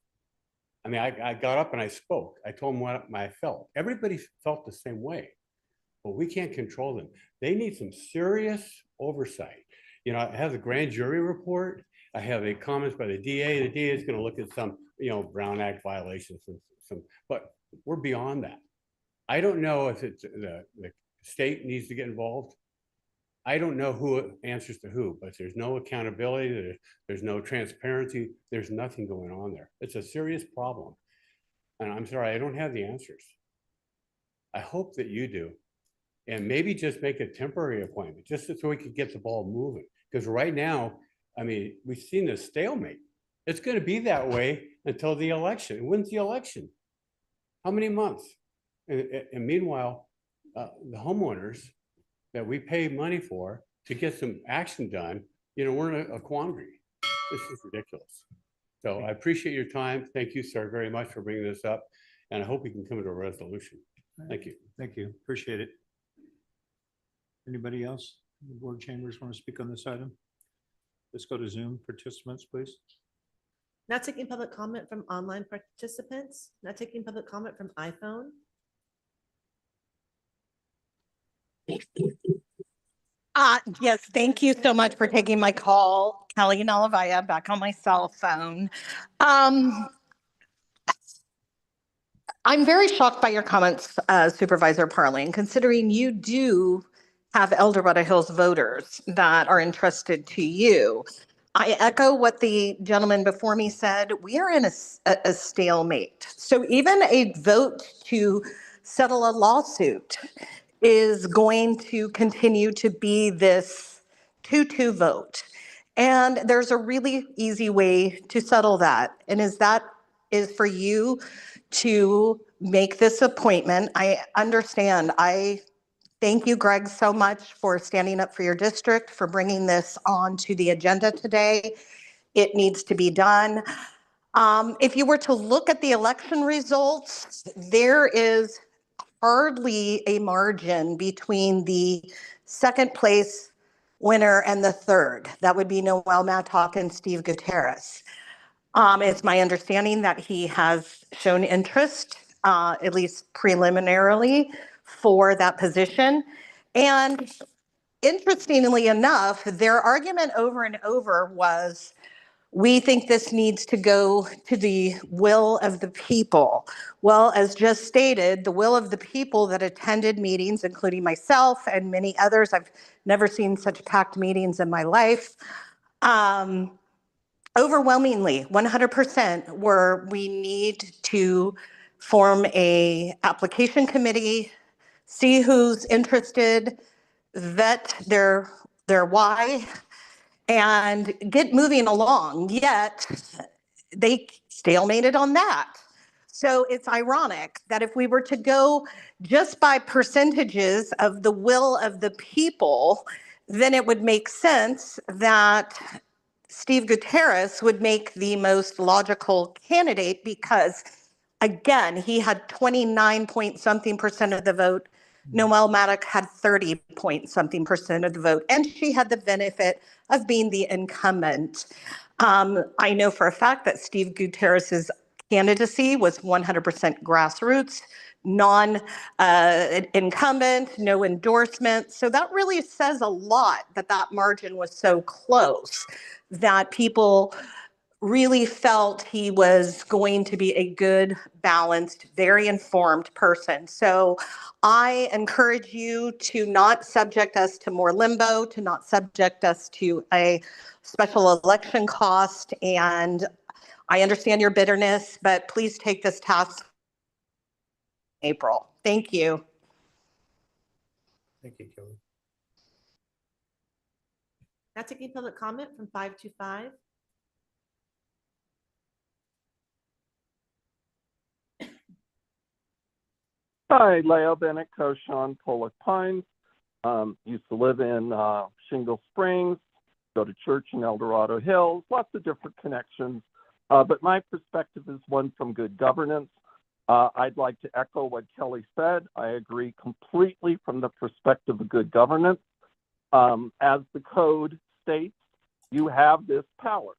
I mean, I got up and I spoke. I told them what I felt. Everybody felt the same way, but we can't control them. They need some serious oversight. You know, I have the grand jury report. I have the comments by the DA. The DA is going to look at some, you know, Brown Act violations and but we're beyond that. I don't know if it's the state needs to get involved. I don't know who answers to who, but there's no accountability. There's no transparency. There's nothing going on there. It's a serious problem. And I'm sorry, I don't have the answers. I hope that you do. And maybe just make a temporary appointment just so we could get the ball moving. Because right now, I mean, we've seen this stalemate. It's going to be that way until the election. When's the election? How many months? And meanwhile, the homeowners that we pay money for to get some action done, you know, we're in a quandary. This is ridiculous. So I appreciate your time. Thank you, sir, very much for bringing this up. And I hope we can come to a resolution. Thank you.
Thank you. Appreciate it. Anybody else in the board chambers want to speak on this item? Let's go to Zoom participants, please.
Not taking public comment from online participants. Not taking public comment from iPhone.
Yes, thank you so much for taking my call, Kelly Nalavaya, back on my cell phone. I'm very shocked by your comments, Supervisor Parling, considering you do have El Dorado Hills voters that are entrusted to you. I echo what the gentleman before me said. We are in a stalemate. So even a vote to settle a lawsuit is going to continue to be this 2-2 vote. And there's a really easy way to settle that. And that is for you to make this appointment. I understand. I thank you, Greg, so much for standing up for your district, for bringing this on to the agenda today. It needs to be done. If you were to look at the election results, there is hardly a margin between the second place winner and the third. That would be Noel Mattock and Steve Gutierrez. It's my understanding that he has shown interest, at least preliminarily, for that position. And interestingly enough, their argument over and over was, we think this needs to go to the will of the people. Well, as just stated, the will of the people that attended meetings, including myself and many others, I've never seen such packed meetings in my life, overwhelmingly, 100% were, we need to form a application committee, see who's interested, vet their why, and get moving along. Yet they stalemated on that. So it's ironic that if we were to go just by percentages of the will of the people, then it would make sense that Steve Gutierrez would make the most logical candidate because, again, he had 29 point something percent of the vote. Noel Maddock had 30 point something percent of the vote, and she had the benefit of being the incumbent. I know for a fact that Steve Gutierrez's candidacy was 100% grassroots, non-incumbent, no endorsement. So that really says a lot that that margin was so close, that people really felt he was going to be a good, balanced, very informed person. So I encourage you to not subject us to more limbo, to not subject us to a special election cost. And I understand your bitterness, but please take this task in April. Thank you.
Thank you, Kelly.
Now taking public comment from 525.
Hi, Leo Bennett, Koshan, Pollock Pines. Used to live in Shingle Springs, go to church in El Dorado Hills, lots of different connections. But my perspective is one from good governance. I'd like to echo what Kelly said. I agree completely from the perspective of good governance. As the code states, you have this power.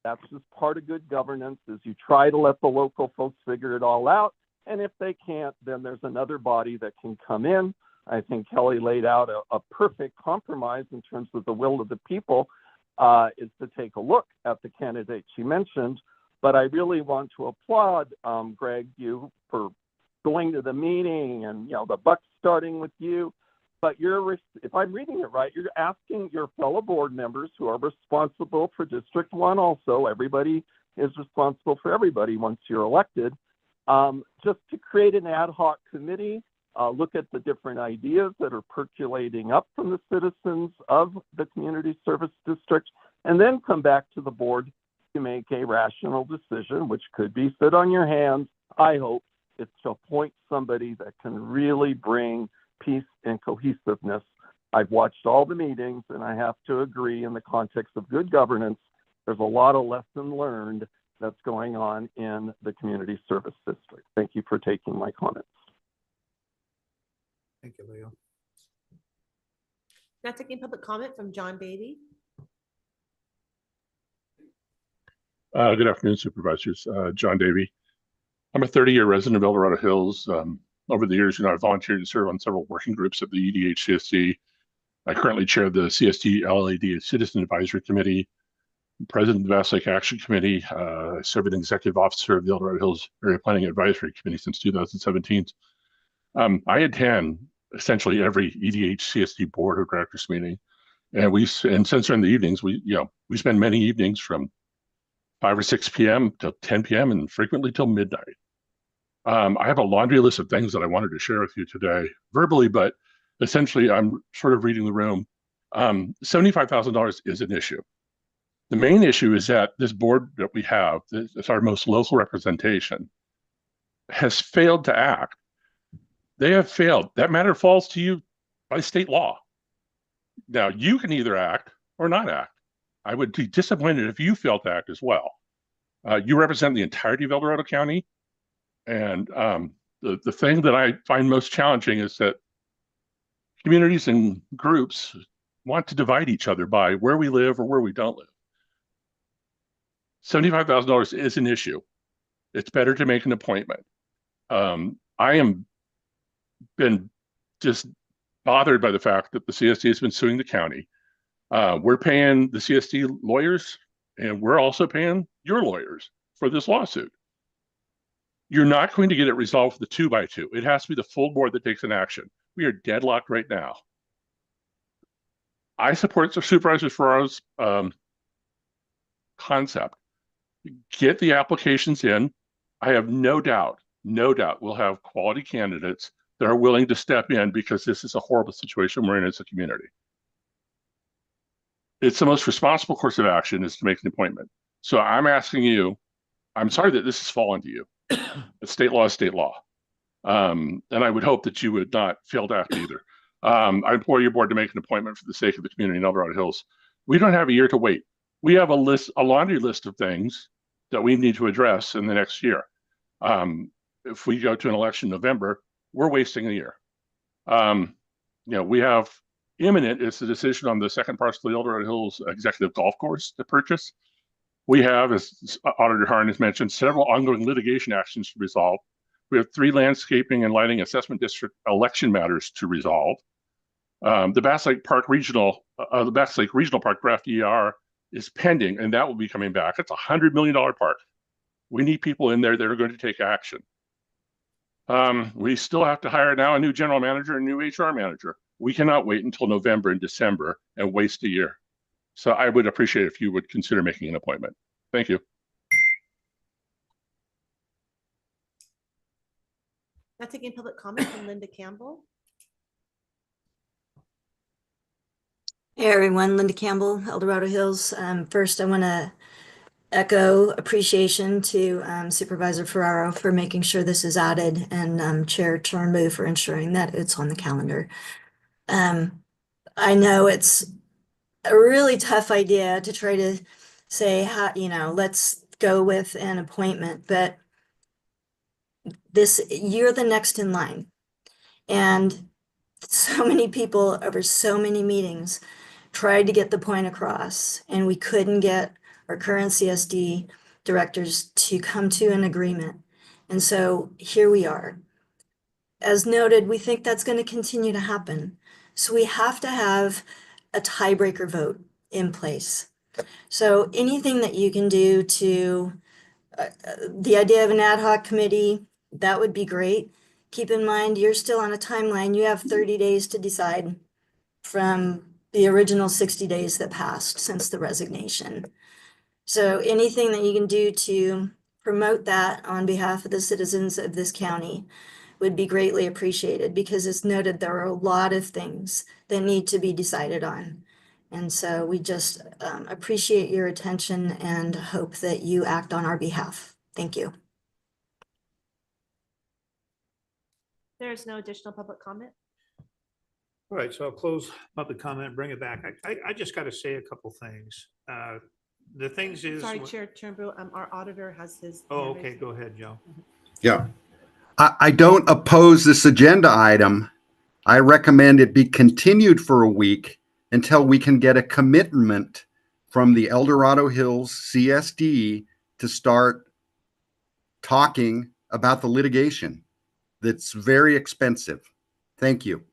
That's just part of good governance, is you try to let the local folks figure it all out. And if they can't, then there's another body that can come in. I think Kelly laid out a perfect compromise in terms of the will of the people, is to take a look at the candidates she mentioned. But I really want to applaud, Greg, you for going to the meeting and, the buck starting with you. But if I'm reading it right, you're asking your fellow board members who are responsible for District 1 also, everybody is responsible for everybody once you're elected, just to create an ad hoc committee, look at the different ideas that are percolating up from the citizens of the community service district, and then come back to the board to make a rational decision, which could be sit on your hands. I hope it's to appoint somebody that can really bring peace and cohesiveness. I've watched all the meetings, and I have to agree, in the context of good governance, there's a lot of lesson learned that's going on in the community service district. Thank you for taking my comments.
Thank you, Leo.
Now taking public comment from John Beatty.
Good afternoon, supervisors. John Davey. I'm a 30-year resident of El Dorado Hills. Over the years, I volunteered to serve on several working groups of the EDHCSD. I currently chair the CSD LAD Citizen Advisory Committee, president of the Vast Lake Action Committee. I serve as executive officer of the El Dorado Hills Area Planning Advisory Committee since 2017. I attend essentially every EDHCSD board of directors meeting, and since they're in the evenings, we spend many evenings from 5 or 6 p.m. till 10 p.m. and frequently till midnight. I have a laundry list of things that I wanted to share with you today verbally, but essentially I'm sort of reading the room. $75,000 is an issue. The main issue is that this board that we have, it's our most local representation, has failed to act. They have failed. That matter falls to you by state law. Now, you can either act or not act. I would be disappointed if you failed to act as well. You represent the entirety of El Dorado County. And the thing that I find most challenging is that communities and groups want to divide each other by where we live or where we don't live. $75,000 is an issue. It's better to make an appointment. I am been just bothered by the fact that the CSD has been suing the county. We're paying the CSD lawyers, and we're also paying your lawyers for this lawsuit. You're not going to get it resolved with the 2x2. It has to be the full board that takes an action. We are deadlocked right now. I support the Supervisor Ferraro's concept. Get the applications in. I have no doubt we'll have quality candidates that are willing to step in, because this is a horrible situation we're in as a community. It's the most responsible course of action is to make an appointment. So I'm asking you, I'm sorry that this has fallen to you. But state law is state law. And I would hope that you would not fail to act either. I implore your board to make an appointment for the sake of the community in El Dorado Hills. We don't have a year to wait. We have a laundry list of things that we need to address in the next year. If we go to an election in November, we're wasting a year. We have imminent is the decision on the second parcel of the El Dorado Hills executive golf course to purchase. We have, as Auditor Harn has mentioned, several ongoing litigation actions to resolve. We have 3 landscaping and lighting assessment district election matters to resolve. The Bass Lake Regional Park draft ER is pending, and that will be coming back. It's a $100 million park. We need people in there that are going to take action. We still have to hire now a new general manager and new HR manager. We cannot wait until November and December and waste a year. So I would appreciate if you would consider making an appointment. Thank you.
Now taking public comment from Linda Campbell.
Hey everyone, Linda Campbell, El Dorado Hills. First, I want to echo appreciation to Supervisor Ferraro for making sure this is added, and Chair Turnbull for ensuring that it's on the calendar. I know it's a really tough idea to try to say, how, let's go with an appointment, but you're the next in line. And so many people over so many meetings tried to get the point across, and we couldn't get our current CSD directors to come to an agreement. And so here we are. As noted, we think that's going to continue to happen. So we have to have a tiebreaker vote in place. So anything that you can do to the idea of an ad hoc committee, that would be great. Keep in mind, you're still on a timeline. You have 30 days to decide from the original 60 days that passed since the resignation. So anything that you can do to promote that on behalf of the citizens of this county would be greatly appreciated, because it's noted there are a lot of things that need to be decided on. And so we just appreciate your attention and hope that you act on our behalf. Thank you.
There's no additional public comment.
All right, so I'll close public comment and bring it back. I just got to say a couple things. The things is.
Sorry, Chair Turnbull, our auditor has his.
Oh, okay, go ahead, Joe.
Yeah. I don't oppose this agenda item. I recommend it be continued for a week until we can get a commitment from the El Dorado Hills CSD to start talking about the litigation. That's very expensive. Thank you.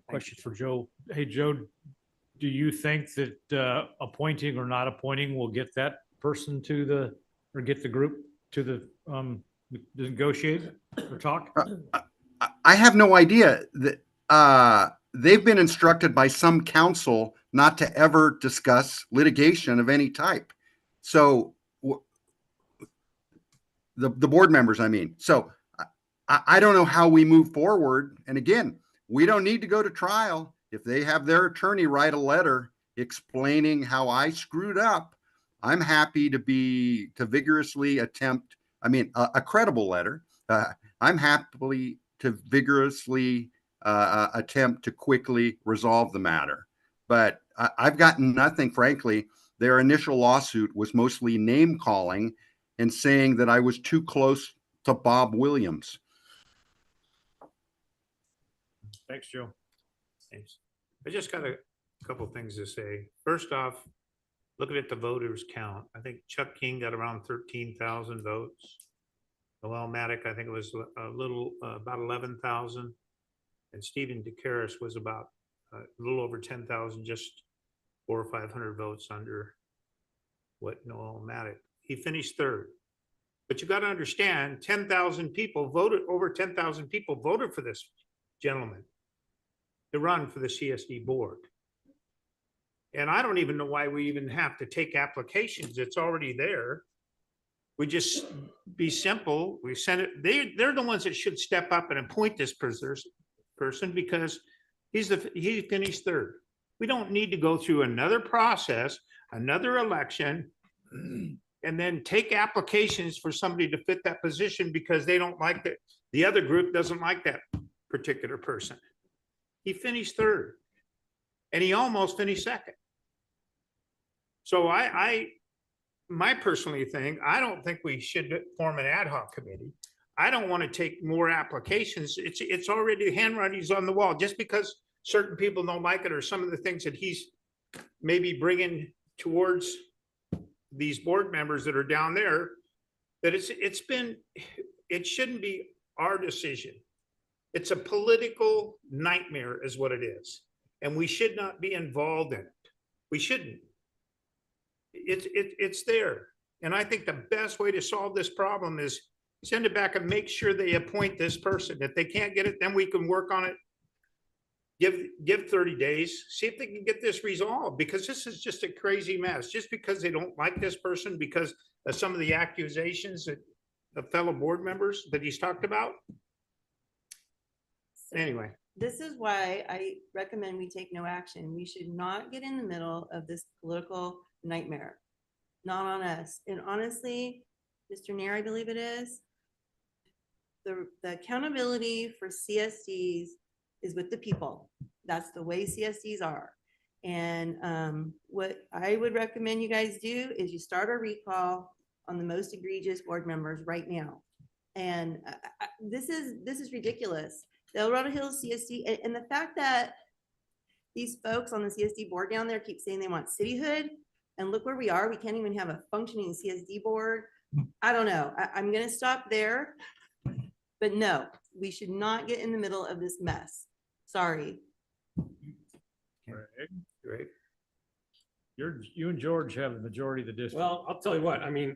Question for Joe. Hey, Joe, do you think that appointing or not appointing will get that person to or get the group to the negotiate or talk?
I have no idea. That they've been instructed by some counsel not to ever discuss litigation of any type. So the board members, I mean. So I don't know how we move forward. And again, we don't need to go to trial. If they have their attorney write a letter explaining how I screwed up, I'm happy to vigorously attempt, a credible letter. I'm happy to vigorously attempt to quickly resolve the matter. But I've gotten nothing, frankly. Their initial lawsuit was mostly name calling and saying that I was too close to Bob Williams.
Thanks, Joe.
Thanks. I just got a couple things to say. First off, looking at the voters count, I think Chuck King got around 13,000 votes. Noel Maddock, I think it was a little, about 11,000. And Stephen DeCaris was about a little over 10,000, just 400 or 500 votes under what Noel Maddock. He finished third. But you got to understand, 10,000 people voted, over 10,000 people voted for this gentleman to run for the CSD board. And I don't even know why we even have to take applications. It's already there. We just be simple. We send it. They're the ones that should step up and appoint this person because he finished third. We don't need to go through another process, another election, and then take applications for somebody to fit that position because they don't like that. The other group doesn't like that particular person. He finished third and he almost finished second. So my personally thing, I don't think we should form an ad hoc committee. I don't want to take more applications. It's already, handwriting's on the wall. Just because certain people don't like it or some of the things that he's maybe bringing towards these board members that are down there, that it shouldn't be our decision. It's a political nightmare is what it is. And we should not be involved in it. We shouldn't. It's there. And I think the best way to solve this problem is send it back and make sure they appoint this person. If they can't get it, then we can work on it. Give 30 days, see if they can get this resolved, because this is just a crazy mess. Just because they don't like this person because of some of the accusations that the fellow board members that he's talked about. Anyway.
This is why I recommend we take no action. We should not get in the middle of this political nightmare. Not on us. And honestly, Mr. Nair, I believe it is, the accountability for CSDs is with the people. That's the way CSDs are. And what I would recommend you guys do is you start a recall on the most egregious board members right now. And this is ridiculous. The El Dorado Hills CSD, and the fact that these folks on the CSD board down there keep saying they want cityhood, and look where we are. We can't even have a functioning CSD board. I don't know. I'm going to stop there. But no, we should not get in the middle of this mess. Sorry.
Great.
You and George have the majority of the district.
Well, I'll tell you what, I mean,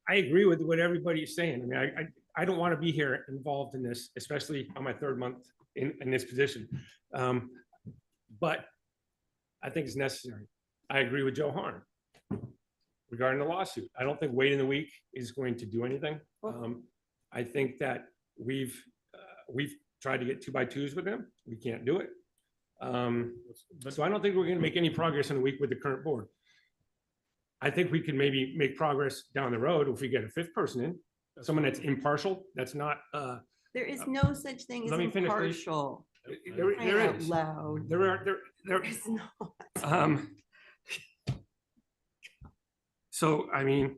I agree with what everybody's saying. I mean, I don't want to be here involved in this, especially on my third month in this position. But I think it's necessary. I agree with Joe Harn regarding the lawsuit. I don't think waiting a week is going to do anything. I think that we've tried to get 2x2s with them. We can't do it. So I don't think we're going to make any progress in a week with the current board. I think we can maybe make progress down the road if we get a fifth person in, someone that's impartial, that's not.
There is no such thing as impartial.
There is.
Loud.
There
is not.
So I mean,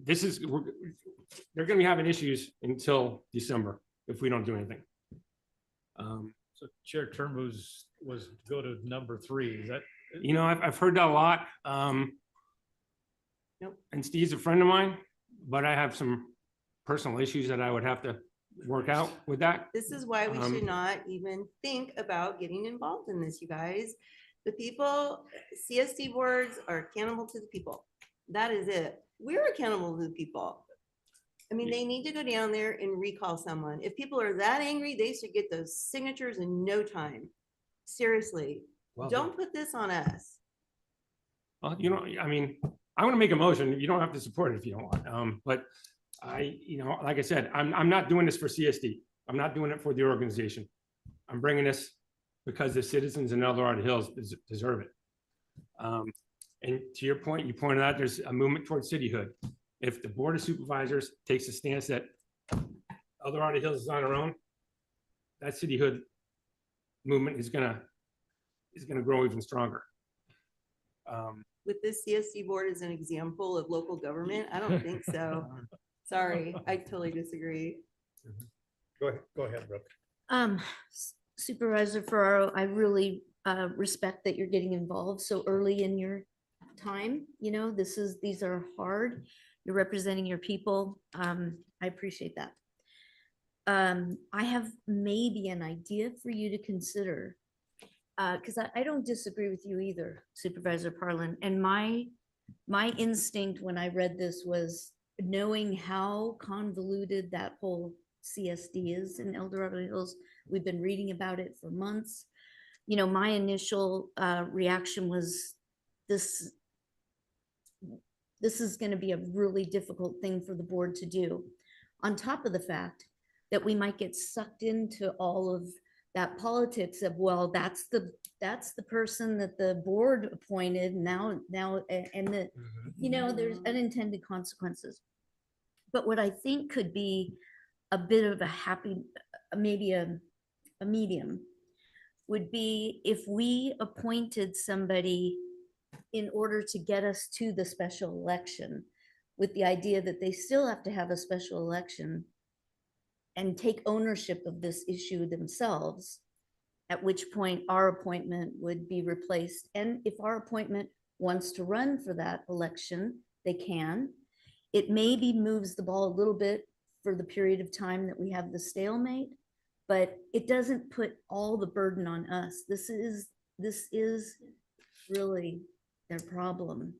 they're going to be having issues until December if we don't do anything.
So Chair Turnbull was go to number 3. Is that?
You know, I've heard that a lot.
Nope.
And Steve's a friend of mine, but I have some personal issues that I would have to work out with that.
This is why we should not even think about getting involved in this, you guys. The people, CSD boards are accountable to the people. That is it. We're accountable to the people. I mean, they need to go down there and recall someone. If people are that angry, they should get those signatures in no time. Seriously,
Well,
don't put this on us.
Well, you know, I mean, I want to make a motion. You don't have to support it if you don't want. But you know, like I said, I'm not doing this for CSD. I'm not doing it for the organization. I'm bringing this because the citizens in El Dorado Hills deserve it. And to your point, you pointed out there's a movement towards cityhood. If the Board of Supervisors takes a stance that El Dorado Hills is on our own, that cityhood movement is gonna grow even stronger.
With this CSD board as an example of local government, I don't think so. Sorry, I totally disagree.
Go ahead, Brooke.
Supervisor Ferraro, I really respect that you're getting involved so early in your time. You know, these are hard. You're representing your people. I appreciate that. I have maybe an idea for you to consider, because I don't disagree with you either, Supervisor Parlin. And my instinct when I read this was knowing how convoluted that whole CSD is in El Dorado Hills. We've been reading about it for months. You know, my initial reaction was this is going to be a really difficult thing for the board to do. On top of the fact that we might get sucked into all of that politics of, well, that's the person that the board appointed now, and that, you know, there's unintended consequences. But what I think could be a bit of a happy, maybe a medium, would be if we appointed somebody in order to get us to the special election, with the idea that they still have to have a special election and take ownership of this issue themselves, at which point our appointment would be replaced. And if our appointment wants to run for that election, they can. It maybe moves the ball a little bit for the period of time that we have the stalemate, but it doesn't put all the burden on us. This is really their problem.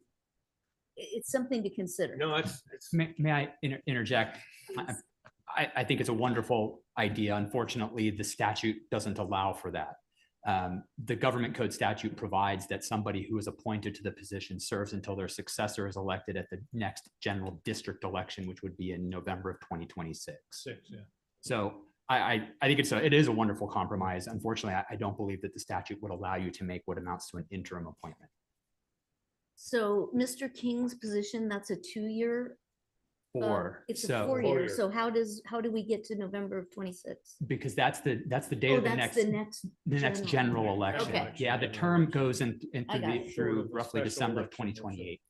It's something to consider.
No, it's.
May I interject? I think it's a wonderful idea. Unfortunately, the statute doesn't allow for that. The government code statute provides that somebody who is appointed to the position serves until their successor is elected at the next general district election, which would be in November of 2026. So I think it is a wonderful compromise. Unfortunately, I don't believe that the statute would allow you to make what amounts to an interim appointment.
So Mr. King's position, that's a 2-year. It's a 4-year. So how do we get to November of 26?
Because that's the date of the next general election.
Okay.
Yeah, the term goes through roughly December of 2028.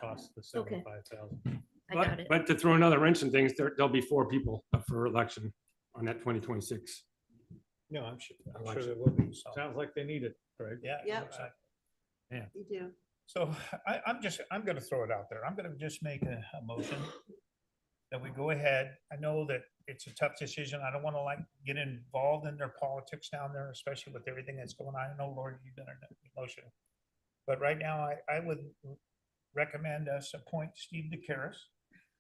Cost the
Okay.
75,000.
I got it.
But to throw another wrench in things, there'll be 4 people up for election on that 2026.
No, I'm sure there will be. So,
Sounds like they need it, right?
yeah.
Yep.
Yeah.
You do.
So I'm going to throw it out there. I'm going to just make a motion that we go ahead. I know that it's a tough decision. I don't want to get involved in their politics down there, especially with everything that's going on. I know, Lord, you've done a motion. But right now, I would recommend us appoint Steve DeCaris.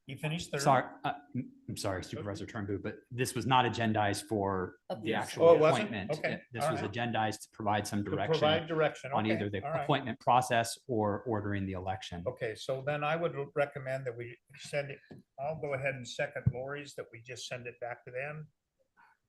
He finished third.
Sorry, I'm sorry, Supervisor Turnbull, but this was not agendized for the
Oh,
actual
it wasn't?
appointment.
Okay,
This
all
was
right.
agendized to provide some
To
direction
provide direction.
on
Okay,
either the
all right.
appointment process or ordering the election.
Okay, so then I would recommend that we send it, I'll go ahead and second Lori's, that we just send it back to them.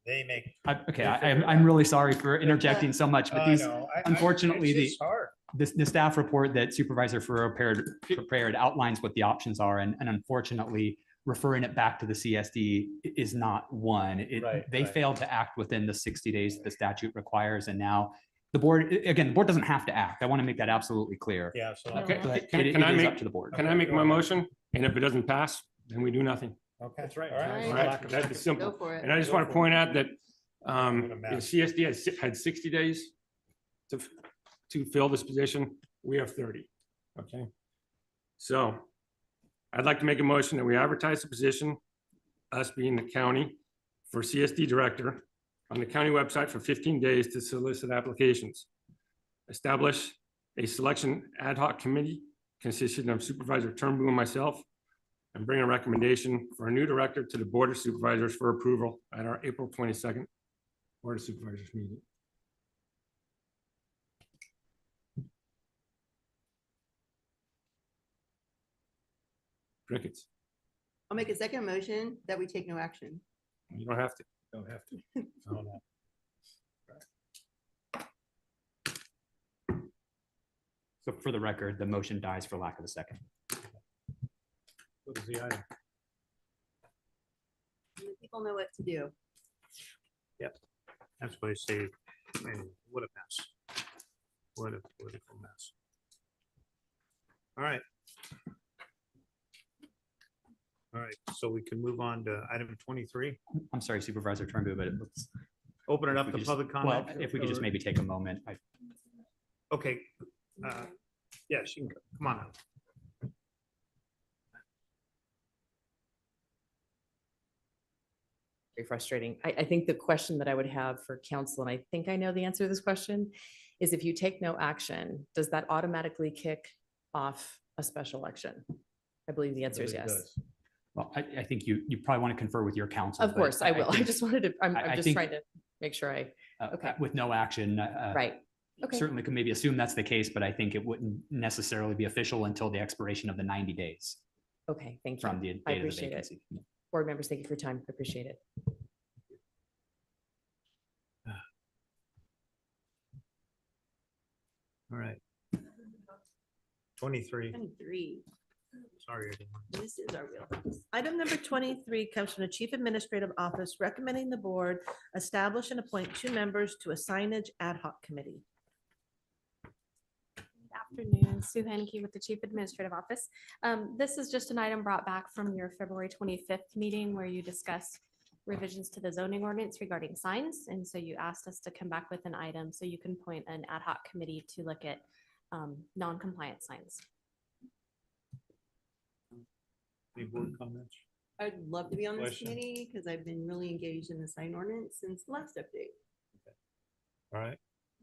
They make.
I'm really sorry for interjecting so much, but
I
these,
know.
unfortunately,
it's just hard.
the staff report that Supervisor Ferrero prepared outlines what the options are, and unfortunately, referring it back to the CSD is not one. They failed to act within the 60 days that the statute requires, and now the board, again, the board doesn't have to act. I want to make that absolutely clear.
Yeah. So
Okay.
But
Can
it
I
is
make-
up to the board.
Can I make my motion? And if it doesn't pass, then we do nothing.
Okay.
That's right.
All right.
All right, that's simple.
Go for it.
And I just want to point out that the CSD had 60 days to fill this position. We have 30. Okay. So I'd like to make a motion that we advertise the position, us being the county, for CSD director on the county website for 15 days to solicit applications. Establish a selection ad hoc committee consisting of Supervisor Turnbull and myself, and bring a recommendation for a new director to the Board of Supervisors for approval at our April 22nd Board of Supervisors meeting. Crickets.
I'll make a second motion that we take no action.
You don't have to.
Don't have to.
Oh, no.
So for the record, the motion dies for lack of a second.
What is the item?
People know what to do.
Yep. That's what I say. Man, what a mess. What a political mess. All right. All right, so we can move on to item 23.
I'm sorry, Supervisor Turnbull, but let's.
Open it
if
up
we
to
could just-
public
Well,
comment.
if we could just maybe take a moment.
Okay. Yes, you can come on up.
Very frustrating. I think the question that I would have for council, and I think I know the answer to this question, is if you take no action, does that automatically kick off a special election? I believe the answer is yes.
Well, I think you probably want to confer with your counsel.
Of
but
course, I will. I
think-
just wanted to, I'm
I
just
think,
trying to make sure okay.
With no action.
Right. Okay.
Certainly could maybe assume that's the case, but I think it wouldn't necessarily be official until the expiration of the 90 days
Okay, thank you.
from the
I
date of the
appreciate it.
vacancy.
Board members, thank you for your time. I appreciate it.
All right. 23.
23.
Sorry, everyone.
This is our real.
Item number 23 comes from the Chief Administrative Office recommending the board establish and appoint 2 members to a signage ad hoc committee.
Afternoon, Sue Henke with the Chief Administrative Office. This is just an item brought back from your February 25th meeting where you discussed revisions to the zoning ordinance regarding signs. And so you asked us to come back with an item so you can appoint an ad hoc committee to look at non-compliant signs.
Any board comments?
I'd love to be on this
Question?
committee because I've been really engaged in the sign ordinance since the last update.
All right.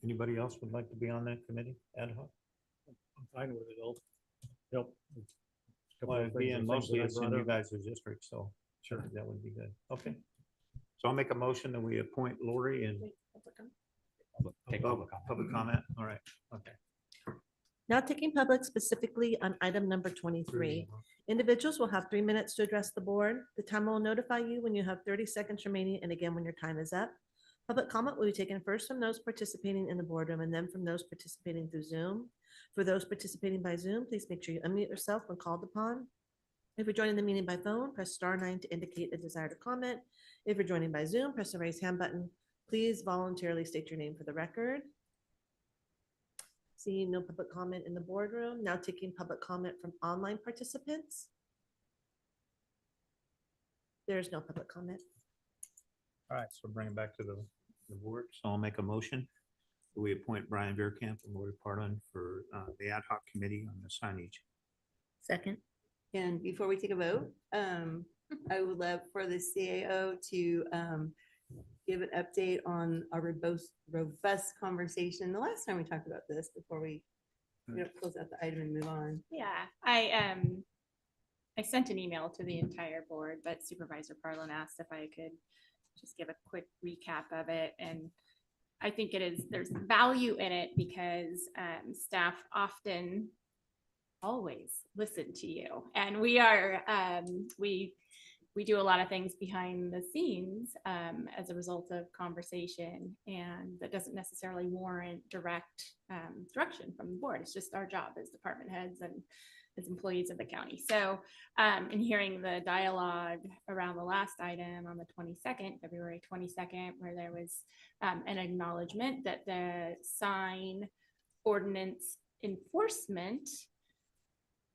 Anybody else would like to be on that committee ad hoc?
I'm fine with it. I'll help.
Well, it'd be in mostly it's in you guys' district, so sure, that would be good. Okay. So I'll make a motion that we appoint Lori and
Take
public comment. All right. Okay.
Now taking public specifically on item number 23. Individuals will have 3 minutes to address the board. The timer will notify you when you have 30 seconds remaining and again when your time is up. Public comment will be taken first from those participating in the boardroom and then from those participating through Zoom. For those participating by Zoom, please make sure you unmute yourself when called upon. If you're joining the meeting by phone, press *9 to indicate a desire to comment. If you're joining by Zoom, press the raise hand button. Please voluntarily state your name for the record. Seeing no public comment in the boardroom, now taking public comment from online participants. There's no public comment.
All right, so bring it back to the board. So I'll make a motion. We appoint Brian Veerkamp and Lori Parlin for the ad hoc committee on the signage.
Second.
And before we take a vote, I would love for the CAO to give an update on our robust conversation the last time we talked about this before we close out the item and move on.
Yeah, I sent an email to the entire board, but Supervisor Parlin asked if I could just give a quick recap of it. And I think there's value in it because staff often always listen to you. And we are, we do a lot of things behind the scenes as a result of conversation, and that doesn't necessarily warrant direct direction from the board. It's just our job as department heads and as employees of the county. So in hearing the dialogue around the last item on the 22nd, February 22nd, where there was an acknowledgement that the sign ordinance enforcement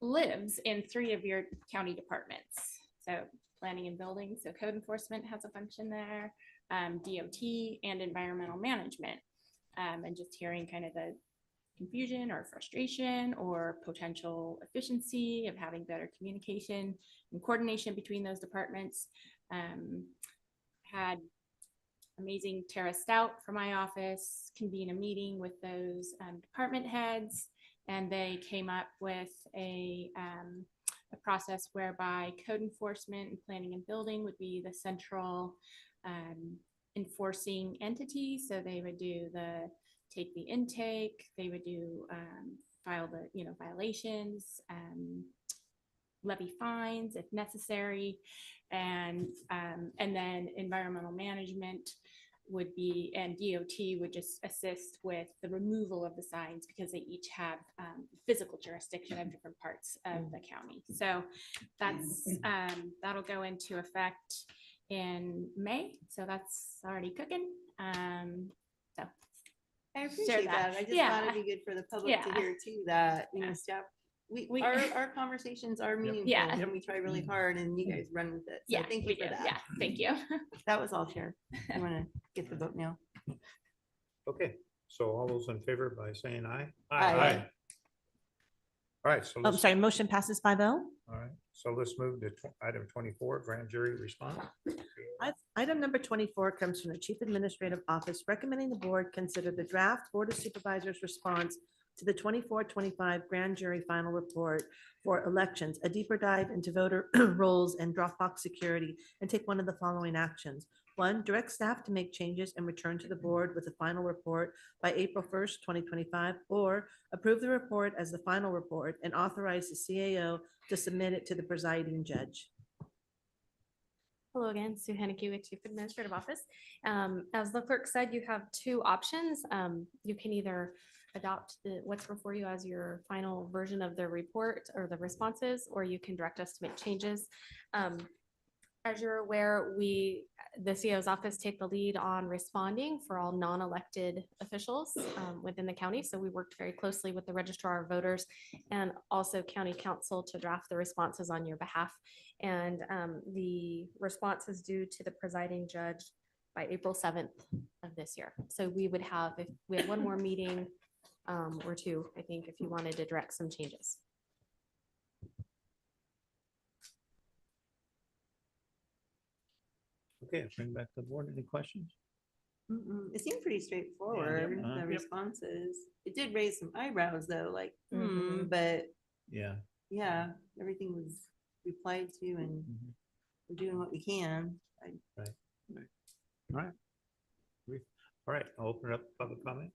lives in 3 of your county departments. So planning and building, so code enforcement has a function there, DOT and environmental management. And just hearing kind of the confusion or frustration or potential efficiency of having better communication and coordination between those departments. Had amazing Tara Stout from my office convene a meeting with those department heads, and they came up with a process whereby code enforcement and planning and building would be the central enforcing entity. So they would do take the intake, they would do file the violations, levy fines if necessary, and then environmental management would be, and DOT would just assist with the removal of the signs because they each have physical jurisdiction of different parts of the county. So that's that'll go into effect in May. So that's already cooking.
I appreciate that. I just thought it'd be good for the public to hear too that, staff our conversations are meaningful
Yeah.
and we try really hard and you guys run with it. So
Yeah,
thank
we
you for
do.
that.
Yeah, thank you.
That was all, Chair. I want to get the vote now.
Okay, so all those in favor by saying aye?
Aye.
All right, so
I'm
let's,
sorry, motion passes 5-0.
all right, so let's move to item 24, grand jury response.
Item number 24 comes from the Chief Administrative Office recommending the board consider the draft Board of Supervisors response to the 24-25 grand jury final report for elections, a deeper dive into voter rolls and Dropbox security, and take one of the following actions. 1, direct staff to make changes and return to the board with a final report by April 1st, 2025, or approve the report as the final report and authorize the CAO to submit it to the presiding judge.
Hello again, Sue Henneke with Chief Administrative Office. As the clerk said, you have two options. You can either adopt what's before you as your final version of the report or the responses, or you can direct us to make changes. As you're aware, the CEO's office take the lead on responding for all non-elected officials within the county. So we worked very closely with the registrar of voters and also county council to draft the responses on your behalf. And the response is due to the presiding judge by April 7th of this year. So we would have, if we have one more meeting or two, I think, if you wanted to direct some changes.
Okay, bring back to the board. Any questions?
It seemed pretty straightforward,
Yeah,
the
yep.
responses. It did raise some eyebrows though, like,
Mhm.
but
Yeah.
yeah, everything was replied to and we're doing what we can.
Right. All right. All right, I'll open it up to public comment.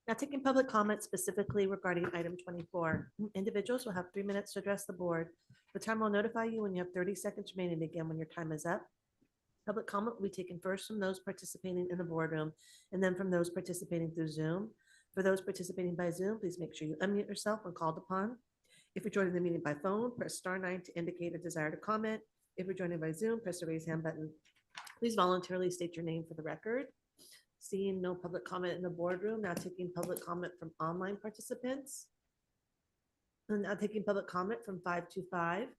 Now taking public comment specifically regarding item 24. Individuals will have 3 minutes to address the board. The time will notify you when you have 30 seconds remaining again when your time is up. Public comment will be taken first from those participating in the boardroom and then from those participating through Zoom. For those participating by Zoom, please make sure you unmute yourself when called upon. If you're joining the meeting by phone, press *9 to indicate a desire to comment. If you're joining by Zoom, press the raise hand button. Please voluntarily state your name for the record. Seeing no public comment in the boardroom, now taking public comment from online participants. And now taking public comment from 525.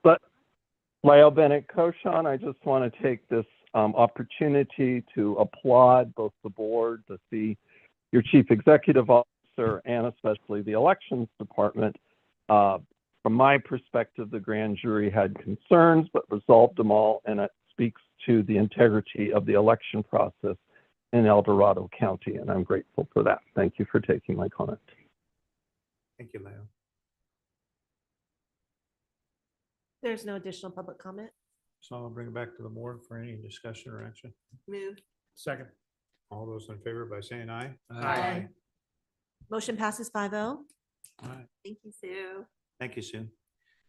But Lyle Bennett Koshan, I just want to take this opportunity to applaud both the board, your chief executive officer, and especially the elections department. From my perspective, the grand jury had concerns, but resolved them all, and it speaks to the integrity of the election process in El Dorado County, and I'm grateful for that. Thank you for taking my comment.
Thank you, Leo.
There's no additional public comment.
So I'll bring it back to the board for any discussion or action.
Move.
Second. All those in favor by saying aye?
Aye.
Motion passes 5-0.
All right.
Thank you, Sue.
Thank you, Sue.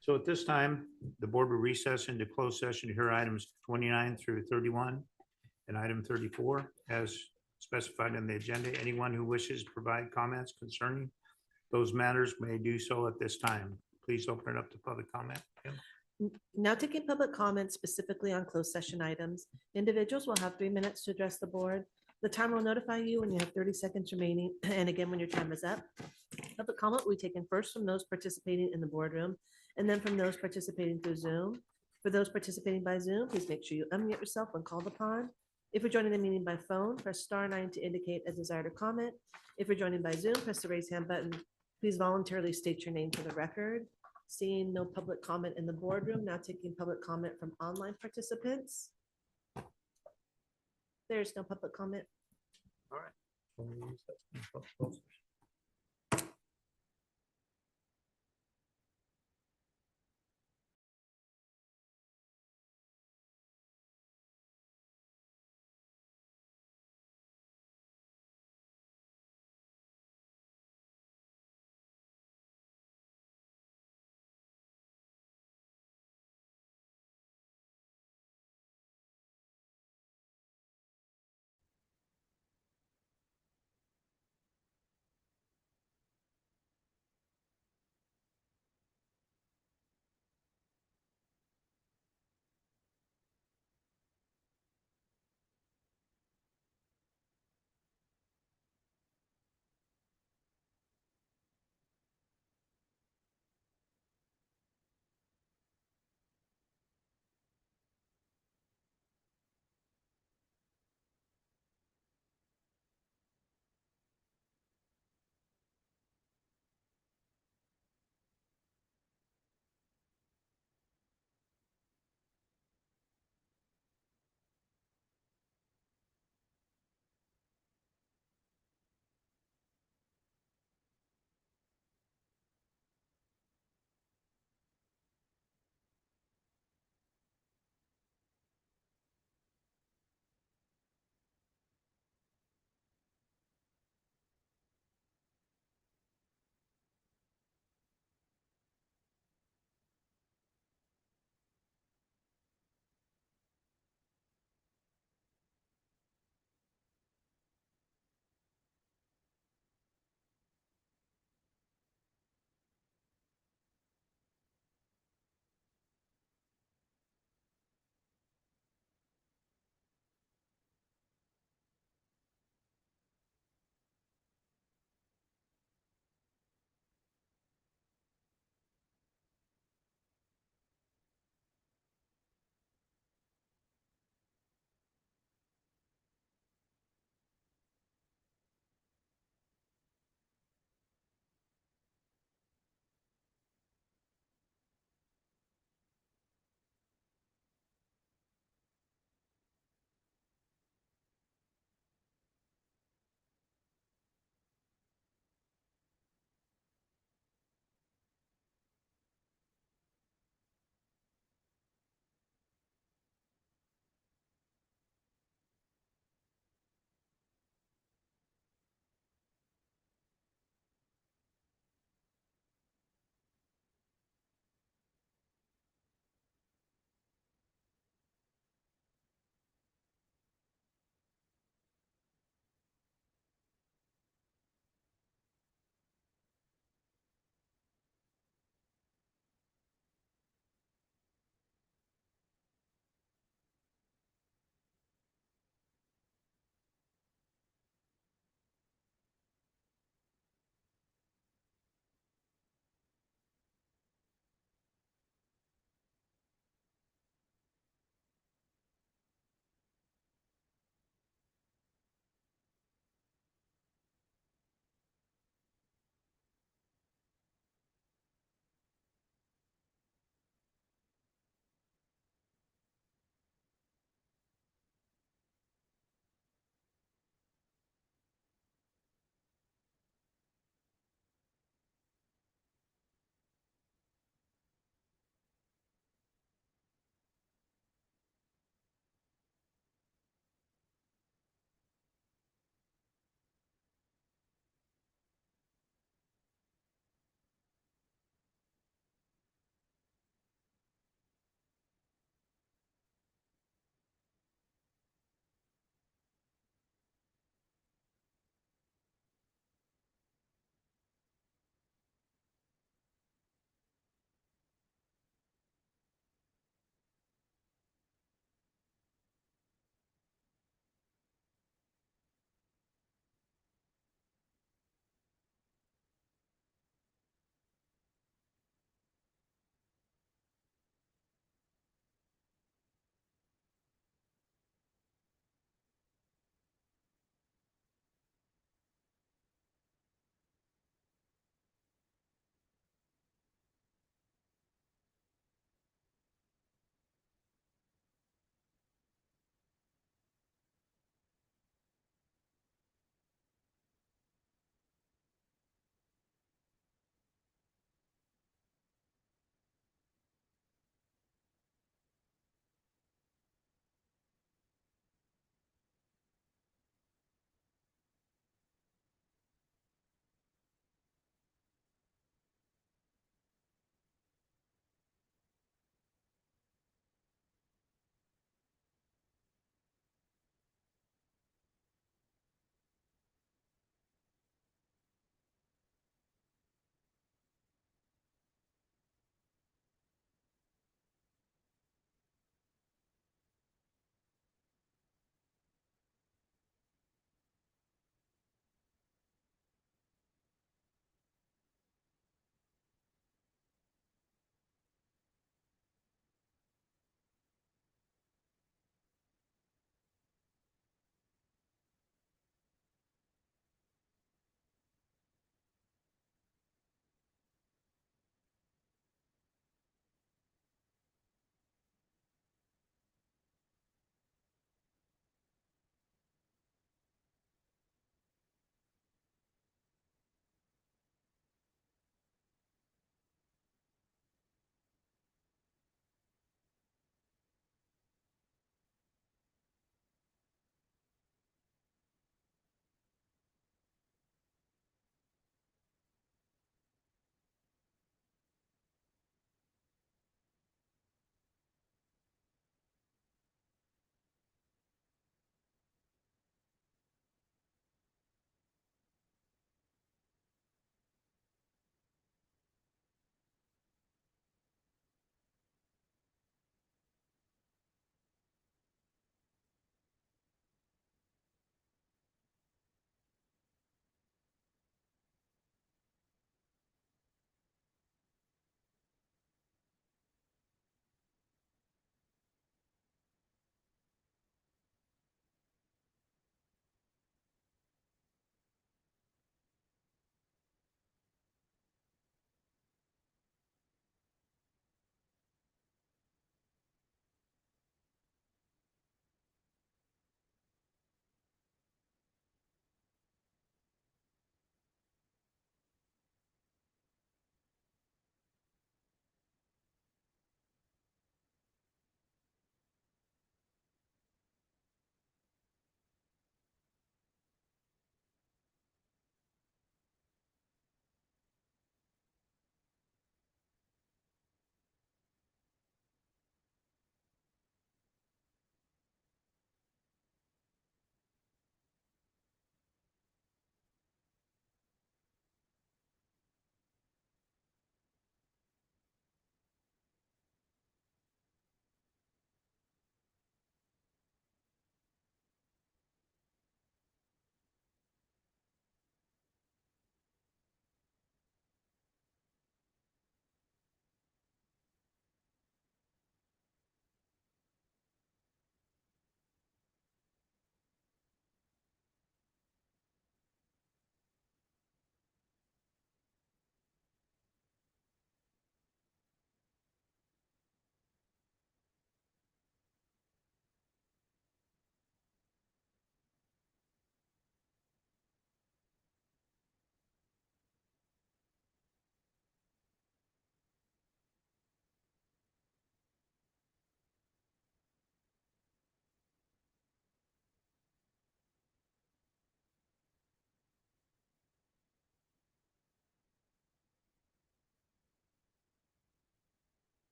So at this time, the board will recess into closed session to hear items 29 through 31 and item 34 as specified in the agenda. Anyone who wishes to provide comments concerning those matters may do so at this time. Please open it up to public comment. Kim?
Now taking public comments specifically on closed session items. Individuals will have 3 minutes to address the board. The timer will notify you when you have 30 seconds remaining, and again, when your time is up. Public comment will be taken first from those participating in the boardroom, and then from those participating through Zoom. For those participating by Zoom, please make sure you unmute yourself when called upon. If you're joining the meeting by phone, press *9 to indicate a desire to comment. If you're joining by Zoom, press the raise hand button. Please voluntarily state your name for the record. Seeing no public comment in the boardroom, now taking public comment from online participants. There's no public comment.
All right.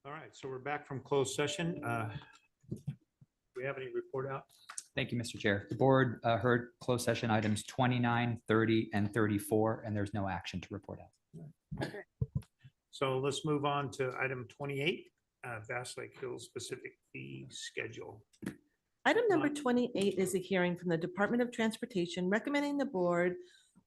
All right, so we're back from closed session. Do we have any report out?
Thank you, Mr. Chair. The board heard closed session items 29, 30, and 34, and there's no action to report out.
Okay. So let's move on to item 28, Bass Lake Hills specific fee schedule.
Item number 28 is a hearing from the Department of Transportation recommending the board,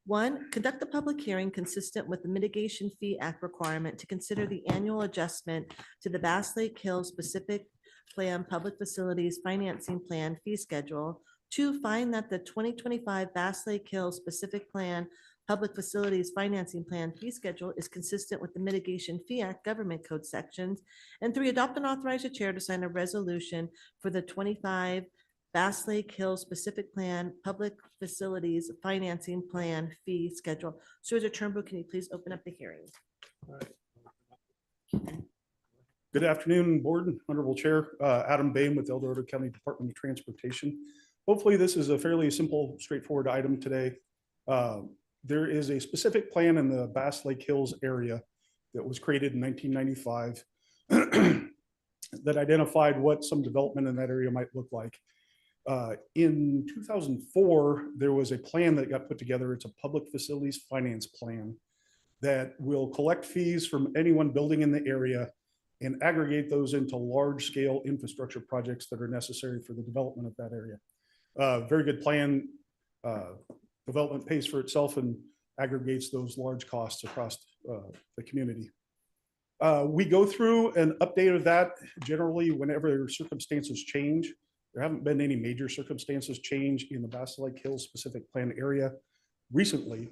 one, conduct the public hearing consistent with the Mitigation Fee Act requirement to consider the annual adjustment to the Bass Lake Hills Specific Plan Public Facilities Financing Plan fee schedule. Two, find that the 2025 Bass Lake Hills Specific Plan Public Facilities Financing Plan fee schedule is consistent with the Mitigation Fee Act Government Code sections. And three, adopt and authorize the chair to sign a resolution for the 25 Bass Lake Hills Specific Plan Public Facilities Financing Plan fee schedule. Supervisor Turnbull, can you please open up the hearing?
Good afternoon, board, honorable chair, Adam Bain with El Dorado County Department of Transportation. Hopefully this is a fairly simple, straightforward item today. There is a specific plan in the Bass Lake Hills area that was created in 1995 that identified what some development in that area might look like. In 2004, there was a plan that got put together. It's a public facilities finance plan that will collect fees from anyone building in the area and aggregate those into large scale infrastructure projects that are necessary for the development of that area. Very good plan. Development pays for itself and aggregates those large costs across the community. We go through an update of that generally whenever circumstances change. There haven't been any major circumstances change in the Bass Lake Hills specific plan area recently.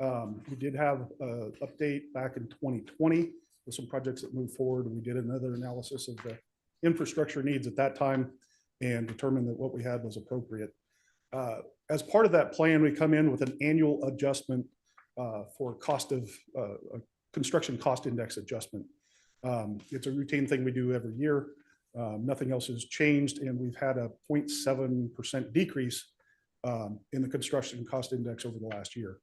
We did have an update back in 2020 with some projects that moved forward. We did another analysis of the infrastructure needs at that time and determined that what we had was appropriate. As part of that plan, we come in with an annual adjustment for cost of construction cost index adjustment. It's a routine thing we do every year. Nothing else has changed, and we've had a 0.7% decrease in the construction cost index over the last year.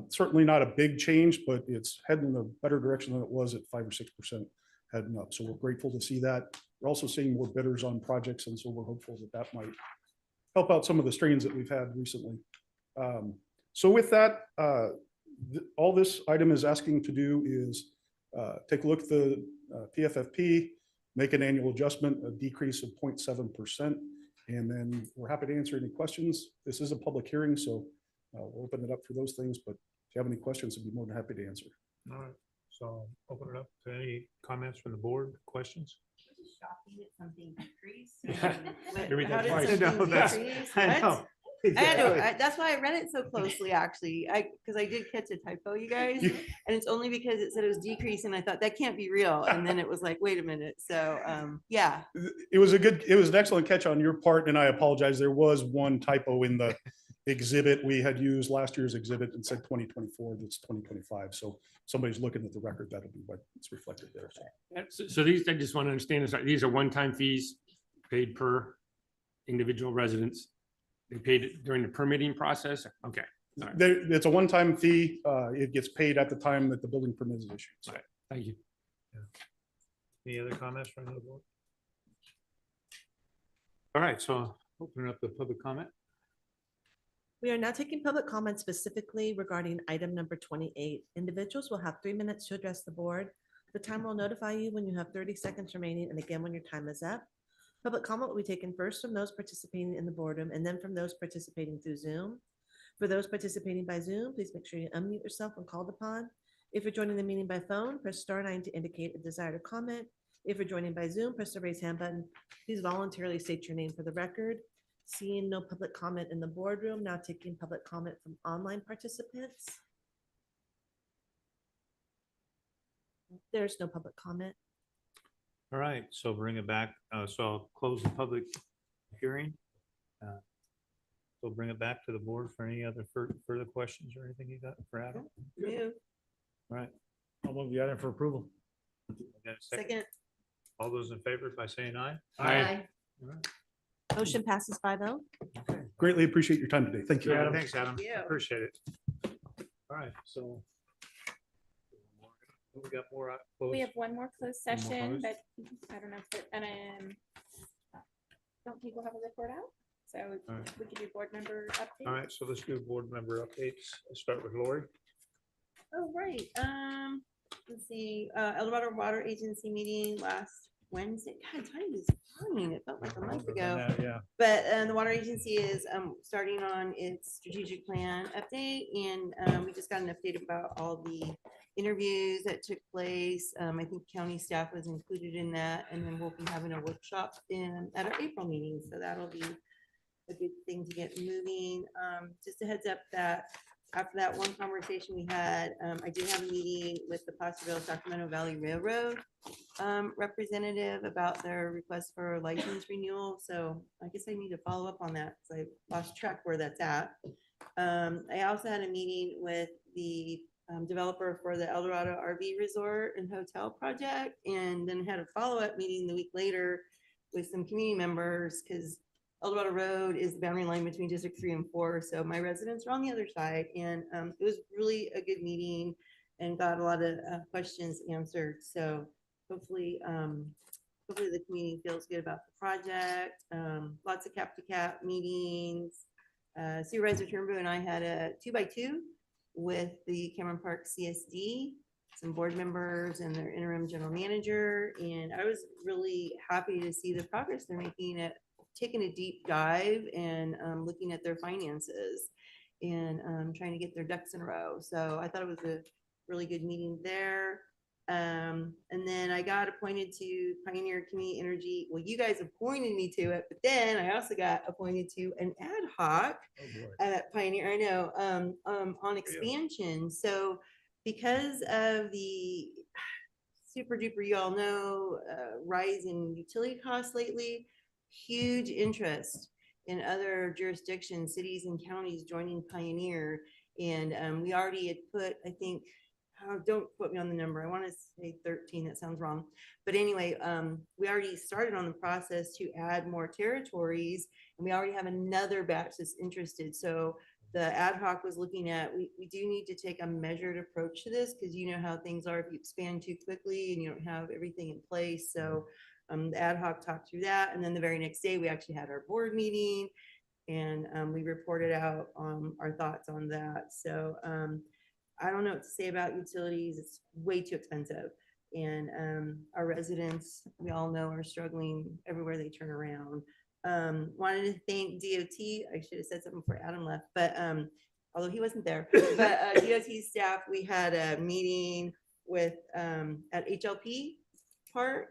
Certainly not a big change, but it's heading in a better direction than it was at 5 or 6% heading up. So we're grateful to see that. We're also seeing more bidders on projects, and so we're hopeful that that might help out some of the strains that we've had recently. So with that, all this item is asking to do is take a look at the PFFP, make an annual adjustment, a decrease of 0.7%, and then we're happy to answer any questions. This is a public hearing, so we'll open it up for those things, but if you have any questions, I'd be more than happy to answer.
All right, so open it up to any comments from the board, questions?
Shocking that something decreased.
Here we go
How did
twice.
something
I know, that's-
decrease?
I
What?
know.
I
Exactly.
know, that's why I read it so closely, actually, because I did catch a typo, you guys, and it's only because it said it was decreasing. I thought that can't be real, and then it was like, wait a minute. So, yeah.
It was an excellent catch on your part, and I apologize. There was one typo in the exhibit. We had used last year's exhibit and said 2024, that's 2025. So somebody's looking at the record, that'll be what it's reflected there. So.
So these, I just want to understand this, these are one-time fees paid per individual residence. They paid it during the permitting process? Okay. All right.
It's a one-time fee. It gets paid at the time that the building permit is issued. So.
All right. Thank you.
Any other comments from the board? All right, so open up the public comment.
We are now taking public comments specifically regarding item number 28. Individuals will have 3 minutes to address the board. The timer will notify you when you have 30 seconds remaining, and again when your time is up. Public comment will be taken first from those participating in the boardroom and then from those participating through Zoom. For those participating by Zoom, please make sure you unmute yourself when called upon. If you're joining the meeting by phone, press *9 to indicate a desire to comment. If you're joining by Zoom, press the raise hand button. Please voluntarily state your name for the record. Seeing no public comment in the boardroom, now taking public comment from online participants. There's no public comment.
All right, so bring it back. So I'll close the public hearing. We'll bring it back to the board for any other further questions or anything you got for Adam.
You.
All right.
I'll move the item for approval.
Got a
Second.
All those in favor by saying aye?
Aye.
All right.
Motion passes 5-0.
Greatly appreciate your time today. Thank you.
Yeah, thanks, Adam.
Yeah.
Appreciate it. All right, so We got more.
We have one more closed
One more
session,
closed.
but I don't know if it, and don't think we'll have a report out. So
All right.
we could do board member updates.
All right, so let's do board member updates. Let's start with Lori.
Oh, right. Let's see, El Dorado Water Agency meeting last Wednesday. God, time is flying. It felt like a month ago.
Yeah.
But the water agency is starting on its strategic plan update, and we just got an update about all the interviews that took place. I think county staff was included in that, and then we'll be having a workshop at our April meeting. So that'll be a good thing to get moving. Just a heads up that after that one conversation we had, I did have a meeting with the Placerville Sacramento Valley Railroad representative about their request for license renewal. So I guess I need to follow up on that because I lost track where that's at. I also had a meeting with the developer for the El Dorado RV Resort and Hotel project, and then had a follow-up meeting the week later with some community members because El Dorado Road is the boundary line between District 3 and 4. So my residents are on the other side, and it was really a good meeting and got a lot of questions answered. So hopefully the community feels good about the project. Lots of cap-to-cap meetings. Supervisor Turnbull and I had a 2x2 with the Cameron Park CSD, some board members and their interim general manager. And I was really happy to see the progress they're making at taking a deep dive and looking at their finances and trying to get their ducks in a row. So I thought it was a really good meeting there. And then I got appointed to Pioneer Community Energy. Well, you guys appointed me to it, but then I also got appointed to an ad hoc at Pioneer. I know on expansion. So because of the super duper, you all know, rise in utility costs lately, huge interest in other jurisdictions, cities and counties joining Pioneer. And we already had put, I think, don't quote me on the number. I want to say 13. That sounds wrong. But anyway, we already started on the process to add more territories, and we already have another batch that's interested. So the ad hoc was looking at, we do need to take a measured approach to this because you know how things are if you expand too quickly and you don't have everything in place. So the ad hoc talked through that. And then the very next day, we actually had our board meeting, and we reported out our thoughts on that. So I don't know what to say about utilities. It's way too expensive. And our residents, we all know, are struggling everywhere they turn around. Wanted to thank DOT. I should have said something before Adam left, but although he wasn't there, but DOT staff, we had a meeting with at HLP Park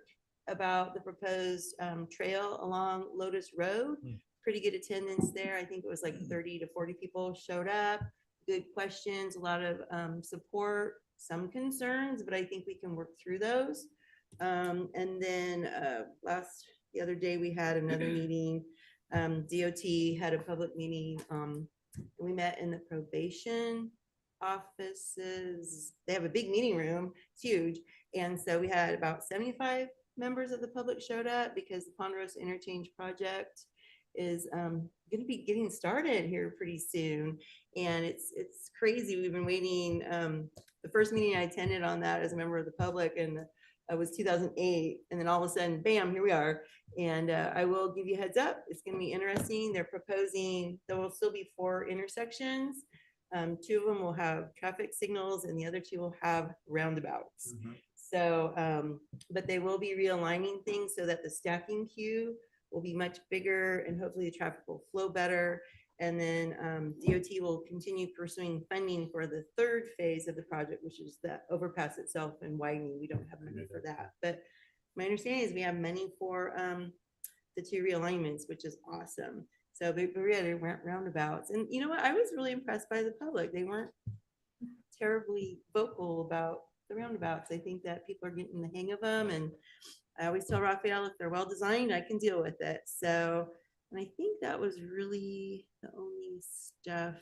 about the proposed trail along Lotus Road. Pretty good attendance there. I think it was like 30 to 40 people showed up. Good questions, a lot of support, some concerns, but I think we can work through those. And then the other day we had another meeting. DOT had a public meeting. We met in the probation offices. They have a big meeting room. It's huge. And so we had about 75 members of the public showed up because the Ponderosa Interchange project is going to be getting started here pretty soon. And it's crazy. We've been waiting. The first meeting I attended on that as a member of the public, and it was 2008. And then all of a sudden, bam, here we are. And I will give you a heads up. It's going to be interesting. They're proposing there will still be 4 intersections. 2 of them will have traffic signals, and the other 2 will have roundabouts. So, but they will be realigning things so that the stacking queue will be much bigger, and hopefully the traffic will flow better. And then DOT will continue pursuing funding for the 3rd phase of the project, which is the overpass itself and widening. We don't have money for that, but my understanding is we have money for the 2 realignments, which is awesome. So we had roundabouts, and you know what? I was really impressed by the public. They weren't terribly vocal about the roundabouts. I think that people are getting the hang of them, and I always tell Raphael, if they're well designed, I can deal with it. So, and I think that was really the only stuff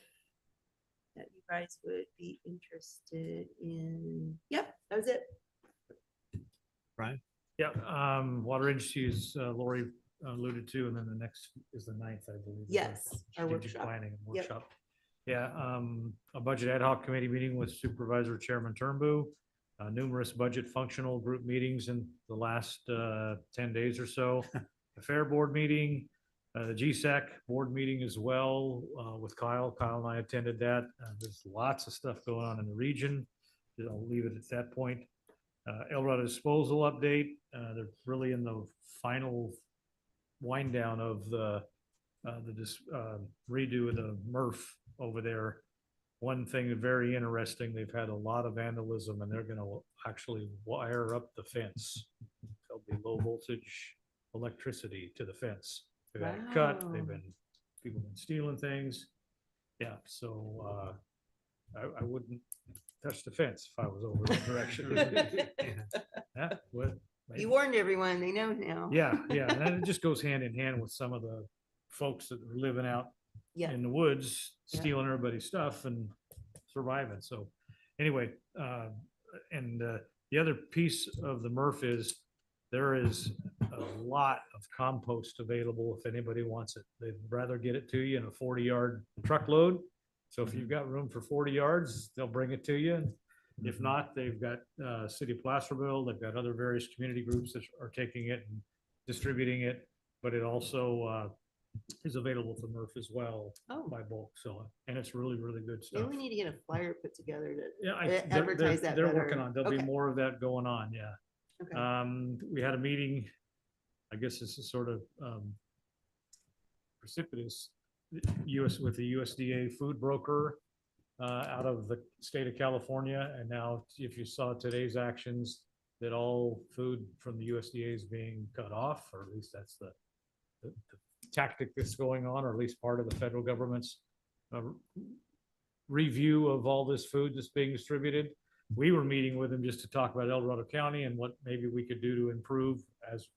that you guys would be interested in. Yep, that was it.
Brian? Yeah, water agencies, Lori alluded to, and then the next is the 9th, I believe.
Yes, our
Strategic
workshop.
Planning and
Yep.
workshop. Yeah, a budget ad hoc committee meeting with Supervisor Chairman Turnbull. numerous budget functional group meetings in the last 10 days or so. The Fair Board meeting, the GSAC board meeting as well with Kyle. Kyle and I attended that. There's lots of stuff going on in the region. I'll leave it at that point. El Dorado disposal update. They're really in the final wind down of the redo of the MRF over there. One thing very interesting, they've had a lot of vandalism and they're going to actually wire up the fence. There'll be low voltage electricity to the fence. They've had it cut. People been stealing things. Yeah, so I wouldn't touch the fence if I was over that direction. Yeah,
You warned everyone, they know now.
yeah, and it just goes hand in hand with some of the folks that are living out in the woods, stealing everybody's stuff and surviving. So anyway, the other piece of the MRF is there is a lot of compost available if anybody wants it. They'd rather get it to you in a 40-yard truckload. So if you've got room for 40 yards, they'll bring it to you. If not, they've got City of Placerville, they've got other various community groups that are taking it and distributing it, but it also is available for MRF as well by bulk. So, and it's really, really good stuff.
Maybe we need to get a flyer put together to
They're
advertise that
They're
better.
working on, there'll be more of that going on, yeah.
Okay.
We had a meeting, I guess this is sort of precipitous, with the USDA food broker out of the state of California. And now if you saw today's actions, that all food from the USDA is being cut off, or at least that's the tactic that's going on, or at least part of the federal government's review of all this food that's being distributed. We were meeting with them just to talk about El Dorado County and what maybe we could do to improve, as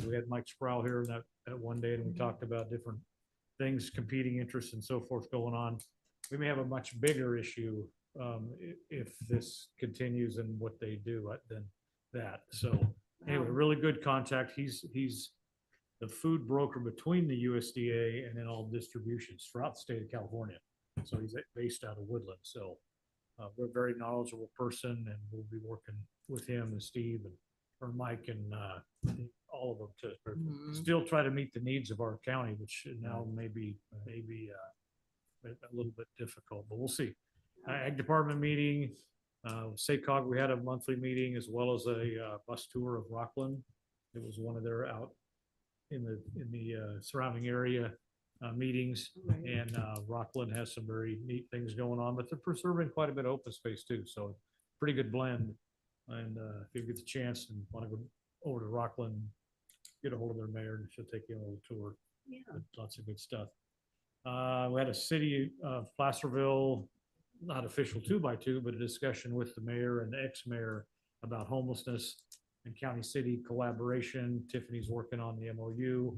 we had Mike Sproul here that one day, and we talked about different things, competing interests and so forth going on. We may have a much bigger issue if this continues and what they do than that. So anyway, really good contact. He's the food broker between the USDA and then all distributions throughout the state of California. So he's based out of Woodland. So we're a very knowledgeable person, and we'll be working with him and Steve or Mike and all of them to still try to meet the needs of our county, which now may be a little bit difficult, but we'll see. Ag department meeting, SACOG, we had a monthly meeting as well as a bus tour of Rockland. It was one of their out in the surrounding area meetings, and Rockland has some very neat things going on, but they're preserving quite a bit of open space too. So pretty good blend. And if you get the chance and want to go over to Rockland, get a hold of their mayor and she'll take you on a little tour.
Yeah.
Lots of good stuff. We had a city of Placerville, not official 2x2, but a discussion with the mayor and the ex-mayor about homelessness and county city collaboration. Tiffany's working on the MOU.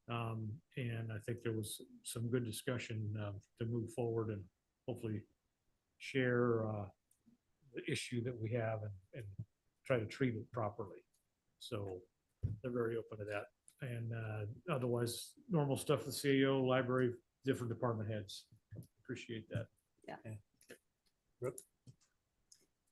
And I think there was some good discussion to move forward and hopefully share the issue that we have and try to treat it properly. So they're very open to that. And otherwise, normal stuff with CEO, library, different department heads. Appreciate that.
Yeah.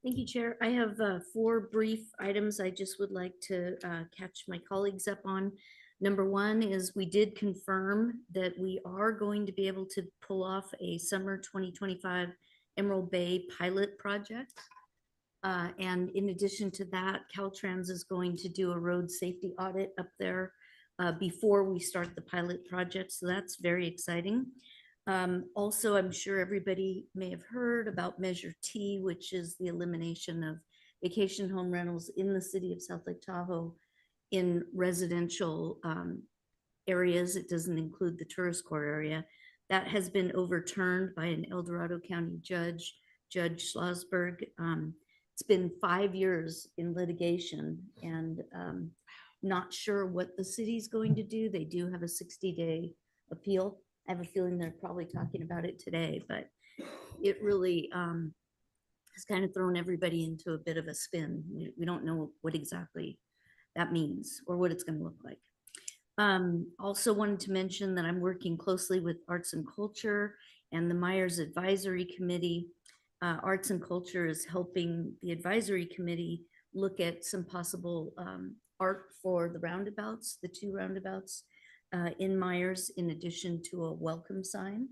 Thank you, Chair. I have 4 brief items I just would like to catch my colleagues up on. Number 1 is we did confirm that we are going to be able to pull off a summer 2025 Emerald Bay pilot project. And in addition to that, Caltrans is going to do a road safety audit up there before we start the pilot project. So that's very exciting. Also, I'm sure everybody may have heard about Measure T, which is the elimination of vacation home rentals in the city of South Lake Tahoe in residential areas. It doesn't include the tourist core area. That has been overturned by an El Dorado County judge, Judge Schlossberg. It's been 5 years in litigation, and not sure what the city's going to do. They do have a 60-day appeal. I have a feeling they're probably talking about it today, but it really has kind of thrown everybody into a bit of a spin. We don't know what exactly that means or what it's going to look like. Also wanted to mention that I'm working closely with Arts and Culture and the Myers Advisory Committee Arts and Culture is helping the advisory committee look at some possible art for the roundabouts, the 2 roundabouts in Myers, in addition to a welcome sign.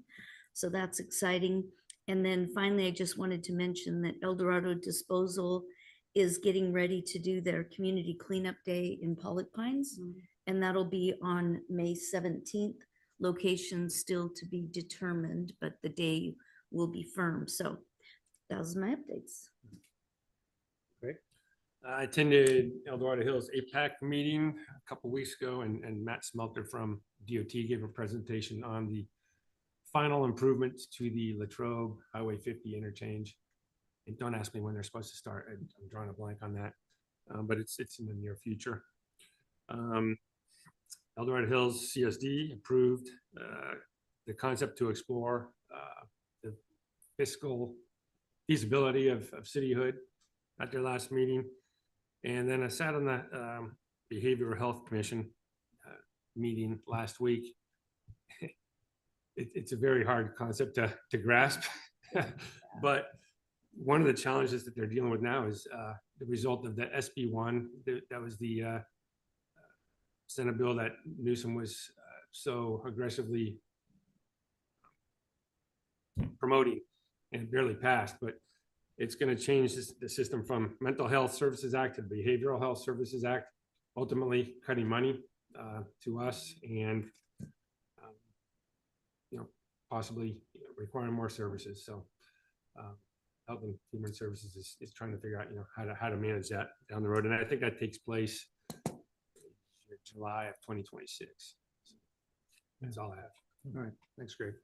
So that's exciting. And then finally, I just wanted to mention that El Dorado Disposal is getting ready to do their community cleanup day in Pollock Pines. And that'll be on May 17th. Location still to be determined, but the day will be firm. So that was my updates.
Great. I attended El Dorado Hills APAC meeting a couple weeks ago, and Matt Smelter from DOT gave a presentation on the final improvements to the Latrobe Highway 50 interchange. And don't ask me when they're supposed to start. I'm drawing a blank on that, but it's in the near future. El Dorado Hills CSD approved the concept to explore the fiscal feasibility of cityhood at their last meeting. And then I sat on the Behavioral Health Commission meeting last week. It's a very hard concept to grasp, but one of the challenges that they're dealing with now is the result of the SB1. That was the Senate bill that Newsom was so aggressively promoting, and barely passed, but it's going to change the system from Mental Health Services Act to Behavioral Health Services Act, ultimately cutting money to us and possibly requiring more services. So Health and Human Services is trying to figure out how to manage that down the road, and I think that takes place July of 2026. So that's all I have.
All right, thanks, Greg.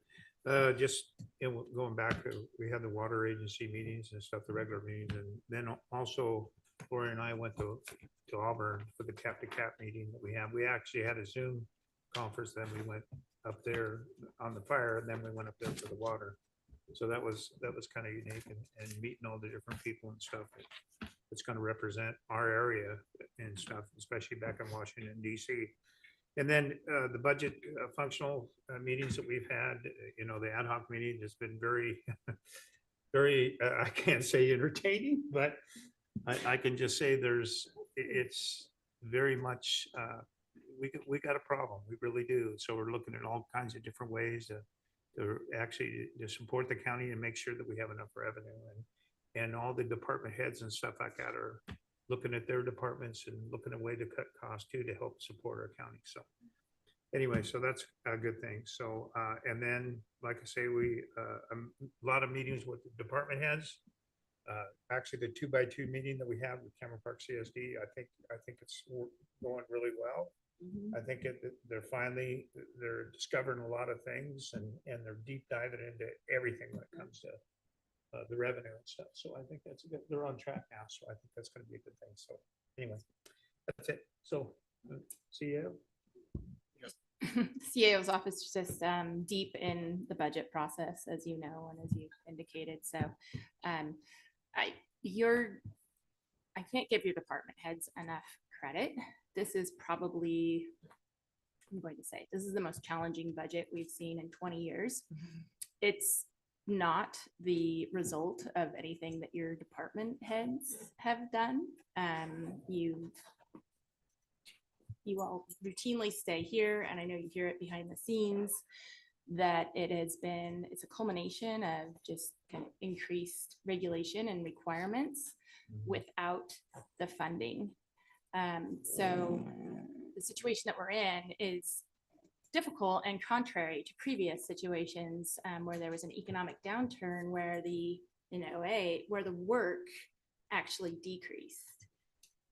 Just going back, we had the water agency meetings and stuff, the regular meetings, and then also Lori and I went to Auburn for the cap to cap meeting that we have. We actually had a Zoom conference, then we went up there on the fire, and then we went up there for the water. So that was kind of unique, and meeting all the different people and stuff that's going to represent our area and stuff, especially back in Washington, DC. And then the budget functional meetings that we've had, the ad hoc meeting has been very, very, I can't say entertaining, but I can just say it's very much, we got a problem. We really do. So we're looking at all kinds of different ways to actually to support the county and make sure that we have enough revenue. And all the department heads and stuff like that are looking at their departments and looking at a way to cut costs too, to help support our county. So anyway, so that's a good thing. So, and then, like I say, a lot of meetings with the department heads. Actually, the 2x2 meeting that we have with Cameron Park CSD, I think it's going really well. I think they're discovering a lot of things, and they're deep diving into everything when it comes to the revenue and stuff. So I think that's good. They're on track now. So I think that's going to be a good thing. So anyway, that's it. So CEO.
CAO's office is just deep in the budget process, as you know, and as you indicated. So I can't give your department heads enough credit. This is probably, I'm going to say, this is the most challenging budget we've seen in 20 years. It's not the result of anything that your department heads have done. You all routinely stay here, and I know you hear it behind the scenes, that it's a culmination of just kind of increased regulation and requirements without the funding. So the situation that we're in is difficult and contrary to previous situations where there was an economic downturn where where the work actually decreased.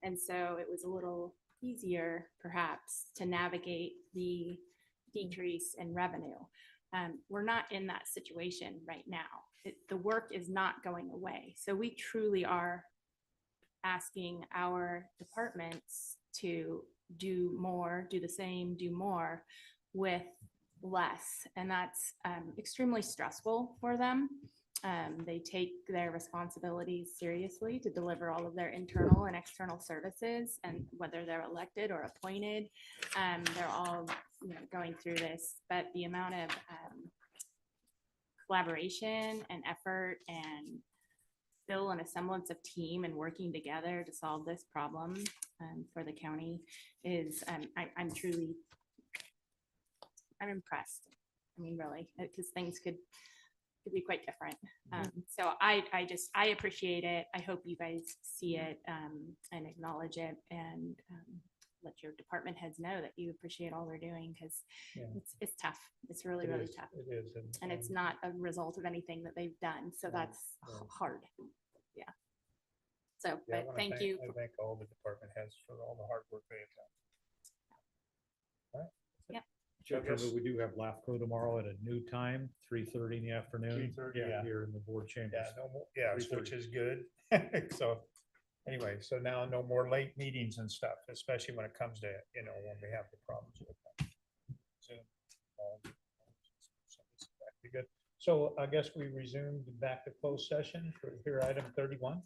And so it was a little easier perhaps to navigate the decrease in revenue. We're not in that situation right now. The work is not going away. So we truly are asking our departments to do more, do the same, do more with less. And that's extremely stressful for them. They take their responsibilities seriously to deliver all of their internal and external services, and whether they're elected or appointed, they're all going through this. But the amount of collaboration and effort and
still in a semblance of team and working together to solve this problem for the county is, I'm truly, I'm impressed. I mean, really, because things could be quite different. So I appreciate it. I hope you guys see it and acknowledge it, and let your department heads know that you appreciate all they're doing, because it's tough. It's really, really tough.
It is.
And it's not a result of anything that they've done. So that's hard. Yeah. So, but thank you.
I thank all the department heads for all the hard work they've done. All right.
Yep.
Chairman, we do have LAFCO tomorrow at a new time, 3:30 in the afternoon.
3:30, yeah.
Here in the board chambers.
Yeah, no more, yeah,
3:30.
which is good. So anyway, so now no more late meetings and stuff, especially when it comes to, you know, when we have the problems with that. Zoom. So this is actually good. So I guess we resumed back to closed session for here, item 31.